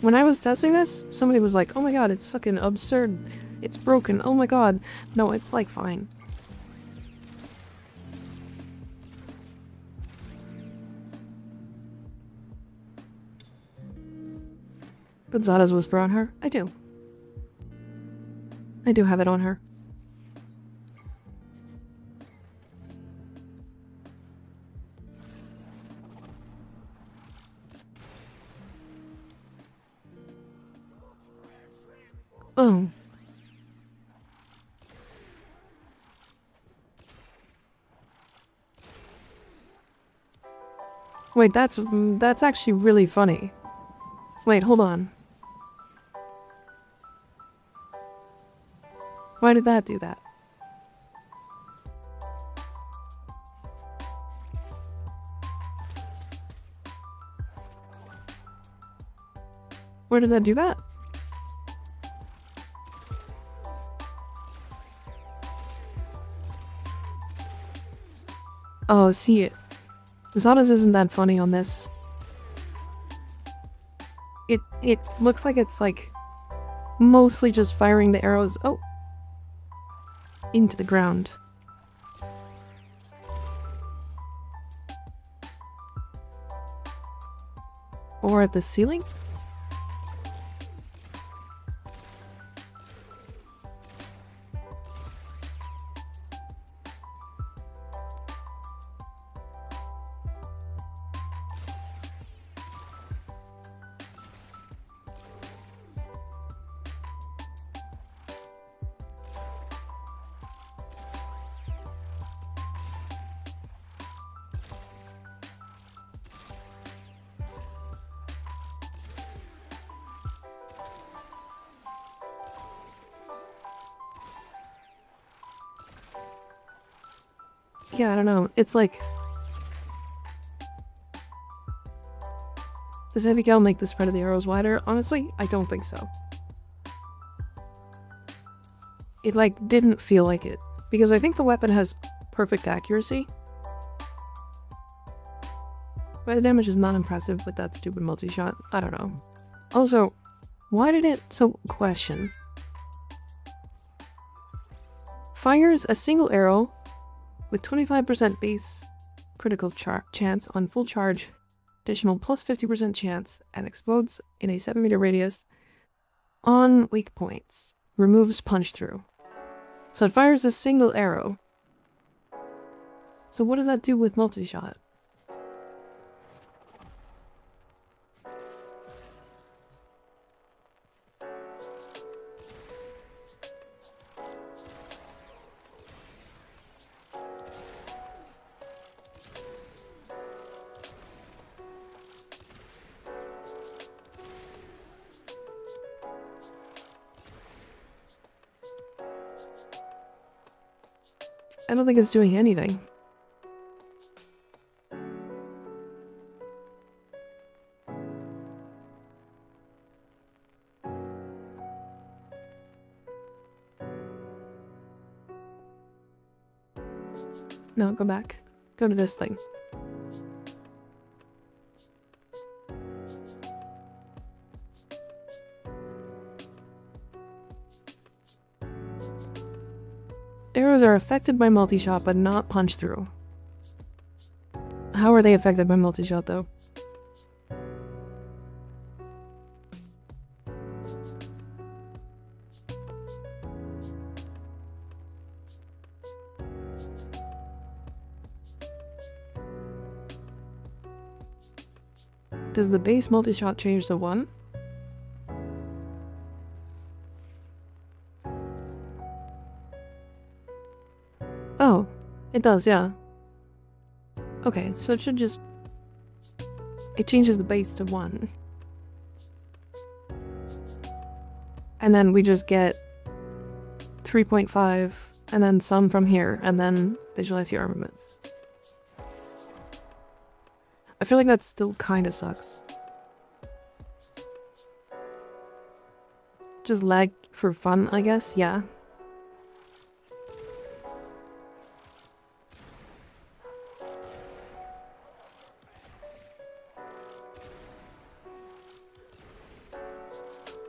When I was testing this, somebody was like, oh my god, it's fucking absurd. It's broken. Oh my god. No, it's like fine. But Zada's Whisper on her? I do. I do have it on her. Oh. Wait, that's actually really funny. Wait, hold on. Why did that do that? Where did that do that? Oh, see it. Zada's isn't that funny on this. It looks like it's like mostly just firing the arrows into the ground. Or at the ceiling? Yeah, I don't know. It's like... Does heavy cal make the spread of the arrows wider? Honestly, I don't think so. It, like, didn't feel like it. Because I think the weapon has perfect accuracy. But the damage is not impressive with that stupid multi-shot. I don't know. Also, why did it... So, question. Fires a single arrow with 25% base critical chance on full charge, additional plus 50% chance, and explodes in a 7-meter radius on weak points. Removes punch through. So it fires a single arrow. So what does that do with multi-shot? I don't think it's doing anything. No, go back. Go to this thing. Arrows are affected by multi-shot, but not punch through. How are they affected by multi-shot, though? Does the base multi-shot change to 1? Oh, it does, yeah. Okay, so it should just... It changes the base to 1. And then we just get 3.5, and then some from here, and then visualize your armaments. I feel like that still kind of sucks. Just lag for fun, I guess, yeah.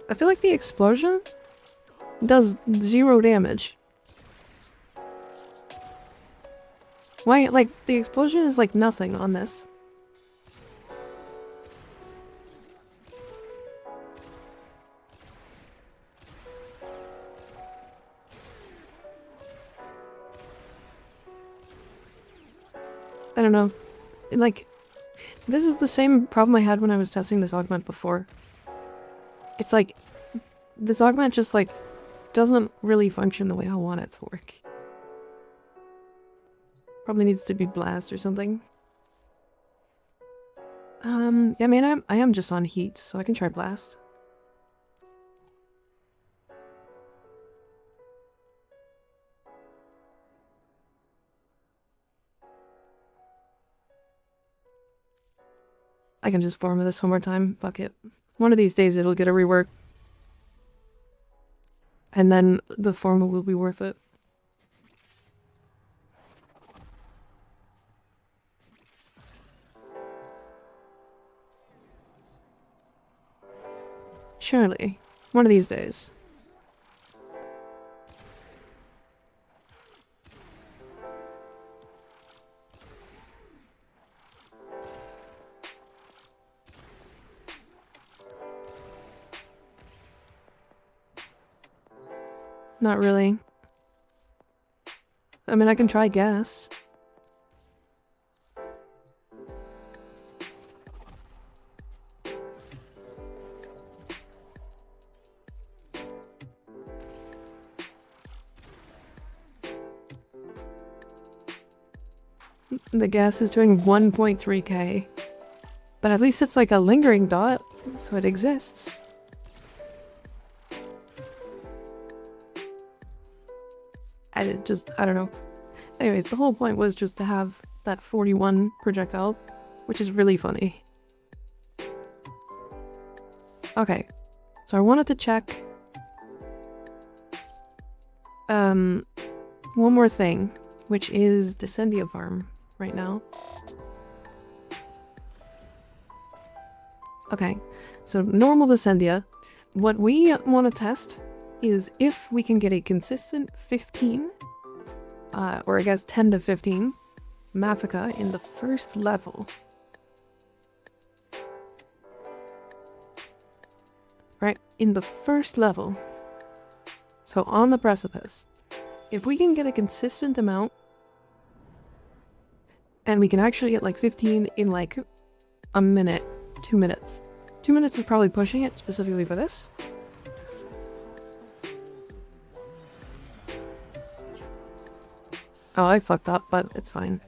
I feel like the explosion does 0 damage. Why, like, the explosion is like nothing on this. I don't know. Like, this is the same problem I had when I was testing this augment before. It's like, this augment just, like, doesn't really function the way I want it to work. Probably needs to be blast or something. Yeah, I mean, I am just on heat, so I can try blast. I can just form this one more time. Fuck it. One of these days it'll get a rework. And then the forma will be worth it. Surely. One of these days. Not really. I mean, I can try gas. The gas is doing 1.3k. But at least it's like a lingering dot, so it exists. And it just, I don't know. Anyways, the whole point was just to have that 41 projectile, which is really funny. Okay, so I wanted to check one more thing, which is Descendia farm right now. Okay, so normal Descendia. What we want to test is if we can get a consistent 15, or I guess 10 to 15, Mafika in the first level. Right, in the first level. So on the precipice. If we can get a consistent amount, and we can actually get like 15 in like a minute, 2 minutes. 2 minutes is probably pushing it specifically for this. Oh, I fucked up, but it's fine.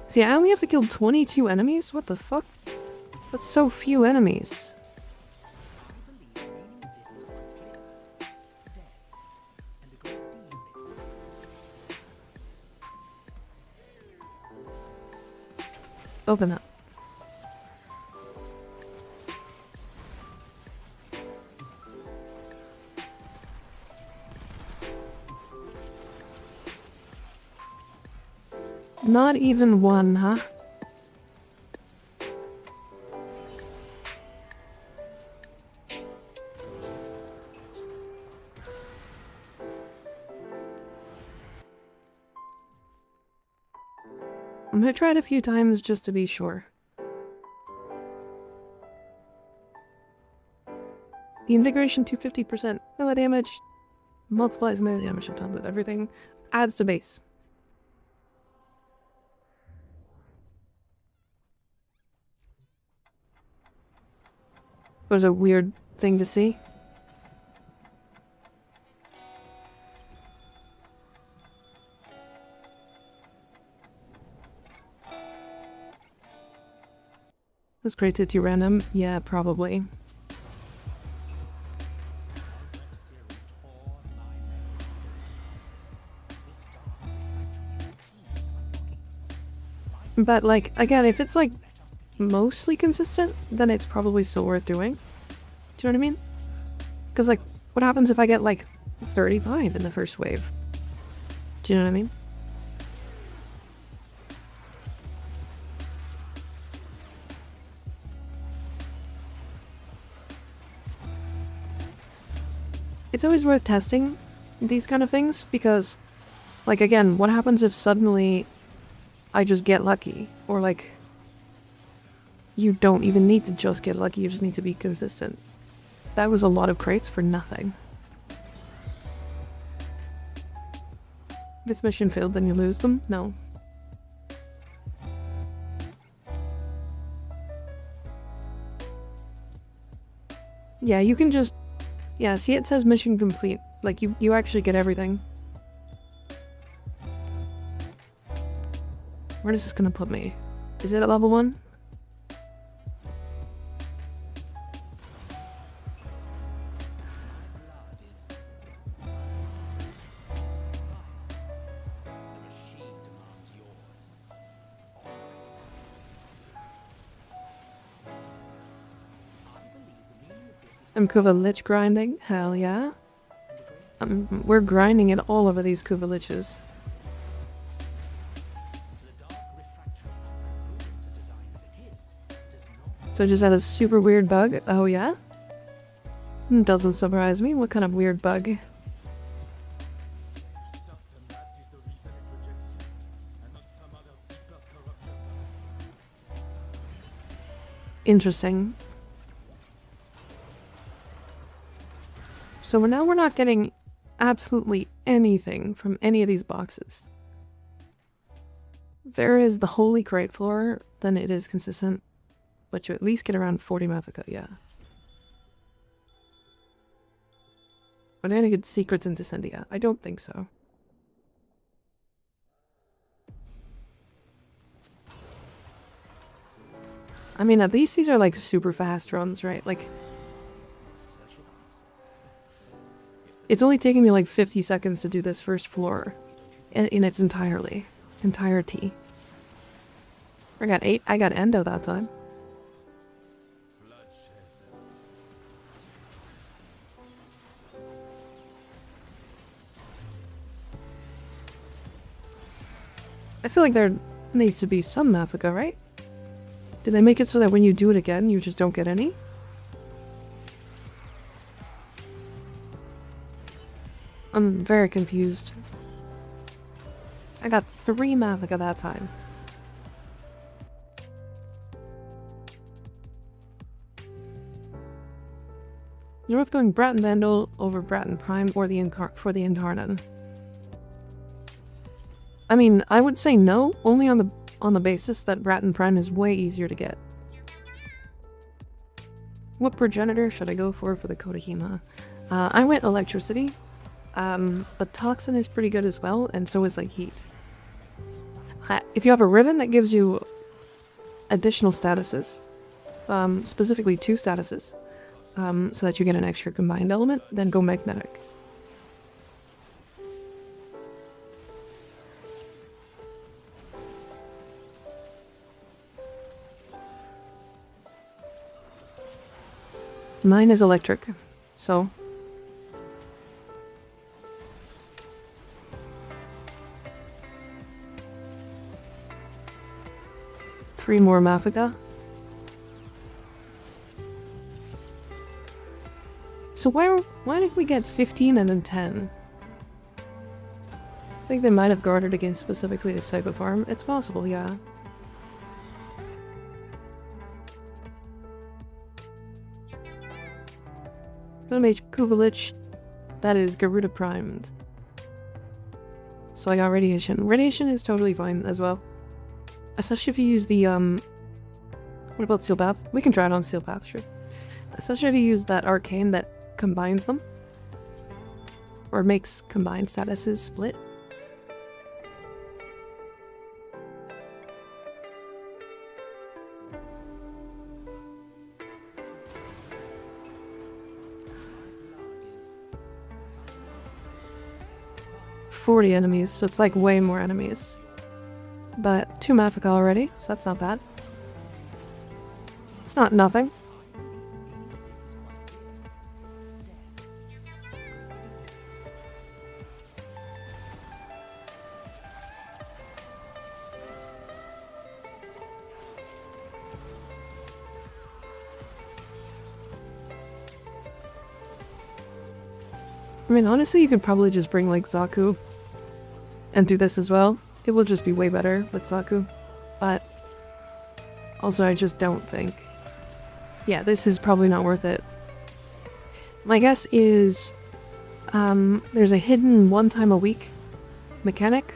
See, I only have to kill 22 enemies? What the fuck? That's so few enemies. Open that. Not even one, huh? I'm gonna try it a few times just to be sure. The invigoration 250% melee damage multiplies melee damage on top with everything, adds to base. Was a weird thing to see. This created too random? Yeah, probably. But like, again, if it's like mostly consistent, then it's probably still worth doing. Do you know what I mean? Because like, what happens if I get like 35 in the first wave? Do you know what I mean? It's always worth testing these kind of things because, like, again, what happens if suddenly I just get lucky? Or like, you don't even need to just get lucky, you just need to be consistent. That was a lot of crates for nothing. If it's mission failed, then you lose them? No. Yeah, you can just... Yeah, see, it says mission complete. Like, you actually get everything. Where is this gonna put me? Is it at level 1? I'm Kuva Lich grinding? Hell yeah. We're grinding it all over these Kuva Liches. So just had a super weird bug? Oh yeah? Doesn't surprise me. What kind of weird bug? Interesting. So now we're not getting absolutely anything from any of these boxes. If there is the holy crate floor, then it is consistent. But you at least get around 40 Mafika, yeah. Are there any good secrets in Descendia? I don't think so. I mean, at least these are like super fast runs, right? Like, it's only taking me like 50 seconds to do this first floor in its entirety. I got 8. I got Endo that time. I feel like there needs to be some Mafika, right? Did they make it so that when you do it again, you just don't get any? I'm very confused. I got 3 Mafika that time. You're worth going Bratton Vandal over Bratton Prime or for the Incarnon. I mean, I would say no, only on the basis that Bratton Prime is way easier to get. What progenitor should I go for the Kodahima? I went Electricity, but Toxin is pretty good as well, and so is like Heat. If you have a ribbon that gives you additional statuses, specifically 2 statuses, so that you get an extra combined element, then go Magnetic. Mine is electric, so... Three more Mafika. So why did we get 15 and then 10? I think they might have guarded against specifically the Psycho Farm. It's possible, yeah. Mage Kuvelich, that is Garuda primed. So I got Radiation. Radiation is totally fine as well. Especially if you use the, what about Seal Path? We can try it on Seal Path, sure. Especially if you use that Arcane that combines them. Or makes combined statuses split. .40 enemies, so it's like way more enemies. But 2 Mafika already, so that's not bad. It's not nothing. I mean, honestly, you could probably just bring, like, Zaku and do this as well. It will just be way better with Zaku. But also, I just don't think... Yeah, this is probably not worth it. My guess is there's a hidden one-time-a-week mechanic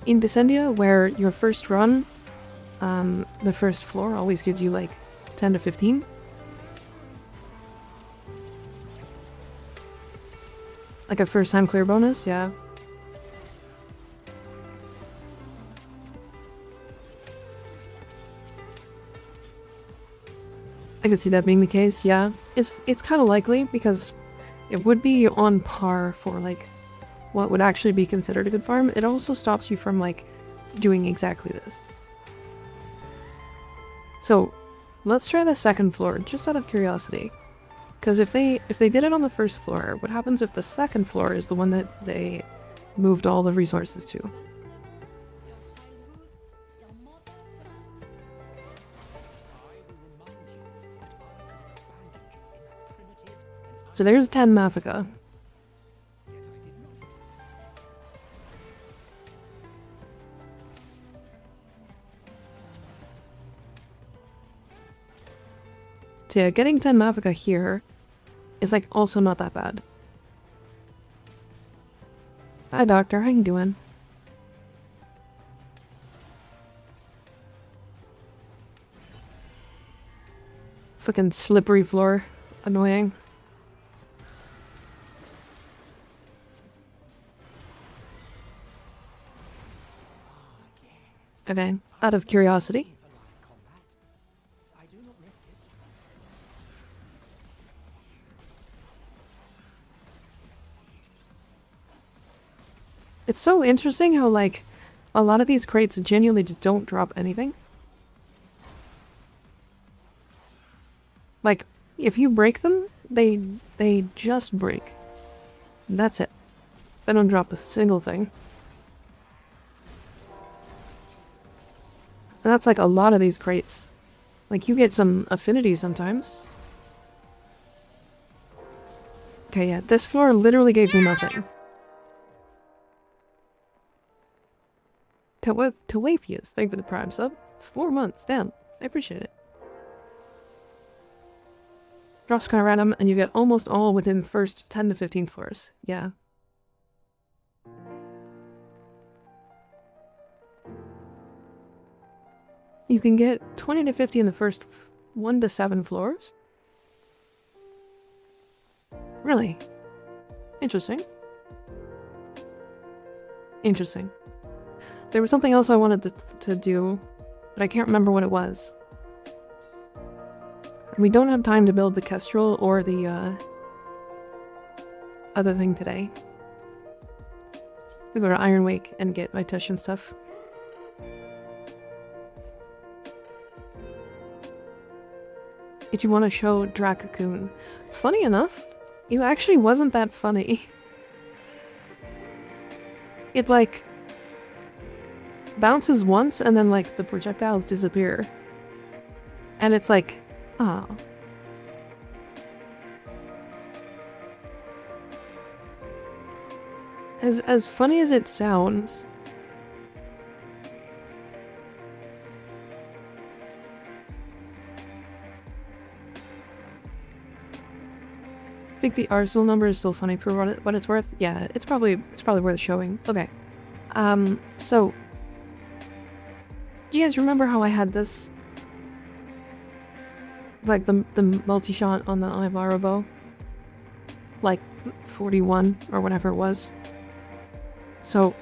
in Descendia where your first run, the first floor always gives you, like, 10 to 15. Like a first-time clear bonus, yeah. I could see that being the case, yeah. It's kind of likely, because it would be on par for, like, what would actually be considered a good farm. It also stops you from, like, doing exactly this. So, let's try the second floor, just out of curiosity. Because if they did it on the first floor, what happens if the second floor is the one that they moved all the resources to? So there's 10 Mafika. So yeah, getting 10 Mafika here is, like, also not that bad. Hi, Doctor. How you doing? Fucking slippery floor. Annoying. Okay, out of curiosity. It's so interesting how, like, a lot of these crates genuinely just don't drop anything. Like, if you break them, they just break. And that's it. They don't drop a single thing. And that's like a lot of these crates. Like, you get some affinity sometimes. Okay, yeah, this floor literally gave me nothing. To Wafius, thank you for the Prime sub. 4 months, damn. I appreciate it. Drops kind of random, and you get almost all within the first 10 to 15 floors. Yeah. You can get 20 to 50 in the first 1 to 7 floors? Really? Interesting. Interesting. There was something else I wanted to do, but I can't remember what it was. We don't have time to build the Kestrel or the other thing today. We go to Iron Wake and get my tush and stuff. Did you want to show Dracocoon? Funny enough, it actually wasn't that funny. It like bounces once and then like the projectiles disappear. And it's like, oh. As funny as it sounds, I think the Arsenal number is still funny for what it's worth. Yeah, it's probably worth showing. Okay. So do you guys remember how I had this like the multi-shot on the Ivaro bow? Like 41 or whatever it was. So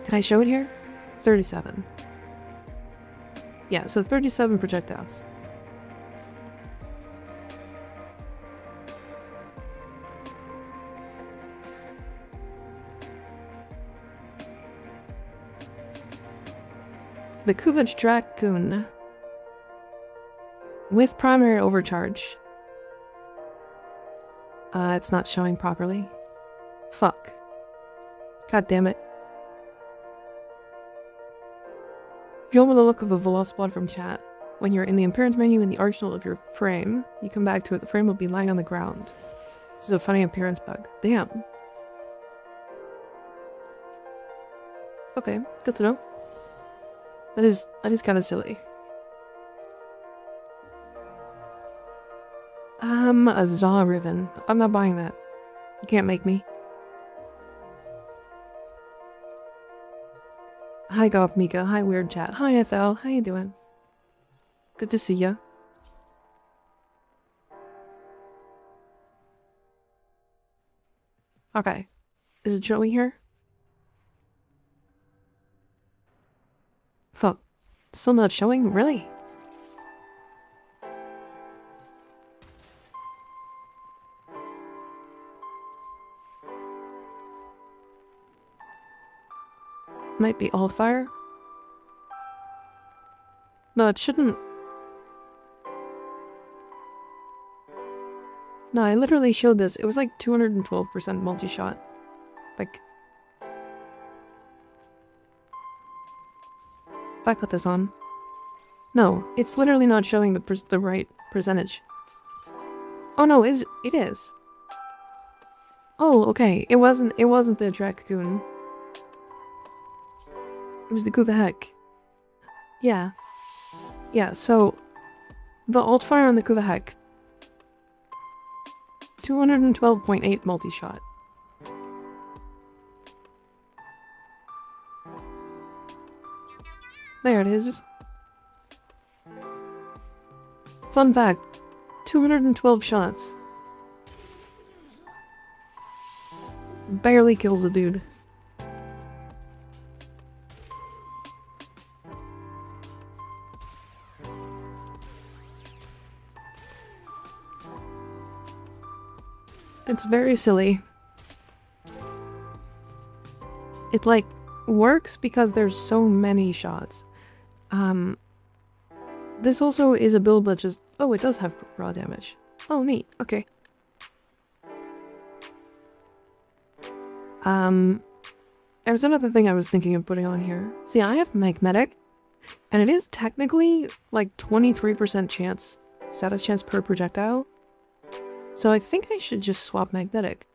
can I show it here? 37. Yeah, so 37 projectiles. The Kuvach Dracoon with primary overcharge. It's not showing properly. Fuck. God damn it. If you open the look of a Velocipod from chat, when you're in the appearance menu in the arsenal of your frame, you come back to it, the frame will be lying on the ground. This is a funny appearance bug. Damn. Okay, good to know. That is kind of silly. A Zaw Riven. I'm not buying that. You can't make me. Hi Goth Mika. Hi Weird Chat. Hi FL. How you doing? Good to see ya. Okay. Is it showing here? Fuck. Still not showing? Really? Might be all fire. No, it shouldn't. No, I literally showed this. It was like 212% multi-shot. Like, if I put this on. No, it's literally not showing the right percentage. Oh no, it is. Oh, okay. It wasn't the Dracoon. It was the Kuvahek. Yeah. Yeah, so the alt fire on the Kuvahek. 212.8 multi-shot. There it is. Fun fact. 212 shots. Barely kills a dude. It's very silly. It, like, works because there's so many shots. This also is a build that just... Oh, it does have raw damage. Oh, neat. Okay. There's another thing I was thinking of putting on here. See, I have magnetic, and it is technically, like, 23% chance, status chance per projectile. So I think I should just swap magnetic.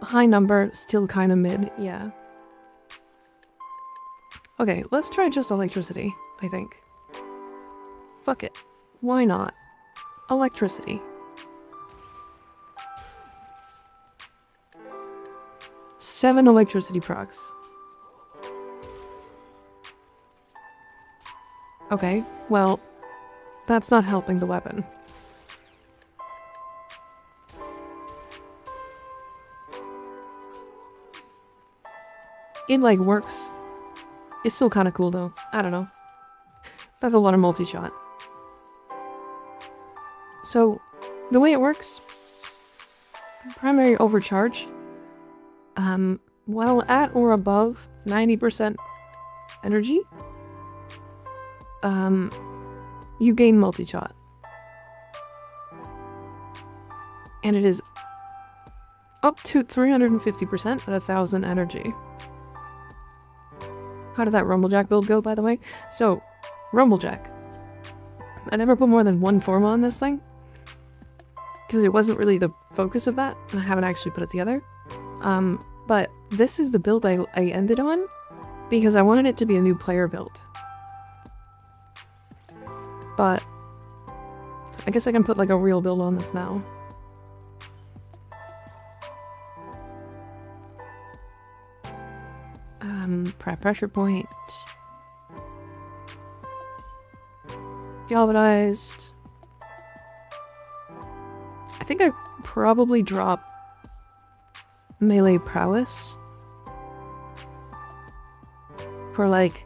High number, still kind of mid, yeah. Okay, let's try just electricity, I think. Fuck it. Why not? Electricity. 7 electricity procs. Okay, well, that's not helping the weapon. It, like, works. It's still kind of cool, though. I don't know. That's a lot of multi-shot. So, the way it works... Primary overcharge. While at or above 90% energy, you gain multi-shot. And it is up to 350% at 1000 energy. How did that Rumblejack build go, by the way? So, Rumblejack. I never put more than one forma on this thing, because it wasn't really the focus of that, and I haven't actually put it together. But this is the build I ended on, because I wanted it to be a new player build. But I guess I can put like a real build on this now. Pressure point. Galvanized. I think I probably drop melee prowess for like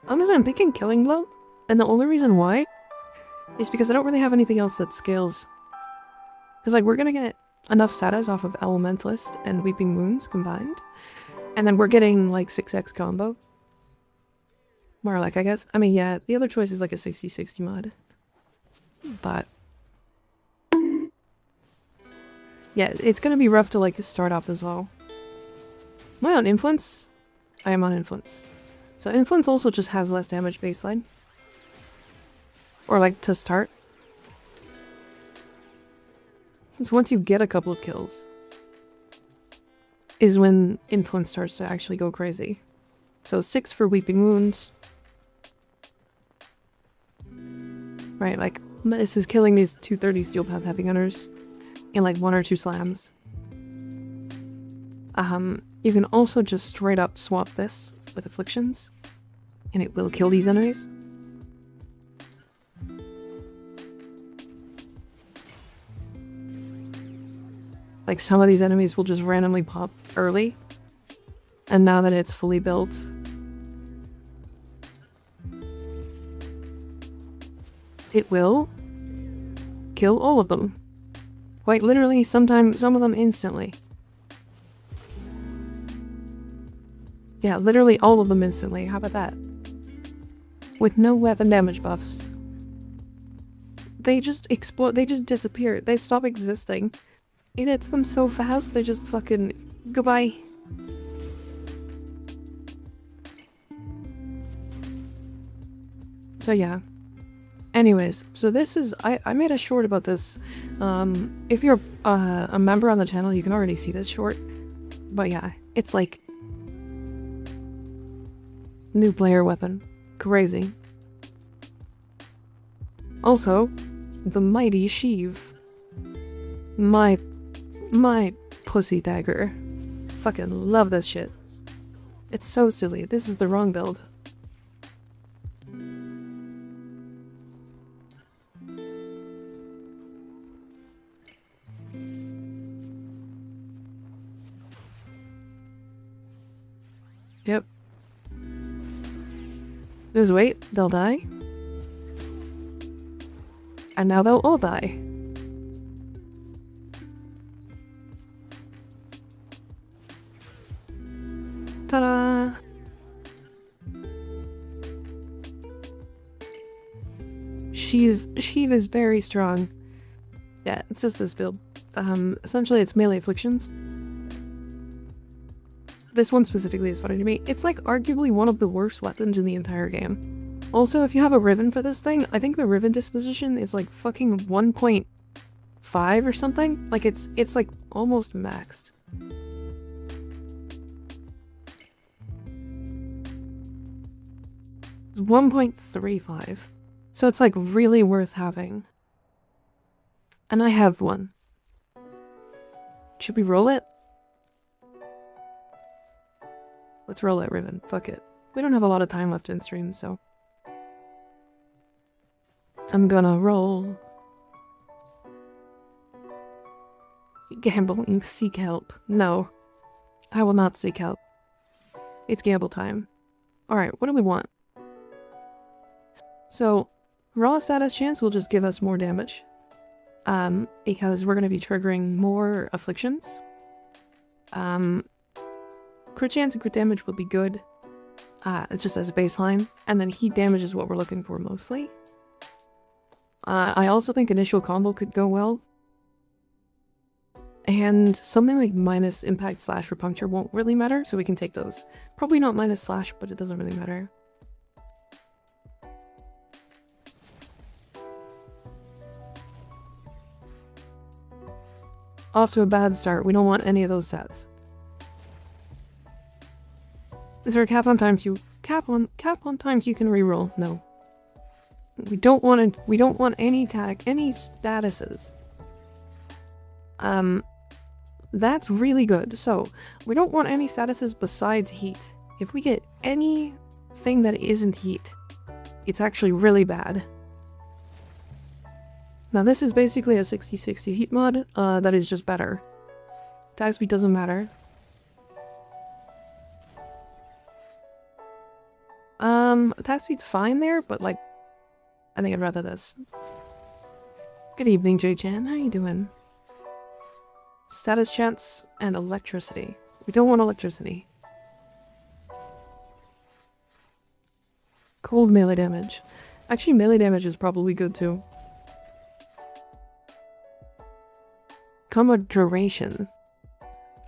honestly, I'm thinking killing blow, and the only reason why is because I don't really have anything else that scales. Because like we're gonna get enough status off of Elementalist and Weeping Wounds combined, and then we're getting like 6x combo. More like, I guess. I mean, yeah, the other choice is like a 60-60 mod. But yeah, it's gonna be rough to like start up as well. Am I on Influence? I am on Influence. So Influence also just has less damage baseline. Or like to start. So once you get a couple of kills is when Influence starts to actually go crazy. So 6 for Weeping Wounds. Right, like this is killing these 230 Steel Path Heavy Gunners in like 1 or 2 slams. You can also just straight up swap this with Afflictions, and it will kill these enemies. Like some of these enemies will just randomly pop early, and now that it's fully built, it will kill all of them. Quite literally, sometimes some of them instantly. Yeah, literally all of them instantly. How about that? With no weapon damage buffs. They just explode, they just disappear. They stop existing. It hits them so fast, they just fucking... goodbye. So yeah. Anyways, so this is... I made a short about this. If you're a member on the channel, you can already see this short. But yeah, it's like... new player weapon. Crazy. Also, the mighty sheave. My pussy dagger. Fucking love this shit. It's so silly. This is the wrong build. Yep. Just wait, they'll die. And now they'll all die. Ta-da! Sheave is very strong. Yeah, it's just this build. Essentially it's melee afflictions. This one specifically is funny to me. It's like arguably one of the worst weapons in the entire game. Also, if you have a Riven for this thing, I think the Riven disposition is like fucking 1.5 5 or something. Like it's like almost maxed. It's 1.35. So it's like really worth having. And I have one. Should we roll it? Let's roll it, Riven. Fuck it. We don't have a lot of time left in stream, so... I'm gonna roll. Gamble, seek help. No. I will not seek help. It's gamble time. Alright, what do we want? So, raw status chance will just give us more damage. Because we're gonna be triggering more afflictions. Crit chance and crit damage will be good. Just as a baseline. And then heat damage is what we're looking for mostly. I also think initial combo could go well. And something like minus impact slash or puncture won't really matter, so we can take those. Probably not minus slash, but it doesn't really matter. Off to a bad start. We don't want any of those stats. Is there a cap on times you cap on times you can reroll? No. We don't want any any statuses. That's really good. So, we don't want any statuses besides heat. If we get anything that isn't heat, it's actually really bad. Now this is basically a 60-60 heat mod, that is just better. Attack speed doesn't matter. Attack speed's fine there, but like, I think I'd rather this. Good evening, J-Chan. How you doing? Status chance and electricity. We don't want electricity. Cold melee damage. Actually, melee damage is probably good too. Combo duration.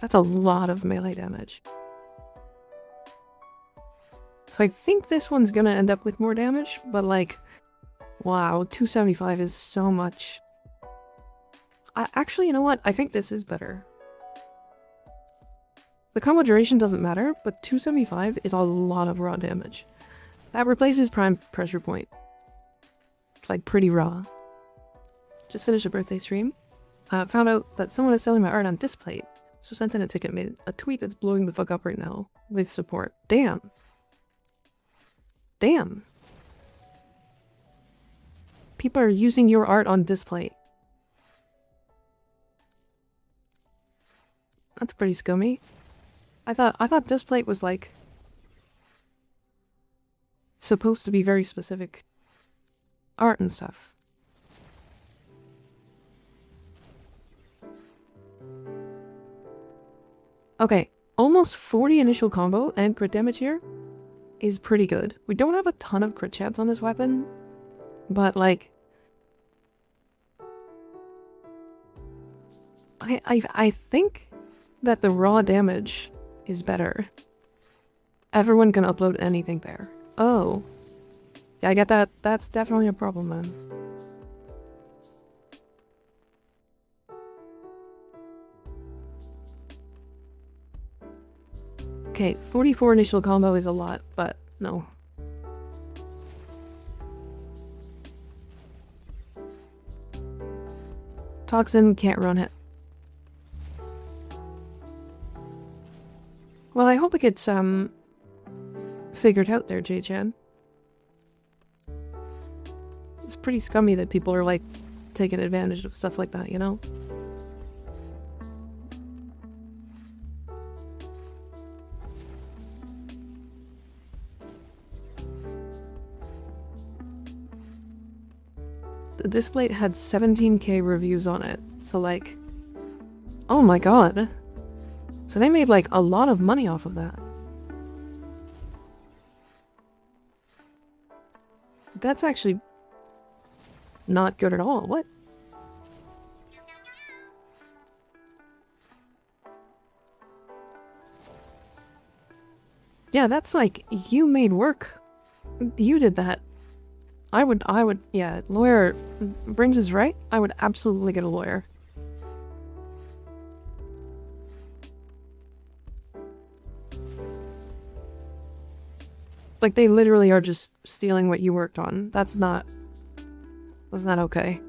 That's a lot of melee damage. So I think this one's gonna end up with more damage, but like, wow, 275 is so much. Actually, you know what? I think this is better. The combo duration doesn't matter, but 275 is a lot of raw damage. That replaces prime pressure point. Like, pretty raw. Just finished a birthday stream. Found out that someone is selling my art on Displate, so sent in a ticket, made a tweet that's blowing the fuck up right now with support. Damn. Damn. People are using your art on Displate. That's pretty scummy. I thought Displate was like supposed to be very specific art and stuff. Okay, almost 40 initial combo and crit damage here is pretty good. We don't have a ton of crit chance on this weapon, but like I think that the raw damage is better. Everyone can upload anything there. Oh. Yeah, I get that. That's definitely a problem then. Okay, 44 initial combo is a lot, but no. Toxin can't run it. Well, I hope it gets, figured out there, J-Chan. It's pretty scummy that people are, like, taking advantage of stuff like that, you know? The display had 17k reviews on it, so, like... Oh my god! So they made, like, a lot of money off of that. That's actually not good at all. What? Yeah, that's like, you made work. You did that. yeah, lawyer, Brings is right. I would absolutely get a lawyer. Like, they literally are just stealing what you worked on. That's not okay.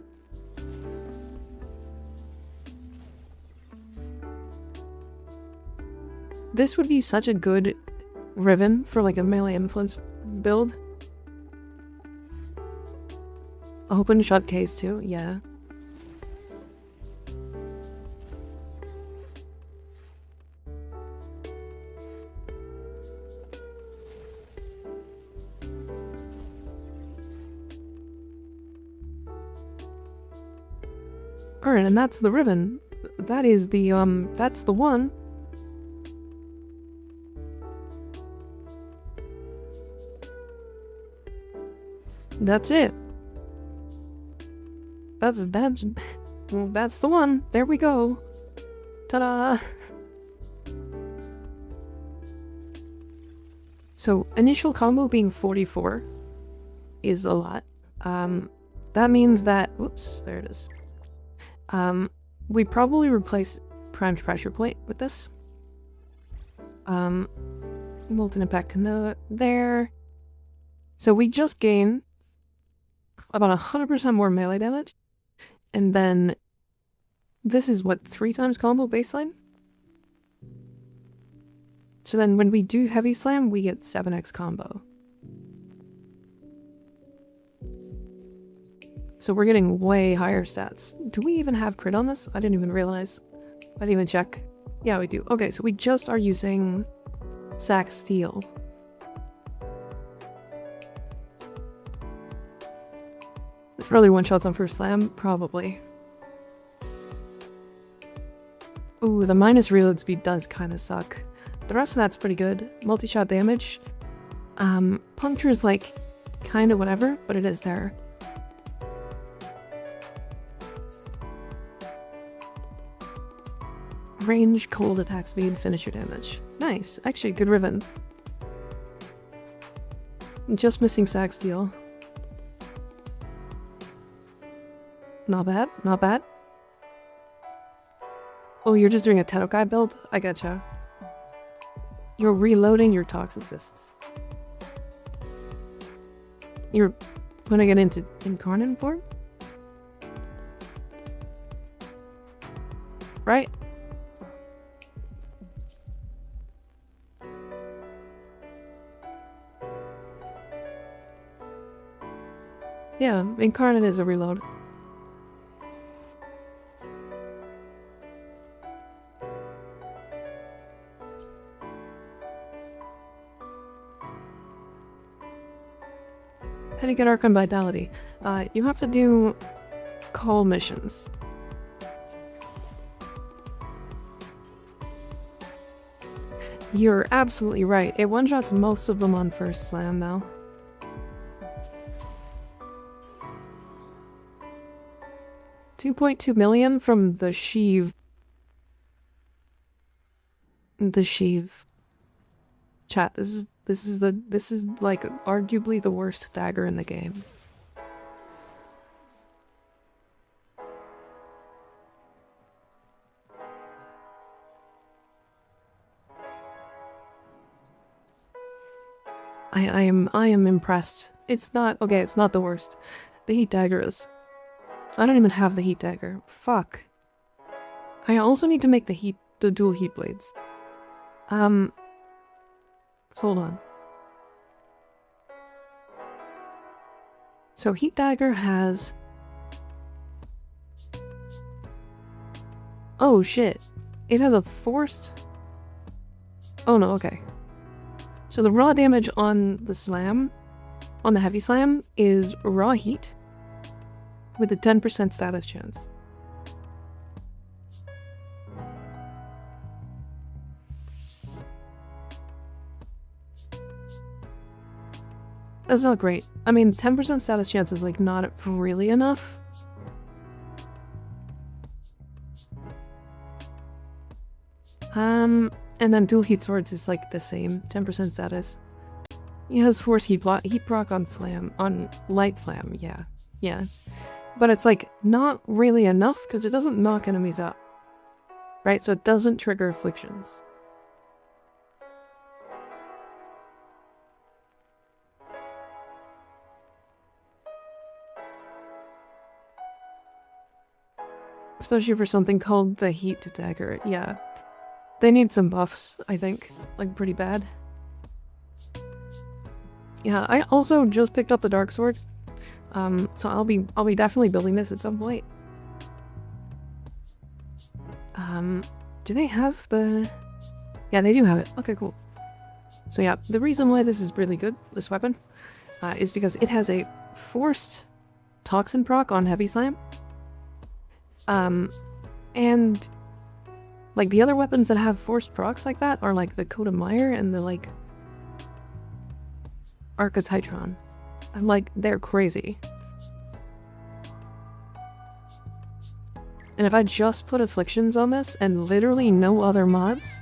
This would be such a good Riven for like a melee influence build. Open shut case too, yeah. Alright, and that's the Riven. That is the, that's the one. That's it. That's the one. There we go. Ta-da! So, initial combo being 44 is a lot. That means that... Whoops, there it is. We probably replace Primed Pressure Point with this. Molten Impact there. So we just gain about 100% more melee damage. And then this is what, 3 times combo baseline? So then when we do Heavy Slam, we get 7x combo. So we're getting way higher stats. Do we even have crit on this? I didn't even realize. I didn't even check. Yeah, we do. Okay, so we just are using Sack Steel. This probably one-shots on first slam? Probably. Ooh, the minus reload speed does kind of suck. The rest of that's pretty good. Multi-shot damage. Puncture is like kind of whatever, but it is there. Range, cold attack speed, finisher damage. Nice. Actually, good Riven. Just missing Sack Steel. Not bad, not bad. Oh, you're just doing a Tedokai build? I gotcha. You're reloading your Toxicists. You're putting it into Incarnate form? Right? Yeah, Incarnate is a reload. How do you get Archon Vitality? You have to do call missions. You're absolutely right. It one-shots most of them on first slam now. $2.2 million from the Sheev. The Sheev. Chat, this is like arguably the worst dagger in the game. I am impressed. It's not okay, it's not the worst. The heat dagger is. I don't even have the heat dagger. Fuck. I also need to make the dual heat blades. So hold on. So heat dagger has... Oh shit. It has a forced... Oh no, okay. So the raw damage on the slam, on the heavy slam, is raw heat with a 10% status chance. That's not great. I mean, 10% status chance is like not really enough. And then dual heat swords is like the same, 10% status. He has force heat proc on slam, on light slam, yeah. Yeah. But it's like not really enough because it doesn't knock enemies up. Right? So it doesn't trigger afflictions. Especially for something called the heat dagger, yeah. They need some buffs, I think. Like, pretty bad. Yeah, I also just picked up the Dark Sword. So I'll be definitely building this at some point. Do they have the... Yeah, they do have it. Okay, cool. So yeah, the reason why this is really good, this weapon, is because it has a forced toxin proc on heavy slam. And like the other weapons that have forced procs like that are like the Coat of Mire and the like Archititron. I'm like, they're crazy. And if I just put afflictions on this and literally no other mods,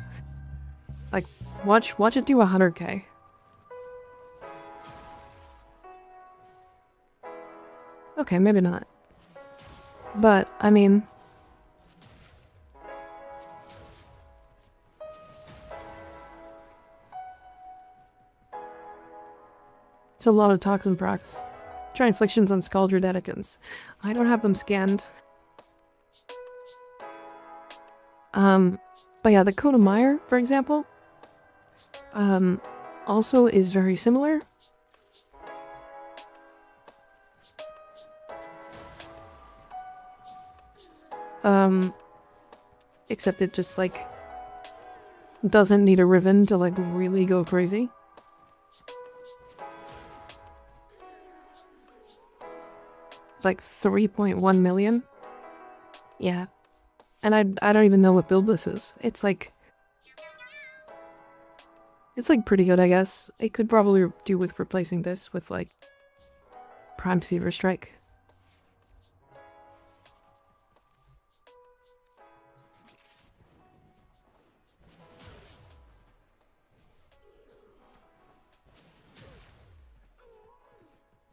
like watch it do 100k. Okay, maybe not. But, I mean... It's a lot of toxin procs. Try inflictions on Scaldred Edicans. I don't have them scanned. But yeah, the Coat of Mire, for example, also is very similar. Except it just, like, doesn't need a Riven to, like, really go crazy. It's like 3.1 million. Yeah. And I don't even know what build this is. It's like pretty good, I guess. It could probably do with replacing this with, like, Primed Fever Strike.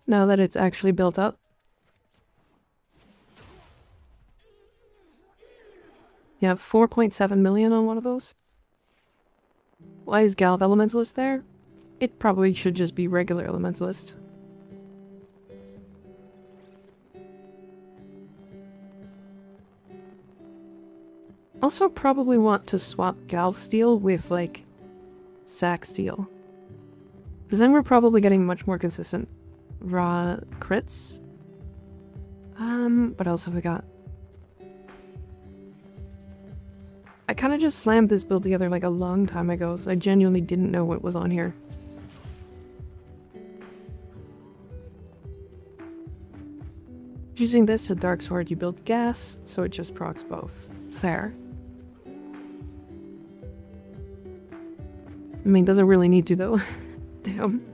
Now that it's actually built up. You have 4.7 million on one of those. Why is Galv Elementalist there? It probably should just be regular Elementalist. Also probably want to swap Galv Steel with, like, Sack Steel. Because then we're probably getting much more consistent raw crits. What else have we got? I kind of just slammed this build together like a long time ago, so I genuinely didn't know what was on here. Using this with Dark Sword, you build gas, so it just procs both. Fair. I mean, doesn't really need to, though. Damn.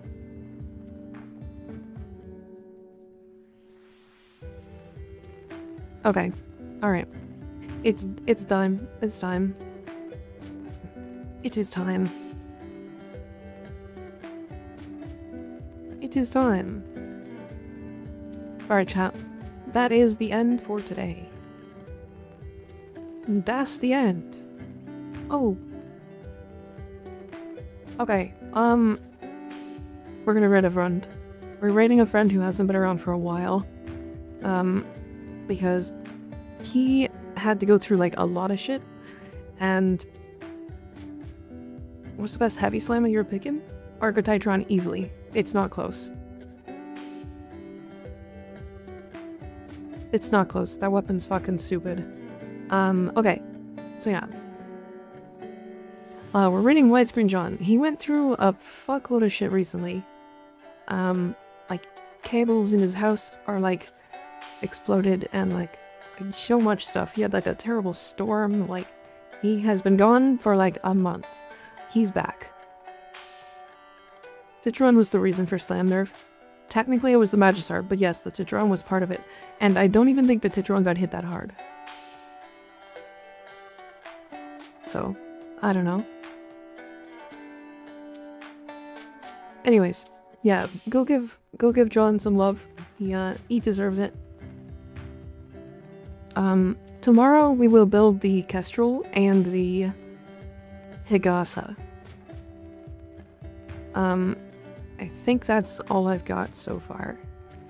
Okay. Alright. It's time. It's time. It is time. It is time. Alright, chat. That is the end for today. That's the end. Oh. Okay, we're gonna raid a friend. We're raiding a friend who hasn't been around for a while. Because he had to go through, like, a lot of shit, and what's the best heavy slammer you're picking? Archititron easily. It's not close. It's not close. That weapon's fucking stupid. Okay. So yeah. We're reading Widescreen John. He went through a fuckload of shit recently. Like, cables in his house are, like, exploded, and, like, so much stuff. He had, like, a terrible storm. Like, he has been gone for, like, a month. He's back. Citron was the reason for Slam Nerf. Technically it was the Magisar, but yes, the Citron was part of it. And I don't even think the Citron got hit that hard. So, I don't know. Anyways, yeah, go give John some love. He deserves it. Tomorrow we will build the Kestrel and the Higasa. I think that's all I've got so far.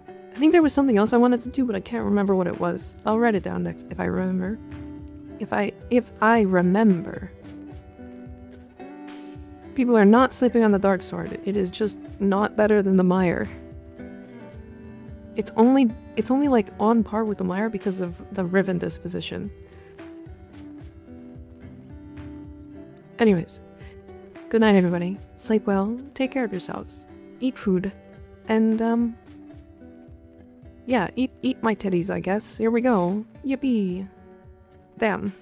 I think there was something else I wanted to do, but I can't remember what it was. I'll write it down next if I remember. If I remember. People are not sleeping on the Dark Sword. It is just not better than the Mire. It's only like on par with the Mire because of the Riven disposition. Anyways, good night everybody. Sleep well, take care of yourselves, eat food, and yeah, eat my titties, I guess. Here we go. Yippee. Damn.